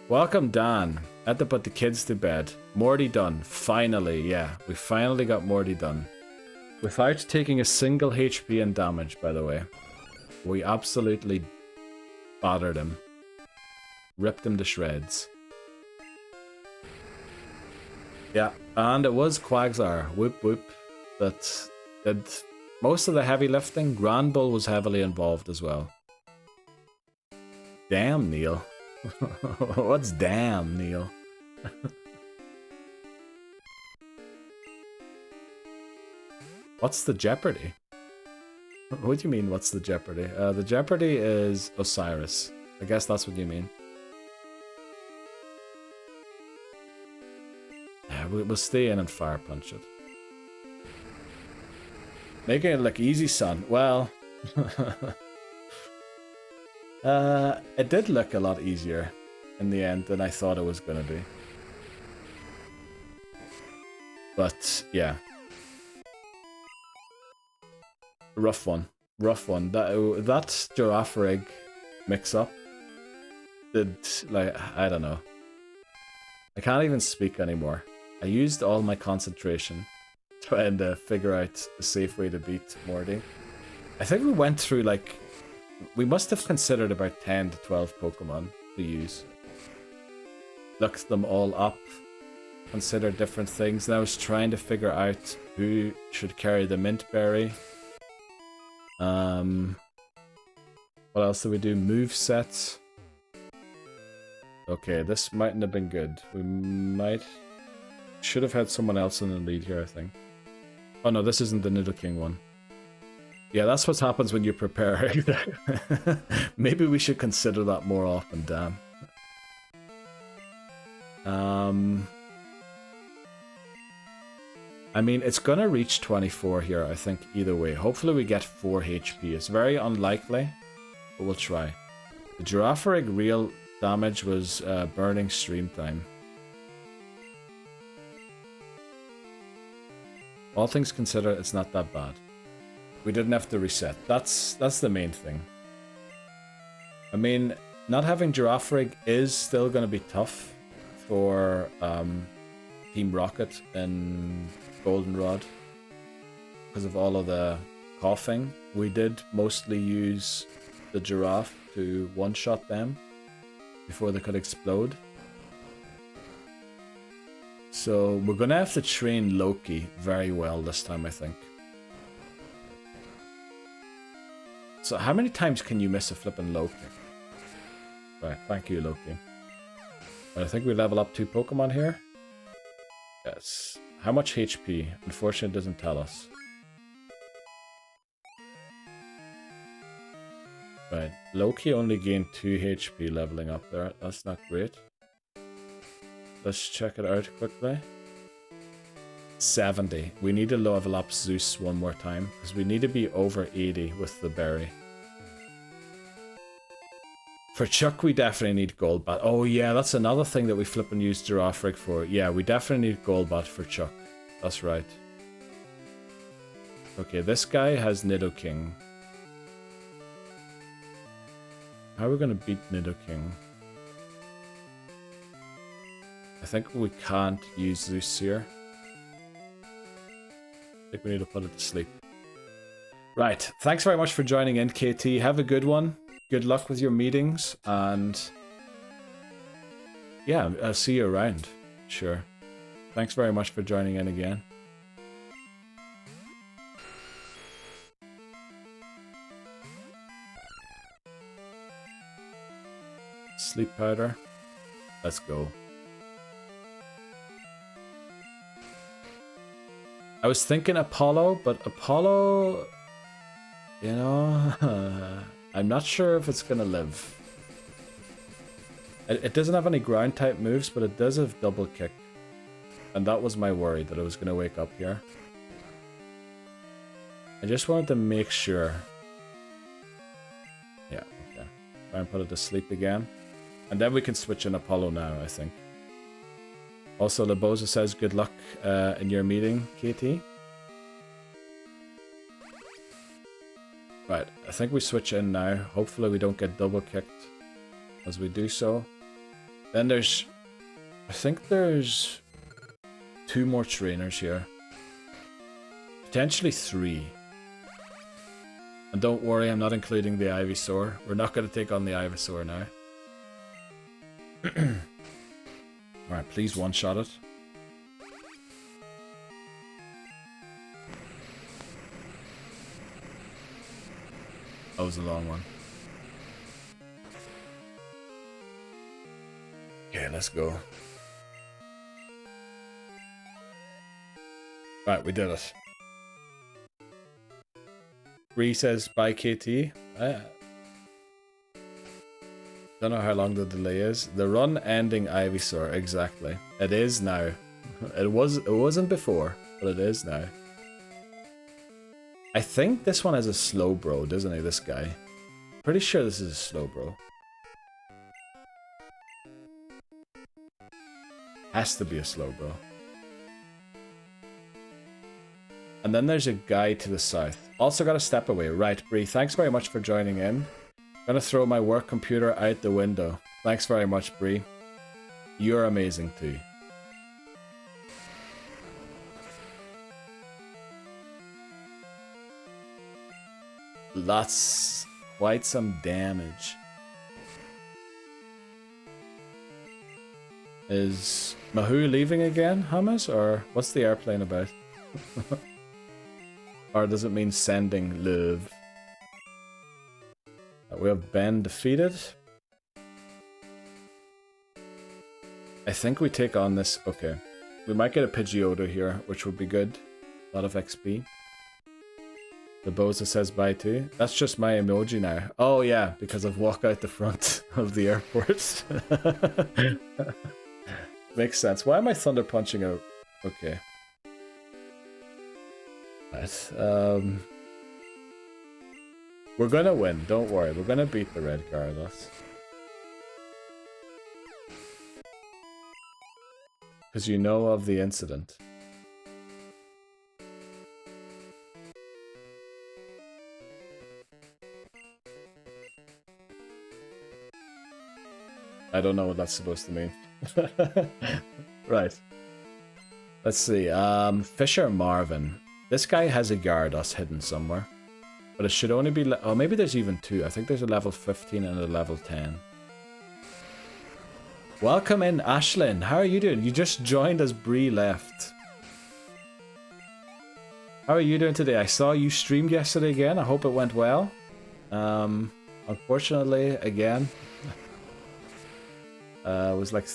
Speaker 1: Welcome, Dan. Had to put the kids to bed. Morty done. Finally, yeah. We finally got Morty done. Without taking a single HP and damage, by the way. We absolutely battered him. Ripped him to shreds. Yeah, and it was Quagsire, whoop whoop, that did most of the heavy lifting. Granbull was heavily involved as well. Damn, Neil. What's damn, Neil? What's the Jeopardy? What do you mean, what's the Jeopardy? The Jeopardy is Osiris. I guess that's what you mean. Yeah, we'll stay in and fire punch it. Making it look easy, son. Well... it did look a lot easier in the end than I thought it was gonna be. But, yeah. Rough one. Rough one. That Girafarig mix-up did, like, I don't know. I can't even speak anymore. I used all my concentration trying to figure out a safe way to beat Morty. I think we went through, like... We must have considered about 10 to 12 Pokemon to use. Looked them all up. Considered different things. And I was trying to figure out who should carry the Mint Berry. What else did we do? Move sets. Okay, this mightn't have been good. We should have had someone else in the lead here, I think. Oh no, this isn't the Nidoking one. Yeah, that's what happens when you prepare. Maybe we should consider that more often, damn. I mean, it's gonna reach 24 here, I think, either way. Hopefully we get 4 HP. It's very unlikely, but we'll try. The Girafarig real damage was burning stream time. All things considered, it's not that bad. We didn't have to reset. That's the main thing. I mean, not having Girafarig is still going to be tough for Team Rocket and Goldenrod because of all of the coughing. We did mostly use the Giraffe to one-shot them before they could explode. So we're going to have to train Loki very well this time, I think. So how many times can you miss a flippin' Loki? Right, thank you, Loki. But I think we level up 2 Pokemon here. Yes. How much HP? Unfortunately, it doesn't tell us. Right, Loki only gained 2 HP leveling up there. That's not great. Let's check it out quickly. 70. We need to level up Zeus one more time, because we need to be over 80 with the berry. For Chuck, we definitely need Golbat. Oh yeah, that's another thing that we flippin' use Girafarig for. Yeah, we definitely need Golbat for Chuck. That's right. Okay, this guy has Nidoking. How are we gonna beat Nidoking? I think we can't use Zeus here. I think we need to put it to sleep. Right, thanks very much for joining in, KT. Have a good one. Good luck with your meetings, and yeah, I'll see you around. Sure. Thanks very much for joining in again. Sleep powder. Let's go. I was thinking Apollo, but Apollo, you know, I'm not sure if it's gonna live. It doesn't have any ground type moves, but it does have double kick. And that was my worry, that it was gonna wake up here. I just wanted to make sure. Yeah, okay. Try and put it to sleep again. And then we can switch in Apollo now, I think. Also, Laboza says good luck in your meeting, KT. Right, I think we switch in now. Hopefully we don't get double kicked as we do so. Then there's... I think there's 2 more trainers here. Potentially 3. And don't worry, I'm not including the Ivysaur. We're not going to take on the Ivysaur now. Alright, please one-shot it. That was a long one. Okay, let's go. Right, we did it. Bree says, bye KT. Don't know how long the delay is. The run ending Ivysaur, exactly. It is now. It wasn't before, but it is now. I think this one has a slow bro, doesn't he, this guy? Pretty sure this is a slow bro. Has to be a slow bro. And then there's a guy to the south. Also got to step away. Right, Bree, thanks very much for joining in. Gonna throw my work computer out the window. Thanks very much, Bree. You're amazing too. That's quite some damage. Is Mahoo leaving again, Hamas? Or what's the airplane about? Or does it mean sending love? We have Ben defeated. I think we take on this. Okay. We might get a Pidgeotto here, which would be good. A lot of XP. The Boza says bye too. That's just my emoji now. Oh yeah, because I've walked out the front of the airport. Makes sense. Why am I thunder punching out? Okay. Right. We're gonna win, don't worry. We're gonna beat the red Gyarados. Because you know of the incident. I don't know what that's supposed to mean. Right. Let's see. Fisher Marvin. This guy has a Gyarados hidden somewhere. But it should only be... Oh, maybe there's even two. I think there's a level 15 and a level 10. Welcome in, Ashlyn. How are you doing? You just joined as Bree left. How are you doing today? I saw you streamed yesterday again. I hope it went well. Unfortunately, again... was like...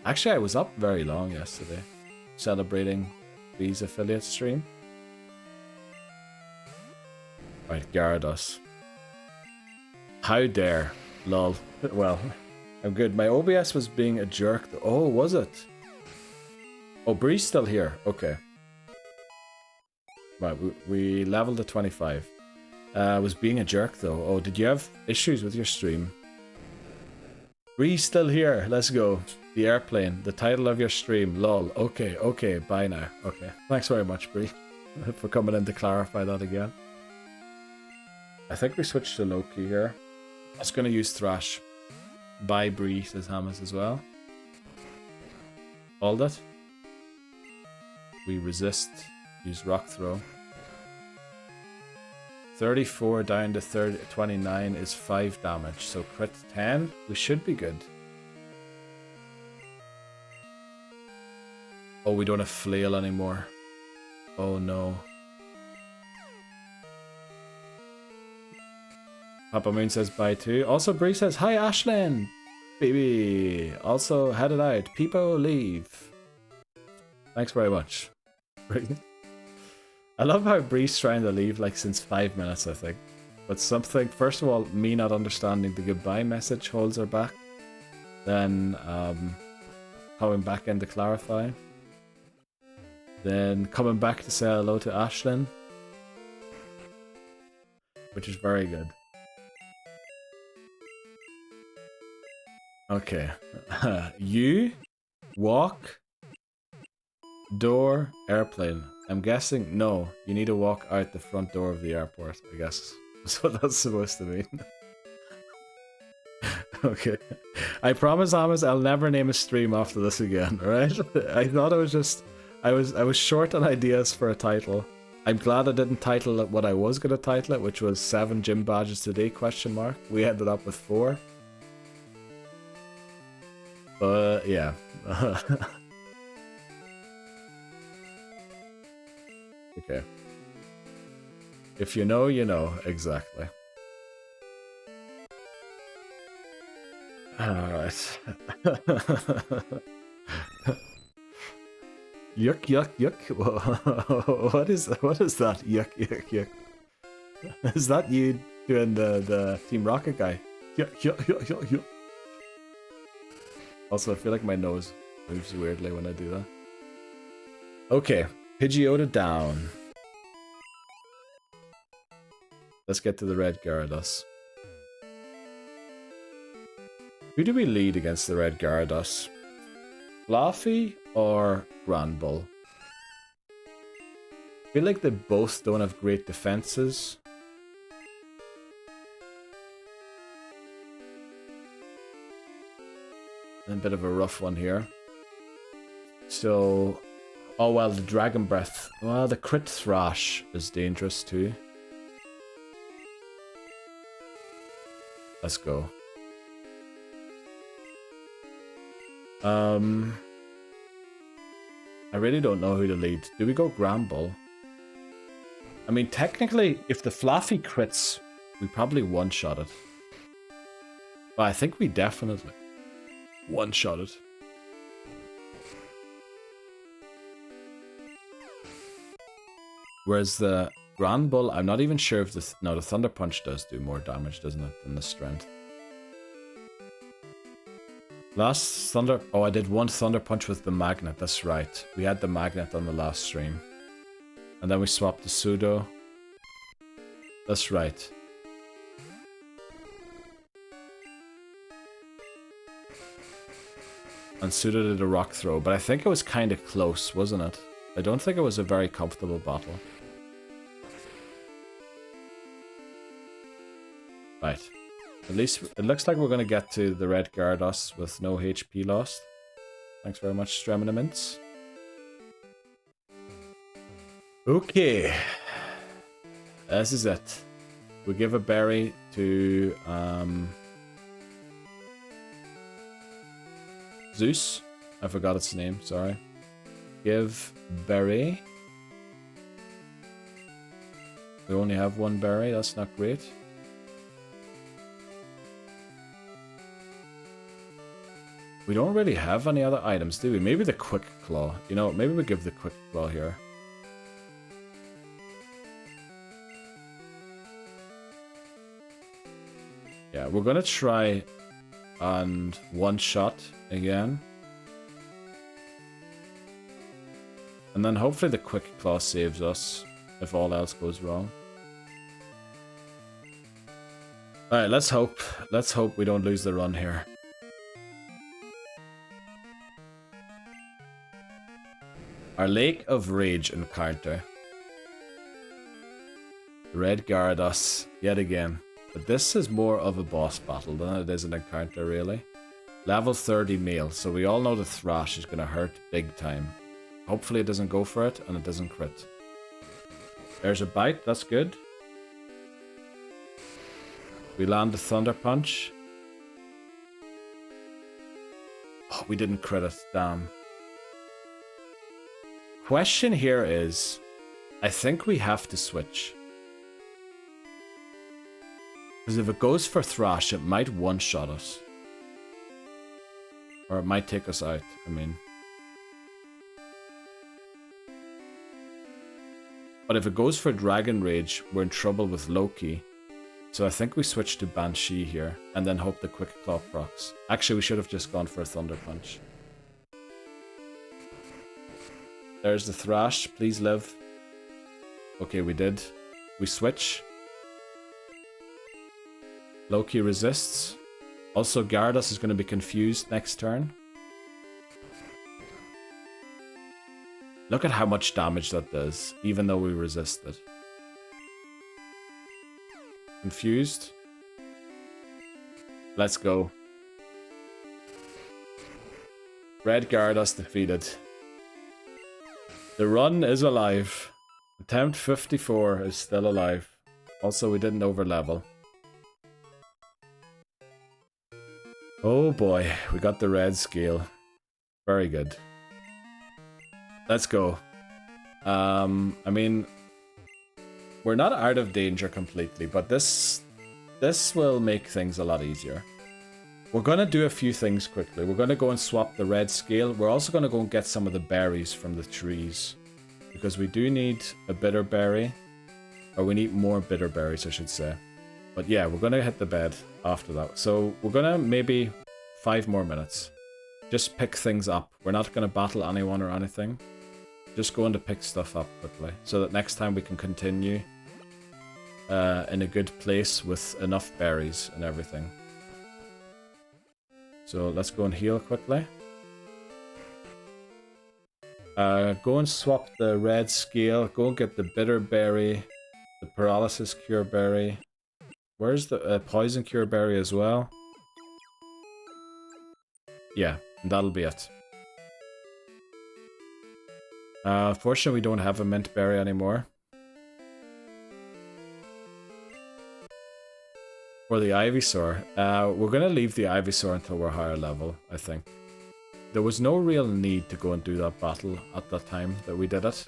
Speaker 1: Actually, I was up very long yesterday. Celebrating Bree's affiliate stream. Right, Gyarados. How dare. Lol. Well, I'm good. My OBS was being a jerk. Oh, was it? Oh, Bree's still here. Okay. Right, we leveled to 25. Was being a jerk though. Oh, did you have issues with your stream? Bree's still here. Let's go. The airplane. The title of your stream. Lol. Okay, okay. Bye now. Okay. Thanks very much, Bree, for coming in to clarify that again. I think we switched to Loki here. I was going to use Thrash. Bye, Bree, says Hamas as well. Hold it. We resist. Use Rock Throw. 34 down to 29 is 5 damage. So crit 10. We should be good. Oh, we don't have Flail anymore. Oh no. Papa Moon says bye too. Also, Bree says, hi Ashlyn! Baby! Also, headed out. People leave. Thanks very much. I love how Bree's trying to leave like since 5 minutes, I think. But something, first of all, me not understanding the goodbye message holds her back. Then, coming back in to clarify. Then coming back to say hello to Ashlyn. Which is very good. Okay. You walk door airplane. I'm guessing no. You need to walk out the front door of the airport. I guess that's what that's supposed to mean. Okay. I promise, Amos, I'll never name a stream after this again. All right? I thought it was just I was short on ideas for a title, I'm glad I didn't title it what I was going to title it, which was 7 gym badges today, question mark. We ended up with 4. But, yeah. Okay. If you know, you know. Exactly. Alright. Yuck, yuck, yuck. What is that? Yuck, yuck, yuck. Is that you doing the Team Rocket guy? Yuck, yuck, yuck, yuck, yuck. Also, I feel like my nose moves weirdly when I do that. Okay, Pidgeotto down. Let's get to the red Gyarados. Who do we lead against the red Gyarados? Flaafy or Granbull? I feel like they both don't have great defenses. A bit of a rough one here. So, oh well, the Dragon Breath. Well, the crit Thrash is dangerous too. Let's go. I really don't know who to lead. Do we go Granbull? I mean, technically, if the Flaafy crits, we probably one-shot it. But I think we definitely one-shot it. Whereas the Granbull, I'm not even sure if the... No, the Thunder Punch does do more damage, doesn't it, than the Strength. Last Thunder... Oh, I did one Thunder Punch with the Magnet, that's right. We had the Magnet on the last stream. And then we swapped the Pseudo. That's right. And Pseudo did a Rock Throw, but I think it was kind of close, wasn't it? I don't think it was a very comfortable battle. Right. At least it looks like we're going to get to the red Gyarados with no HP lost. Thanks very much, Streminaments. Okay. This is it. We give a berry to Zeus. I forgot its name, sorry. Give berry. We only have one berry, that's not great. We don't really have any other items, do we? Maybe the Quick Claw. You know, maybe we give the Quick Claw here. Yeah, we're gonna try and one-shot again. And then hopefully the Quick Claw saves us if all else goes wrong. Alright, let's hope. Let's hope we don't lose the run here. Our Lake of Rage encounter. Red Gyarados, yet again. But this is more of a boss battle than it is an encounter, really. Level 30 male, so we all know the Thrash is going to hurt big time. Hopefully it doesn't go for it, and it doesn't crit. There's a bite, that's good. We land the Thunder Punch. Oh, we didn't crit it, damn. Question here is, I think we have to switch. Because if it goes for Thrash, it might one-shot us. Or it might take us out, I mean. But if it goes for Dragon Rage, we're in trouble with Loki. So I think we switch to Banshee here, and then hope the Quick Claw procs. Actually, we should have just gone for a Thunder Punch. There's the Thrash, please live. Okay, we did. We switch. Loki resists. Also, Gyarados is going to be confused next turn. Look at how much damage that does, even though we resisted. Confused. Let's go. Red Gyarados defeated. The run is alive. Attempt 54 is still alive. Also, we didn't overlevel. Oh boy, we got the red scale. Very good. Let's go. I mean, we're not out of danger completely, but this will make things a lot easier. We're going to do a few things quickly. We're going to go and swap the red scale. We're also going to go and get some of the berries from the trees, because we do need a bitter berry, or we need more bitter berries, I should say. But yeah, we're going to hit the bed after that. So we're going to maybe 5 more minutes. Just pick things up. We're not going to battle anyone or anything. Just going to pick stuff up quickly, so that next time we can continue in a good place with enough berries and everything. So let's go and heal quickly. Go and swap the red scale. Go and get the bitter berry, the paralysis cure berry. Where's the poison cure berry as well? Yeah, and that'll be it. Fortunately, we don't have a mint berry anymore. For the Ivysaur, we're going to leave the Ivysaur until we're higher level, I think. There was no real need to go and do that battle at that time that we did it.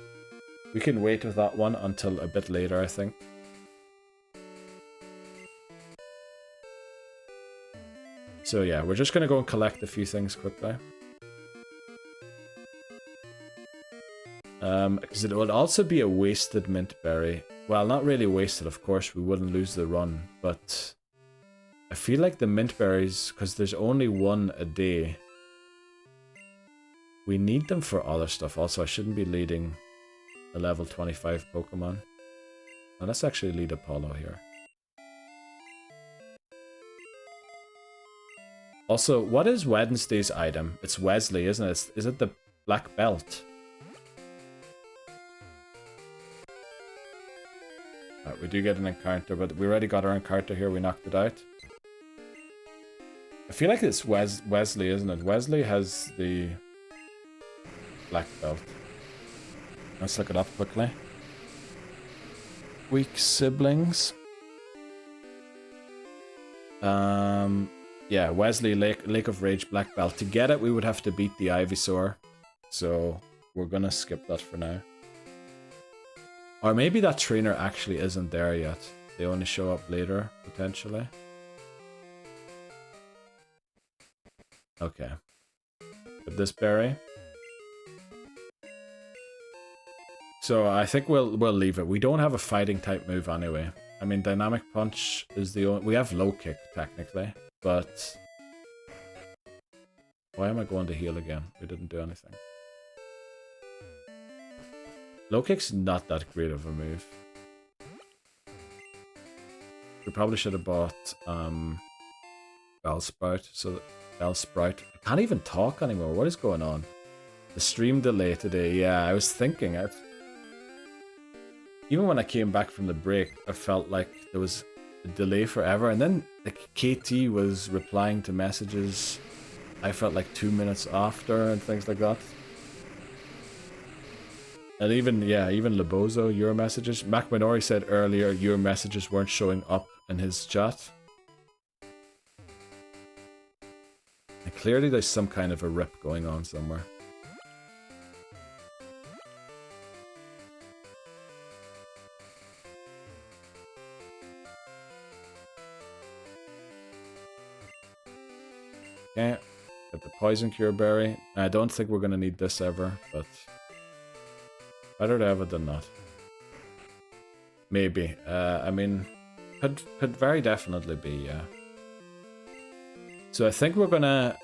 Speaker 1: We can wait with that one until a bit later, I think. So yeah, we're just going to go and collect a few things quickly. Because it would also be a wasted mint berry. Well, not really wasted, of course, we wouldn't lose the run, but I feel like the mint berries, because there's only one a day, we need them for other stuff. Also, I shouldn't be leading a level 25 Pokemon. Now, let's actually lead Apollo here. Also, what is Wednesday's item? It's Wesley, isn't it? Is it the black belt? We do get an encounter, but we already got our encounter here. We knocked it out. I feel like it's Wesley, isn't it? Wesley has the black belt. Let's look it up quickly. Weak siblings. Yeah, Wesley, Lake of Rage, black belt. To get it, we would have to beat the Ivysaur. So we're gonna skip that for now. Or maybe that trainer actually isn't there yet. They only show up later, potentially. Okay. With this berry. So I think we'll leave it. We don't have a fighting type move anyway. I mean, Dynamic Punch is the only... We have Low Kick, technically. But... Why am I going to heal again? We didn't do anything. Low Kick's not that great of a move. We probably should have bought Bellsprout, so that Bellsprout... I can't even talk anymore. What is going on? The stream delay today. Yeah, I was thinking. Even when I came back from the break, I felt like there was a delay forever. And then the KT was replying to messages. I felt like 2 minutes after and things like that. And even Lebozo, your messages. Mac Minori said earlier your messages weren't showing up in his chat. And clearly there's some kind of a rip going on somewhere. Okay, got the Poison Cure Berry. I don't think we're going to need this ever, but... better to have it than not. Maybe. I mean, could very definitely be, yeah. So I think we're gonna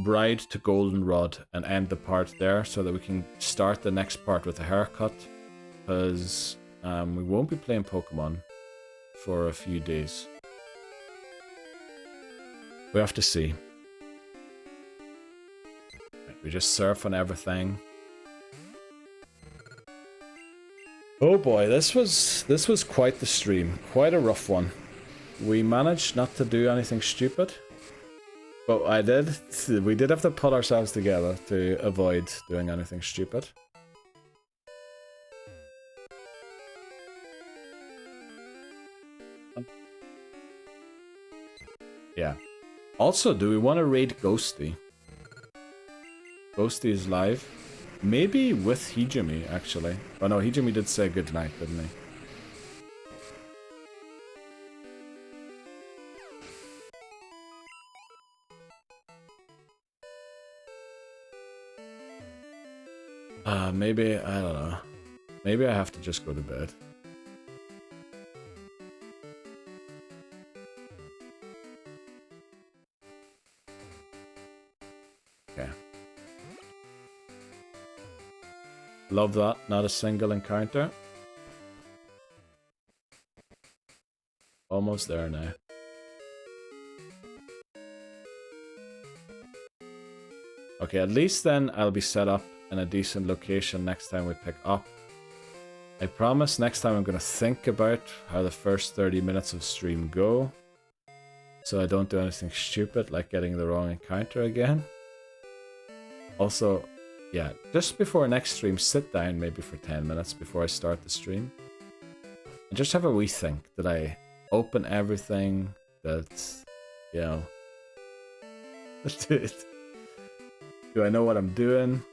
Speaker 1: ride to Goldenrod and end the part there so that we can start the next part with a haircut. Because we won't be playing Pokemon for a few days. We have to see. We just surf on everything. Oh boy, this was quite the stream. Quite a rough one. We managed not to do anything stupid. But we did have to put ourselves together to avoid doing anything stupid. Yeah. Also, do we want to raid Ghosty? Ghosty is live. Maybe with Hijimi, actually. Oh no, Hijimi did say goodnight, didn't he? Maybe, I don't know. Maybe I have to just go to bed. Okay. Love that. Not a single encounter. Almost there now. Okay, at least then I'll be set up in a decent location next time we pick up. I promise next time I'm going to think about how the first 30 minutes of stream go, so I don't do anything stupid like getting the wrong encounter again. Also, yeah, just before next stream, sit down maybe for 10 minutes before I start the stream. And just have a wee think. Did I open everything? That, you know... Do I know what I'm doing?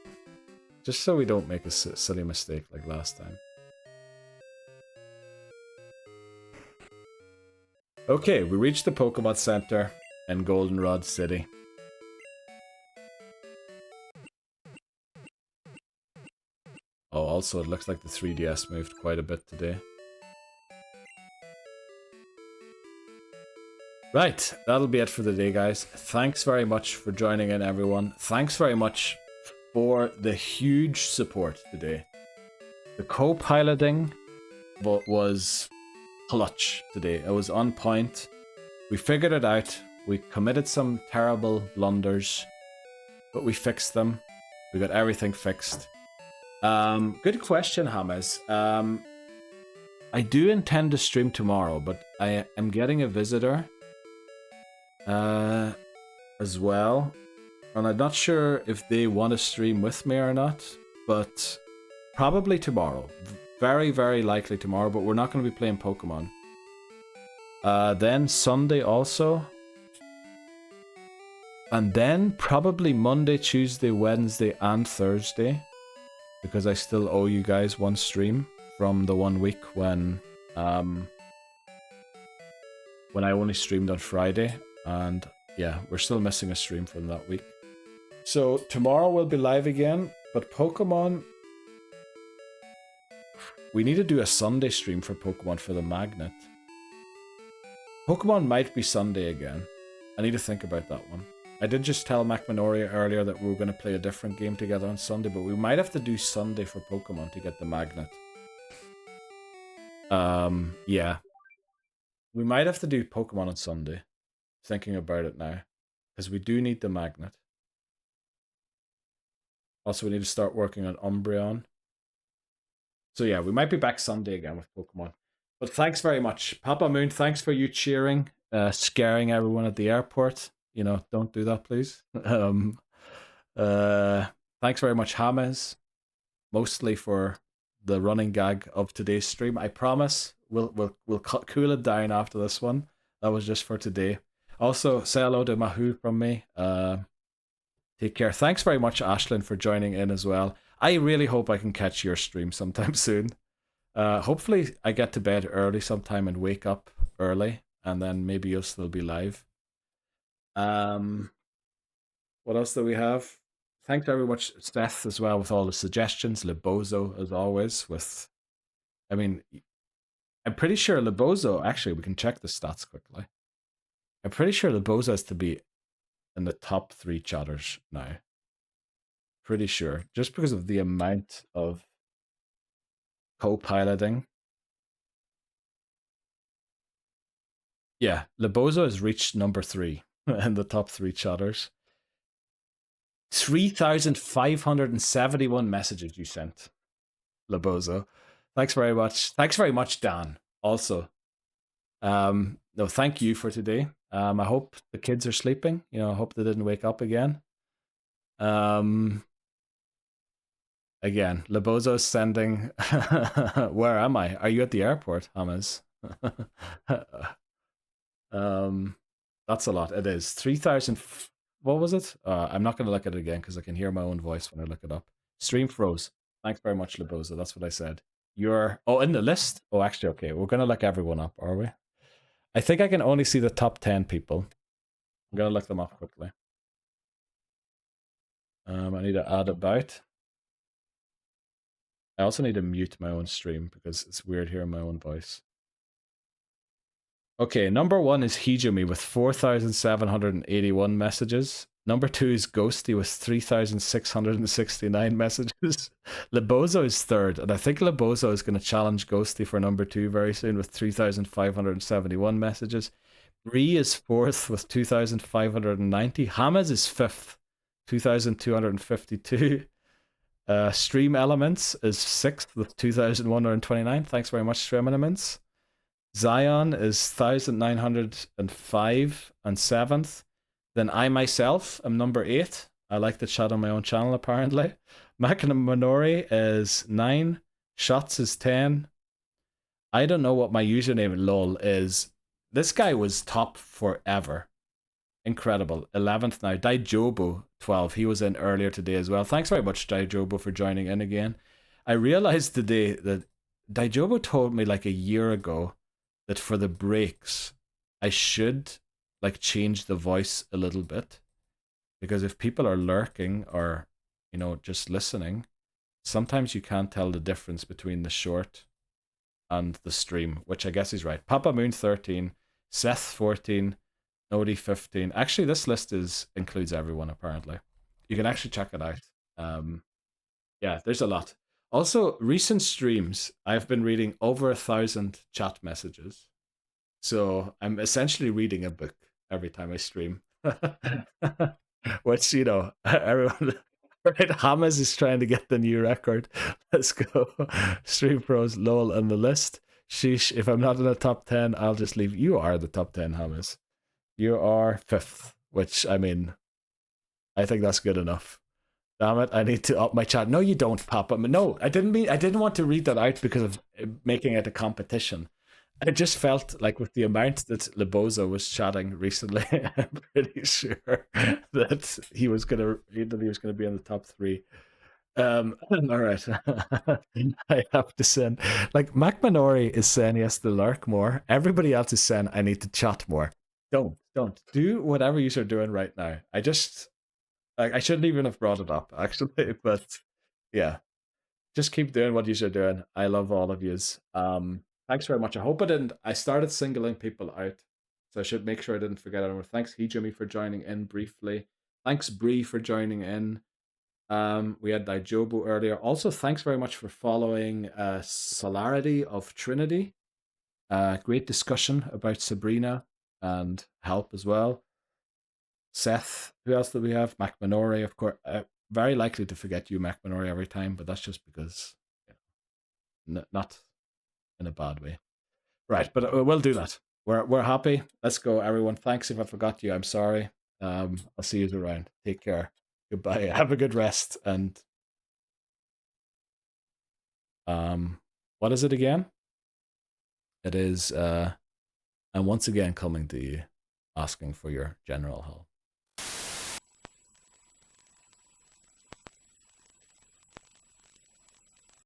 Speaker 1: Just so we don't make a silly mistake like last time. Okay, we reached the Pokemon Center in Goldenrod City. Oh, also it looks like the 3DS moved quite a bit today. Right, that'll be it for the day, guys. Thanks very much for joining in, everyone. Thanks very much for the huge support today. The co-piloting was clutch today. It was on point. We figured it out. We committed some terrible blunders, but we fixed them. We got everything fixed. Good question, James. I do intend to stream tomorrow, but I am getting a visitor as well, and I'm not sure if they want to stream with me or not, but probably tomorrow. Very, very likely tomorrow, but we're not going to be playing Pokemon. Then Sunday also. And then probably Monday, Tuesday, Wednesday, and Thursday, because I still owe you guys one stream from the 1 week when I only streamed on Friday. And yeah, we're still missing a stream from that week. So tomorrow we'll be live again, but Pokemon... We need to do a Sunday stream for Pokemon for the magnet. Pokemon might be Sunday again. I need to think about that one. I did just tell McMinoria earlier that we were going to play a different game together on Sunday, but we might have to do Sunday for Pokemon to get the magnet. Yeah. We might have to do Pokemon on Sunday. Thinking about it now, because we do need the magnet. Also, we need to start working on Umbreon. So yeah, we might be back Sunday again with Pokemon. But thanks very much. Papa Moon, thanks for you cheering, scaring everyone at the airport. You know, don't do that, please. Thanks very much, James, mostly for the running gag of today's stream. I promise we'll cool it down after this one. That was just for today. Also, say hello to Mahu from me. Take care. Thanks very much, Ashlyn, for joining in as well. I really hope I can catch your stream sometime soon. Hopefully, I get to bed early sometime and wake up early, and then maybe you'll still be live. What else do we have? Thanks very much, Seth, as well, with all the suggestions. Libozo, as always, with... I mean, I'm pretty sure Libozo... Actually, we can check the stats quickly. I'm pretty sure Libozo has to be in the top 3 chatters now. Pretty sure. Just because of the amount of co-piloting. Yeah, Libozo has reached number 3 in the top 3 chatters. 3,571 messages you sent, Libozo. Thanks very much. Thanks very much, Dan, also. No, thank you for today. I hope the kids are sleeping. You know, I hope they didn't wake up again. Again, Libozo's sending... Where am I? Are you at the airport, Hamas? That's a lot. It is 3,000. What was it? I'm not going to look at it again because I can hear my own voice when I look it up. Stream froze. Thanks very much, Liboza. That's what I said. You're in the list. Oh, actually, okay. We're going to look everyone up, are we? I think I can only see the top 10 people. I'm going to look them up quickly. I need to add about. I also need to mute my own stream because it's weird hearing my own voice. Okay, number 1 is Hijumi with 4,781 messages. Number 2 is Ghosty with 3,669 messages. Libozo is third, and I think Libozo is going to challenge Ghosty for number 2 very soon with 3,571 messages. Bree is fourth with 2,590. Hammers is fifth, 2,252. Stream Elements is sixth with 2,129. Thanks very much, Stream Elements. Zion is 1,905 and seventh. Then I myself am number 8. I like to chat on my own channel, apparently. Makina Minori is 9. Shots is 10. I don't know what my username at LOL is. This guy was top forever. Incredible. 11th now. Daijobu, 12. He was in earlier today as well. Thanks very much, Daijobu, for joining in again. I realized today that Daijobu told me like a year ago that for the breaks, I should like change the voice a little bit. Because if people are lurking or, you know, just listening, sometimes you can't tell the difference between the short and the stream, which I guess is right. Papa Moon 13, Seth 14, Nodi 15. Actually, this list includes everyone, apparently. You can actually check it out. Yeah, there's a lot. Also, recent streams, I've been reading over 1,000 chat messages. So I'm essentially reading a book every time I stream. Which, you know, everyone... Right, Hamas is trying to get the new record. Let's go. Stream Pros, lol, on the list. Sheesh, if I'm not in the top 10, I'll just leave. You are the top 10, Hamas. You are 5th, which, I mean, I think that's good enough. Damn it, I need to up my chat. No, you don't, Papa. No, I didn't want to read that out because of making it a competition. I just felt like with the amount that Libozo was chatting recently, I'm pretty sure that he was gonna be in the top 3. All right. I have to send, like, Mac Minori is saying he has to lurk more. Everybody else is saying I need to chat more. Don't do whatever you are doing right now. I shouldn't even have brought it up, actually, but yeah, just keep doing what you are doing. I love all of yous. Thanks very much. I hope I started singling people out, so I should make sure I didn't forget anyone. Thanks, Hijumi, for joining in briefly. Thanks, Bree, for joining in. We had Daijobu earlier. Also, thanks very much for following Solarity of Trinity. Great discussion about Sabrina and Help as well. Seth, who else do we have? Mac Minori, of course. Very likely to forget you, Mac Minori, every time, but that's just because, not in a bad way. Right, but we'll do that. We're happy. Let's go, everyone. Thanks if I forgot you. I'm sorry. I'll see you around. Take care. Goodbye. Have a good rest. And what is it again? It is I'm once again coming to you, asking for your general help.